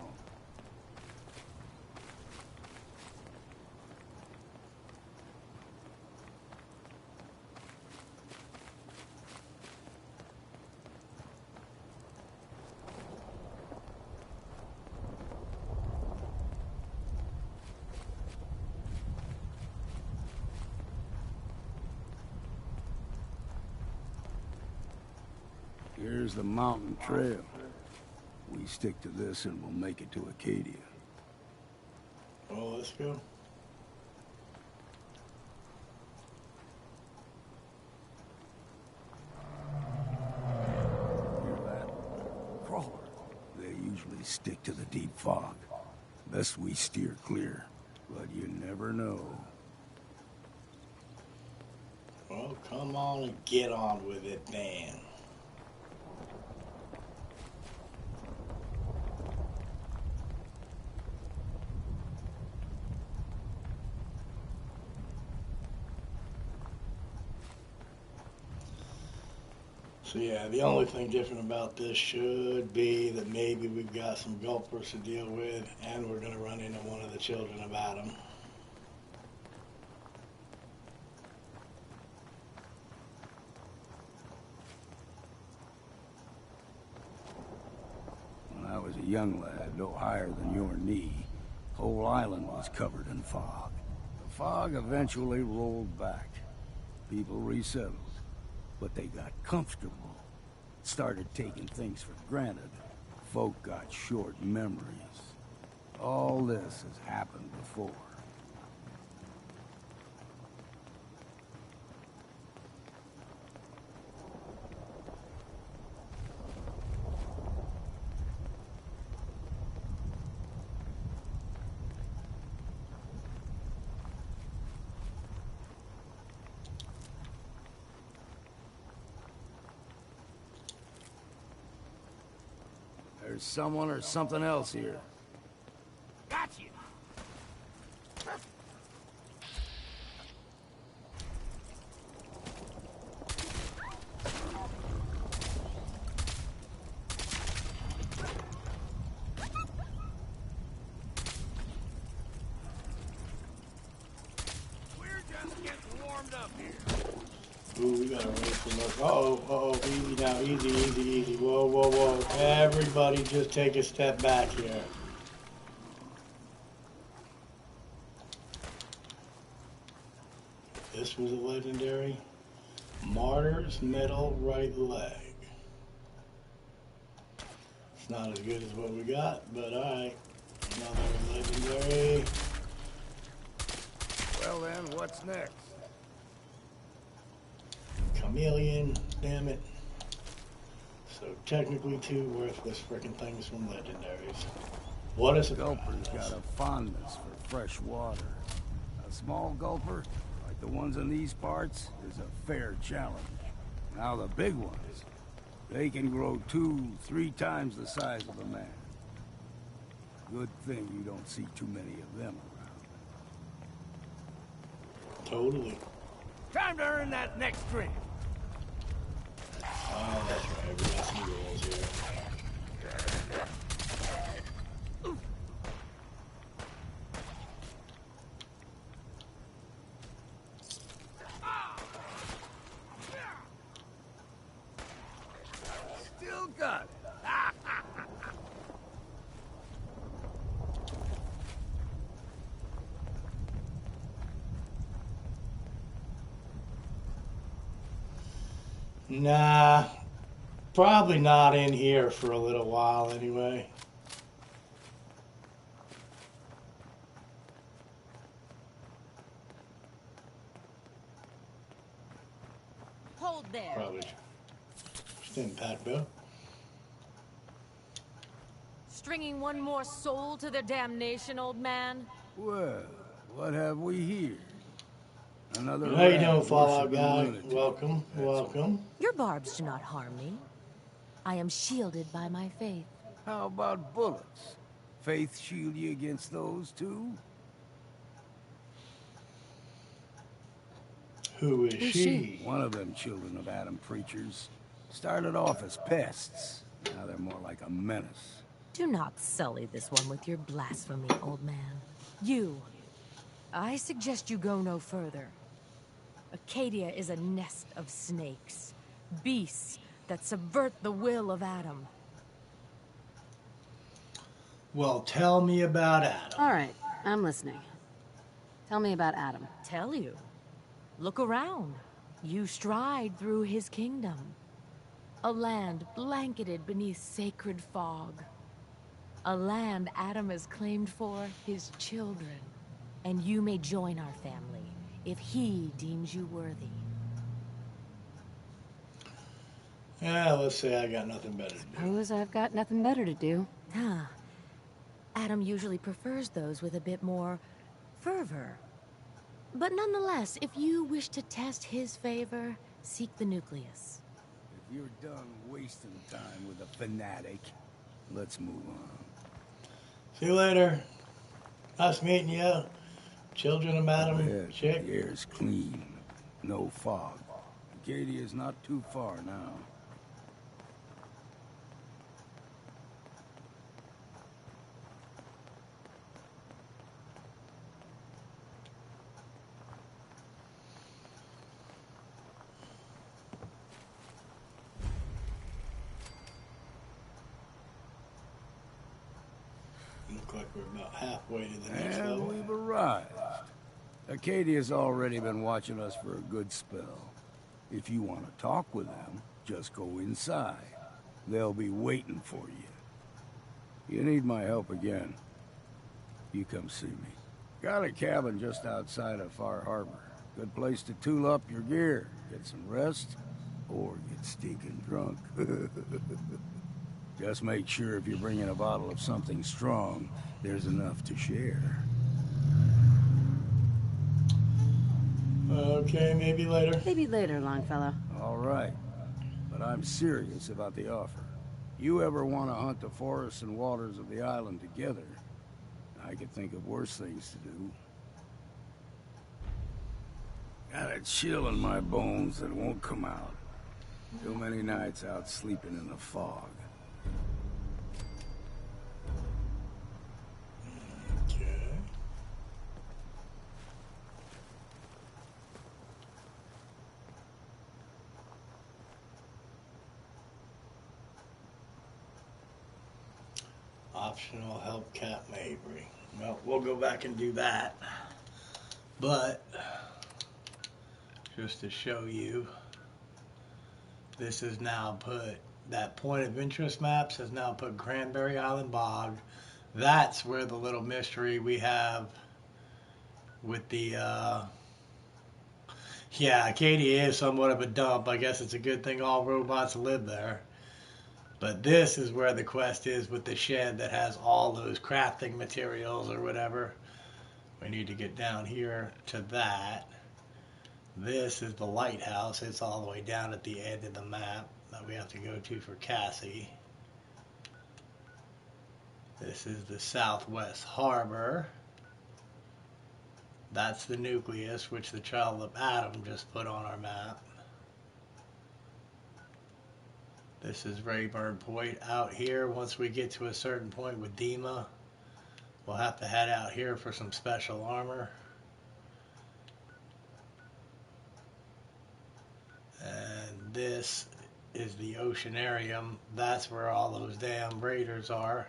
[SPEAKER 24] Here's the mountain trail. We stick to this and we'll make it to Acadia.
[SPEAKER 1] Oh, let's go.
[SPEAKER 24] Hear that? Crawler. They usually stick to the deep fog. Best we steer clear, but you never know.
[SPEAKER 1] Well, come on and get on with it, then. So yeah, the only thing different about this should be that maybe we've got some gulpers to deal with, and we're going to run into one of the children of Adam.
[SPEAKER 24] When I was a young lad, no higher than your knee, whole island was covered in fog. The fog eventually rolled back. People resettled. But they got comfortable, started taking things for granted. Folk got short memories. All this has happened before. There's someone or something else here.
[SPEAKER 8] Got you. We're just getting warmed up here.
[SPEAKER 1] Ooh, we gotta wait for those. Uh-oh, easy now, easy. Whoa. Everybody just take a step back here. This was a legendary. Martyr's metal right leg. It's not as good as what we got, but alright. Another legendary.
[SPEAKER 24] Well then, what's next?
[SPEAKER 1] Chameleon, damn it. So technically two worthless freaking things from legendaries. What a surprise.
[SPEAKER 24] Gulper's got a fondness for fresh water. A small gulper, like the ones in these parts, is a fair challenge. Now the big ones, they can grow 2-3 times the size of a man. Good thing you don't see too many of them around.
[SPEAKER 1] Totally.
[SPEAKER 24] Time to earn that next drink.
[SPEAKER 1] Oh, that's right. We got some rules here.
[SPEAKER 24] Still got it.
[SPEAKER 1] Nah, probably not in here for a little while anyway.
[SPEAKER 15] Hold there.
[SPEAKER 1] Probably just in pack though.
[SPEAKER 15] Stringing one more soul to their damnation, old man?
[SPEAKER 24] Well, what have we here? Another
[SPEAKER 1] How you
[SPEAKER 24] rat
[SPEAKER 1] doing, Fallout
[SPEAKER 24] worshiping
[SPEAKER 1] guy?
[SPEAKER 24] lunatic.
[SPEAKER 1] Welcome, welcome.
[SPEAKER 15] Your barbs do not harm me. I am shielded by my faith.
[SPEAKER 24] How about bullets? Faith shield you against those too?
[SPEAKER 1] Who is she?
[SPEAKER 24] One of them children of Adam preachers. Started off as pests. Now they're more like a menace.
[SPEAKER 15] Do not sully this one with your blasphemy, old man. I suggest you go no further. Acadia is a nest of snakes, beasts that subvert the will of Adam.
[SPEAKER 1] Well, tell me about Adam.
[SPEAKER 12] All right, I'm listening. Tell me about Adam.
[SPEAKER 15] Tell you. Look around. You stride through his kingdom. A land blanketed beneath sacred fog. A land Adam has claimed for his children. And you may join our family if he deems you worthy.
[SPEAKER 1] Yeah, let's say I got nothing better to do.
[SPEAKER 12] Suppose I've got nothing better to do.
[SPEAKER 15] Adam usually prefers those with a bit more fervor. But nonetheless, if you wish to test his favor, seek the nucleus.
[SPEAKER 24] If you're done wasting time with a fanatic, let's move on.
[SPEAKER 1] See you later. Nice meeting you. Children of Madam Chick.
[SPEAKER 24] The air's clean. No fog. Acadia's not too far now.
[SPEAKER 1] Look like we're about halfway to the next
[SPEAKER 24] And
[SPEAKER 1] level.
[SPEAKER 24] we've arrived. Acadia's already been watching us for a good spell. If you want to talk with them, just go inside. They'll be waiting for you. You need my help again, you come see me. Got a cabin just outside of Far Harbor. Good place to tool up your gear, get some rest, or get stinking drunk. Just make sure if you're bringing a bottle of something strong, there's enough to share.
[SPEAKER 1] Okay, maybe later.
[SPEAKER 12] Maybe later, Longfellow.
[SPEAKER 24] All right, but I'm serious about the offer. You ever want to hunt the forests and waters of the island together, I could think of worse things to do. Got a chill in my bones that won't come out. Too many nights out sleeping in the fog.
[SPEAKER 1] Okay. Optional help Cap Mabry. Well, we'll go back and do that. But just to show you. This is now put, that point of interest maps has now put Cranberry Island Bog. That's where the little mystery we have with the, yeah, Acadia is somewhat of a dump. I guess it's a good thing all robots live there. But this is where the quest is with the shed that has all those crafting materials or whatever. We need to get down here to that. This is the lighthouse. It's all the way down at the end of the map that we have to go to for Cassie. This is the Southwest Harbor. That's the nucleus, which the child of Adam just put on our map. This is Rayburn Point out here. Once we get to a certain point with Dima, we'll have to head out here for some special armor. And this is the Oceanarium. That's where all those damn raiders are.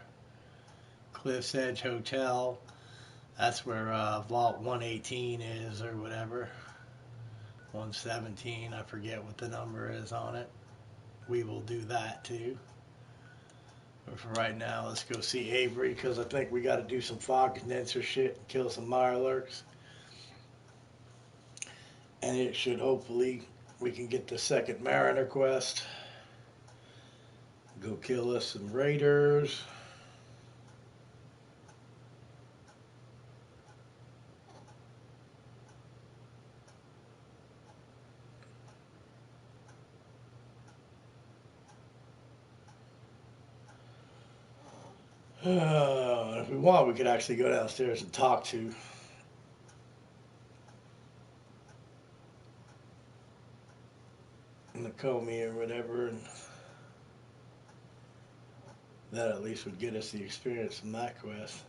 [SPEAKER 1] Cliff's Edge Hotel. That's where Vault 118 is or whatever. 117, I forget what the number is on it. We will do that too. But for right now, let's go see Avery, because I think we got to do some fog condenser shit and kill some Mirelurks. And it should hopefully, we can get the second Mariner quest. Go kill us some raiders. If we want, we could actually go downstairs and talk to Nakomi or whatever, and that at least would get us the experience from that quest.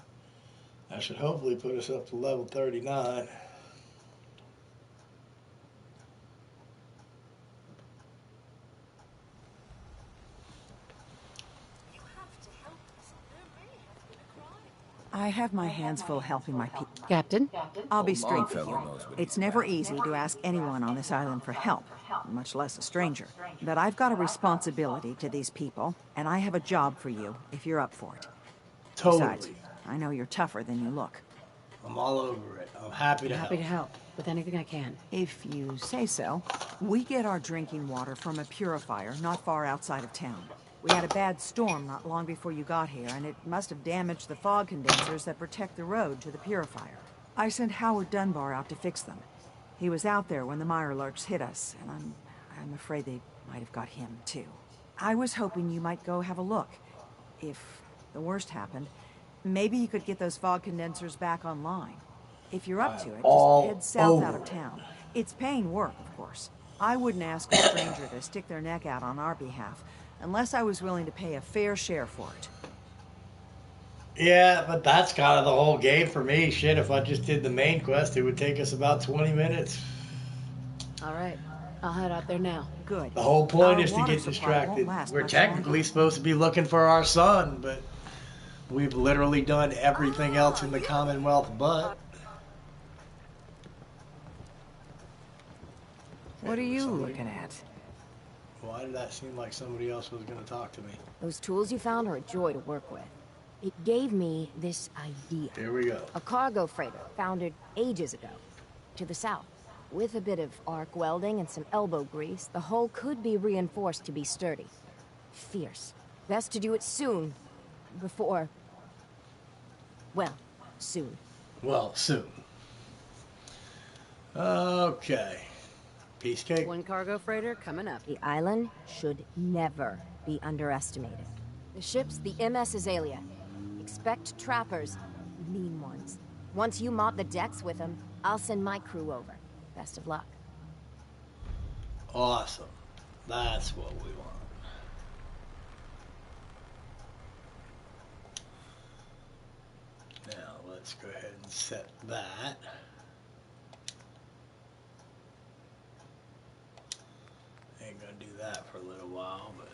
[SPEAKER 1] That should hopefully put us up to level 39.
[SPEAKER 9] I have my hands full helping my people.
[SPEAKER 12] Captain?
[SPEAKER 9] I'll be straight with you. It's never easy to ask anyone on this island for help, much less a stranger. But I've got a responsibility to these people, and I have a job for you if you're up for it.
[SPEAKER 1] Totally.
[SPEAKER 9] Besides, I know you're tougher than you look.
[SPEAKER 1] I'm all over it. I'm happy to help.
[SPEAKER 12] Happy to help with anything I can.
[SPEAKER 9] If you say so. We get our drinking water from a purifier not far outside of town. We had a bad storm not long before you got here, and it must have damaged the fog condensers that protect the road to the purifier. I sent Howard Dunbar out to fix them. He was out there when the Mirelurks hit us, and I'm afraid they might have got him, too. I was hoping you might go have a look. If the worst happened, maybe you could get those fog condensers back online. If you're up to it, just head south out of town. It's paying work, of course. I wouldn't ask a stranger to stick their neck out on our behalf, unless I was willing to pay a fair share for it.
[SPEAKER 1] Yeah, but that's kind of the whole game for me. Shit, if I just did the main quest, it would take us about 20 minutes.
[SPEAKER 12] All right. I'll head out there now.
[SPEAKER 9] Good.
[SPEAKER 1] The whole point is to get distracted. We're technically supposed to be looking for our son, but we've literally done everything else in the Commonwealth but.
[SPEAKER 9] What are you looking at?
[SPEAKER 1] Why did that seem like somebody else was going to talk to me?
[SPEAKER 20] Those tools you found are a joy to work with. It gave me this idea.
[SPEAKER 1] Here we go.
[SPEAKER 20] A cargo freighter founded ages ago, to the south. With a bit of arc welding and some elbow grease, the hull could be reinforced to be sturdy. Fierce. Best to do it soon. Before... well, soon.
[SPEAKER 1] Well, soon. Okay. Piece cake.
[SPEAKER 12] One cargo freighter coming up.
[SPEAKER 20] The island should never be underestimated. The ship's the MS Azalea. Expect trappers, mean ones. Once you mop the decks with them, I'll send my crew over. Best of luck.
[SPEAKER 1] Awesome. That's what we want. Now let's go ahead and set that. Ain't gonna do that for a little while, but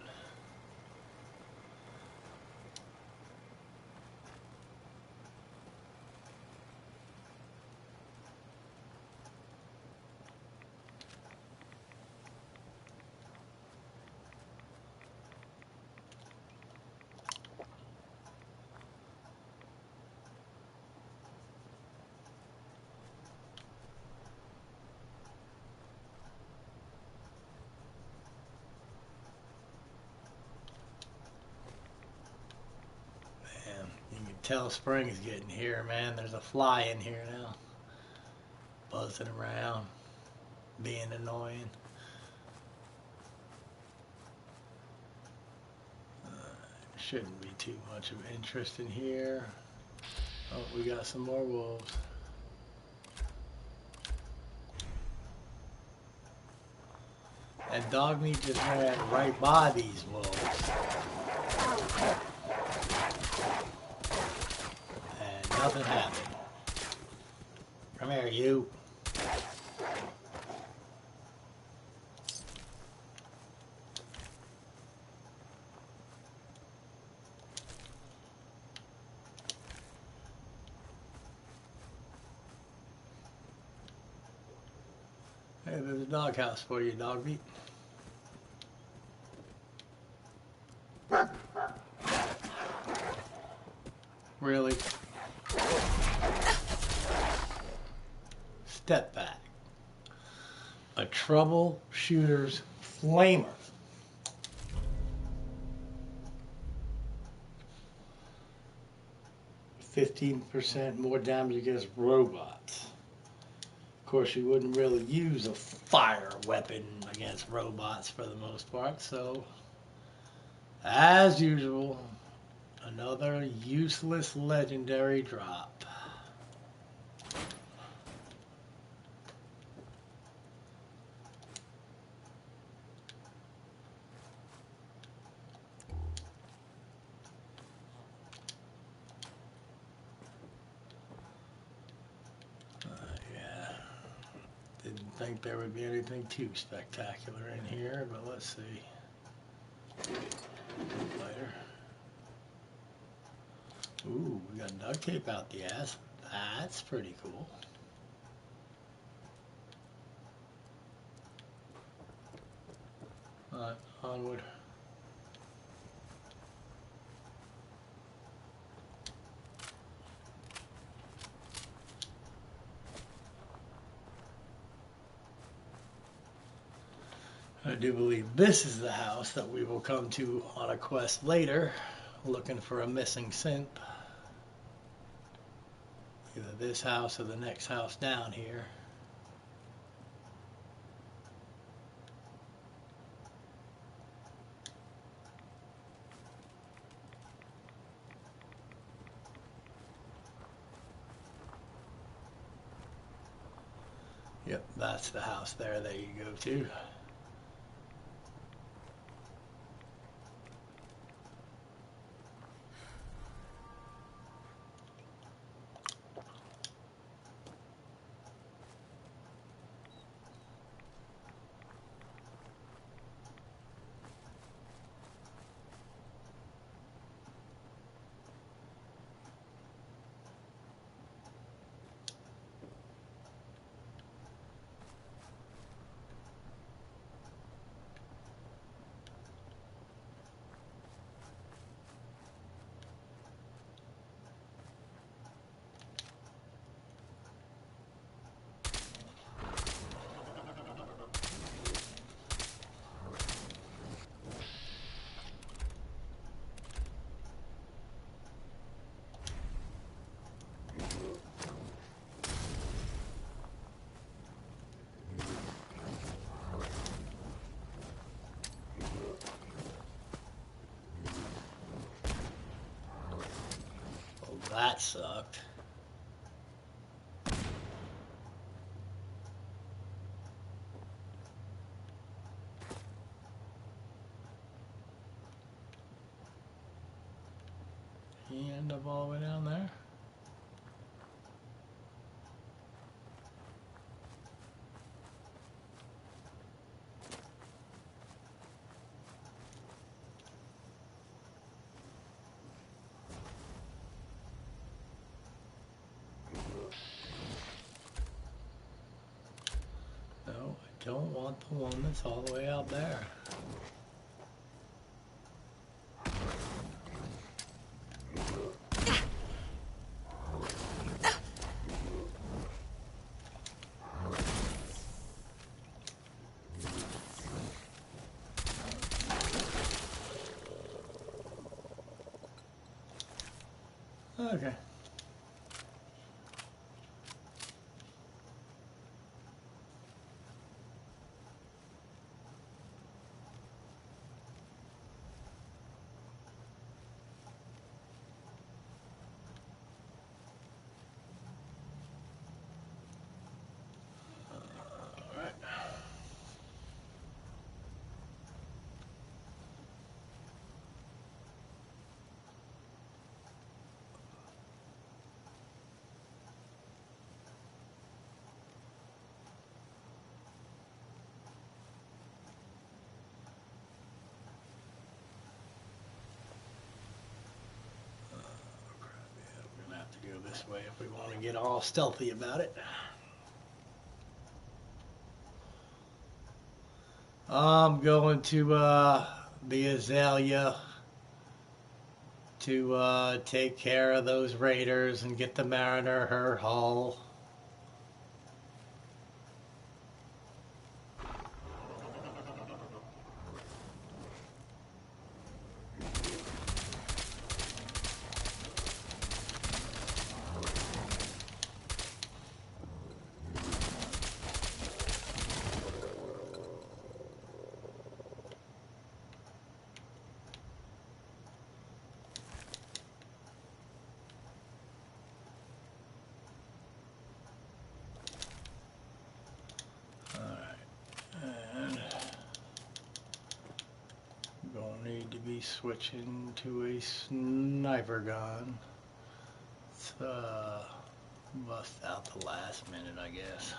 [SPEAKER 1] tell spring's getting here, man. There's a fly in here now. Buzzing around. Being annoying. Shouldn't be too much of interest in here. Oh, we got some more wolves. And dog meat just ran right by these wolves. And nothing happened. Come here, you. Hey, there's a doghouse for you, dog meat. Really? Step back. A troubleshooter's flamer. %15 more damage against robots. Of course, you wouldn't really use a fire weapon against robots for the most part, so as usual, another useless legendary drop. Didn't think there would be anything too spectacular in here, but let's see. Later. Ooh, we got duct tape out the ass. That's pretty cool. Alright, onward. I do believe this is the house that we will come to on a quest later, looking for a missing synth. Either this house or the next house down here. Yep, that's the house there that you go to. That sucked. He end up all the way down there? Don't want the one that's all the way out there. Okay. This way if we want to get all stealthy about it. I'm going to the Azalea to take care of those raiders and get the Mariner her hull. Need to be switching to a sniper gun. It's bust out the last minute, I guess.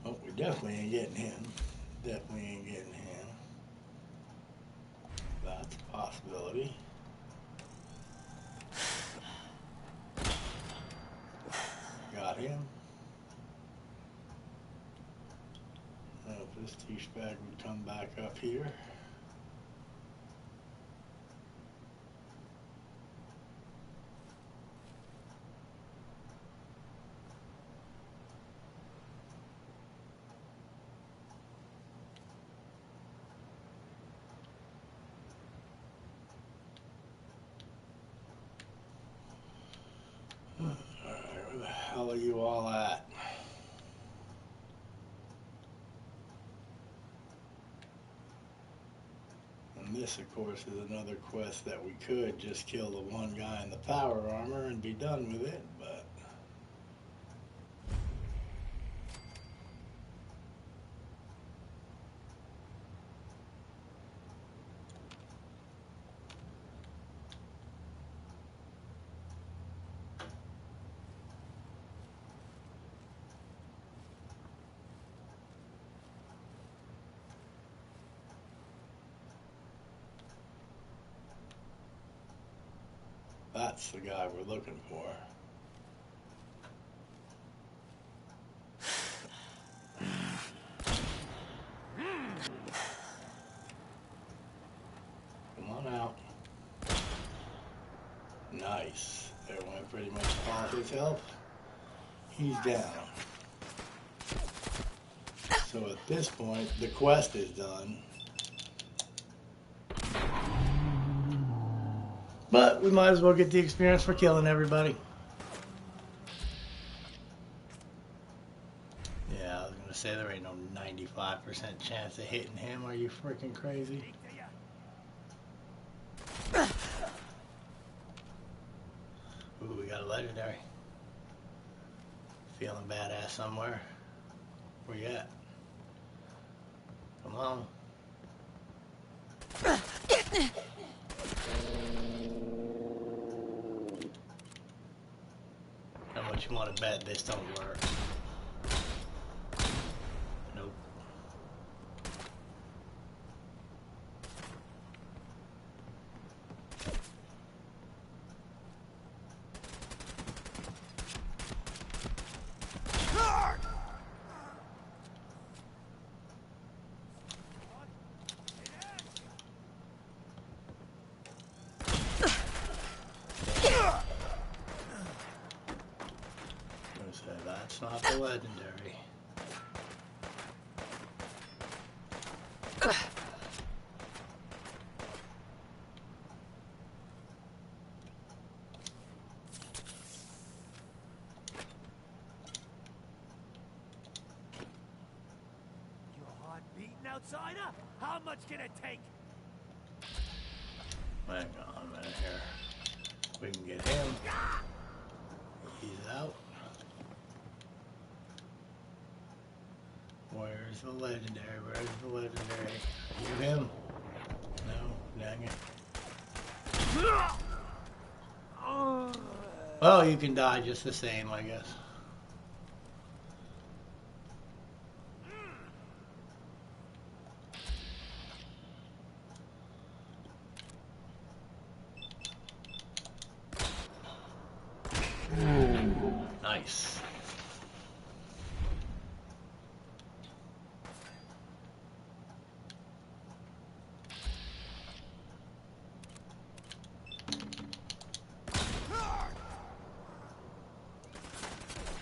[SPEAKER 1] Oh, we definitely ain't getting him. Definitely ain't getting him. That's a possibility. Got him. Now if this douchebag would come back up here. Where the hell are you all at? And this, of course, is another quest that we could just kill the one guy in the power armor and be done with it, but... That's the guy we're looking for. Come on out. Nice. There went pretty much all his health. He's down. So at this point, the quest is done. But we might as well get the experience for killing everybody. Yeah, I was gonna say there ain't no 95% chance of hitting him. Are you freaking crazy? Ooh, we got a legendary. feeling badass somewhere. Where you at? Come on. How much you want to bet this don't work? Nope. That's not the legendary.
[SPEAKER 11] Your heart beating, outsider? How much can it take?
[SPEAKER 1] Hang on a minute here. We can get him. He's out. Where's the legendary? Where's the legendary? You him? No, dang it. Well, you can die just the same, I guess. Nice.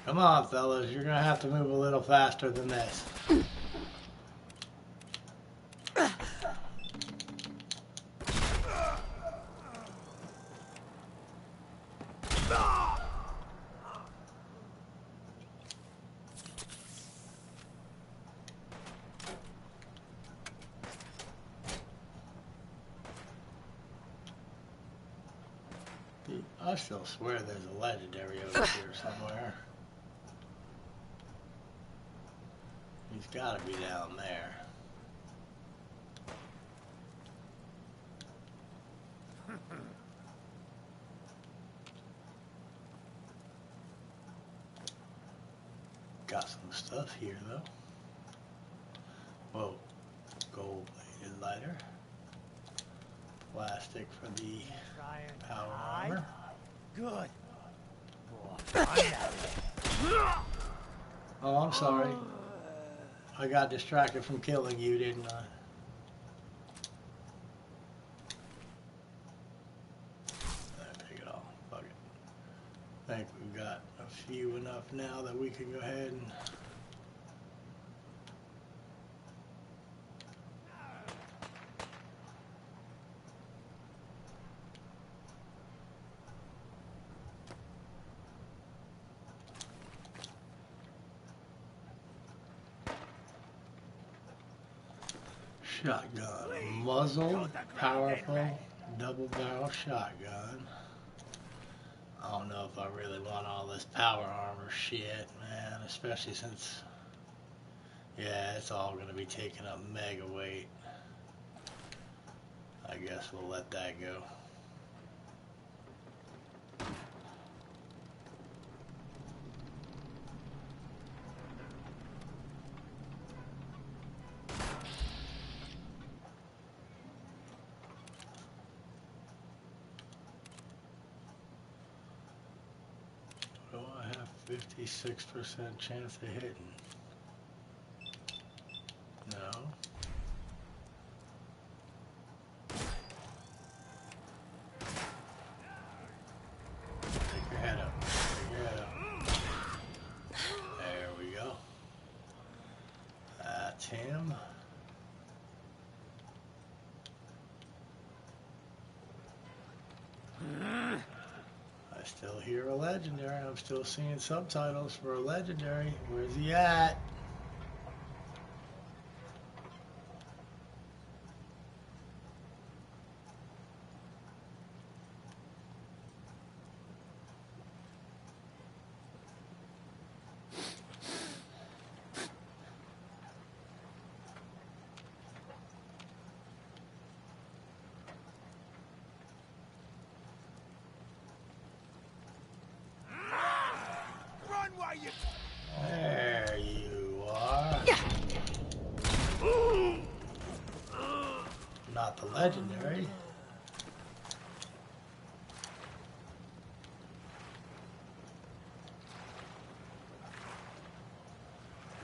[SPEAKER 1] Come on, fellas, you're gonna have to move a little faster than this. I still swear there's a legendary over here somewhere. He's got to be down there. Got some stuff here though. Whoa, gold-plated lighter. Plastic for the power armor.
[SPEAKER 11] Good.
[SPEAKER 1] Oh, I'm sorry. I got distracted from killing you, didn't I? Take it off. Fuck it. I think we've got a few enough now that we can go ahead and... Shotgun. Muzzle, powerful, double barrel shotgun. I don't know if I really want all this power armor shit, man, especially since, yeah, it's all going to be taking up mega weight. I guess we'll let that go. Oh, I have 56% chance of hitting. No. Take your head up. Take your head up. There we go. That's him. I still hear a legendary. I'm still seeing subtitles for a legendary. Where's he at? legendary.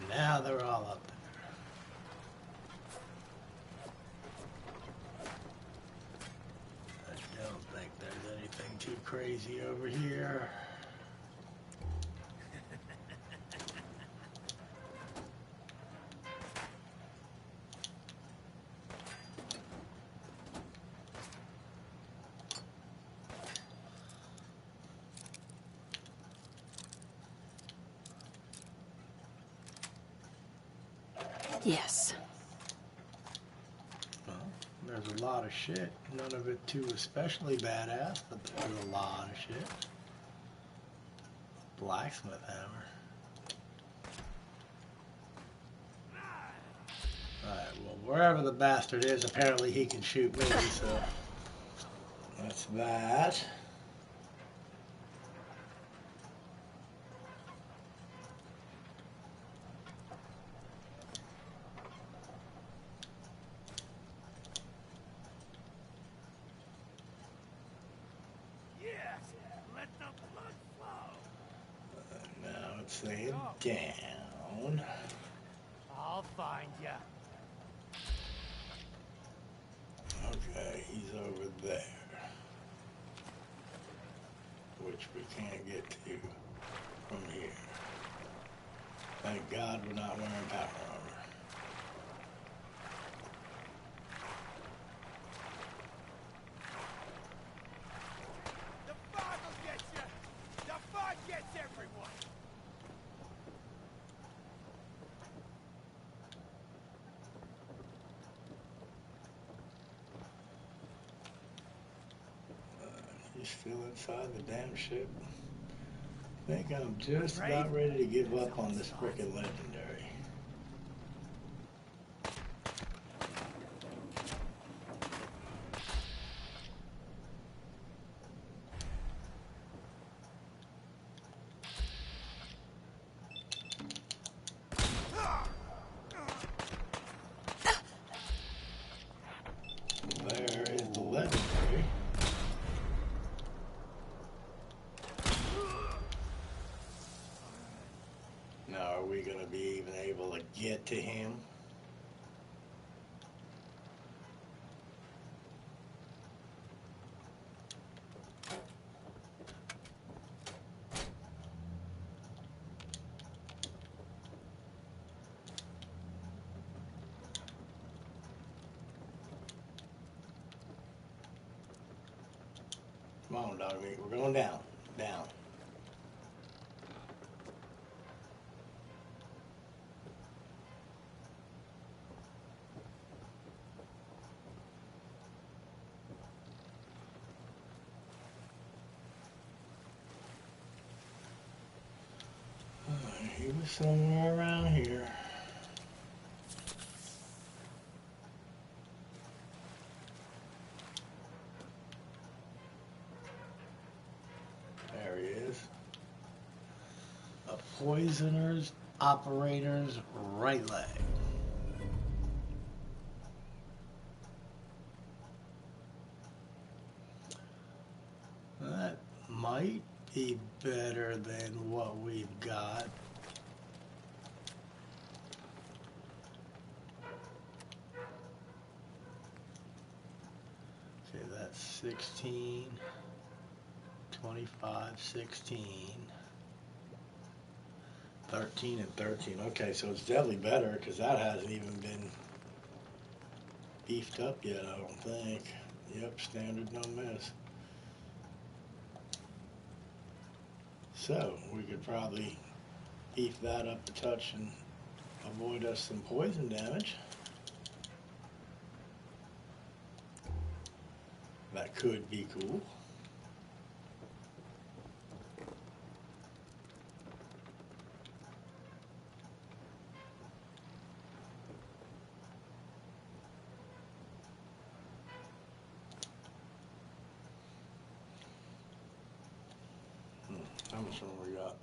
[SPEAKER 1] Now they're all up there. I don't think there's anything too crazy over here.
[SPEAKER 12] Yes.
[SPEAKER 1] Well, there's a lot of shit. None of it too especially badass, but there's a lot of shit. Blacksmith hammer. Alright, well, wherever the bastard is, apparently he can shoot me, so that's that. Saying down.
[SPEAKER 11] I'll find ya.
[SPEAKER 1] Okay, he's over there. Which we can't get to from here. Thank God we're not wearing power armor.
[SPEAKER 11] The fog will get you. The fog gets everyone.
[SPEAKER 1] He's still inside the damn ship. I think I'm just about ready to give up on this frickin' legendary. There is the legendary. Now, are we going to be even able to get to him? Come on, dog meat. We're going down. Down. He was somewhere around here. There he is. A poisoner's operator's right leg. That might be better than what we've got. Okay, that's 16, 25, 16, 13, and 13. Okay, so it's definitely better because that hasn't even been beefed up yet, I don't think. Yep, standard, no miss. So, we could probably beef that up a touch and avoid us some poison damage. That could be cool. How much more we got?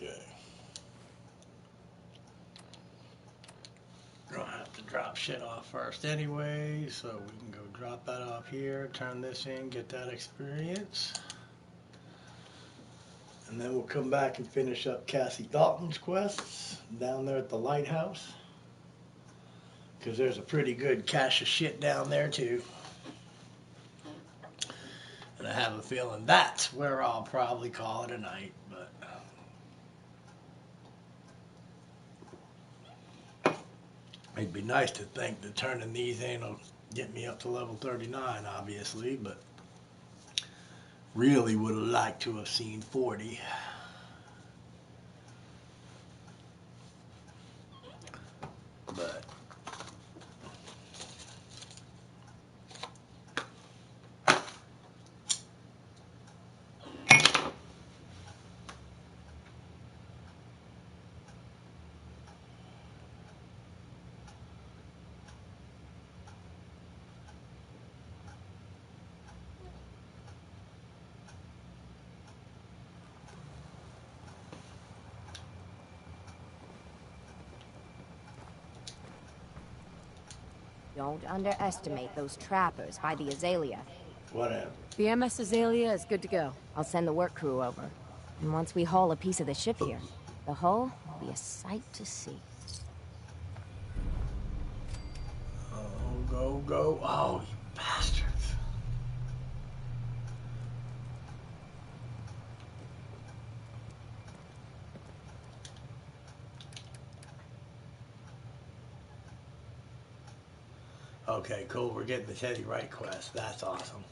[SPEAKER 1] Okay. Gonna have to drop shit off first anyway, so we can go drop that off here, turn this in, get that experience. And then we'll come back and finish up Cassie Dalton's quests down there at the lighthouse. Because there's a pretty good cache of shit down there too. And I have a feeling that's where I'll probably call it a night. But it'd be nice to think that turning these in will get me up to level 39, obviously, but really would have liked to have seen 40. But
[SPEAKER 20] Don't underestimate those trappers by the Azalea.
[SPEAKER 1] Whatever.
[SPEAKER 15] The MS Azalea is good to go.
[SPEAKER 20] I'll send the work crew over. And once we haul a piece of the ship here, the hull will be a sight to see.
[SPEAKER 1] Oh, go, go. Oh, you bastards. Okay, cool. We're getting the Teddy Wright quest. That's awesome.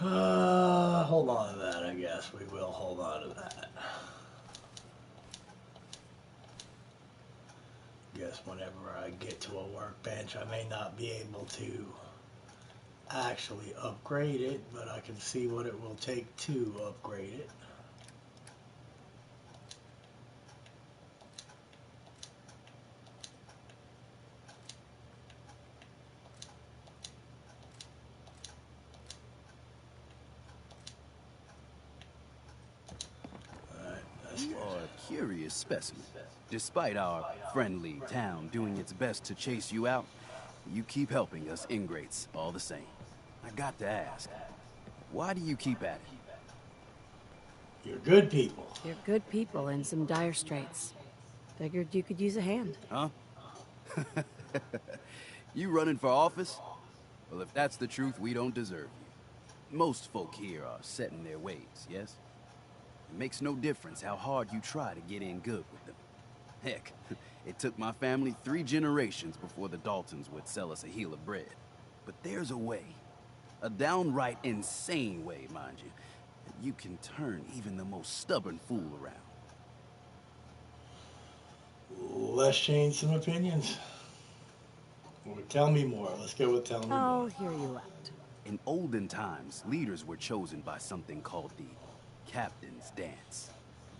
[SPEAKER 1] Hold on to that, I guess. We will hold on to that. Guess whenever I get to a workbench, I may not be able to actually upgrade it, but I can see what it will take to upgrade it.
[SPEAKER 21] You are a curious specimen. Despite our friendly town doing its best to chase you out, you keep helping us ingrates all the same. I got to ask, why do you keep at it?
[SPEAKER 1] You're good people.
[SPEAKER 12] You're good people in some dire straits. Figured you could use a hand.
[SPEAKER 21] Huh? You running for office? Well, if that's the truth, we don't deserve you. Most folk here are set in their ways, yes? It makes no difference how hard you try to get in good with them. Heck, it took my family 3 generations before the Daltons would sell us a heel of bread. But there's a way. A downright insane way, mind you. That you can turn even the most stubborn fool around.
[SPEAKER 1] Let's change some opinions. Well, tell me more. Let's go with tell me more.
[SPEAKER 12] I'll hear you out.
[SPEAKER 21] In olden times, leaders were chosen by something called the Captain's Dance.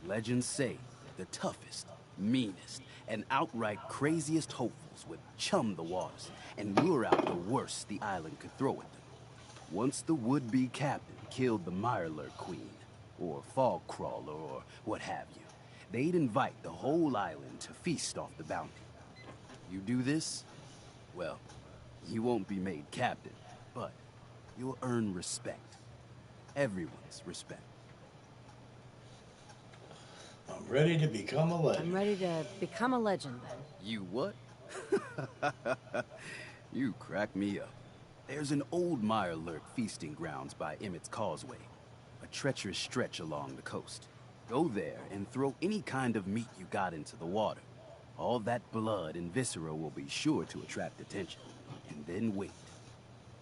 [SPEAKER 21] Legends say the toughest, meanest, and outright craziest hopefuls would chum the waters and lure out the worst the island could throw at them. Once the would-be captain killed the Mirelurk Queen, or Fog Crawler, or what have you, they'd invite the whole island to feast off the bounty. You do this, well, you won't be made captain, but you'll earn respect. Everyone's respect.
[SPEAKER 1] I'm ready to become a legend.
[SPEAKER 12] I'm ready to become a legend, then.
[SPEAKER 21] You what? You crack me up. There's an old Mirelurk feasting grounds by Emmett's Causeway, a treacherous stretch along the coast. Go there and throw any kind of meat you got into the water. All that blood and viscera will be sure to attract attention. and then wait.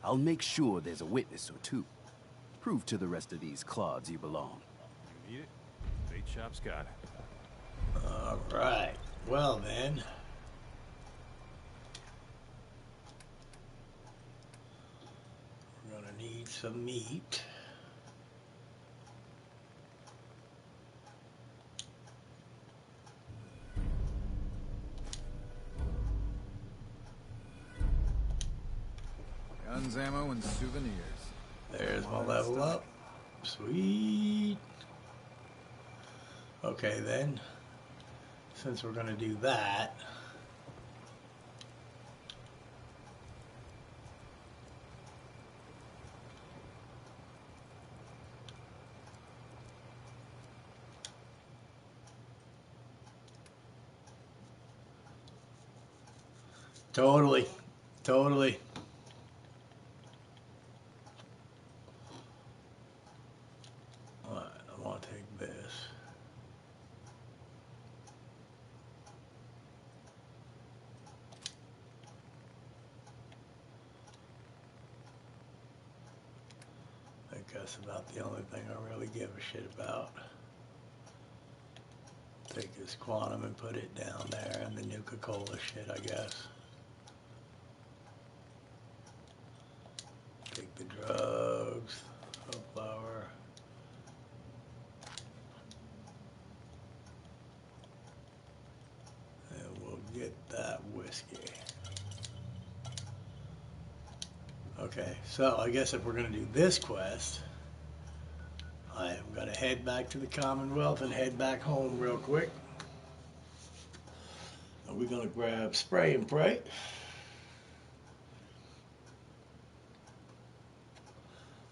[SPEAKER 21] I'll make sure there's a witness or two. Prove to the rest of these clods you belong.
[SPEAKER 22] You need it? Bait shop's got it.
[SPEAKER 1] All right. Well then. We're gonna need some meat.
[SPEAKER 19] Guns, ammo, and souvenirs.
[SPEAKER 1] There's my level up. Sweet. Okay then. Since we're gonna do that. Totally. Totally. Alright, I want to take this. I think that's about the only thing I really give a shit about. Take this quantum and put it down there, and the Nuka Cola shit, I guess. Take the drugs, flour. And we'll get that whiskey. Okay, so I guess if we're going to do this quest, I am going to head back to the Commonwealth and head back home real quick. And we're going to grab spray and pray.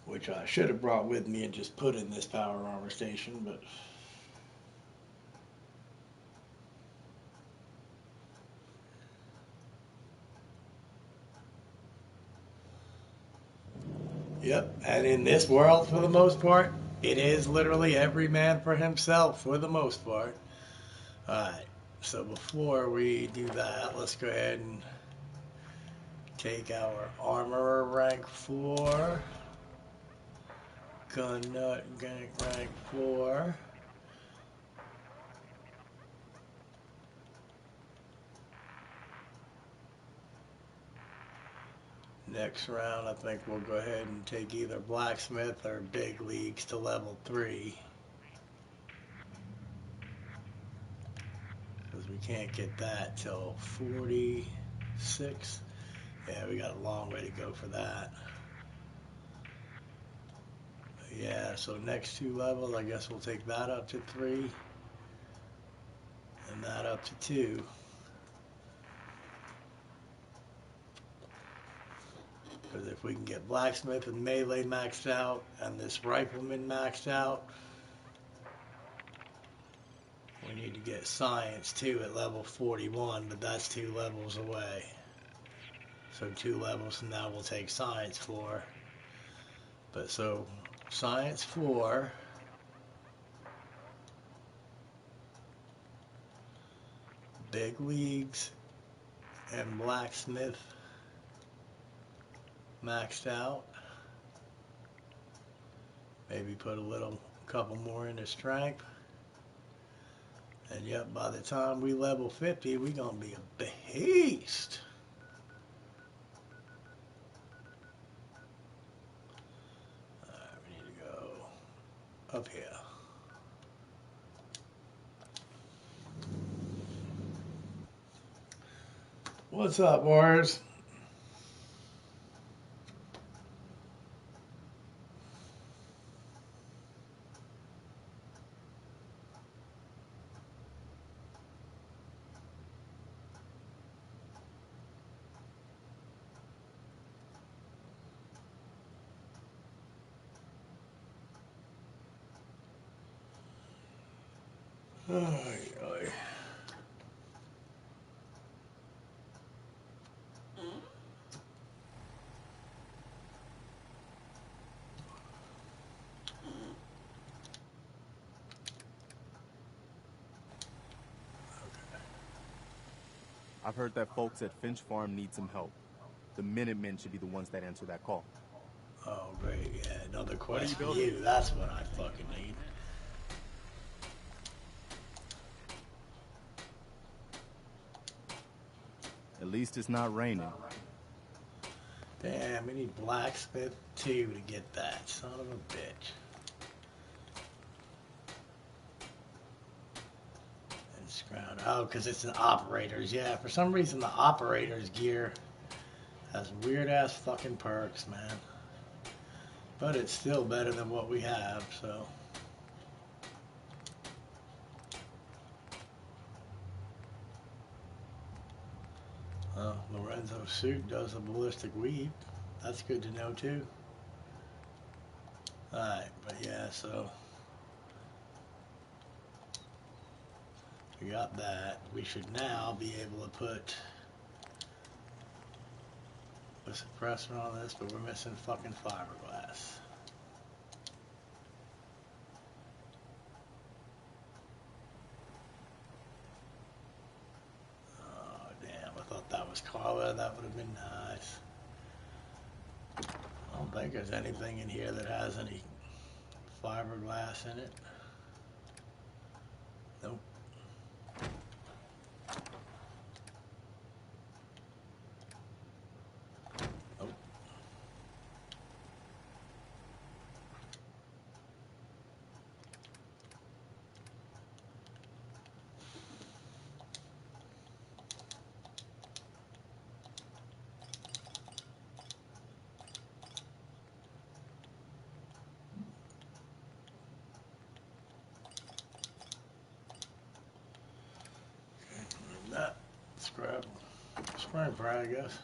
[SPEAKER 1] Which I should have brought with me and just put in this power armor station, but yep, and in this world, for the most part, it is literally every man for himself, for the most part. Alright, so before we do that, let's go ahead and take our armorer rank 4. Gun nut rank 4. Next round, I think we'll go ahead and take either blacksmith or big leagues to level 3. Because we can't get that till 46. Yeah, we got a long way to go for that. Yeah, so next 2 levels, I guess we'll take that up to 3. And that up to 2. Because if we can get blacksmith and melee maxed out, and this rifleman maxed out, we need to get science too at level 41, but that's 2 levels away. So 2 levels from now we'll take science 4. But so science 4. Big leagues and blacksmith maxed out. Maybe put a couple more into strength. And yep, by the time we level 50, we're gonna be a beast. Alright, we need to go up here. What's up, warriors? Oy, oy.
[SPEAKER 4] I've heard that folks at Finch Farm need some help. The Minutemen should be the ones that answer that call.
[SPEAKER 1] Oh, great. Yeah, another quest for
[SPEAKER 4] building?
[SPEAKER 1] you. That's what I fucking need.
[SPEAKER 4] At least it's not raining.
[SPEAKER 1] Damn, we need blacksmith 2 to get that. Son of a bitch. And scrounge. Oh, because it's an operator's. Yeah, for some reason the operator's gear has weird ass fucking perks, man. But it's still better than what we have, so. Oh, Lorenzo's suit does a ballistic weave. That's good to know too. Alright, but yeah, so we got that. We should now be able to put a suppressor on this, but we're missing fucking fiberglass. Oh damn, I thought that was Carla. That would have been nice. I don't think there's anything in here that has any fiberglass in it. Nope. Nope. That scrub, spray pry, I guess.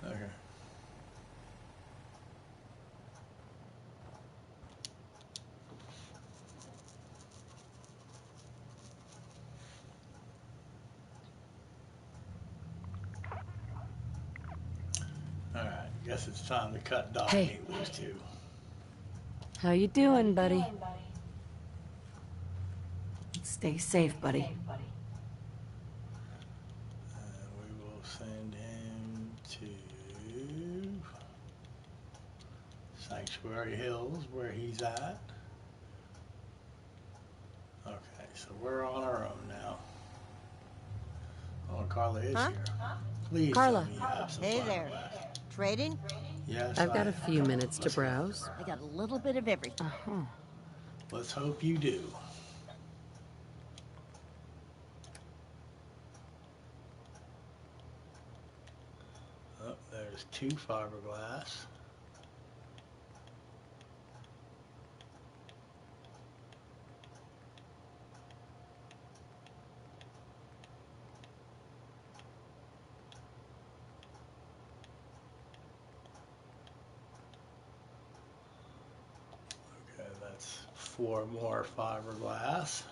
[SPEAKER 1] Okay. Alright, guess it's time to cut dog
[SPEAKER 12] Hey.
[SPEAKER 1] meat loose too.
[SPEAKER 12] How you doing, buddy? Stay safe, buddy.
[SPEAKER 1] We will send him to Sanctuary Hills, where he's at. Okay, so we're on our own now. Oh, Carla is here. Please
[SPEAKER 12] Carla.
[SPEAKER 1] tell me you have some
[SPEAKER 10] Hey
[SPEAKER 1] fiberglass.
[SPEAKER 10] there. Trading?
[SPEAKER 1] Yes,
[SPEAKER 12] I've got
[SPEAKER 1] I
[SPEAKER 12] a few minutes to browse.
[SPEAKER 10] I got a little bit of everything.
[SPEAKER 1] Let's hope you do. Oh, there's 2 fiberglass. Okay, that's 4 more fiberglass.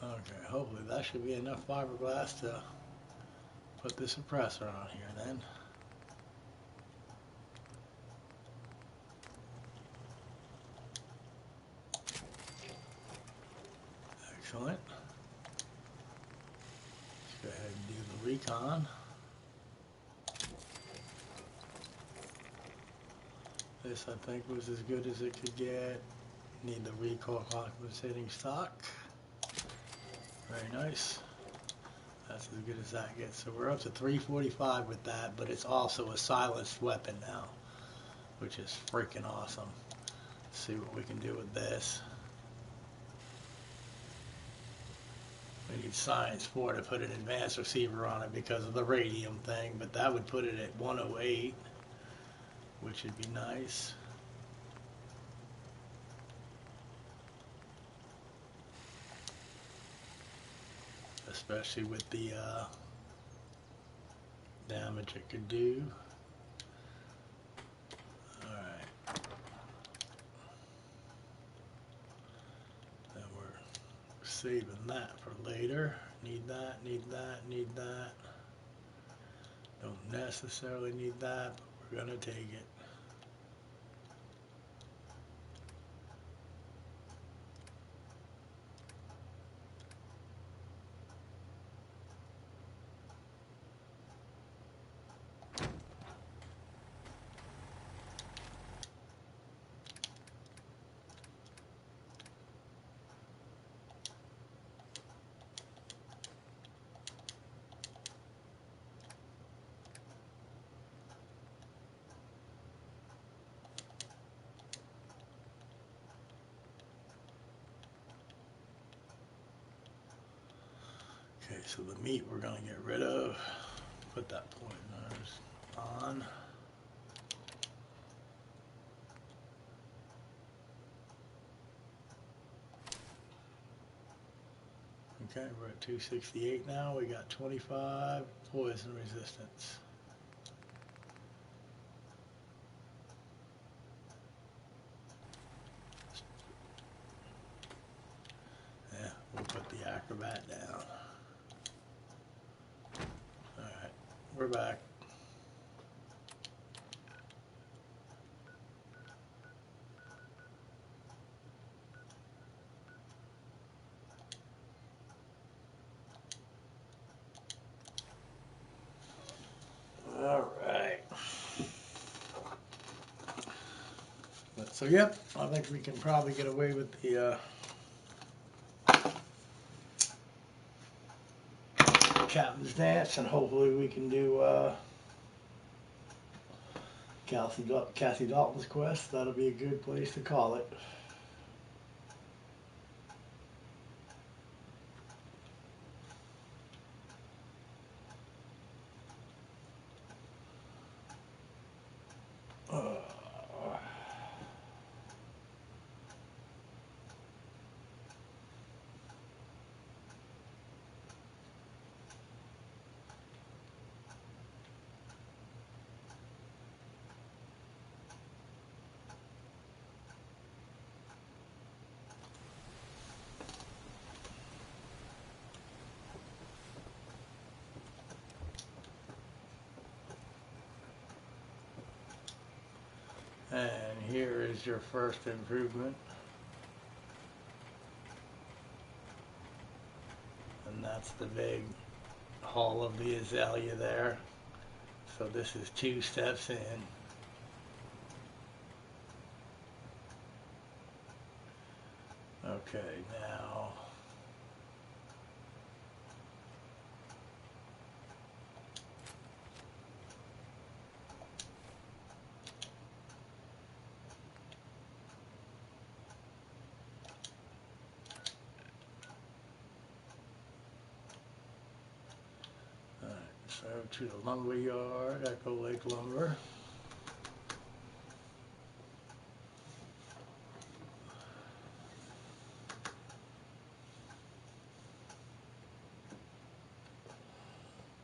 [SPEAKER 1] Okay, hopefully that should be enough fiberglass to put the suppressor on here then. Excellent. Let's go ahead and do the recon. This I think was as good as it could get. Need the recoil compensating stock. Very nice. That's as good as that gets. So we're up to 345 with that, but it's also a silenced weapon now, which is freaking awesome. Let's see what we can do with this. We need Science 4 to put an advanced receiver on it because of the radium thing, but that would put it at 108, which would be nice. Especially with the damage it could do. Alright. Then we're saving that for later. Need that, need that, need that. Don't necessarily need that, but we're gonna take it. Okay, so the meat we're going to get rid of. Put that poisoners on. Okay, we're at 268 now. We got 25 poison resistance. Yeah, we'll put the acrobat down. Alright, we're back. Alright. So yep, I think we can probably get away with the Captain's Dance, and hopefully we can do Cassie Dalton's Quest. That'll be a good place to call it. And here is your first improvement. And that's the big Hall of the Azalea there. So this is 2 steps in. Okay, now so to the lumber yard, Echo Lake Lumber.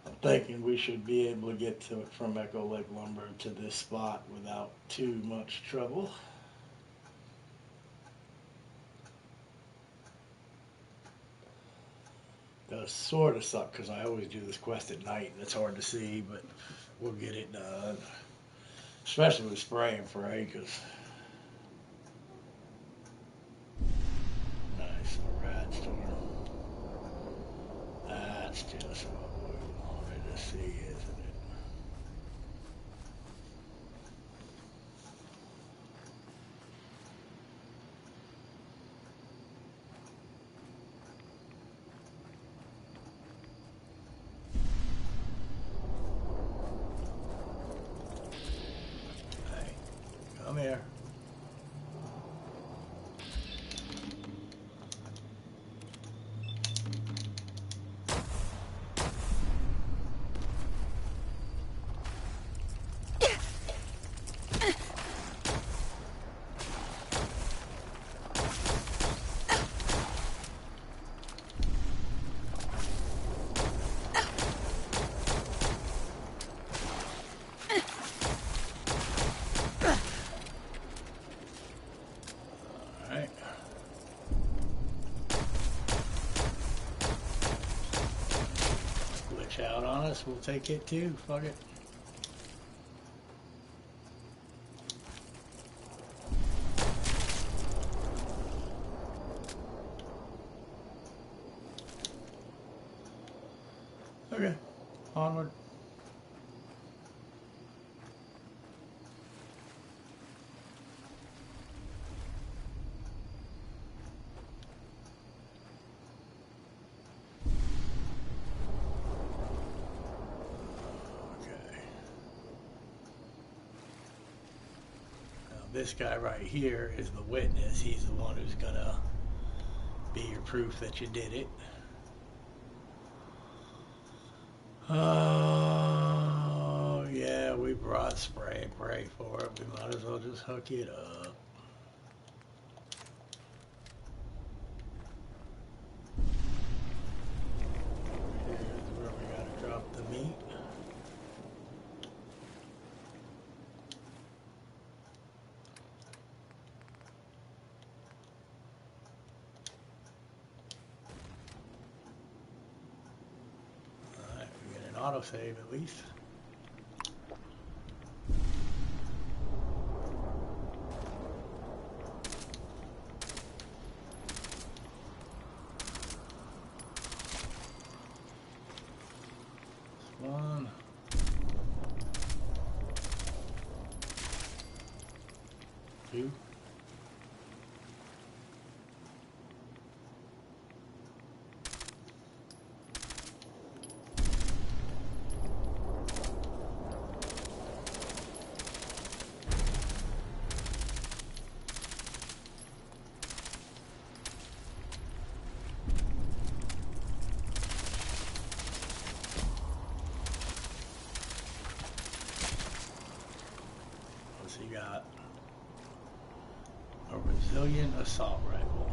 [SPEAKER 1] I'm thinking we should be able to get to it from Echo Lake Lumber to this spot without too much trouble. Does sort of suck because I always do this quest at night and it's hard to see, but we'll get it done. Especially with spraying for acres. Nice, a rad storm. That's just what we wanted to see, isn't it? Come here. guess we'll take it too. Fuck it. Okay, onward. This guy right here is the witness. He's the one who's gonna be your proof that you did it. Oh, yeah, we brought spray and pray for it. We might as well just hook it up. Here's where we gotta drop the meat. Autosave at least. One. Two. You got a resilient assault rifle.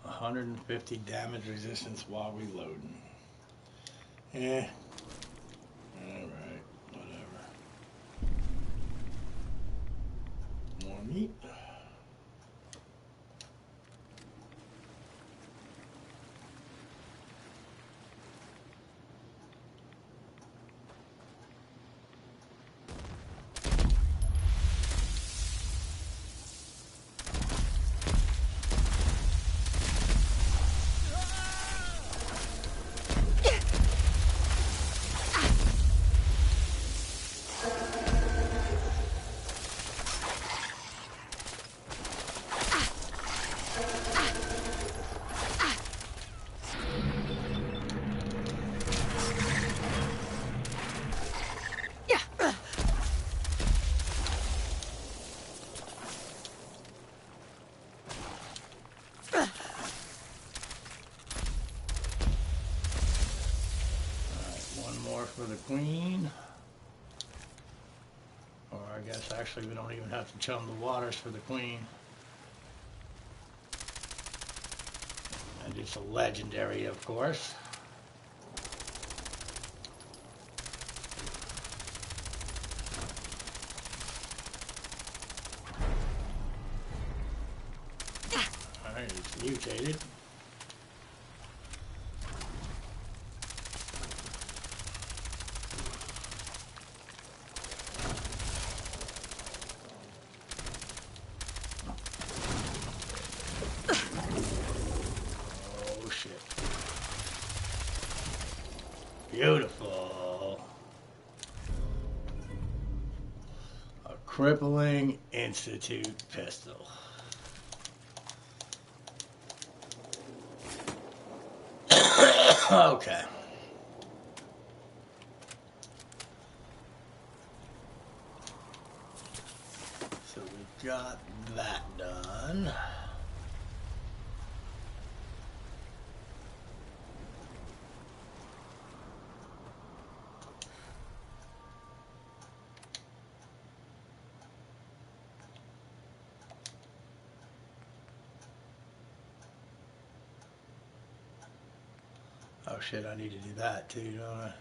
[SPEAKER 1] $150 damage resistance while reloading. Eh. Alright, whatever. More meat. For the queen, or I guess actually we don't even have to chum the waters for the queen, and it's a legendary, of course. Alright, it's mutated. Beautiful. A crippling institute pistol. Okay. So we've got that done. Oh shit, I need to do that too, don't I?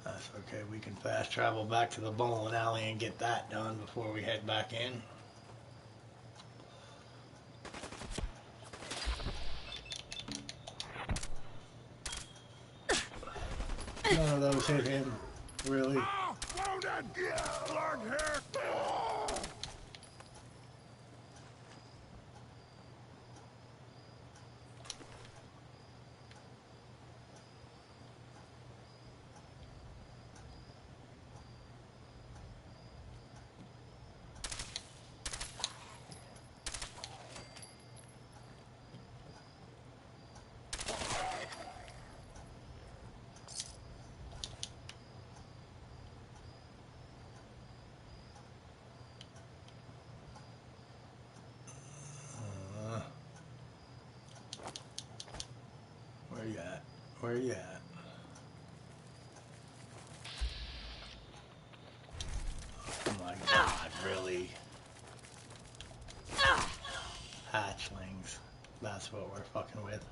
[SPEAKER 1] That's okay, we can fast travel back to the bowling alley and get that done before we head back in. None of those hit him, really. Where you at? Where you at? Oh my God, really? Hatchlings. That's what we're fucking with.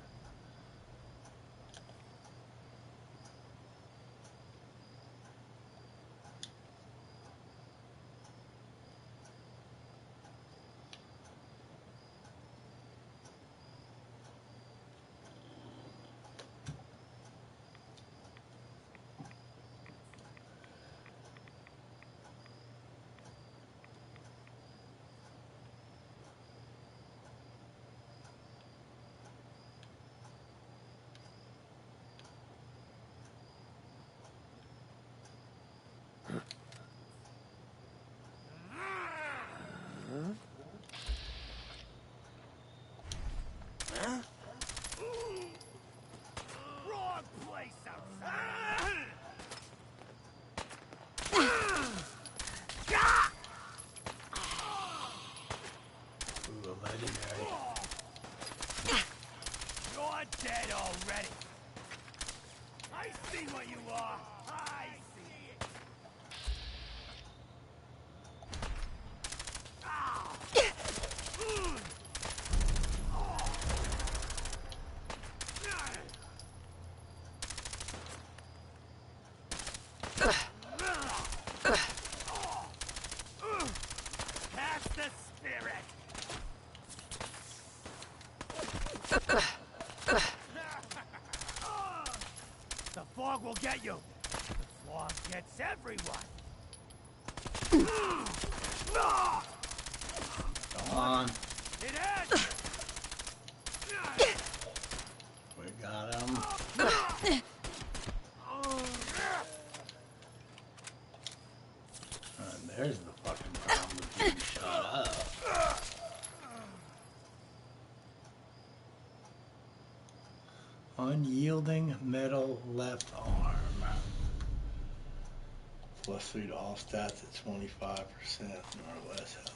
[SPEAKER 8] Wrong place outside.
[SPEAKER 1] Ooh, a legendary.
[SPEAKER 8] You're dead already. I see what you are. I see it. Cast the spirit. The fog will get you. The fog gets everyone.
[SPEAKER 1] Come on.
[SPEAKER 8] It has.
[SPEAKER 1] We got him. There's the fucking problem with getting shot up. Unyielding metal left arm. Plus 3 to all stats at 25% or less health.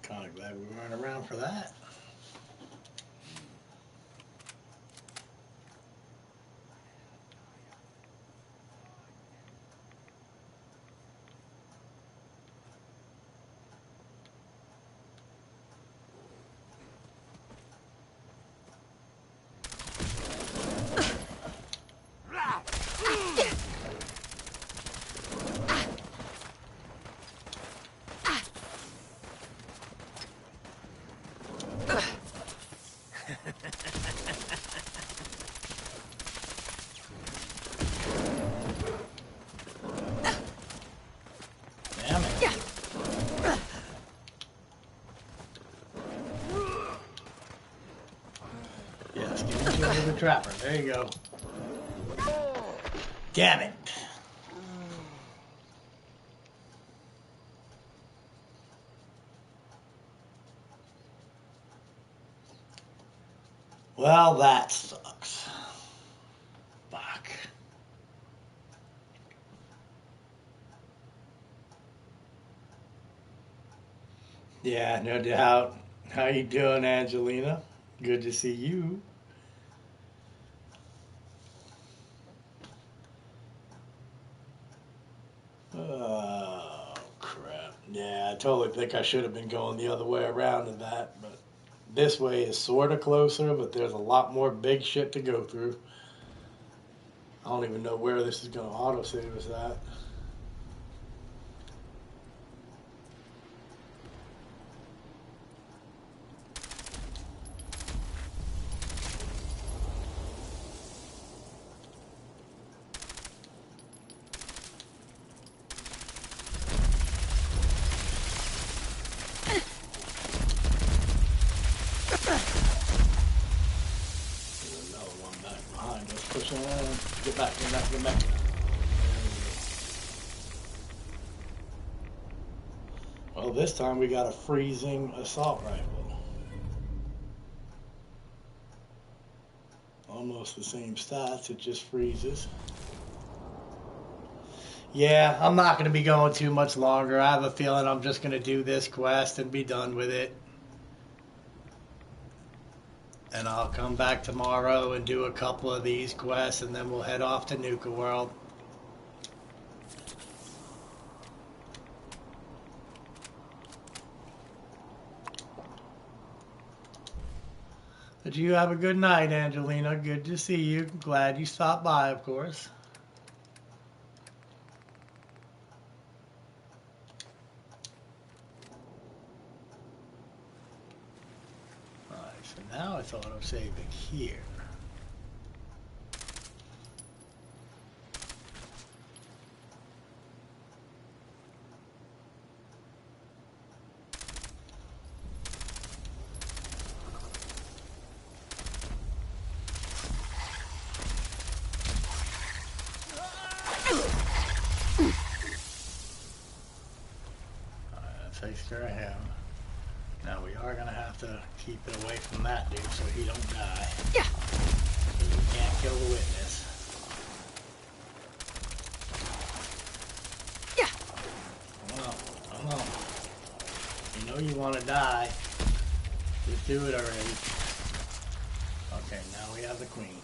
[SPEAKER 1] Kind of glad we weren't around for that. Yes, get into the trapper. There you go. Damn it. Well, that sucks. Fuck. Yeah, no doubt. How you doing, Angelina? Good to see you. Oh, crap. Yeah, I totally think I should have been going the other way around to that, but This way is sort of closer, but there's a lot more big shit to go through. I don't even know where this is going to autosave us at. Get back, get back, get back. Well, this time we got a freezing assault rifle. Almost the same stats, it just freezes. Yeah, I'm not going to be going too much longer. I have a feeling I'm just going to do this quest and be done with it. And I'll come back tomorrow and do a couple of these quests, and then we'll head off to Nuka World. But you have a good night, Angelina. Good to see you. Glad you stopped by, of course. Now it's auto-saving here. Alright, that takes care of him. Now we are going to have to keep it away from that dude so he don't die. Yeah. So we can't kill the witness. Yeah. Come on. You know you want to die. Just do it already. Okay, now we have the queen.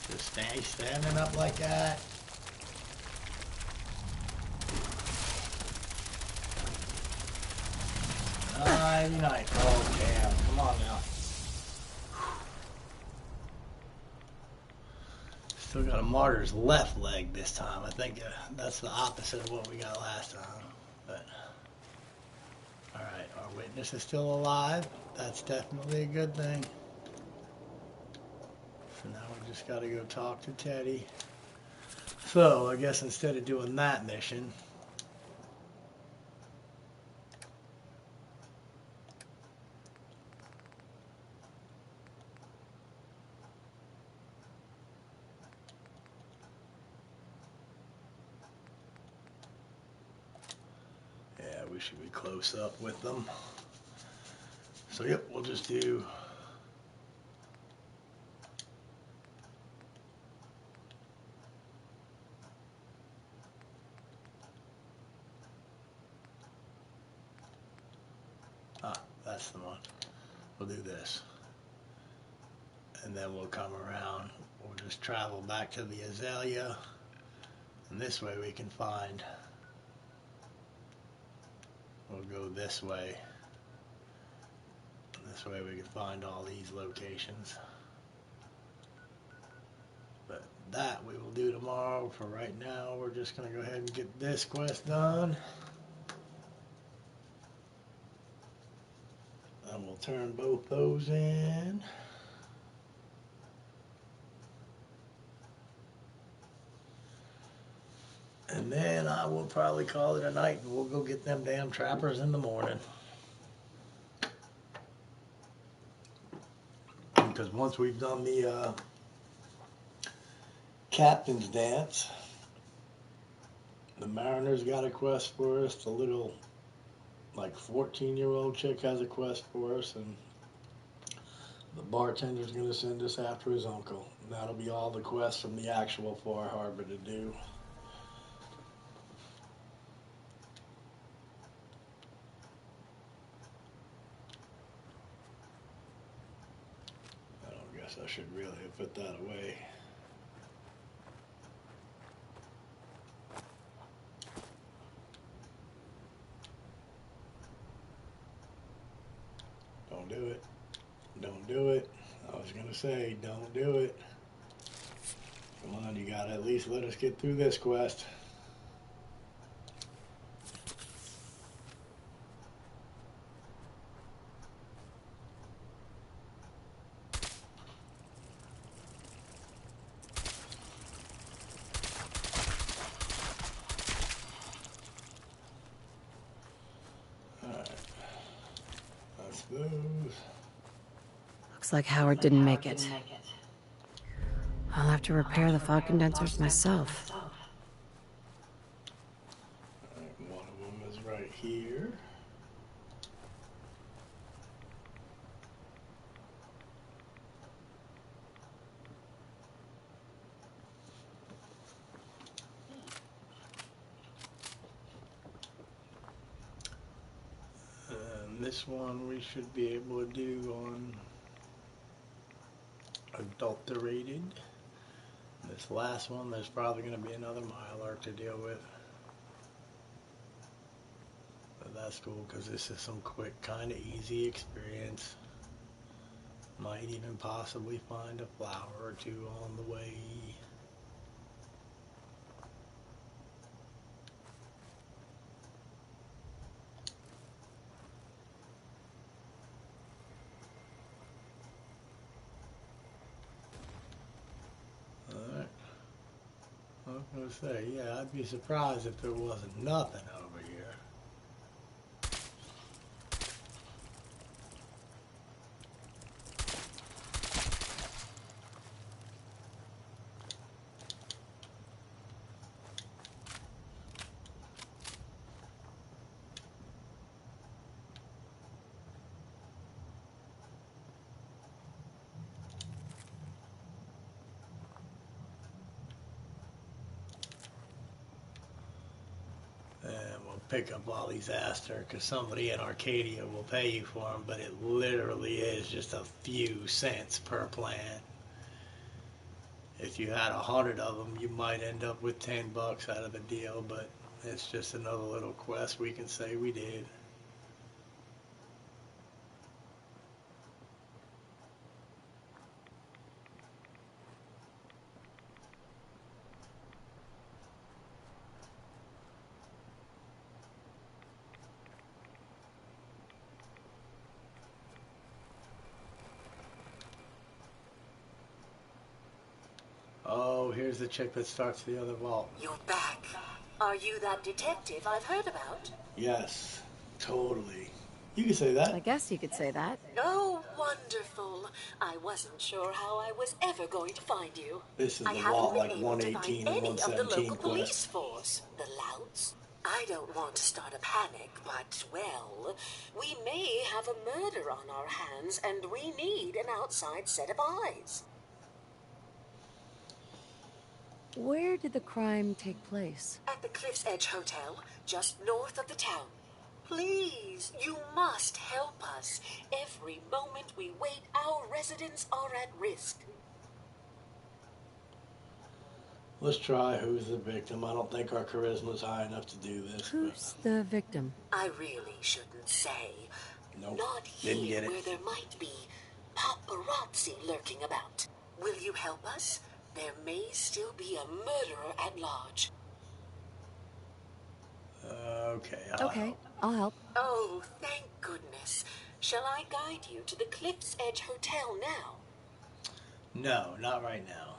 [SPEAKER 1] Just stay standing up like that. Night. Oh damn! Come on now. Still got a martyr's left leg this time. I think that's the opposite of what we got last time. But all right, our witness is still alive. That's definitely a good thing. So now we just got to go talk to Teddy. So I guess instead of doing that mission, yeah, we should be close up with them. So yep, we'll just do that's the one. We'll do this. And then we'll come around. We'll just travel back to the Azalea. And this way we can find. We'll go this way. And this way we can find all these locations. But that we will do tomorrow. For right now, we're just going to go ahead and get this quest done. And we'll turn both those in. And then I will probably call it a night and we'll go get them damn trappers in the morning. Because once we've done the captain's dance, the Mariner's got a quest for us, the little like 14-year-old chick has a quest for us, and The bartender's going to send us after his uncle. And that'll be all the quests from the actual Far Harbor to do. I don't guess I should really have put that away. Don't do it. Don't do it. I was going to say, don't do it. Come on, you got to at least let us get through this quest. Alright. That's those.
[SPEAKER 12] Looks like Howard didn't make it. I'll have to repair the fog condensers myself.
[SPEAKER 1] Alright, one of them is right here. And this one we should be able to do on adulterated. This last one, there's probably going to be another Mylark to deal with. But that's cool because this is some quick, kind of easy experience. Might even possibly find a flower or two on the way. Alright. I was going to say, yeah, I'd be surprised if there wasn't nothing over here. Pick up all these Aster because somebody in Arcadia will pay you for them, but it literally is just a few cents per plant. If you had 100 of them, you might end up with $10 out of the deal, but it's just another little quest we can say we did. Oh, here's the chick that starts the other vault.
[SPEAKER 2] You're back. Are you that detective I've heard about?
[SPEAKER 1] Yes, totally. You can say that.
[SPEAKER 12] I guess you could say that.
[SPEAKER 2] Oh, wonderful. I wasn't sure how I was ever going to find you.
[SPEAKER 1] This is
[SPEAKER 2] I
[SPEAKER 1] the
[SPEAKER 2] haven't
[SPEAKER 1] vault
[SPEAKER 2] been
[SPEAKER 1] like
[SPEAKER 2] able to
[SPEAKER 1] 118
[SPEAKER 2] find
[SPEAKER 1] and
[SPEAKER 2] any of the
[SPEAKER 1] 117
[SPEAKER 2] local police
[SPEAKER 1] quest.
[SPEAKER 2] force. The louts. I don't want to start a panic, but, well, we may have a murder on our hands, and we need an outside set of eyes.
[SPEAKER 12] Where did the crime take place?
[SPEAKER 2] At the Cliff's Edge Hotel, just north of the town. Please, you must help us. Every moment we wait, our residents are at risk.
[SPEAKER 1] Let's try who's the victim. I don't think our charisma's high enough to do this.
[SPEAKER 12] Who's the victim?
[SPEAKER 2] I really shouldn't say.
[SPEAKER 1] Nope,
[SPEAKER 2] Not
[SPEAKER 1] didn't
[SPEAKER 2] here
[SPEAKER 1] get it.
[SPEAKER 2] where there might be paparazzi lurking about. Will you help us? There may still be a murderer at large.
[SPEAKER 1] Okay,
[SPEAKER 12] I'll help.
[SPEAKER 2] Oh, thank goodness. Shall I guide you to the Cliff's Edge Hotel now?
[SPEAKER 1] No, not right now.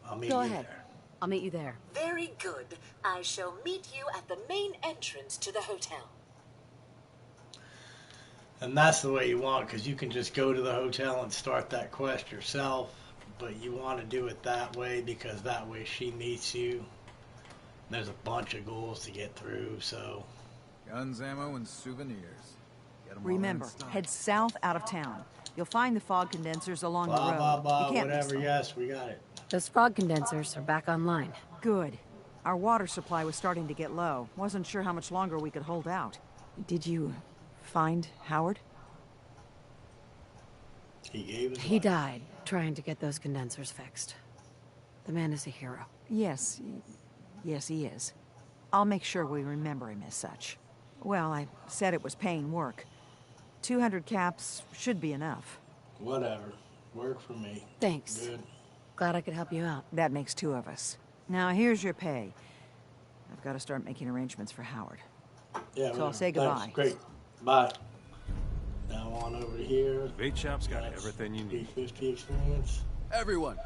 [SPEAKER 1] I'll meet
[SPEAKER 12] Go
[SPEAKER 1] you
[SPEAKER 12] ahead.
[SPEAKER 1] there.
[SPEAKER 12] I'll meet you there.
[SPEAKER 2] Very good. I shall meet you at the main entrance to the hotel.
[SPEAKER 1] And that's the way you want, because you can just go to the hotel and start that quest yourself, but you want to do it that way because that way she meets you. There's a bunch of ghouls to get through, so...
[SPEAKER 19] Guns, ammo, and souvenirs. Get 'em all
[SPEAKER 9] Remember,
[SPEAKER 19] in stock.
[SPEAKER 9] head south out of town. You'll find the fog condensers along the
[SPEAKER 1] Blah,
[SPEAKER 9] road.
[SPEAKER 1] blah, blah,
[SPEAKER 9] You can't miss
[SPEAKER 1] whatever.
[SPEAKER 9] them.
[SPEAKER 1] Yes, we got it.
[SPEAKER 12] Those fog condensers are back online.
[SPEAKER 9] Good. Our water supply was starting to get low. Wasn't sure how much longer we could hold out. Did you find Howard?
[SPEAKER 1] He gave his
[SPEAKER 12] He
[SPEAKER 1] life.
[SPEAKER 12] died trying to get those condensers fixed. The man is a hero.
[SPEAKER 9] Yes. Yes, he is. I'll make sure we remember him as such. Well, I said it was paying work. 200 caps should be enough.
[SPEAKER 1] Whatever. Work for me.
[SPEAKER 12] Thanks.
[SPEAKER 1] Good.
[SPEAKER 12] Glad I could help you out.
[SPEAKER 9] That makes 2 of us. Now, here's your pay. I've got to start making arrangements for Howard.
[SPEAKER 1] Yeah,
[SPEAKER 9] So I'll say
[SPEAKER 1] thanks.
[SPEAKER 9] goodbye.
[SPEAKER 1] Great. Bye. Now on over to here.
[SPEAKER 22] Bait shop's got everything you need.
[SPEAKER 1] 50 experience.
[SPEAKER 21] Everyone,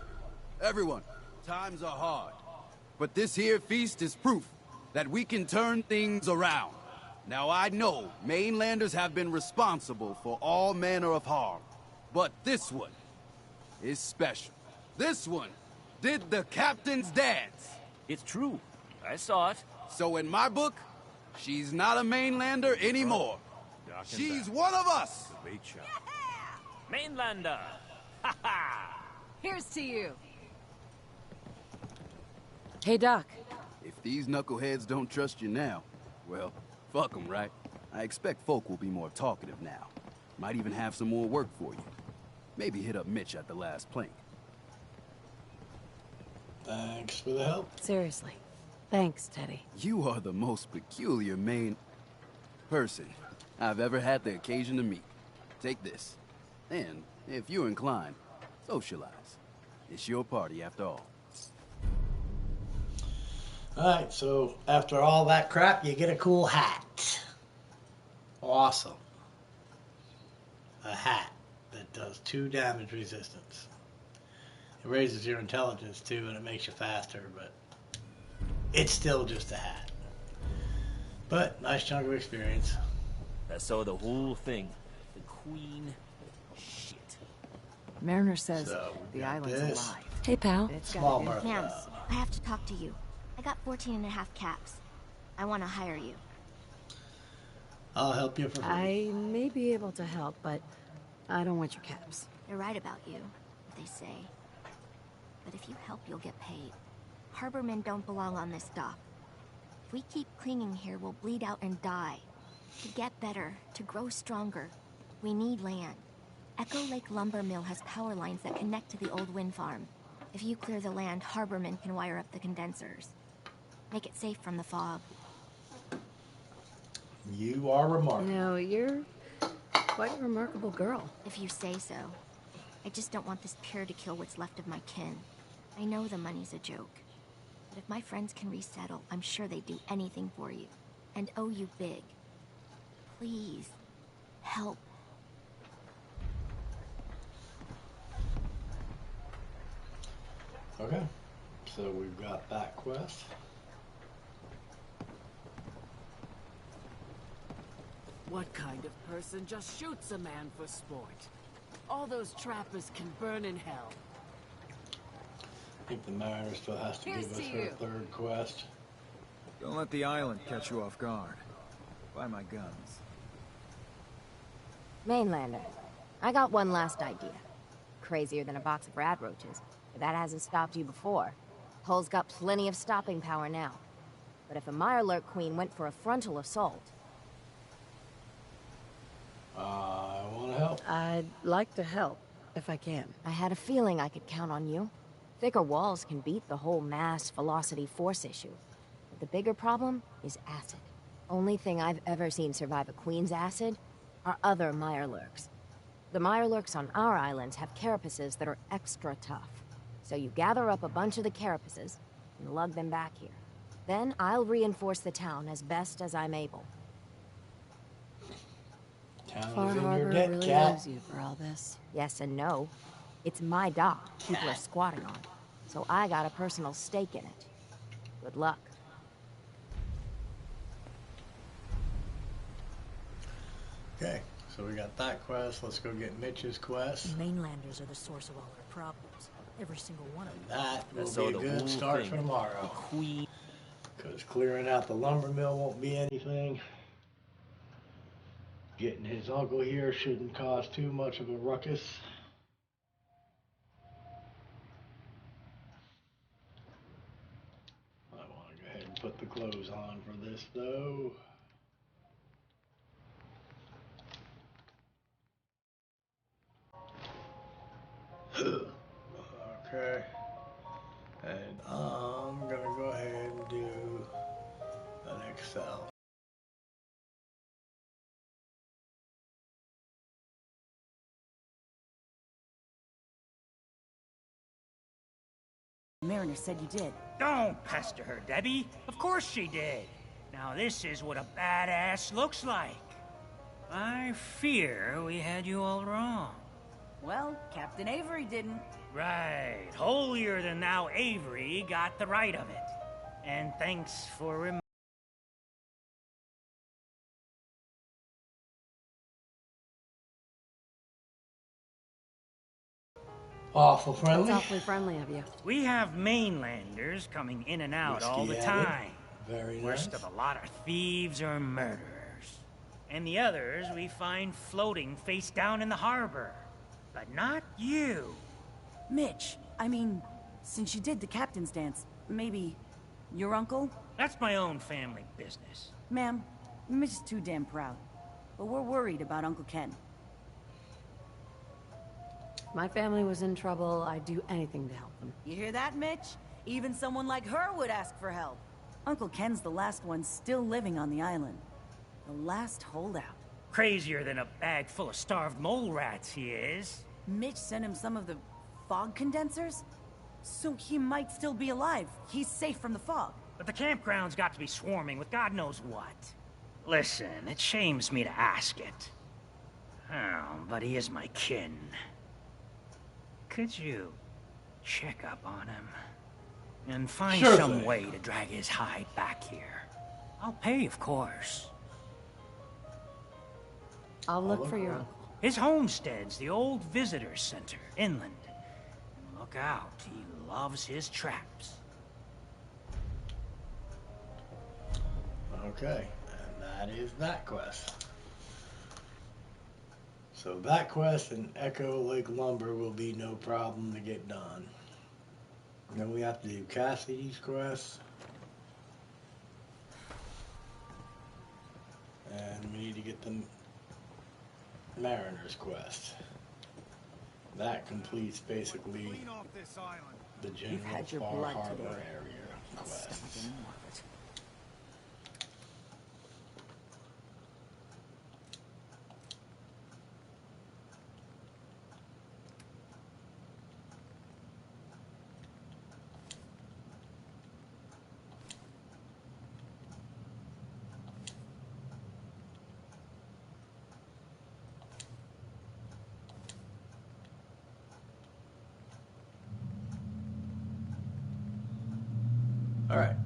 [SPEAKER 21] times are hard. But this here feast is proof that we can turn things around. Now I know mainlanders have been responsible for all manner of harm, but this one is special. This one did the captain's dance.
[SPEAKER 13] It's true. I saw it.
[SPEAKER 21] So in my book, she's not a mainlander anymore. She's one of us.
[SPEAKER 22] The bait shop.
[SPEAKER 13] Mainlander. Ha ha.
[SPEAKER 15] Here's to you.
[SPEAKER 12] Hey, Doc.
[SPEAKER 21] If these knuckleheads don't trust you now, well, fuck them, right? I expect folk will be more talkative now. Might even have some more work for you. Maybe hit up Mitch at the last plank.
[SPEAKER 1] Thanks for the help.
[SPEAKER 12] Seriously. Thanks, Teddy.
[SPEAKER 21] You are the most peculiar person I've ever had the occasion to meet. Take this. And, if you're inclined, socialize. It's your party after all.
[SPEAKER 1] Alright, so after all that crap, you get a cool hat. Awesome. A hat that does 2 damage resistance. It raises your intelligence too, and it makes you faster, but it's still just a hat. But nice chunk of experience.
[SPEAKER 13] I saw the whole thing. The queen. Shit.
[SPEAKER 9] Mariner says
[SPEAKER 1] So, we
[SPEAKER 9] the
[SPEAKER 1] got
[SPEAKER 9] island's
[SPEAKER 1] this.
[SPEAKER 9] alive.
[SPEAKER 12] Hey, pal.
[SPEAKER 9] It's
[SPEAKER 1] Small
[SPEAKER 9] gotta be-
[SPEAKER 1] Martha.
[SPEAKER 14] Mams, I have to talk to you. I got 14.5 caps. I want to hire you.
[SPEAKER 1] I'll help you for free.
[SPEAKER 12] I may be able to help, but I don't want your caps.
[SPEAKER 14] They're right about you, they say. But if you help, you'll get paid. Harbormen don't belong on this dock. If we keep clinging here, we'll bleed out and die. To get better, to grow stronger, we need land. Echo Lake Lumber Mill has power lines that connect to the old wind farm. If you clear the land, Harbormen can wire up the condensers. Make it safe from the fog.
[SPEAKER 1] You are remarkable.
[SPEAKER 12] You know, you're quite a remarkable girl.
[SPEAKER 14] If you say so. I just don't want this pier to kill what's left of my kin. I know the money's a joke. But if my friends can resettle, I'm sure they'd do anything for you. And owe you big. Please, help.
[SPEAKER 1] Okay, so we've got that quest.
[SPEAKER 5] What kind of person just shoots a man for sport? All those trappers can burn in hell.
[SPEAKER 1] I think the Mariner still has to
[SPEAKER 15] Here's
[SPEAKER 1] give us
[SPEAKER 15] to
[SPEAKER 1] her
[SPEAKER 15] you.
[SPEAKER 1] 3rd quest.
[SPEAKER 19] Don't let the island catch you off guard. Buy my guns.
[SPEAKER 20] Mainlander. I got one last idea. Crazier than a box of rad roaches. But that hasn't stopped you before. Hull's got plenty of stopping power now. But if a Mirelurk queen went for a frontal assault...
[SPEAKER 1] I want to help.
[SPEAKER 12] I'd like to help, if I can.
[SPEAKER 20] I had a feeling I could count on you. Thicker walls can beat the whole mass velocity force issue. But the bigger problem is acid. Only thing I've ever seen survive a queen's acid are other Mirelurks. The Mirelurks on our islands have carapaces that are extra tough. So you gather up a bunch of the carapaces and lug them back here. Then I'll reinforce the town as best as I'm able.
[SPEAKER 1] Town
[SPEAKER 12] Far
[SPEAKER 1] is in your
[SPEAKER 12] Harbor
[SPEAKER 1] debt,
[SPEAKER 12] really
[SPEAKER 1] cat.
[SPEAKER 12] loves you for all this.
[SPEAKER 20] Yes and no. It's my dock people are squatting on. So I got a personal stake in it. Good luck.
[SPEAKER 1] Okay, so we got that quest. Let's go get Mitch's quest.
[SPEAKER 17] Mainlanders are the source of all our problems. Every single one of them.
[SPEAKER 1] That will
[SPEAKER 13] So
[SPEAKER 1] be a
[SPEAKER 13] the
[SPEAKER 1] good
[SPEAKER 13] whole
[SPEAKER 1] start
[SPEAKER 13] thing.
[SPEAKER 1] for tomorrow.
[SPEAKER 13] Queen.
[SPEAKER 1] Because clearing out the lumber mill won't be anything. Getting his uncle here shouldn't cause too much of a ruckus. I want to go ahead and put the clothes on for this though. Okay. And I'm gonna go ahead and do an Excel.
[SPEAKER 3] Mariner said you did.
[SPEAKER 8] Don't pester her, Debbie. Of course she did. Now this is what a badass looks like. I fear we had you all wrong.
[SPEAKER 3] Well, Captain Avery didn't.
[SPEAKER 8] Right. Holier than thou Avery got the right of it. And thanks for reminding.
[SPEAKER 1] Awful friendly.
[SPEAKER 12] That's awfully friendly of you.
[SPEAKER 8] We have mainlanders coming in and out all the time.
[SPEAKER 1] Very nice.
[SPEAKER 8] Worst of a lot are thieves or murderers. And the others we find floating face down in the harbor. But not you.
[SPEAKER 3] Mitch, I mean, since you did the captain's dance, maybe your uncle?
[SPEAKER 8] That's my own family business.
[SPEAKER 3] Ma'am, Mitch is too damn proud. But we're worried about Uncle Ken.
[SPEAKER 12] If my family was in trouble, I'd do anything to help them.
[SPEAKER 3] You hear that, Mitch? Even someone like her would ask for help. Uncle Ken's the last one still living on the island. The last holdout.
[SPEAKER 8] Crazier than a bag full of starved mole rats, he is.
[SPEAKER 3] Mitch sent him some of the fog condensers? So he might still be alive. He's safe from the fog.
[SPEAKER 8] But the campground's got to be swarming with God knows what. Listen, it shames me to ask it. Oh, but he is my kin. Could you check up on him? And find some way to drag his hide back here? I'll pay, of course.
[SPEAKER 12] I'll look for your uncle.
[SPEAKER 8] His homestead's the old visitor center, inland. And look out, he loves his traps.
[SPEAKER 1] Okay, and that is that quest. So that quest and Echo Lake Lumber will be no problem to get done. Then we have to do Cassidy's quest. And we need to get the Mariner's quest. That completes basically the general Far Harbor area quests. All right.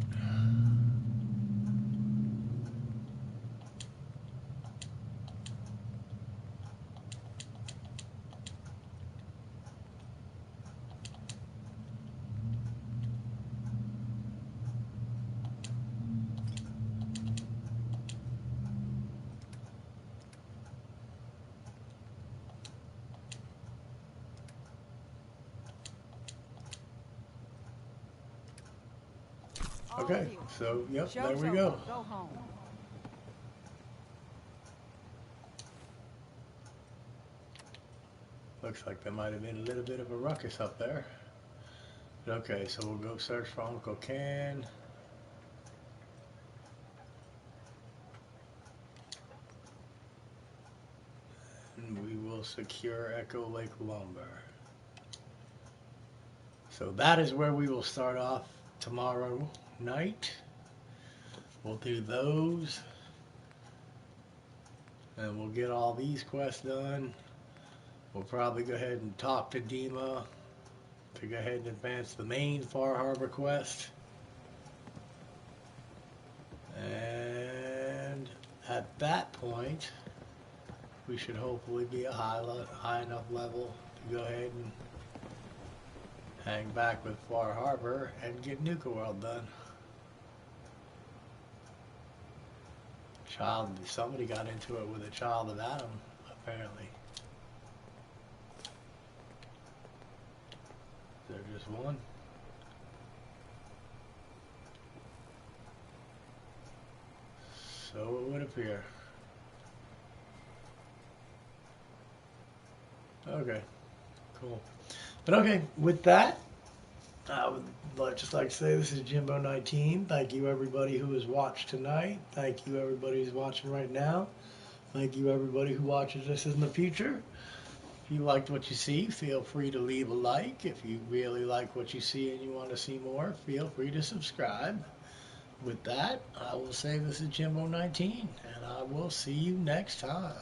[SPEAKER 1] Okay, so, yep, there we go.
[SPEAKER 3] Go home.
[SPEAKER 1] Looks like there might have been a little bit of a ruckus up there. Okay, so we'll go search for Uncle Ken. And we will secure Echo Lake Lumber. So that is where we will start off tomorrow night. We'll do those. And we'll get all these quests done. We'll probably go ahead and talk to Dima to go ahead and advance the main Far Harbor quest. And at that point, we should hopefully be a high enough level to go ahead and hang back with Far Harbor and get Nuka World done. Somebody got into it with a child of Adam, apparently. Is there just one? So it would appear. Okay, cool. But okay, with that, I would just like to say this is Jimbo 19. Thank you everybody who has watched tonight. Thank you everybody who's watching right now. Thank you everybody who watches this in the future. If you liked what you see, feel free to leave a like. If you really like what you see and you want to see more, feel free to subscribe. With that, I will say this is Jimbo 19, and I will see you next time.